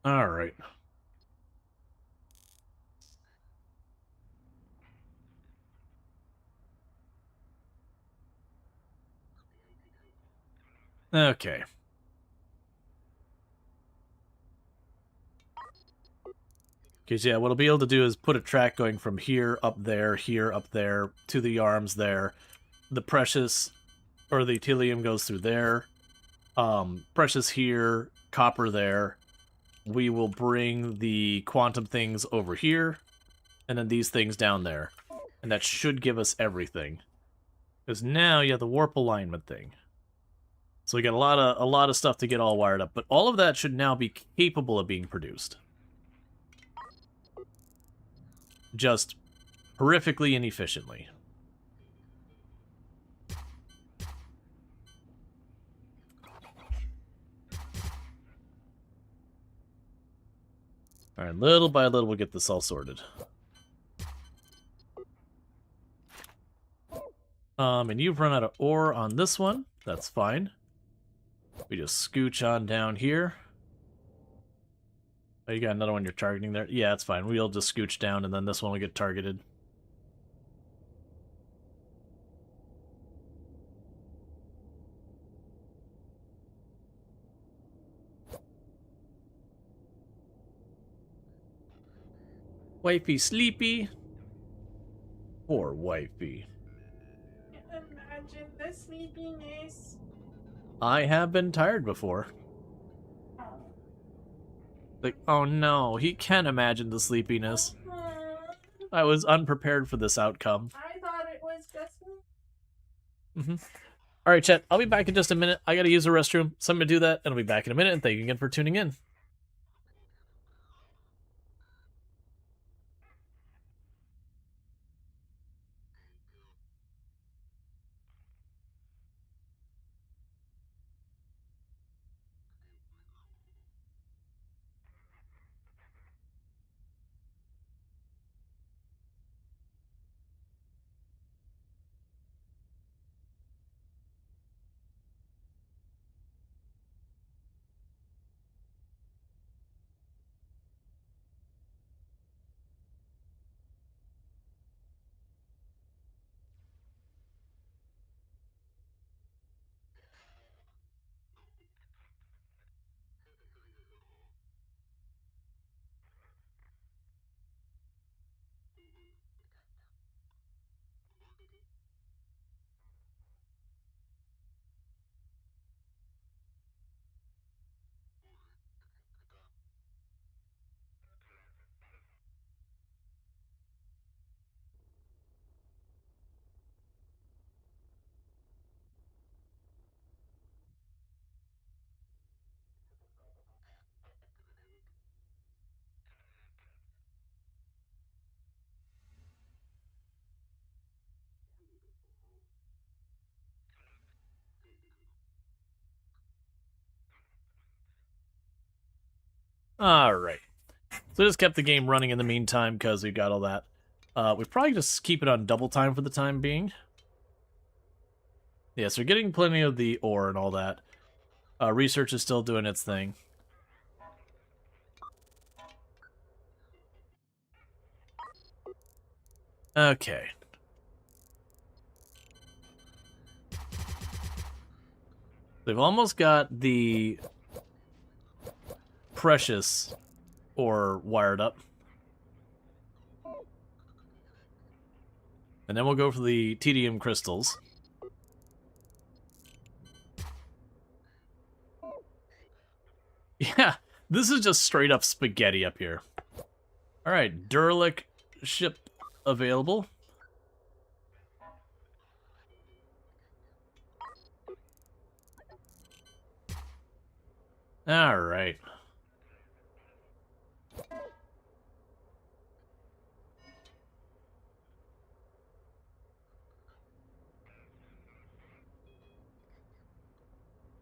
All right. Okay. Because, yeah, what I'll be able to do is put a track going from here, up there, to the arms there. The precious, or the telium goes through there. Precious here, copper there. We will bring the quantum things over here, and then these things down there. And that should give us everything. Because now you have the warp alignment thing. So we got a lot of stuff to get all wired up, but all of that should now be capable of being produced. Just horrifically inefficiently. Alright, little by little we'll get this all sorted. And you've run out of ore on this one. That's fine. We just scooch on down here. Oh, you got another one you're targeting there? Yeah, it's fine. We'll just scooch down, and then this one will get targeted. Wifey sleepy. Poor wifey. Imagine the sleepiness. I have been tired before. Like, oh no, he can't imagine the sleepiness. I was unprepared for this outcome. I thought it was just me. Alright, chat, I'll be back in just a minute. I gotta use the restroom, so I'm gonna do that, and I'll be back in a minute, and thank you again for tuning in. Alright. So just kept the game running in the meantime because we've got all that. We probably just keep it on double time for the time being. Yeah, so we're getting plenty of the ore and all that. Research is still doing its thing. Okay. They've almost got the precious ore wired up. And then we'll go for the tedium crystals. Yeah, this is just straight up spaghetti up here. Alright, Durlic ship available. Alright.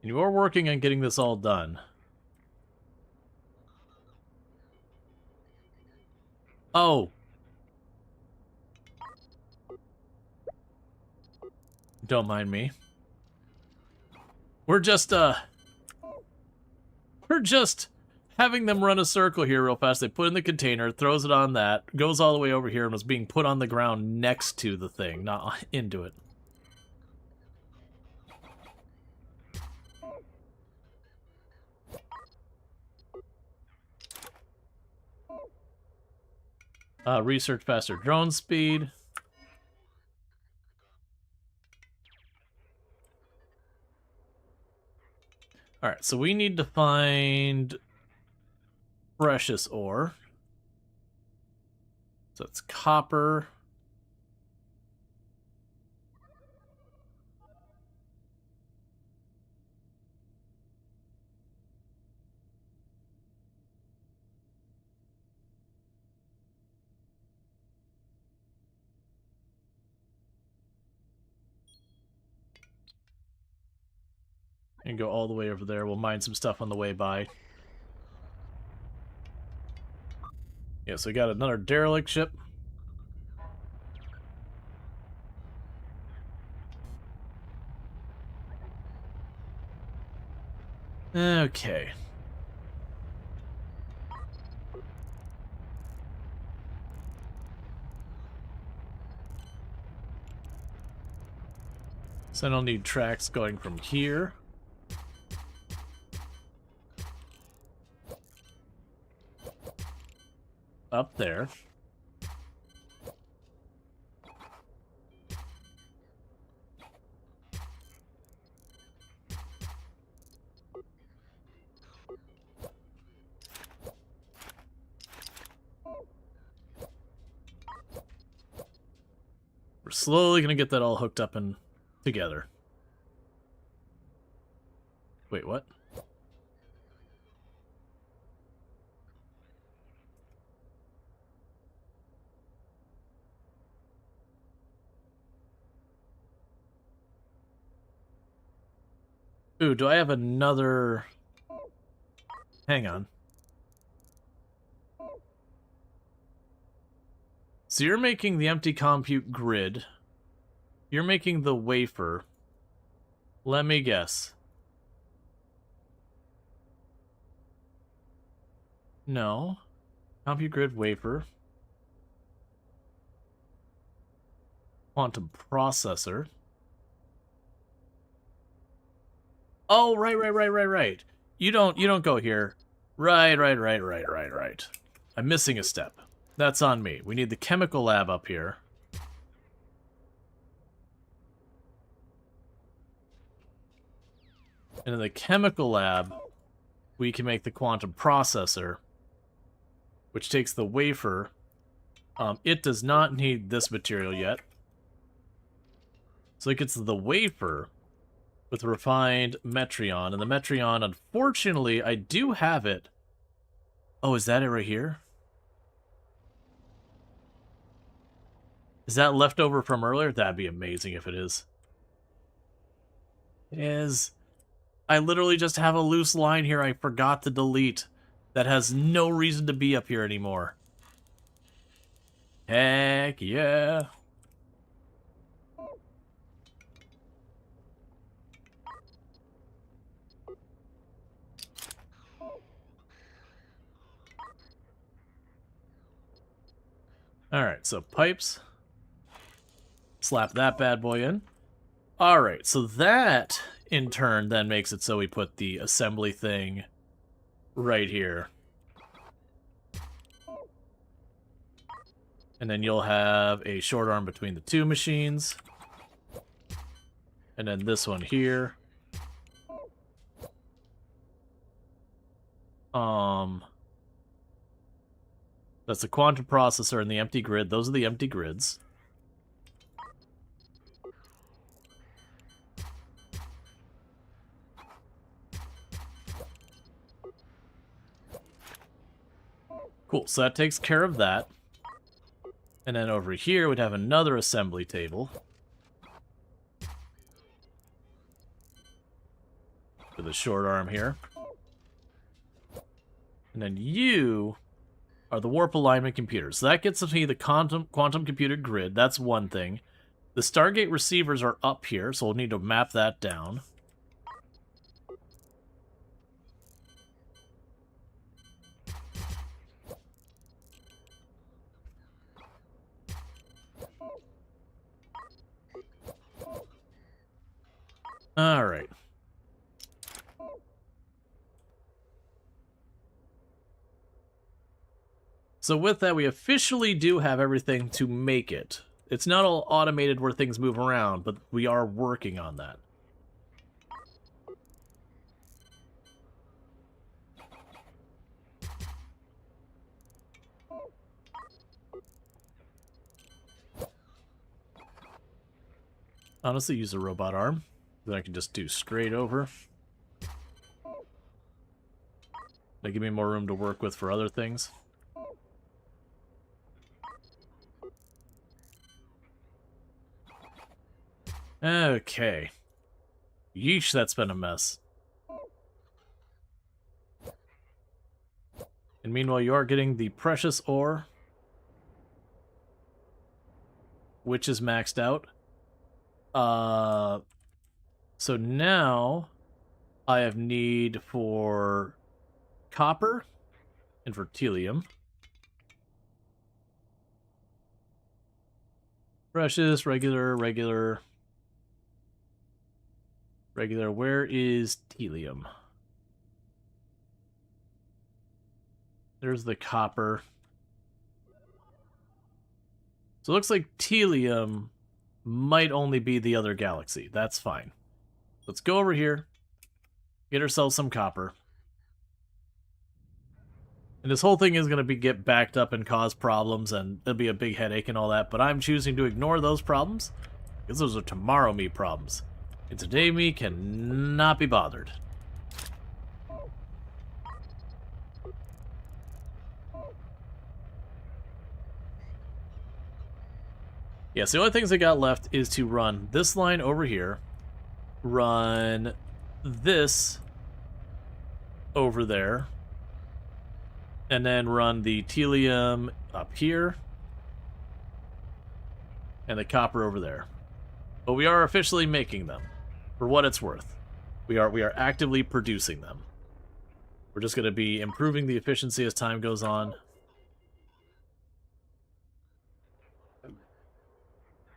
And you are working on getting this all done. Oh. Don't mind me. We're just having them run a circle here real fast. They put in the container, throws it on that, goes all the way over here, and was being put on the ground next to the thing, not into it. Research faster drone speed. Alright, so we need to find precious ore. So it's copper. And go all the way over there. We'll mine some stuff on the way by. Yeah, so we got another derelict ship. Okay. So I don't need tracks going from here. Up there. We're slowly gonna get that all hooked up and together. Wait, what? Ooh, do I have another... Hang on. So you're making the empty compute grid. You're making the wafer. Let me guess. No. Compute grid wafer. Quantum processor. Oh, right. You don't go here. Right. I'm missing a step. That's on me. We need the chemical lab up here. And in the chemical lab, we can make the quantum processor, which takes the wafer. It does not need this material yet. So it gets the wafer with refined Metreon. And the Metreon, unfortunately, I do have it. Oh, is that it right here? Is that leftover from earlier? That'd be amazing if it is. It is. I literally just have a loose line here I forgot to delete that has no reason to be up here anymore. Heck yeah. Alright, so pipes. Slap that bad boy in. Alright, so that, in turn, then makes it so we put the assembly thing right here. And then you'll have a short arm between the two machines. And then this one here. That's the quantum processor and the empty grid. Those are the empty grids. Cool, so that takes care of that. And then over here, we'd have another assembly table. With a short arm here. And then you are the warp alignment computers. So that gets me the quantum computer grid. That's one thing. The Stargate receivers are up here, so we'll need to map that down. Alright. So with that, we officially do have everything to make it. It's not all automated where things move around, but we are working on that. Honestly, use a robot arm. Then I can just do straight over. They give me more room to work with for other things. Okay. Yeesh, that's been a mess. And meanwhile, you are getting the precious ore, which is maxed out. So now I have need for copper and for telium. Precious, regular. Where is telium? There's the copper. So it looks like telium might only be the other galaxy. That's fine. Let's go over here, get ourselves some copper. And this whole thing is going to get backed up and cause problems, and it'll be a big headache and all that, but I'm choosing to ignore those problems, because those are tomorrow me problems. And today me cannot be bothered. Yes, the only things I got left is to run this line over here, run this over there, and then run the telium up here, and the copper over there. But we are officially making them, for what it's worth. We are actively producing them. We're just going to be improving the efficiency as time goes on.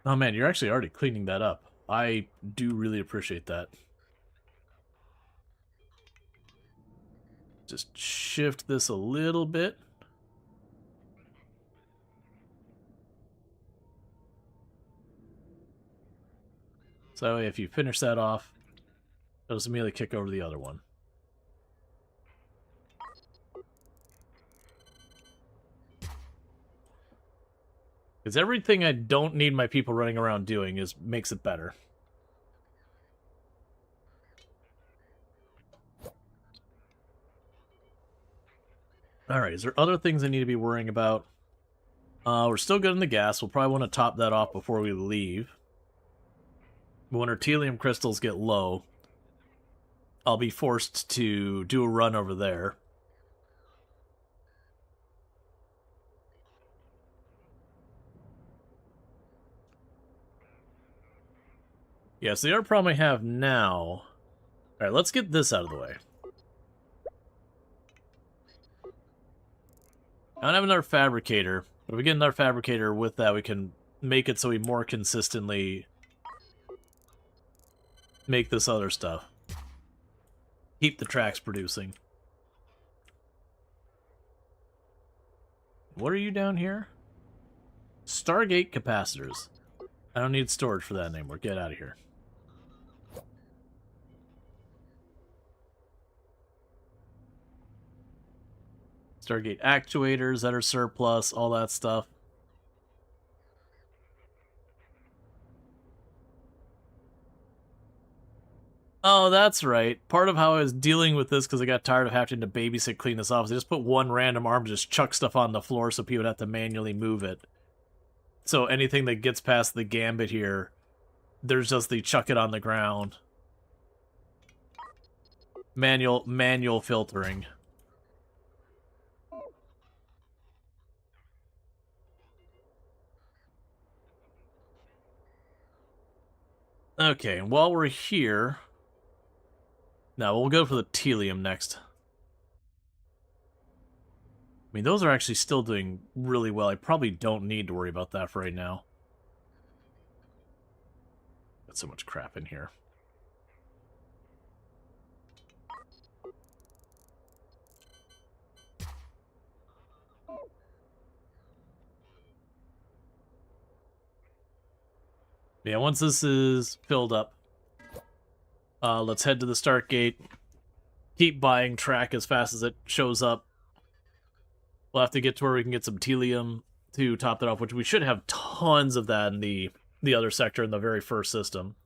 Oh man, you're actually already cleaning that up. I do really appreciate that. Just shift this a little bit. So that way if you finish that off, it'll just immediately kick over to the other one. Because everything I don't need my people running around doing makes it better. Alright, is there other things I need to be worrying about? We're still good in the gas. We'll probably want to top that off before we leave. When our telium crystals get low, I'll be forced to do a run over there. Yeah, so the other problem I have now... Alright, let's get this out of the way. I don't have another fabricator, but if we get another fabricator with that, we can make it so we more consistently make this other stuff. Keep the tracks producing. What are you down here? Stargate capacitors. I don't need storage for that anymore. Get out of here. Stargate actuators that are surplus, all that stuff. Oh, that's right. Part of how I was dealing with this, because I got tired of having to babysit clean this off, is I just put one random arm to just chuck stuff on the floor so people would have to manually move it. So anything that gets past the gambit here, there's just the chuck it on the ground. Manual filtering. Okay, and while we're here... Now, we'll go for the telium next. I mean, those are actually still doing really well. I probably don't need to worry about that for right now. Got so much crap in here. Yeah, once this is filled up, let's head to the start gate. Keep buying track as fast as it shows up. We'll have to get to where we can get some telium to top that off, which we should have tons of that in the other sector in the very first system.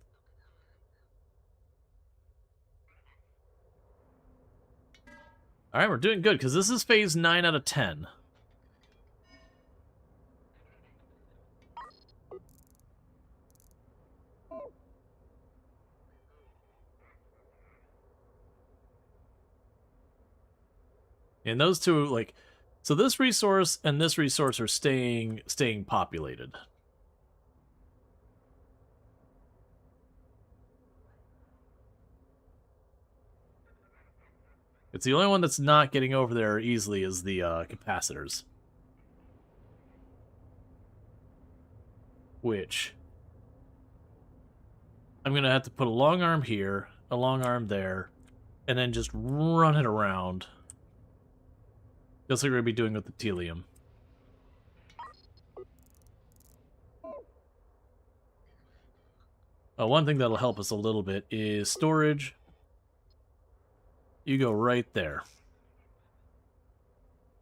Alright, we're doing good, because this is phase 9 out of 10. And those two, like, So this resource and this resource are staying populated. It's the only one that's not getting over there easily is the capacitors. Which I'm going to have to put a long arm here, a long arm there, and then just run it around. Just like we're going to be doing with the Telium. One thing that'll help us a little bit is storage. You go right there.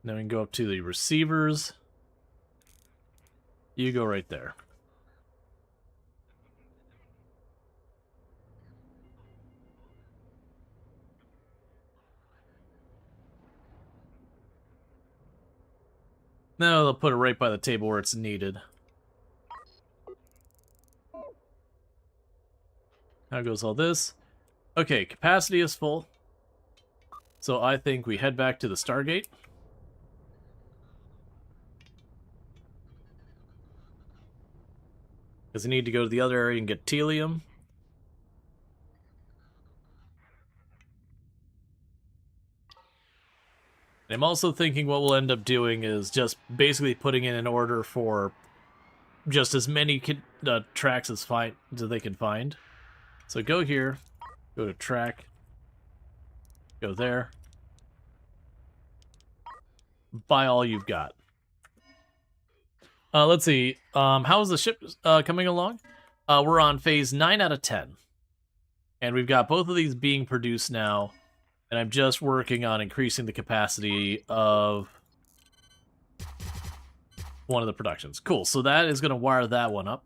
Then we can go up to the receivers. You go right there. Now they'll put it right by the table where it's needed. How goes all this? Okay, capacity is full. So I think we head back to the Stargate. Because we need to go to the other area and get Telium. I'm also thinking what we'll end up doing is just basically putting in an order for just as many tracks as they can find. So go here, go to track, go there, buy all you've got. Let's see, how's the ship coming along? We're on phase 9 out of 10. And we've got both of these being produced now. And I'm just working on increasing the capacity of one of the productions. Cool, so that is going to wire that one up.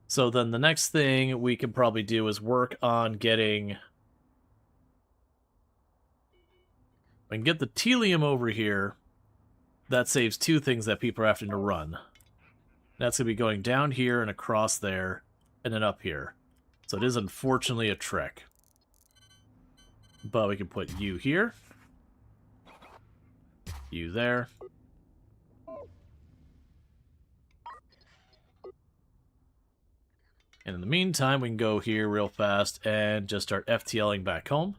So then the next thing we can probably do is work on getting... I can get the Telium over here. That saves two things that people are having to run. That's going to be going down here and across there, and then up here. So it is unfortunately a trek. But we can put you here. You there. And in the meantime, we can go here real fast and just start FTLing back home.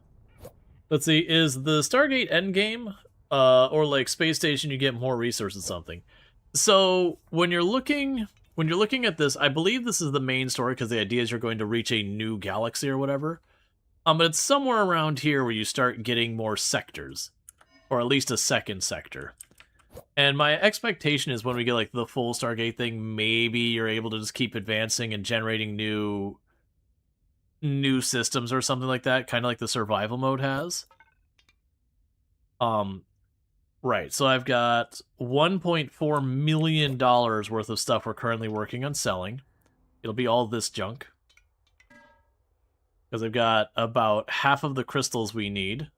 Let's see, is the Stargate endgame, or like Space Station, you get more resources something? So when you're looking at this, I believe this is the main story because the idea is you're going to reach a new galaxy or whatever. But it's somewhere around here where you start getting more sectors, or at least a second sector. And my expectation is when we get like the full Stargate thing, maybe you're able to just keep advancing and generating new systems or something like that, kind of like the survival mode has. Right, so I've got $1.4 million worth of stuff we're currently working on selling. It'll be all this junk. Because I've got about half of the crystals we need.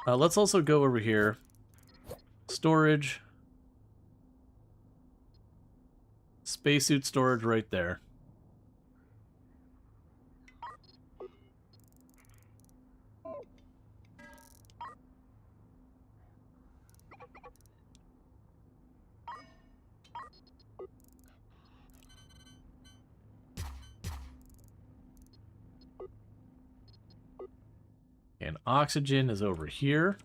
Let's also go over here. Storage. Spacesuit storage right there. And oxygen is over here.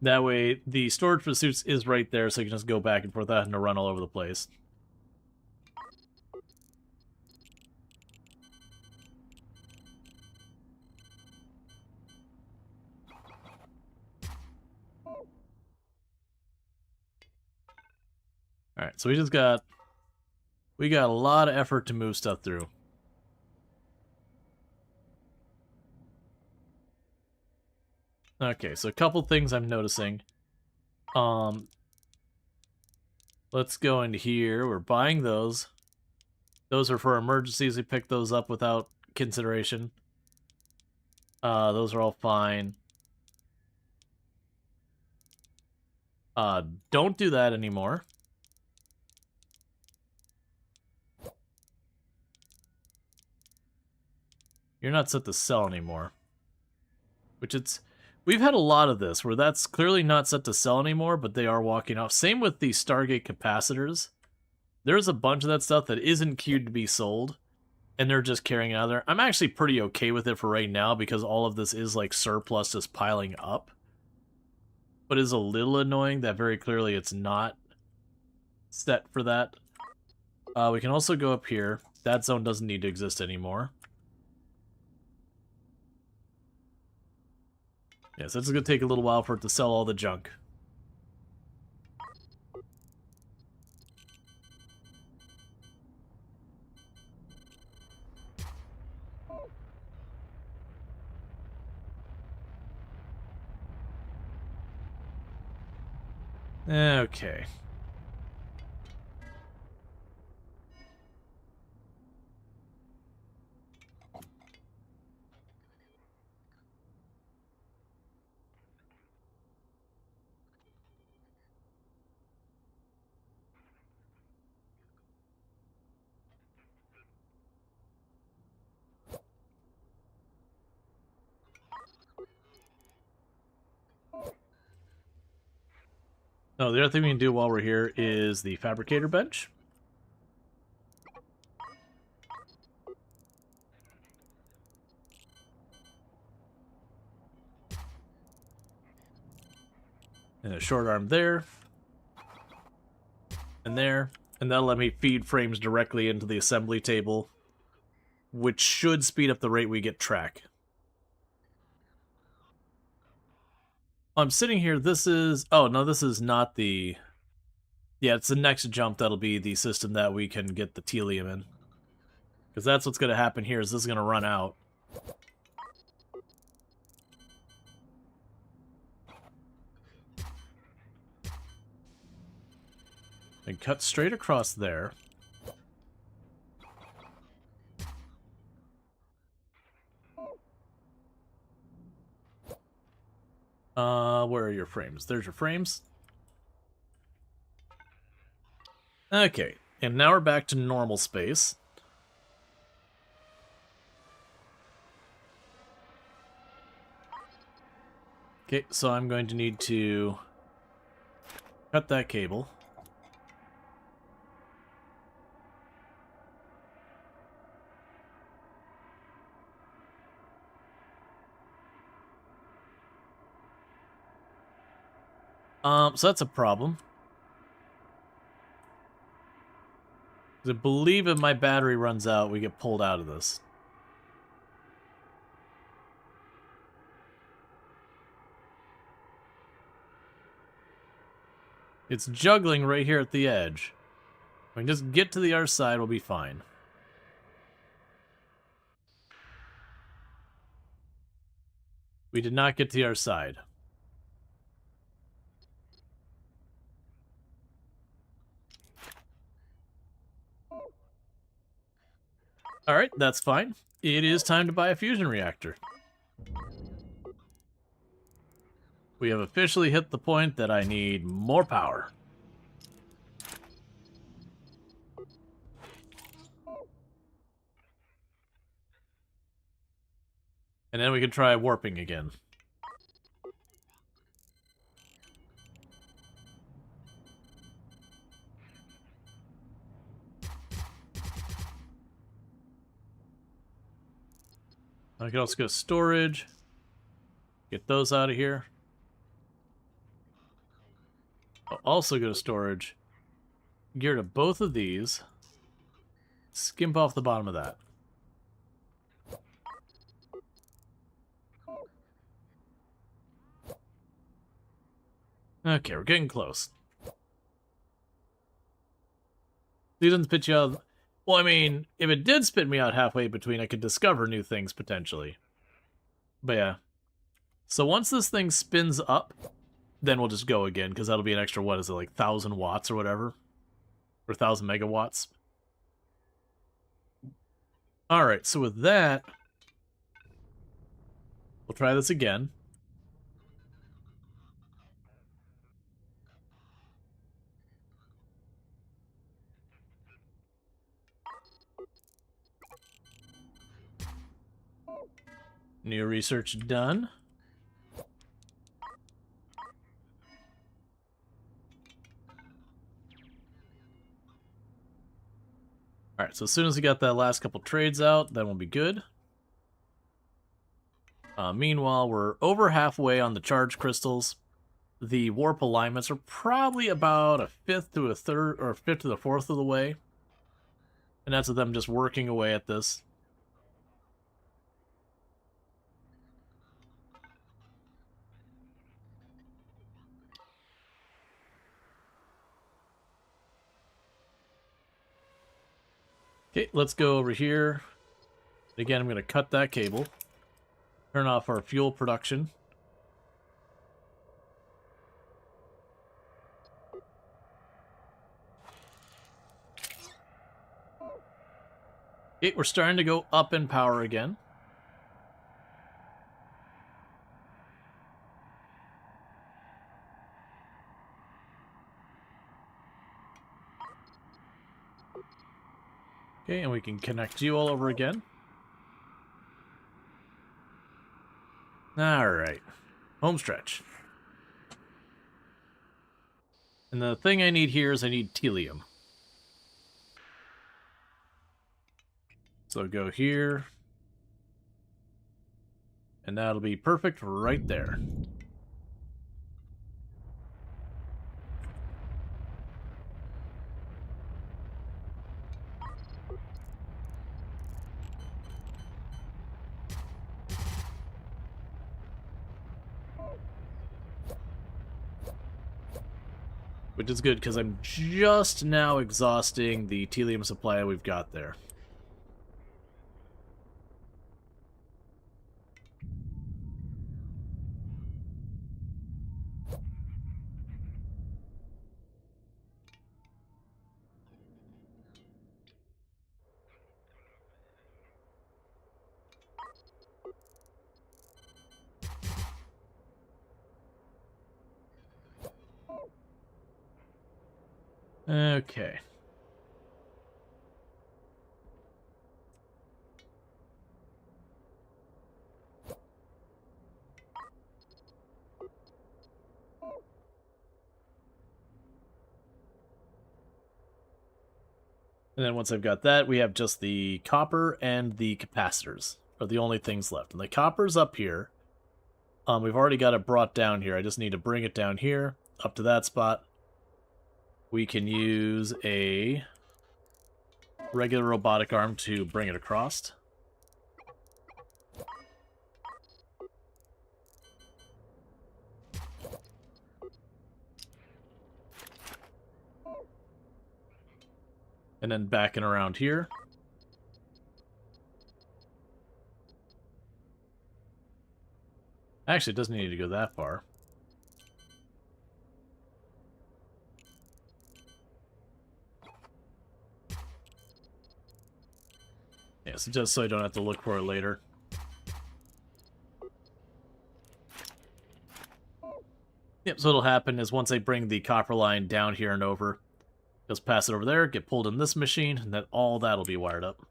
That way, the storage for the suits is right there, so you can just go back and forth without having to run all over the place. Alright, so we got a lot of effort to move stuff through. Okay, so a couple things I'm noticing. Let's go into here. We're buying those. Those are for emergencies. We picked those up without consideration. Those are all fine. Don't do that anymore. You're not set to sell anymore. Which we've had a lot of this, where that's clearly not set to sell anymore, but they are walking off. Same with the Stargate capacitors. There's a bunch of that stuff that isn't queued to be sold, and they're just carrying it out there. I'm actually pretty okay with it for right now, because all of this is like surplus just piling up. But it's a little annoying that very clearly it's not set for that. We can also go up here. That zone doesn't need to exist anymore. Yes, it's going to take a little while for it to sell all the junk. Okay. Oh, the other thing we can do while we're here is the fabricator bench. And a short arm there. And there. And that'll let me feed frames directly into the assembly table, which should speed up the rate we get track. I'm sitting here, this is... Oh, no, this is not the... Yeah, it's the next jump that'll be the system that we can get the telium in. Because that's what's going to happen here, is this is going to run out. And cut straight across there. Where are your frames? There's your frames. Okay, and now we're back to normal space. Okay, so I'm going to need to cut that cable. So that's a problem. I believe if my battery runs out, we get pulled out of this. It's juggling right here at the edge. If we can just get to the other side, we'll be fine. We did not get to the other side. Alright, that's fine. It is time to buy a fusion reactor. We have officially hit the point that I need more power. And then we can try warping again. I can also go storage. Get those out of here. I'll also go to storage. Get rid of both of these. Skimp off the bottom of that. Okay, we're getting close. It doesn't spit you out. Well, I mean, if it did spit me out halfway between, I could discover new things, potentially. But yeah. So once this thing spins up, then we'll just go again, because that'll be an extra, what is it, like 1,000 watts or whatever? Or 1,000 megawatts. Alright, so with that, we'll try this again. New research done. Alright, so as soon as we got that last couple trades out, then we'll be good. Meanwhile, we're over halfway on the charge crystals. The warp alignments are probably about a fifth to a third, or a fifth to the fourth of the way. And that's with them just working away at this. Okay, let's go over here. Again, I'm going to cut that cable. Turn off our fuel production. Okay, we're starting to go up in power again. Okay, and we can connect you all over again. Alright. Home stretch. And the thing I need here is I need telium. So go here. And that'll be perfect right there. Which is good, because I'm just now exhausting the telium supply we've got there. Okay. And then once I've got that, we have just the copper and the capacitors are the only things left. And the copper's up here. We've already got it brought down here. I just need to bring it down here, up to that spot. We can use a regular robotic arm to bring it across. And then back and around here. Actually, it doesn't need to go that far. Yeah, so just so I don't have to look for it later. Yep, so what'll happen is once I bring the copper line down here and over, just pass it over there, get pulled in this machine, and then all that'll be wired up.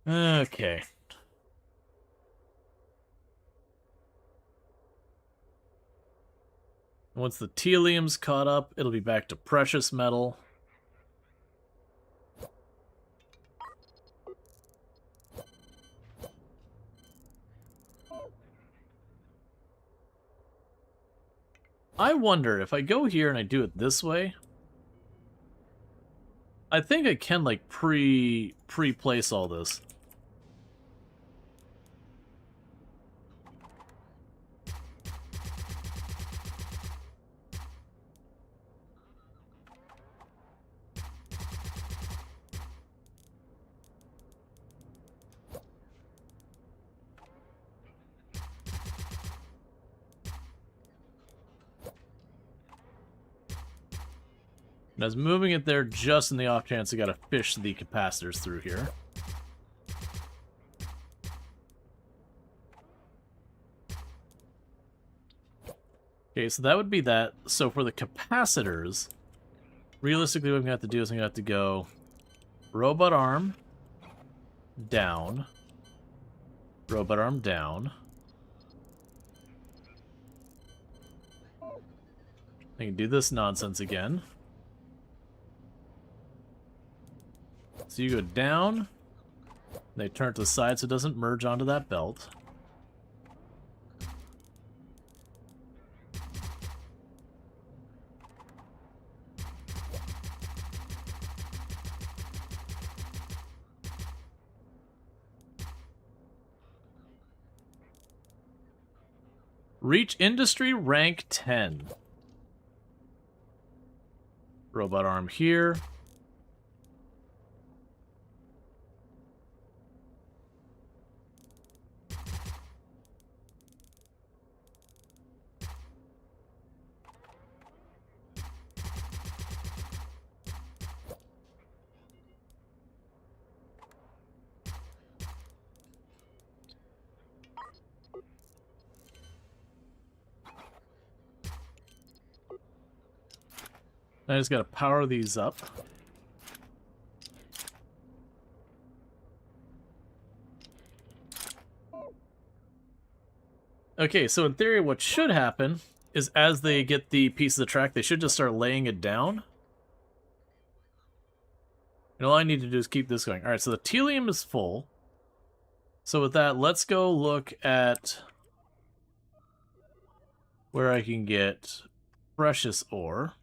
Okay. Once the telium's caught up, it'll be back to precious metal. I wonder if I go here and I do it this way. I think I can like pre-place all this. And I was moving it there just in the off chance I gotta fish the capacitors through here. Okay, so that would be that. So for the capacitors, realistically what I'm going to have to do is I'm going to have to go robot arm, down, robot arm, down. I can do this nonsense again. So you go down, they turn it to the side so it doesn't merge onto that belt. Reach industry rank 10. Robot arm here. I just gotta power these up. Okay, so in theory what should happen is as they get the piece of the track, they should just start laying it down. And all I need to do is keep this going. Alright, so the telium is full. So with that, let's go look at where I can get precious ore.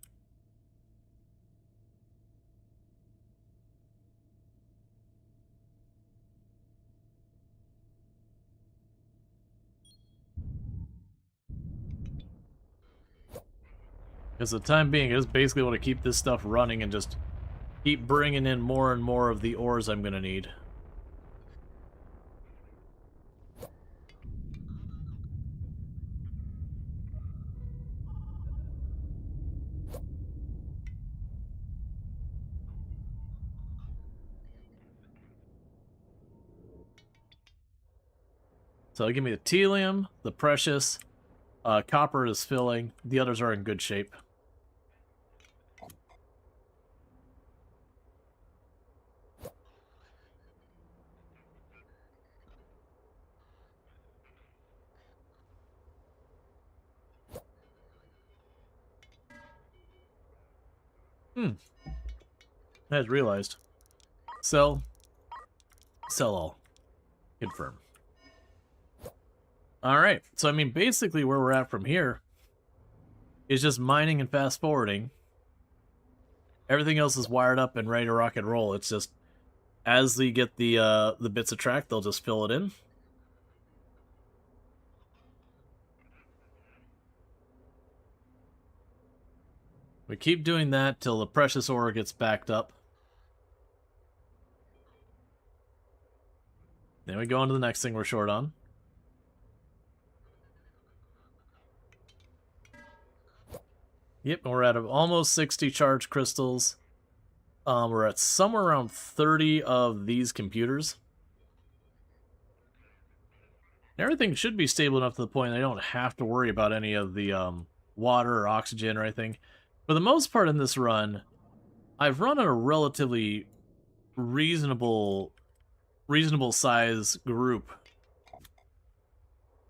Because the time being, I just basically want to keep this stuff running and just keep bringing in more and more of the ores I'm going to need. So give me the telium, the precious, copper is filling, the others are in good shape. I just realized. Sell. Sell all. Confirm. Alright, so I mean, basically where we're at from here is just mining and fast forwarding. Everything else is wired up and ready to rock and roll. It's just, as they get the bits of track, they'll just fill it in. We keep doing that till the precious ore gets backed up. Then we go on to the next thing we're short on. Yep, we're at almost 60 charged crystals. We're at somewhere around 30 of these computers. Everything should be stable enough to the point I don't have to worry about any of the water or oxygen or anything. For the most part in this run, I've run on a relatively reasonable size group.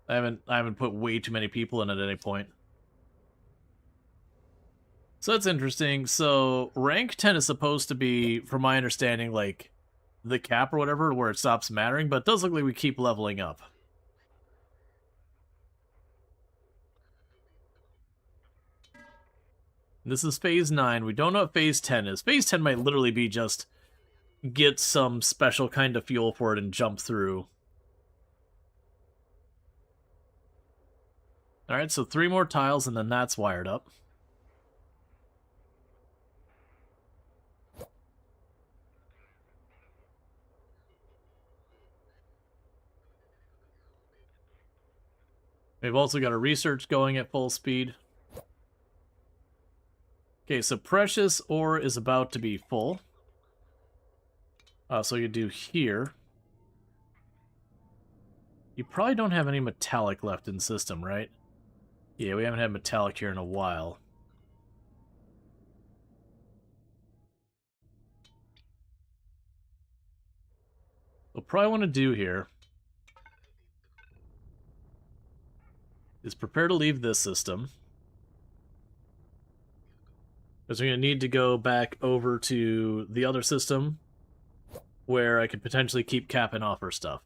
I haven't put way too many people in at any point. So that's interesting. So rank 10 is supposed to be, from my understanding, like the cap or whatever, where it stops mattering, but it does look like we keep leveling up. This is phase 9. We don't know what phase 10 is. Phase 10 might literally be just get some special kind of fuel for it and jump through. Alright, so 3 more tiles and then that's wired up. We've also got a research going at full speed. Okay, so precious ore is about to be full. So you do here. You probably don't have any metallic left in the system, right? Yeah, we haven't had metallic here in a while. What we'll probably want to do here is prepare to leave this system. Because we're going to need to go back over to the other system where I could potentially keep capping off our stuff.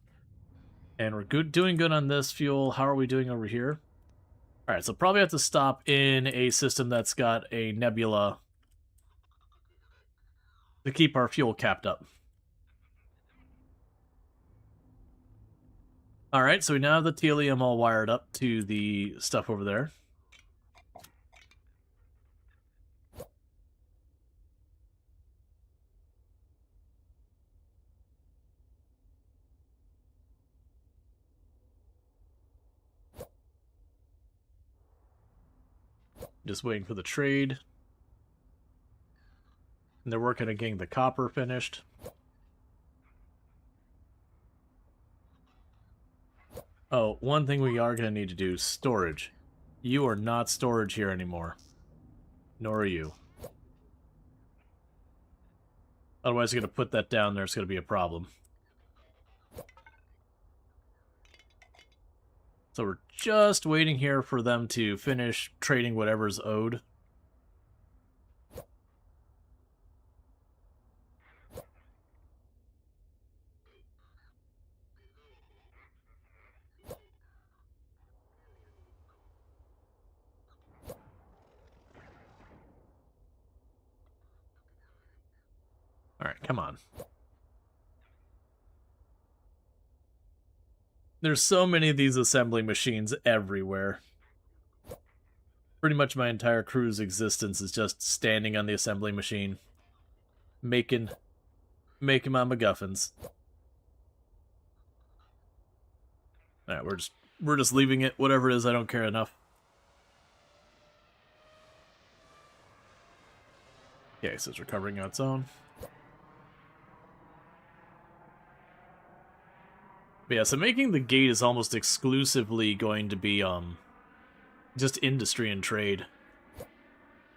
And we're doing good on this fuel. How are we doing over here? Alright, so probably have to stop in a system that's got a nebula to keep our fuel capped up. Alright, so we now have the telium all wired up to the stuff over there. Just waiting for the trade. And they're working on getting the copper finished. Oh, one thing we are going to need to do, storage. You are not storage here anymore. Nor are you. Otherwise, I'm going to put that down there. It's going to be a problem. So we're just waiting here for them to finish trading whatever's owed. Alright, come on. There's so many of these assembly machines everywhere. Pretty much my entire crew's existence is just standing on the assembly machine. Making my MacGuffins. Alright, we're just leaving it. Whatever it is, I don't care enough. Okay, so it's recovering on its own. But yeah, so making the gate is almost exclusively going to be, just industry and trade.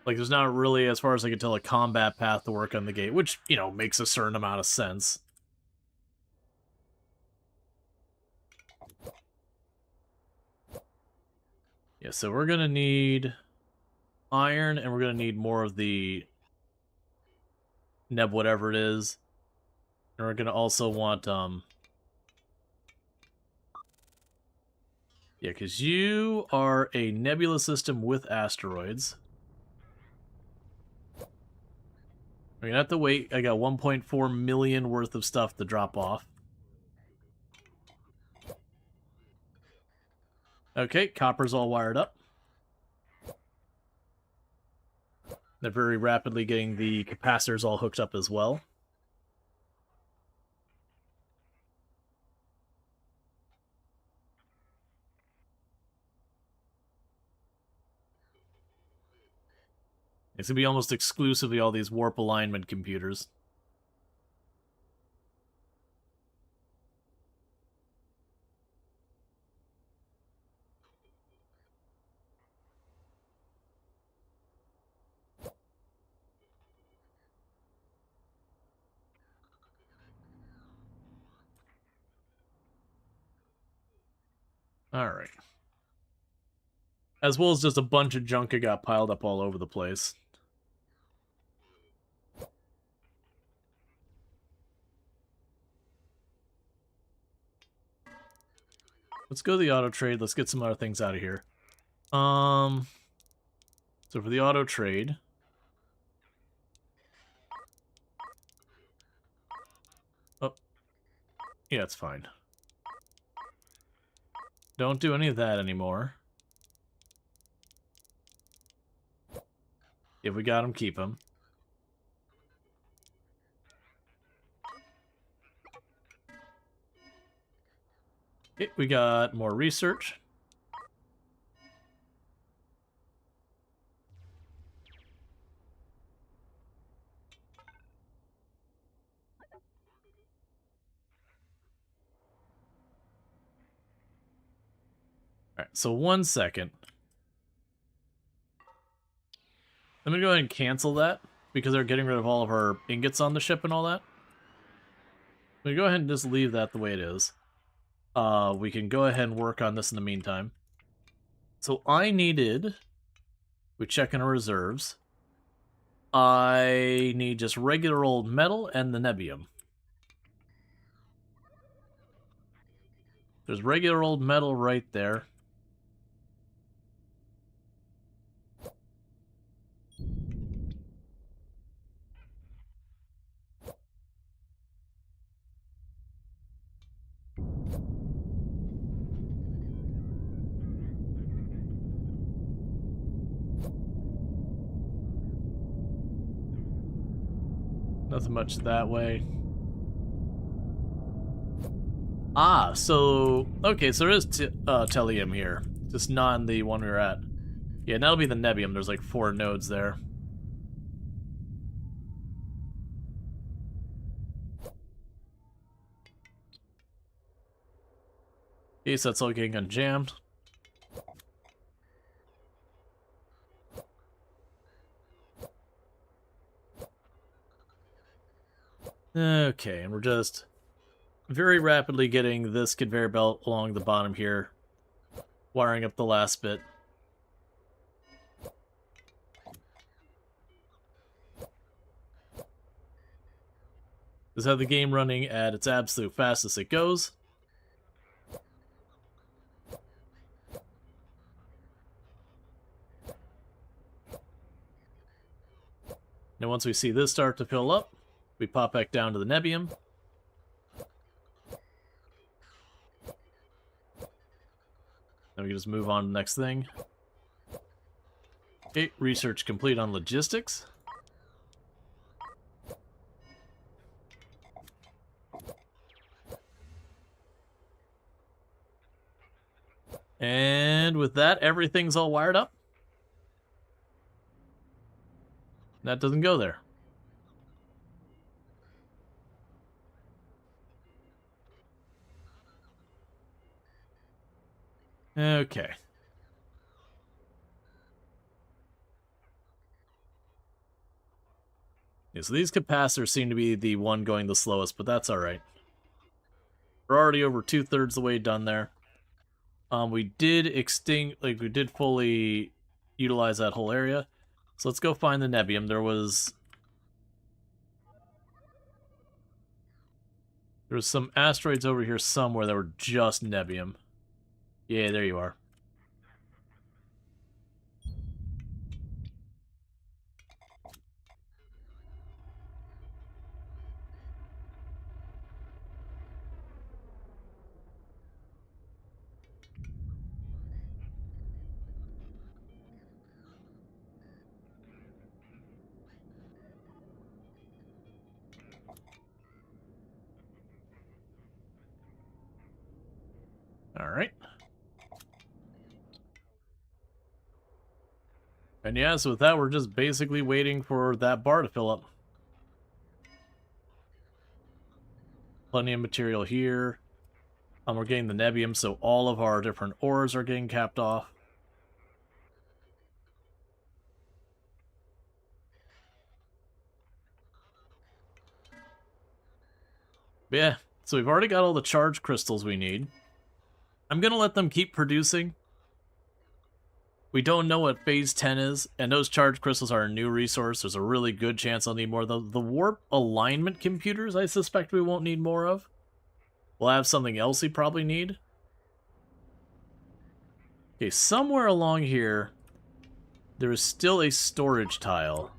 Like, there's not really, as far as I can tell, a combat path to work on the gate, which, you know, makes a certain amount of sense. Yeah, so we're gonna need iron, and we're gonna need more of the neb whatever it is. And we're gonna also want, yeah, because you are a nebula system with asteroids. We're gonna have to wait. I got 1.4 million worth of stuff to drop off. Okay, copper's all wired up. They're very rapidly getting the capacitors all hooked up as well. It's going to be almost exclusively all these warp alignment computers. Alright. As well as just a bunch of junk that got piled up all over the place. Let's go to the auto trade. Let's get some other things out of here. So for the auto trade, oh, yeah, it's fine. Don't do any of that anymore. If we got him, keep him. Okay, we got more research. Alright, so 1 second. I'm gonna go ahead and cancel that because they're getting rid of all of our ingots on the ship and all that. We go ahead and just leave that the way it is. We can go ahead and work on this in the meantime. So I needed... We check in our reserves. I need just regular old metal and the nebium. There's regular old metal right there. Nothing much that way. Ah, so... Okay, so there is tellurium here. Just not in the one we were at. Yeah, that'll be the nebium. There's like 4 nodes there. Okay, so that's all getting unjammed. Okay, and we're just very rapidly getting this conveyor belt along the bottom here, wiring up the last bit. This is how the game running at its absolute fastest it goes. Now once we see this start to fill up, we pop back down to the nebium. Then we can just move on to the next thing. Okay, research complete on logistics. And with that, everything's all wired up. That doesn't go there. Okay. Yeah, so these capacitors seem to be the one going the slowest, but that's alright. We're already over 2/3 the way done there. We did fully utilize that whole area. So let's go find the nebium. There was some asteroids over here somewhere that were just nebium. Yeah, there you are. Alright. And yeah, so with that, we're just basically waiting for that bar to fill up. Plenty of material here. We're getting the nebium, so all of our different ores are getting capped off. But yeah, so we've already got all the charge crystals we need. I'm going to let them keep producing. We don't know what phase 10 is, and those charge crystals are a new resource. There's a really good chance I'll need more. The warp alignment computers, I suspect we won't need more of. We'll have something else we probably need. Okay, somewhere along here, there is still a storage tile.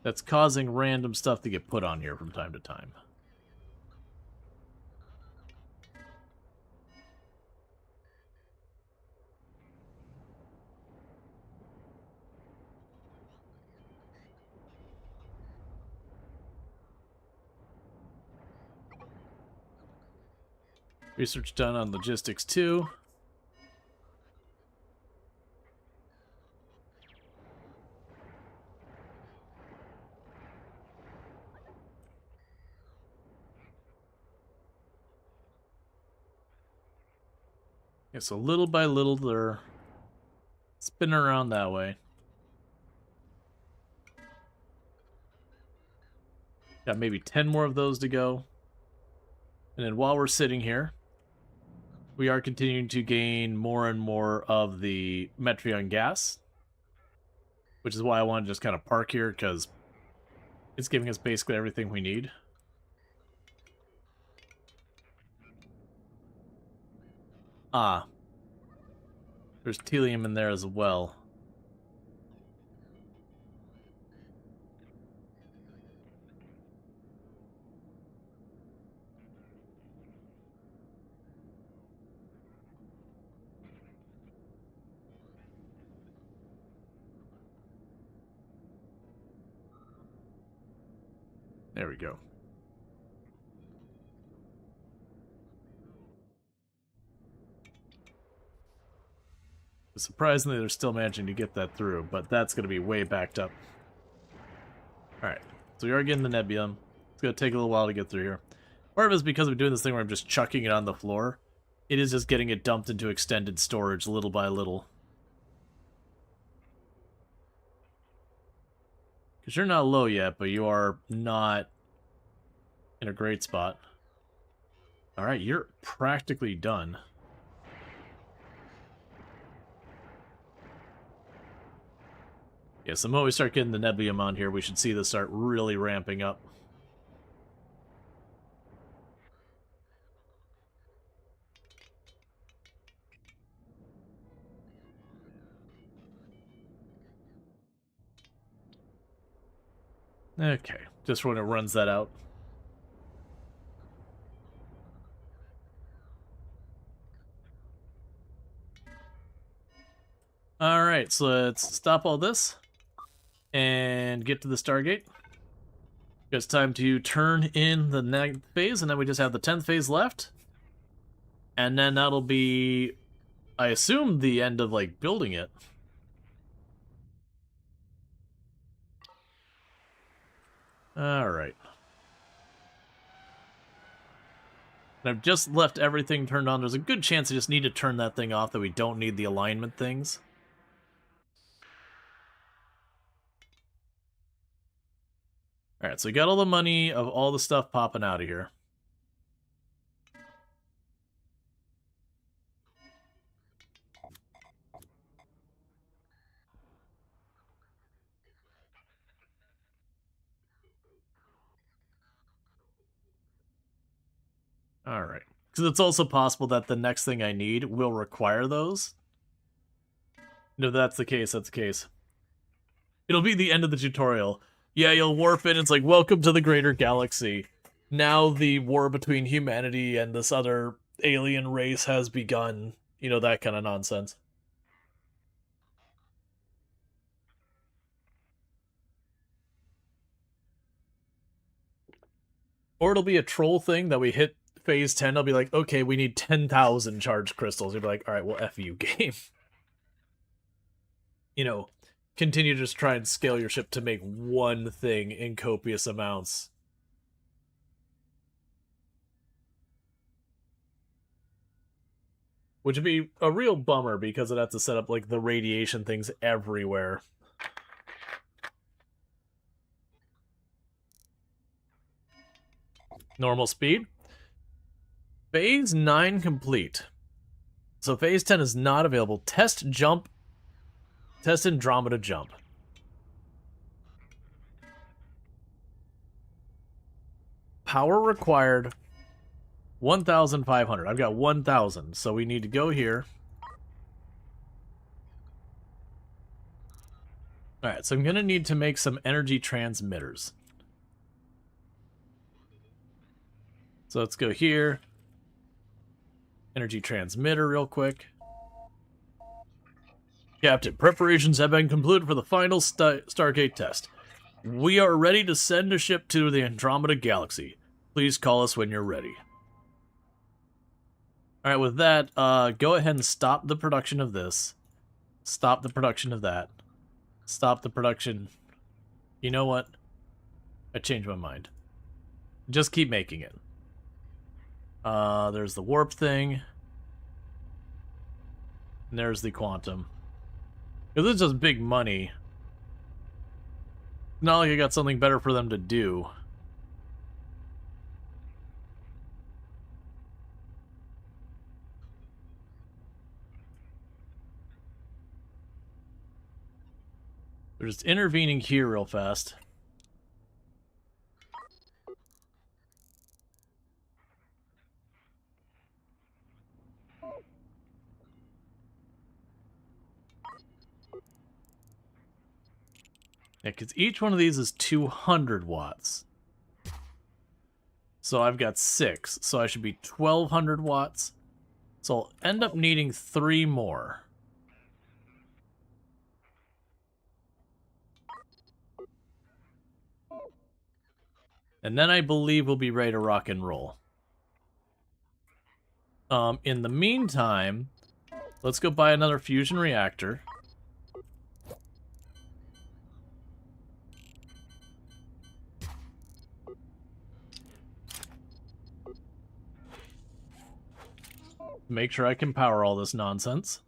That's causing random stuff to get put on here from time to time. Research done on logistics too. Okay, so little by little they're spinning around that way. Got maybe 10 more of those to go. And then while we're sitting here, we are continuing to gain more and more of the Metreon gas, which is why I want to just kind of park here, because it's giving us basically everything we need. Ah. There's Telium in there as well. There we go. Surprisingly, they're still managing to get that through, but that's going to be way backed up. Alright, so we are getting the Nebula. It's going to take a little while to get through here. Part of it is because we're doing this thing where I'm just chucking it on the floor. It is just getting it dumped into extended storage little by little. Because you're not low yet, but you are not in a great spot. Alright, you're practically done. Yeah, so the moment we start getting the Nebulium on here, we should see this start really ramping up. Okay, just when it runs that out. Alright, so let's stop all this and get to the Stargate. It's time to turn in the 9th phase, and then we just have the 10th phase left. And then that'll be, I assume, the end of, like, building it. Alright. And I've just left everything turned on. There's a good chance I just need to turn that thing off, that we don't need the alignment things. Alright, so we got all the money of all the stuff popping out of here. Alright. Because it's also possible that the next thing I need will require those. No, that's the case, that's the case. It'll be the end of the tutorial. Yeah, you'll warp in, it's like, welcome to the greater galaxy. Now the war between humanity and this other alien race has begun. You know, that kind of nonsense. Or it'll be a troll thing that we hit phase 10, I'll be like, okay, we need 10,000 charged crystals. You'll be like, alright, well, F you, game. You know, continue to just try and scale your ship to make one thing in copious amounts. Which would be a real bummer because it'd have to set up, like, the radiation things everywhere. Normal speed. Phase 9 complete. So phase 10 is not available. Test jump. Test Andromeda jump. Power required 1,500. I've got 1,000, so we need to go here. Alright, so I'm going to need to make some energy transmitters. So let's go here. Energy transmitter real quick. Captain, preparations have been completed for the final Stargate test. We are ready to send a ship to the Andromeda Galaxy. Please call us when you're ready. Alright, with that, go ahead and stop the production of this. Stop the production of that. Stop the production. You know what? I changed my mind. Just keep making it. There's the warp thing. And there's the quantum. Because it's just big money. It's not like I got something better for them to do. They're just intervening here real fast. Yeah, because each one of these is 200 watts. So I've got 6, so I should be 1200 watts. So I'll end up needing 3 more. And then I believe we'll be ready to rock and roll. In the meantime, let's go buy another fusion reactor. Make sure I can power all this nonsense.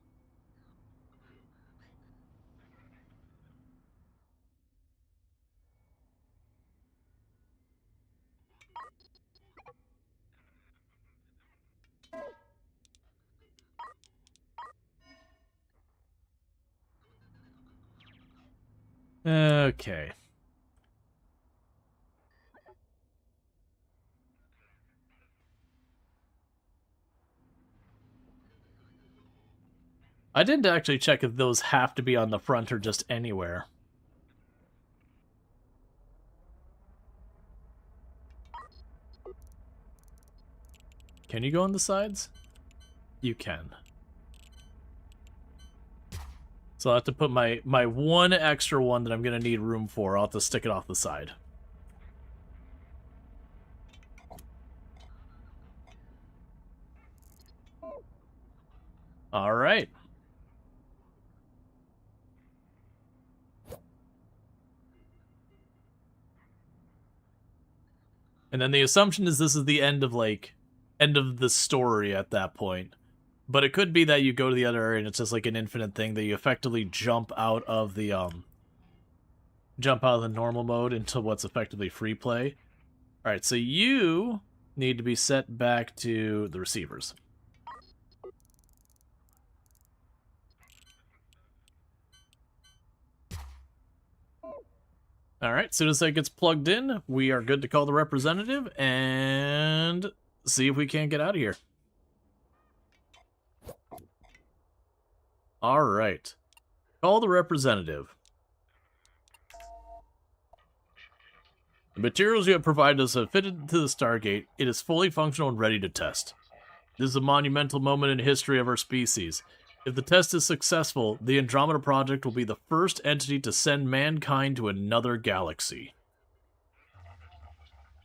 Okay. I didn't actually check if those have to be on the front or just anywhere. Can you go on the sides? You can. So I'll have to put my one extra one that I'm going to need room for. I'll have to stick it off the side. All right. And then the assumption is this is the end of the story at that point. But it could be that you go to the other area and it's just like an infinite thing that you effectively jump out of the normal mode into what's effectively free play. All right, so you need to be set back to the receivers. All right, as soon as that gets plugged in, we are good to call the representative and see if we can't get out of here. All right. Call the representative. The materials you have provided us have fitted to the Stargate. It is fully functional and ready to test. This is a monumental moment in the history of our species. If the test is successful, the Andromeda Project will be the first entity to send mankind to another galaxy.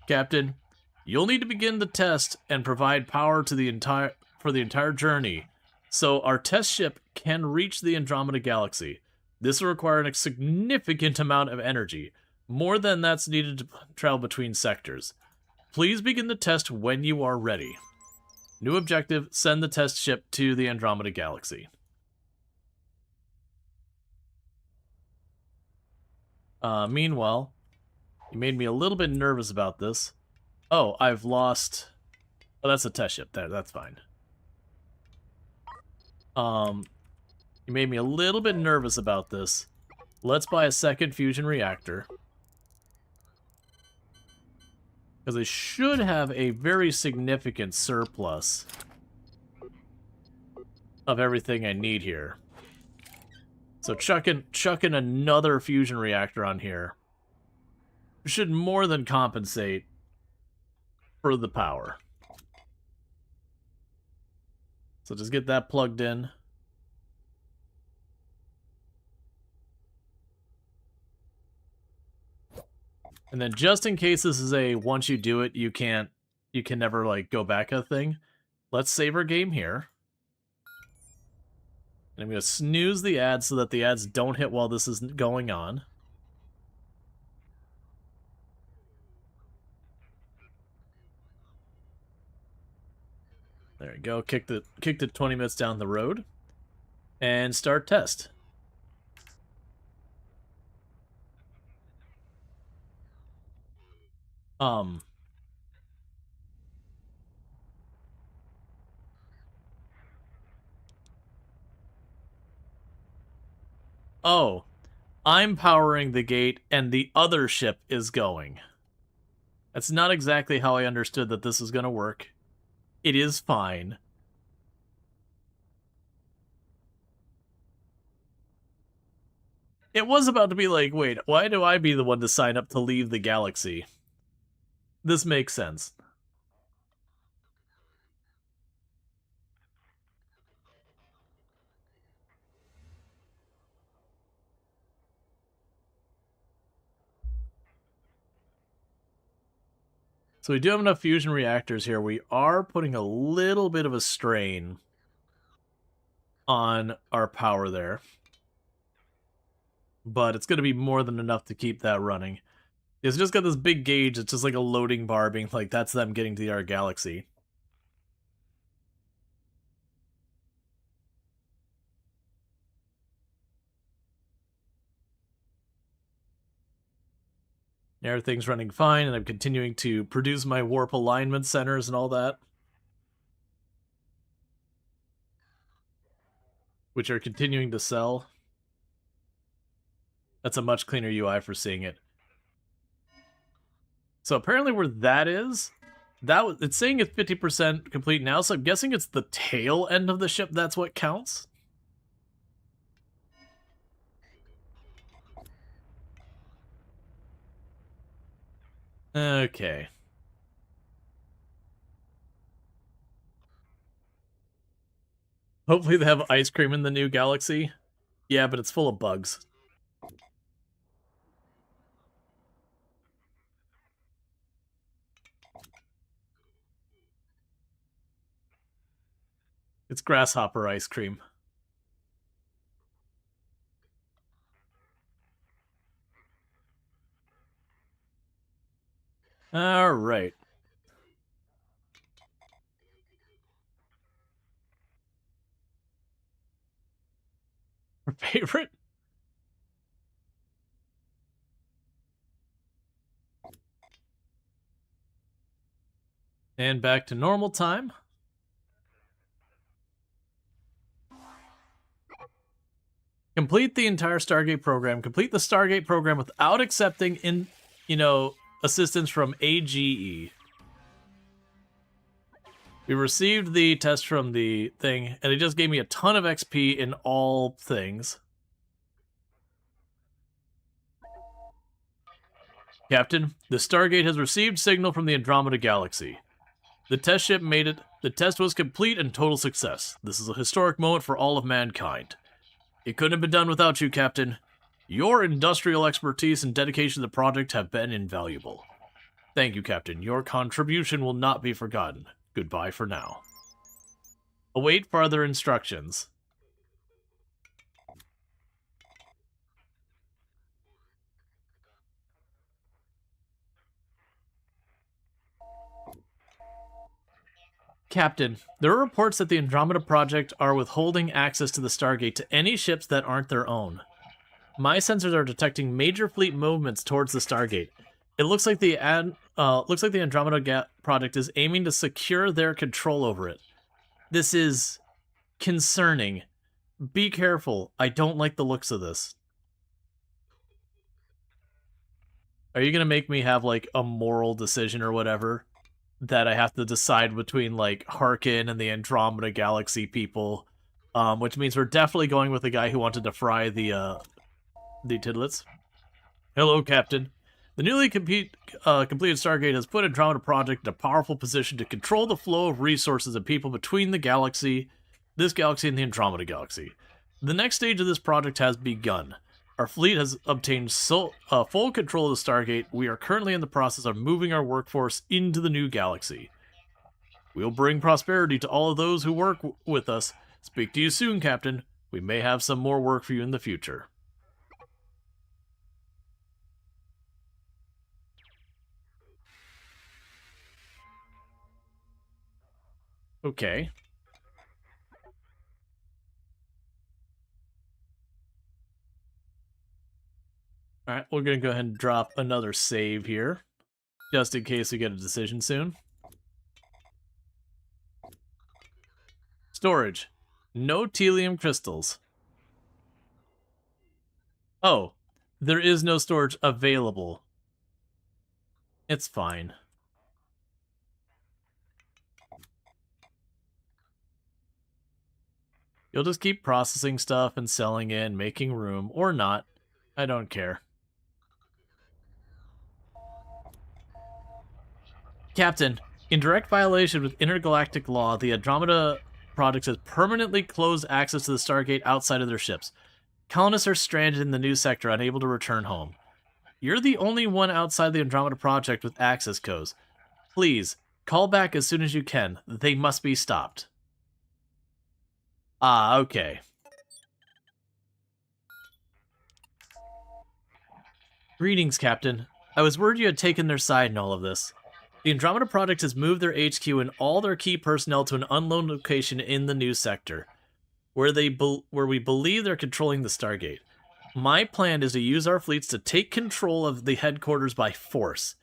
Captain, you'll need to begin the test and provide power to the entire journey, so our test ship can reach the Andromeda Galaxy. This will require a significant amount of energy, more than that's needed to travel between sectors. Please begin the test when you are ready. New objective, send the test ship to the Andromeda Galaxy. Meanwhile, you made me a little bit nervous about this. Oh, I've lost... Oh, that's a test ship there, that's fine. You made me a little bit nervous about this. Let's buy a second fusion reactor. Because I should have a very significant surplus of everything I need here. So chucking another fusion reactor on here should more than compensate for the power. So just get that plugged in. And then just in case this is a once you do it, you can never like go back a thing. Let's save our game here. And I'm going to snooze the ads so that the ads don't hit while this is going on. There we go. Kicked it 20 minutes down the road. And start test. Um. Oh, I'm powering the gate and the other ship is going. That's not exactly how I understood that this is going to work. It is fine. It was about to be like, wait, why do I be the one to sign up to leave the galaxy? This makes sense. So we do have enough fusion reactors here. We are putting a little bit of a strain on our power there. But it's going to be more than enough to keep that running. It's just got this big gauge. It's just like a loading bar being like, that's them getting to our galaxy. Everything's running fine, and I'm continuing to produce my warp alignment centers and all that, which are continuing to sell. That's a much cleaner UI for seeing it. So apparently where that is, it's saying it's 50% complete now, so I'm guessing it's the tail end of the ship that's what counts. Okay. Hopefully they have ice cream in the new galaxy. Yeah, but it's full of bugs. It's grasshopper ice cream. All right. Her favorite? And back to normal time. Complete the entire Stargate program. Complete the Stargate program without accepting assistance from AGE. We received the test from the thing, and it just gave me a ton of XP in all things. Captain, the Stargate has received signal from the Andromeda Galaxy. The test ship made it. The test was complete and total success. This is a historic moment for all of mankind. It couldn't have been done without you, Captain. Your industrial expertise and dedication to the project have been invaluable. Thank you, Captain. Your contribution will not be forgotten. Goodbye for now. Await further instructions. Captain, there are reports that the Andromeda Project are withholding access to the Stargate to any ships that aren't their own. My sensors are detecting major fleet movements towards the Stargate. It looks like the Andromeda Project is aiming to secure their control over it. This is concerning. Be careful. I don't like the looks of this. Are you gonna make me have like a moral decision or whatever that I have to decide between like Harkin and the Andromeda Galaxy people? Which means we're definitely going with the guy who wanted to fry the Tidlets. Hello, Captain. The newly completed Stargate has put Andromeda Project in a powerful position to control the flow of resources and people between this galaxy, and the Andromeda Galaxy. The next stage of this project has begun. Our fleet has obtained full control of the Stargate. We are currently in the process of moving our workforce into the new galaxy. We'll bring prosperity to all of those who work with us. Speak to you soon, Captain. We may have some more work for you in the future. Okay. Alright, we're gonna go ahead and drop another save here, just in case we get a decision soon. Storage. No telium crystals. Oh, there is no storage available. It's fine. You'll just keep processing stuff and selling it and making room, or not. I don't care. Captain, in direct violation with intergalactic law, the Andromeda Project has permanently closed access to the Stargate outside of their ships. Colonists are stranded in the new sector, unable to return home. You're the only one outside the Andromeda Project with access codes. Please, call back as soon as you can. They must be stopped. Ah, okay. Greetings, Captain. I was worried you had taken their side in all of this. The Andromeda Project has moved their HQ and all their key personnel to an unknown location in the new sector, where we believe they're controlling the Stargate. My plan is to use our fleets to take control of the headquarters by force.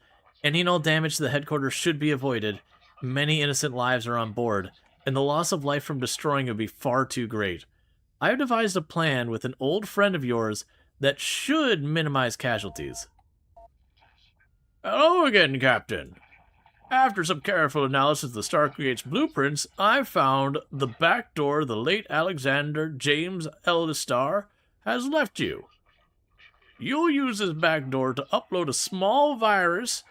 Any and all damage to the headquarters should be avoided. Many innocent lives are on board, and the loss of life from destroying it would be far too great. I have devised a plan with an old friend of yours that should minimize casualties. Hello again, Captain. After some careful analysis of the Stargate's blueprints, I found the back door the late Alexander James Eldestar has left you. You'll use this back door to upload a small virus,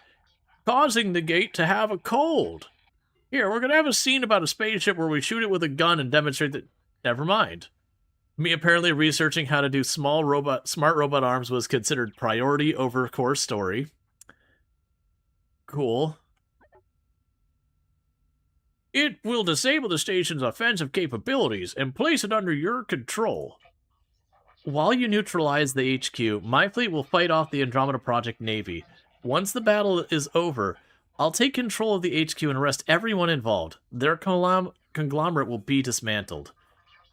causing the gate to have a cold. Here, we're going to have a scene about a spaceship where we shoot it with a gun and demonstrate that... Never mind. Me apparently researching how to do smart robot arms was considered priority over core story. Cool. It will disable the station's offensive capabilities and place it under your control. While you neutralize the HQ, my fleet will fight off the Andromeda Project Navy. Once the battle is over, I'll take control of the HQ and arrest everyone involved. Their conglomerate will be dismantled.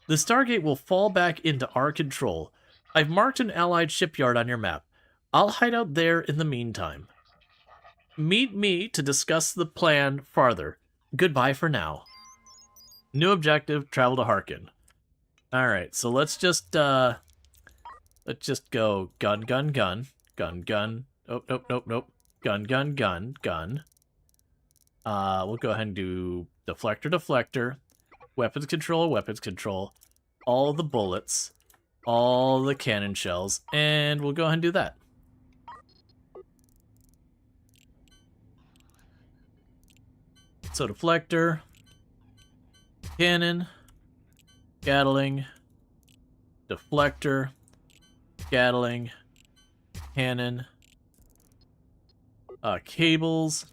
The Stargate will fall back into our control. I've marked an allied shipyard on your map. I'll hide out there in the meantime. Meet me to discuss the plan farther. Goodbye for now. New objective, travel to Harkin. Alright, so let's just go gun, gun, gun, gun, gun. Oh, nope, nope, nope. Gun, gun, gun, gun. We'll go ahead and do deflector, deflector. Weapons control. All the bullets. All the cannon shells. And we'll go ahead and do that. So deflector, cannon, Gatling, deflector, Gatling, cannon, cables,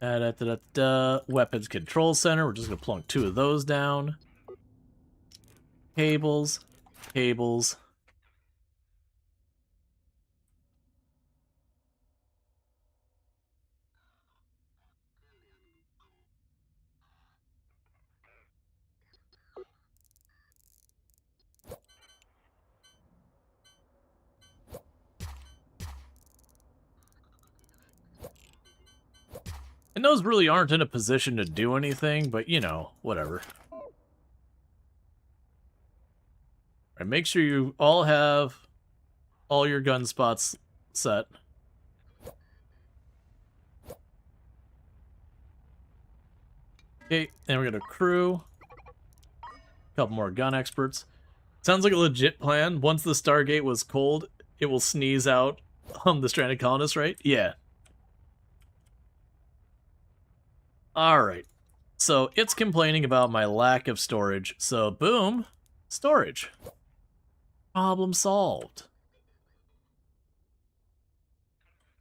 weapons control center. We're just gonna plunk 2 of those down. Cables, cables. And those really aren't in a position to do anything, but, you know, whatever. Alright, make sure you all have all your gun spots set. Okay, and we're gonna crew. A couple more gun experts. Sounds like a legit plan. Once the Stargate was cold, it will sneeze out the stranded colonists, right? Yeah. Alright, so it's complaining about my lack of storage, so boom, storage. Problem solved.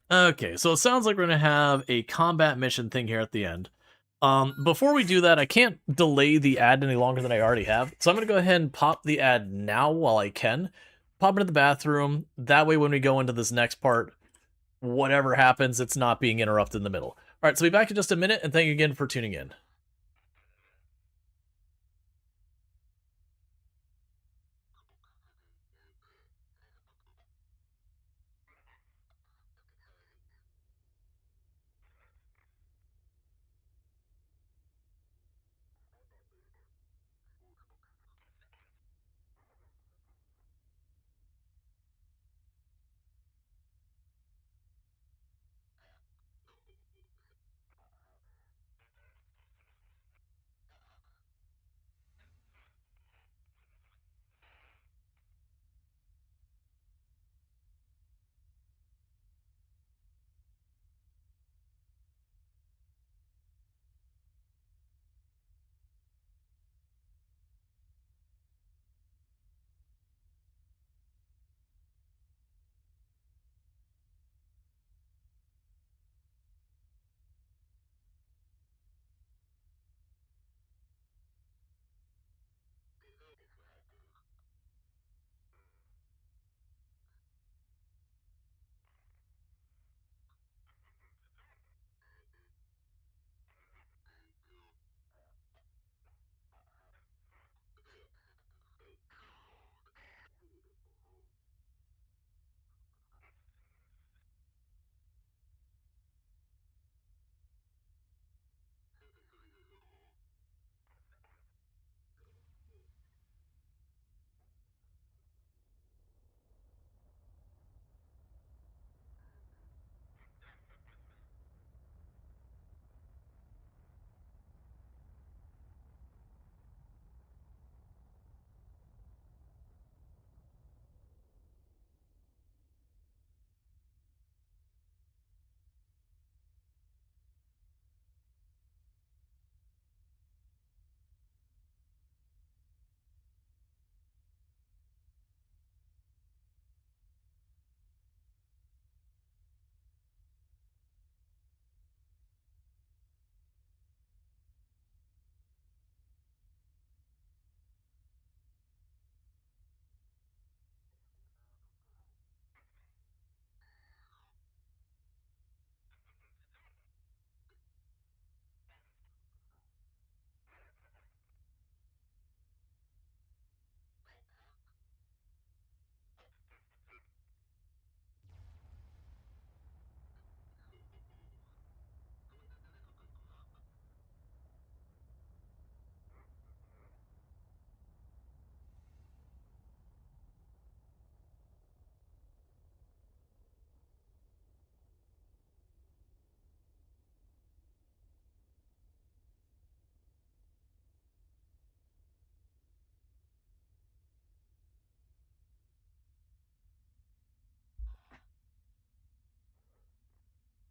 Okay, so it sounds like we're going to have a combat mission thing here at the end. Before we do that, I can't delay the ad any longer than I already have, so I'm going to go ahead and pop the ad now while I can. Pop into the bathroom, that way when we go into this next part, whatever happens, it's not being interrupted in the middle. Alright, so we'll be back in just a minute, and thank you again for tuning in.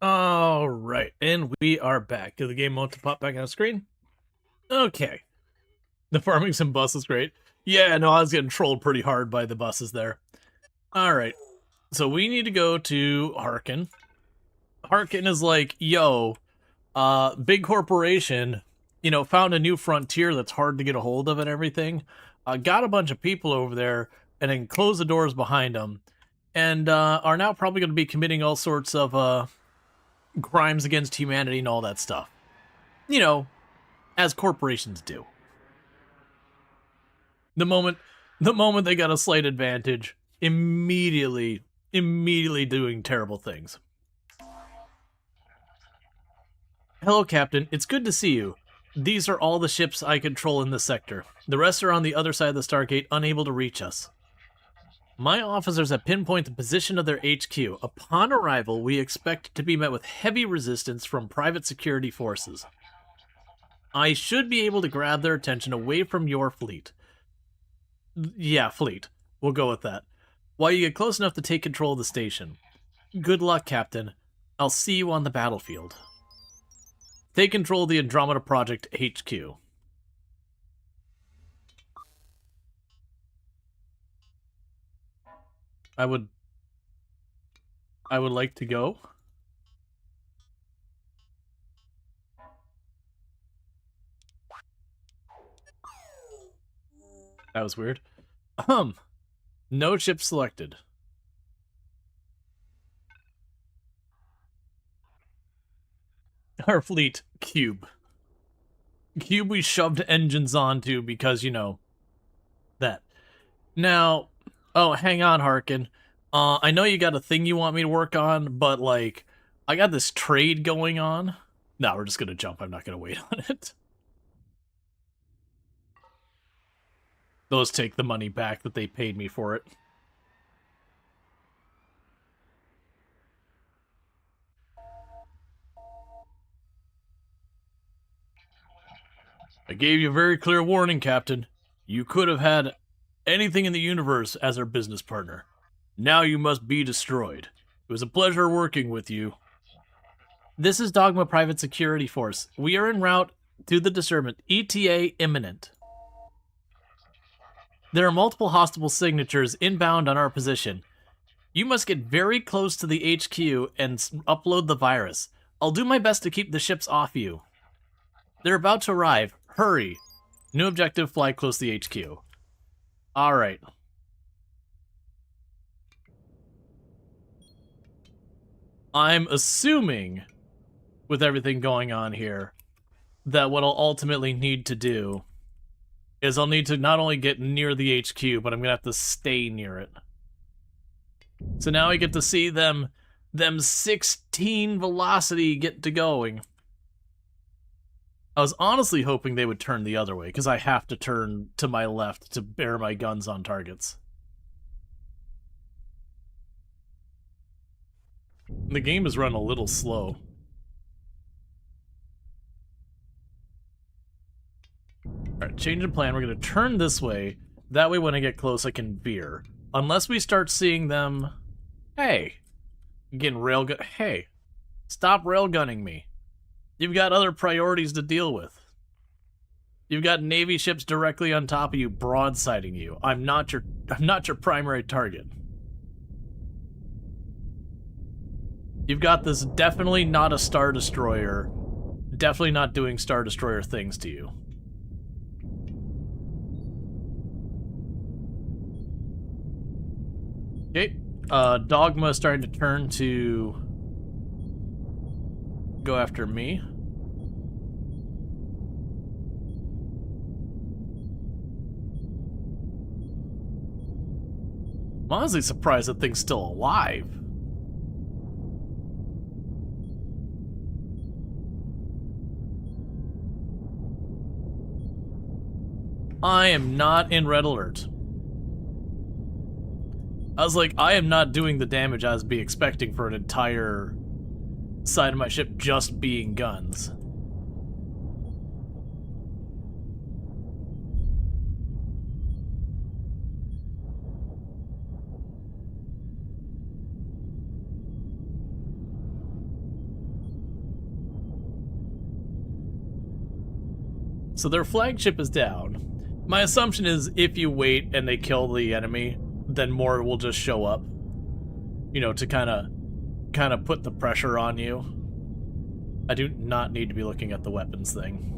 Alright, and we are back. Did the game want to pop back on the screen? Okay. The farming sim bus is great. Yeah, no, I was getting trolled pretty hard by the buses there. Alright, so we need to go to Harkin. Harkin is like, yo, big corporation, found a new frontier that's hard to get a hold of and everything. Got a bunch of people over there and then closed the doors behind them and are now probably going to be committing all sorts of crimes against humanity and all that stuff. As corporations do. The moment they got a slight advantage, immediately doing terrible things. Hello, Captain. It's good to see you. These are all the ships I control in this sector. The rest are on the other side of the Stargate, unable to reach us. My officers have pinpointed the position of their HQ. Upon arrival, we expect to be met with heavy resistance from private security forces. I should be able to grab their attention away from your fleet. Yeah, fleet. We'll go with that. While you get close enough to take control of the station. Good luck, Captain. I'll see you on the battlefield. Take control of the Andromeda Project HQ. I would like to go. That was weird. No ship selected. Our fleet, Cube. Cube we shoved engines onto because, that. Now, oh, hang on, Harkin. I know you got a thing you want me to work on, but, I got this trade going on. No, we're just gonna jump. I'm not gonna wait on it. Those take the money back that they paid me for it. I gave you a very clear warning, Captain. You could have had anything in the universe as our business partner. Now you must be destroyed. It was a pleasure working with you. This is Dogma Private Security Force. We are en route to the disturbance. ETA imminent. There are multiple hostile signatures inbound on our position. You must get very close to the HQ and upload the virus. I'll do my best to keep the ships off you. They're about to arrive. Hurry. New objective, fly close to the HQ. Alright. I'm assuming, with everything going on here, that what I'll ultimately need to do is I'll need to not only get near the HQ, but I'm gonna have to stay near it. So now I get to see them 16 velocity get to going. I was honestly hoping they would turn the other way, because I have to turn to my left to bear my guns on targets. The game is run a little slow. Alright, change of plan. We're going to turn this way. That way when I get close I can veer. Unless we start seeing them... Hey! Getting railgun... Hey! Stop railgunning me. You've got other priorities to deal with. You've got Navy ships directly on top of you, broadsiding you. I'm not your primary target. You've got this definitely not a Star Destroyer. Definitely not doing Star Destroyer things to you. Okay. Dogma is starting to turn to go after me. I'm honestly surprised that thing's still alive. I am not in red alert. I was like, I am not doing the damage I was expecting for an entire side of my ship just being guns. So their flagship is down. My assumption is if you wait and they kill the enemy, then more will just show up. You know, to kind of put the pressure on you. I do not need to be looking at the weapons thing.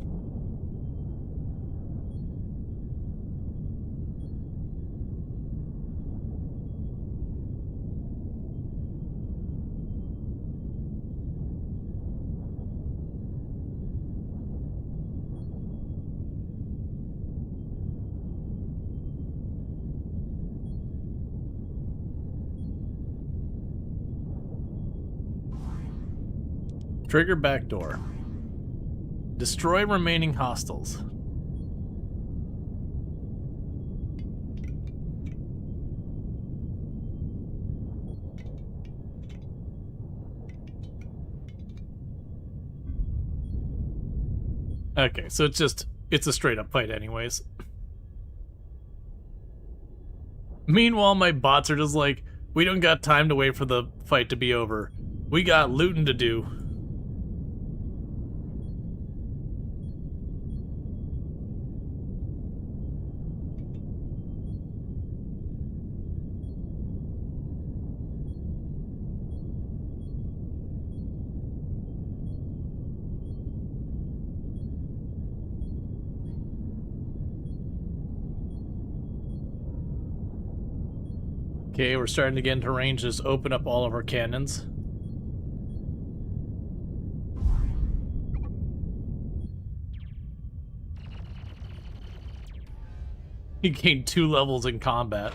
Trigger backdoor. Destroy remaining hostiles. Okay, so it's a straight up fight anyways. Meanwhile, my bots are just like, we don't got time to wait for the fight to be over. We got looting to do. Okay, we're starting to get into range. Just open up all of our cannons. He gained 2 levels in combat.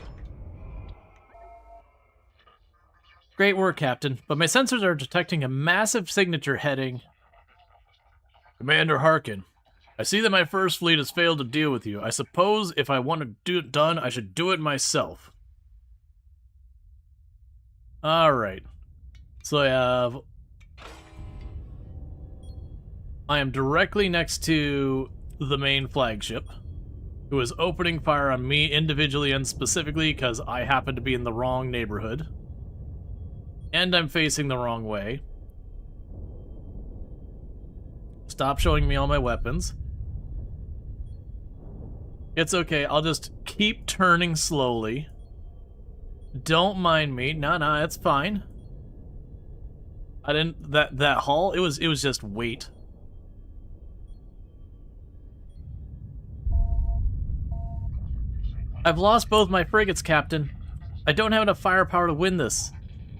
Great work, Captain, but my sensors are detecting a massive signature heading. Commander Harkin, I see that my first fleet has failed to deal with you. I suppose if I want to do it done, I should do it myself. Alright. So I am directly next to the main flagship, who is opening fire on me individually and specifically because I happen to be in the wrong neighborhood. And I'm facing the wrong way. Stop showing me all my weapons. It's okay, I'll just keep turning slowly. Don't mind me. No, it's fine. I didn't that hull, it was just weight. I've lost both my frigates, Captain. I don't have enough firepower to win this.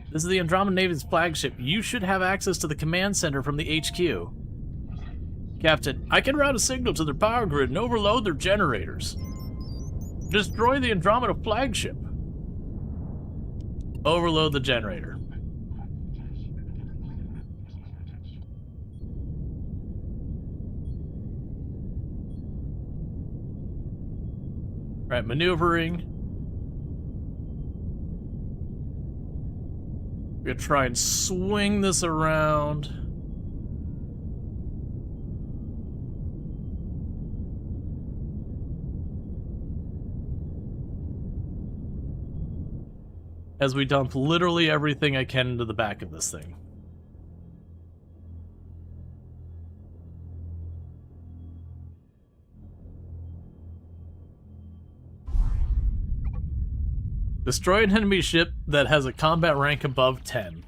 This is the Andromeda Navy's flagship. You should have access to the command center from the HQ. Captain, I can route a signal to their power grid and overload their generators. Destroy the Andromeda flagship. Overload the generator. Right, maneuvering. We're gonna try and swing this around. As we dump literally everything I can into the back of this thing. Destroy an enemy ship that has a combat rank above 10.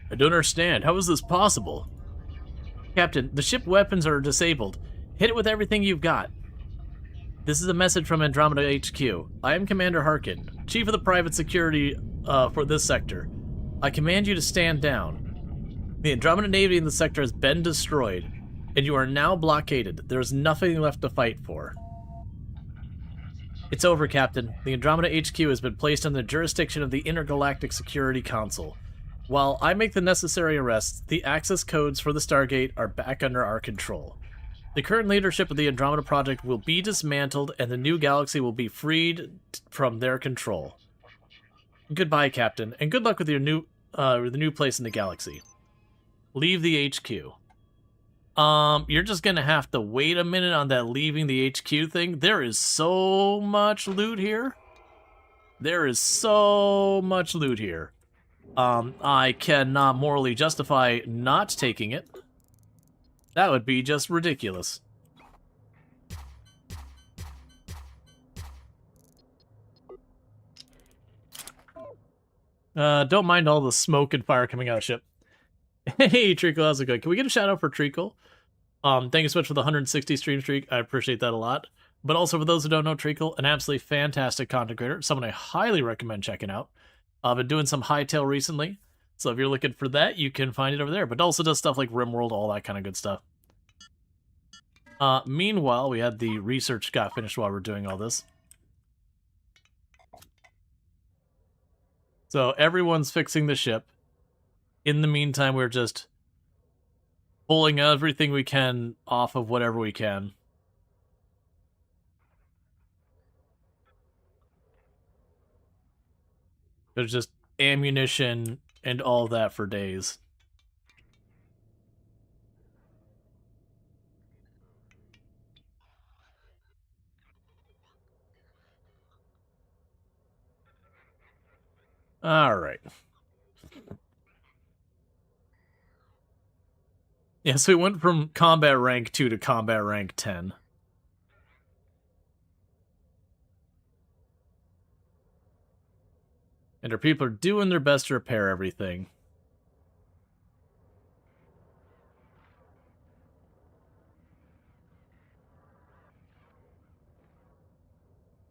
I don't understand. How is this possible? Captain, the ship weapons are disabled. Hit it with everything you've got. This is a message from Andromeda HQ. I am Commander Harkin, Chief of the Private Security for this sector. I command you to stand down. The Andromeda Navy in the sector has been destroyed, and you are now blockaded. There is nothing left to fight for. It's over, Captain. The Andromeda HQ has been placed under the jurisdiction of the Intergalactic Security Council. While I make the necessary arrests, the access codes for the Stargate are back under our control. The current leadership of the Andromeda Project will be dismantled, and the new galaxy will be freed from their control. Goodbye, Captain, and good luck with your the new place in the galaxy. Leave the HQ. You're just gonna have to wait a minute on that leaving the HQ thing. There is so much loot here. There is so much loot here. I cannot morally justify not taking it. That would be just ridiculous. Don't mind all the smoke and fire coming out of ship. Hey, Treacle, how's it going? Can we get a shout out for Treacle? Thank you so much for the 160 stream streak. I appreciate that a lot. But also, for those who don't know, Treacle, an absolutely fantastic content creator, someone I highly recommend checking out. I've been doing some hightail recently, so if you're looking for that, you can find it over there. But also does stuff like RimWorld, all that kind of good stuff. Meanwhile, we had the research got finished while we're doing all this. So everyone's fixing the ship. In the meantime, we're just pulling everything we can off of whatever we can. There's just ammunition and all that for days. Alright. Yeah, so we went from combat rank 2 to combat rank 10. And our people are doing their best to repair everything.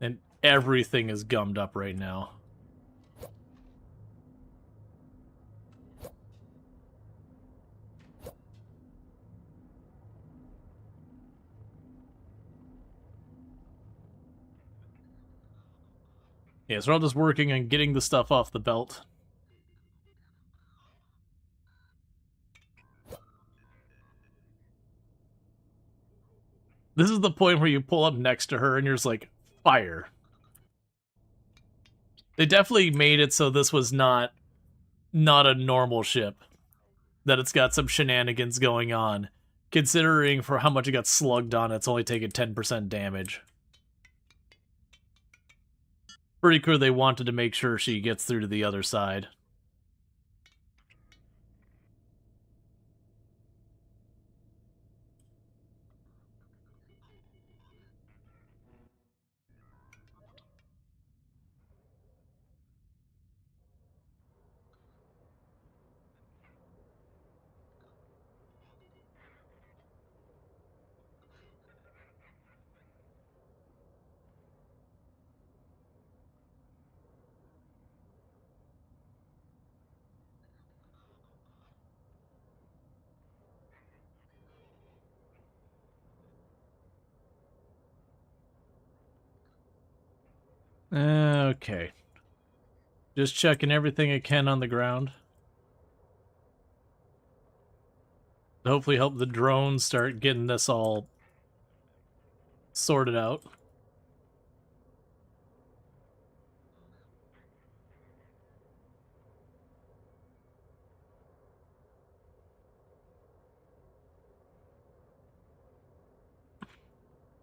And everything is gummed up right now. Yeah, so we're all just working on getting the stuff off the belt. This is the point where you pull up next to her and you're just like, fire. They definitely made it so this was not a normal ship. That it's got some shenanigans going on. Considering for how much it got slugged on, it's only taken 10% damage. Pretty clear they wanted to make sure she gets through to the other side. Okay. Just checking everything I can on the ground. Hopefully help the drones start getting this all sorted out.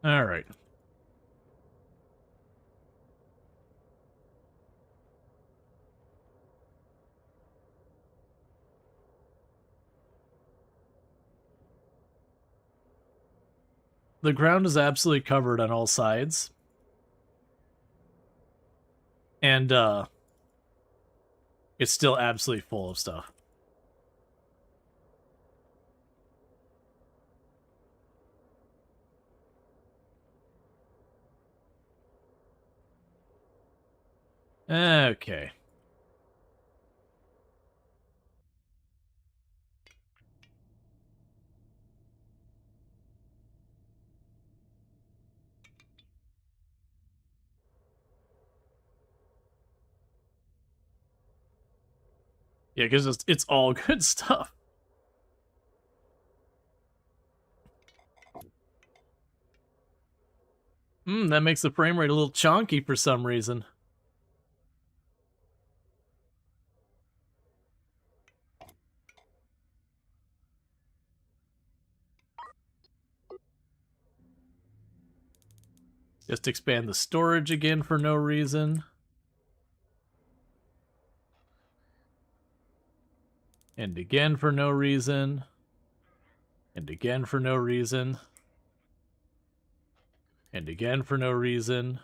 Alright. The ground is absolutely covered on all sides. And, it's still absolutely full of stuff. Okay. Yeah, because it's all good stuff. That makes the frame rate a little chonky for some reason. Just expand the storage again for no reason. And again for no reason. And again for no reason. And again for no reason.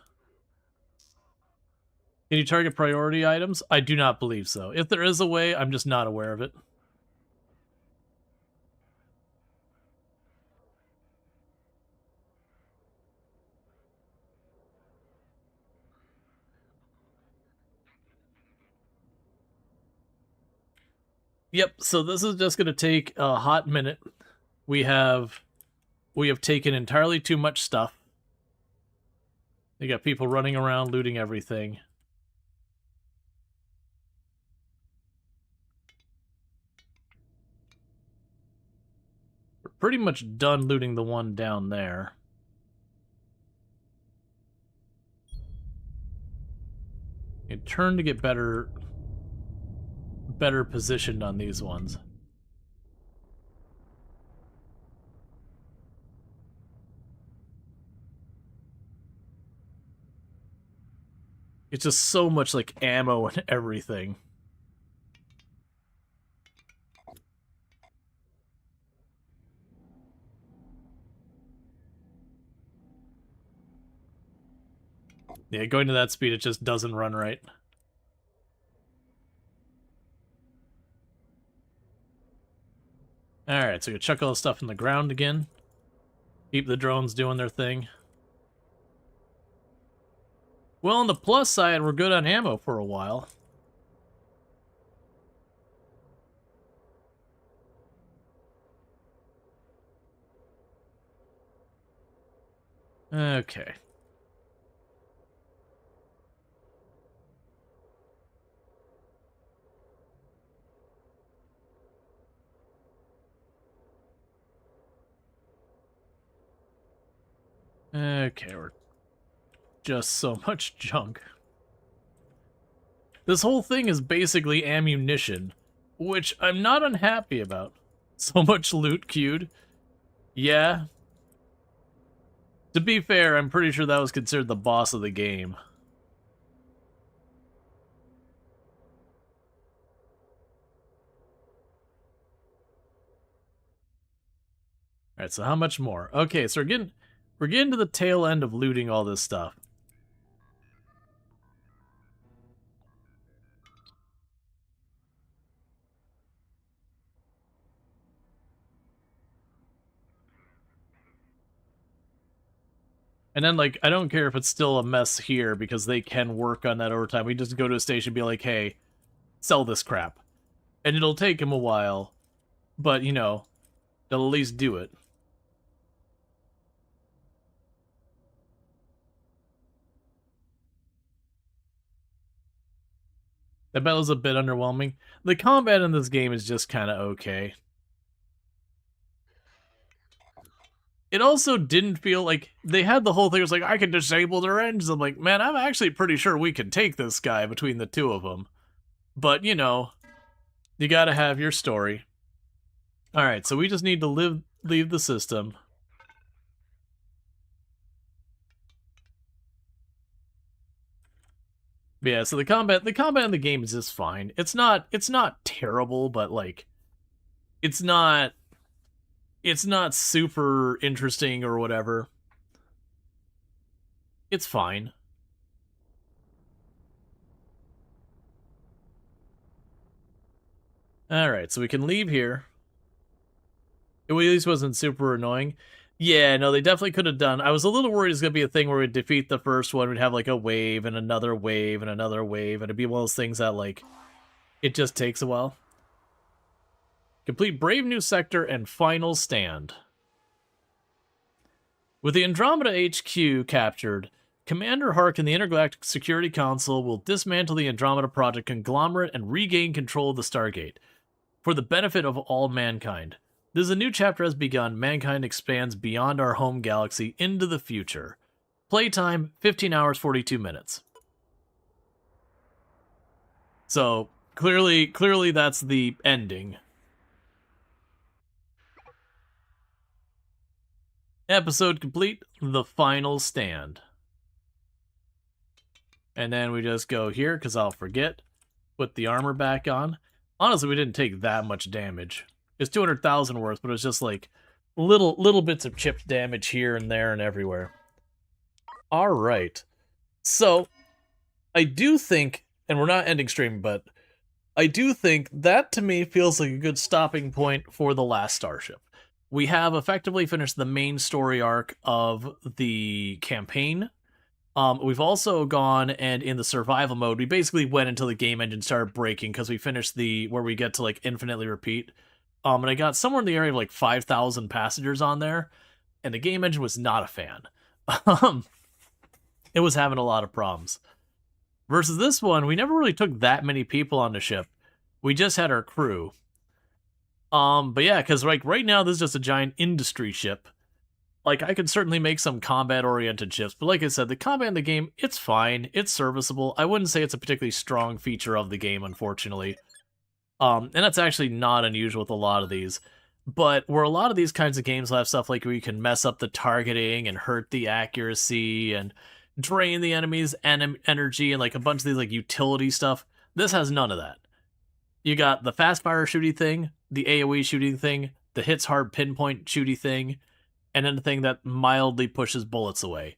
Can you target priority items? I do not believe so. If there is a way, I'm just not aware of it. Yep, so this is just going to take a hot minute. We have taken entirely too much stuff. You got people running around looting everything. We're pretty much done looting the one down there. And turn to get better positioned on these ones. It's just so much like ammo and everything. Yeah, going to that speed, it just doesn't run right. Alright, so we chuck all the stuff in the ground again. Keep the drones doing their thing. Well, on the plus side, we're good on ammo for a while. Okay. Okay, we're just so much junk. This whole thing is basically ammunition, which I'm not unhappy about. So much loot queued. Yeah. To be fair, I'm pretty sure that was considered the boss of the game. Alright, so how much more? Okay, so we're getting to the tail end of looting all this stuff. And then, like, I don't care if it's still a mess here, because they can work on that overtime. We just go to a station and be like, hey, sell this crap. And it'll take them a while, but, you know, they'll at least do it. That battle's a bit underwhelming. The combat in this game is just kind of okay. It also didn't feel like they had the whole thing. It was like, I can disable their engines. I'm like, man, I'm actually pretty sure we can take this guy between the two of them. But, you know, you gotta have your story. Alright, so we just need to leave the system. But yeah, so the combat in the game is just fine. It's not terrible, but like it's not super interesting or whatever. It's fine. Alright, so we can leave here. It at least wasn't super annoying. Yeah, no, they definitely could have done. I was a little worried it's going to be a thing where we'd defeat the first one, we'd have like a wave and another wave and another wave, and it'd be one of those things that, like, it just takes a while. Complete Brave New Sector and Final Stand. With the Andromeda HQ captured, Commander Hark and the Intergalactic Security Council will dismantle the Andromeda Project conglomerate and regain control of the Stargate, for the benefit of all mankind. This a new chapter has begun. Mankind expands beyond our home galaxy into the future. Playtime, 15 hours, 42 minutes. So, clearly that's the ending. Episode complete, The Final Stand. And then we just go here, because I'll forget. Put the armor back on. Honestly, we didn't take that much damage. It's 200,000 worth, but it was just like little bits of chipped damage here and there and everywhere. All right. So, I do think, and we're not ending stream, but I do think that to me feels like a good stopping point for the last Starship. We have effectively finished the main story arc of the campaign. We've also gone and in the survival mode, we basically went until the game engine started breaking because we finished the where we get to like infinitely repeat. And I got somewhere in the area of like 5,000 passengers on there, and the game engine was not a fan. It was having a lot of problems. Versus this one, we never really took that many people on the ship. We just had our crew. But yeah, because like right now this is just a giant industry ship. Like I could certainly make some combat-oriented ships, but like I said, the combat in the game, it's fine, it's serviceable. I wouldn't say it's a particularly strong feature of the game, unfortunately. And that's actually not unusual with a lot of these. But where a lot of these kinds of games will have stuff like where you can mess up the targeting and hurt the accuracy and drain the enemy's energy and like a bunch of these like utility stuff, this has none of that. You got the fast fire shooty thing, the AoE shooting thing, the hits hard pinpoint shooty thing, and then the thing that mildly pushes bullets away.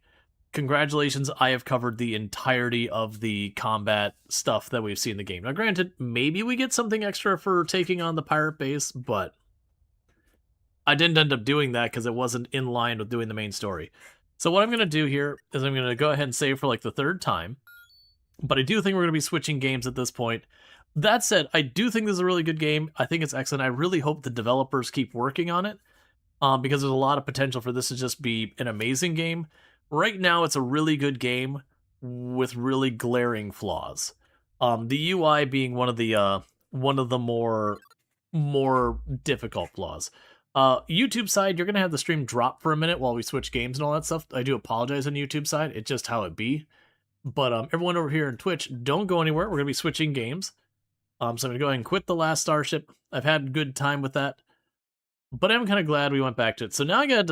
Congratulations, I have covered the entirety of the combat stuff that we've seen in the game. Now granted, maybe we get something extra for taking on the pirate base, but I didn't end up doing that because it wasn't in line with doing the main story. So what I'm going to do here is I'm going to go ahead and save for like the third time. But I do think we're going to be switching games at this point. That said, I do think this is a really good game. I think it's excellent. I really hope the developers keep working on it because there's a lot of potential for this to just be an amazing game. Right now, it's a really good game with really glaring flaws. The UI being one of the more difficult flaws. YouTube side, you're gonna have the stream drop for a minute while we switch games and all that stuff. I do apologize on YouTube side. It's just how it be. But everyone over here in Twitch, don't go anywhere. We're gonna be switching games. So I'm gonna go ahead and quit the last Starship. I've had a good time with that, but I'm kind of glad we went back to it. So now I got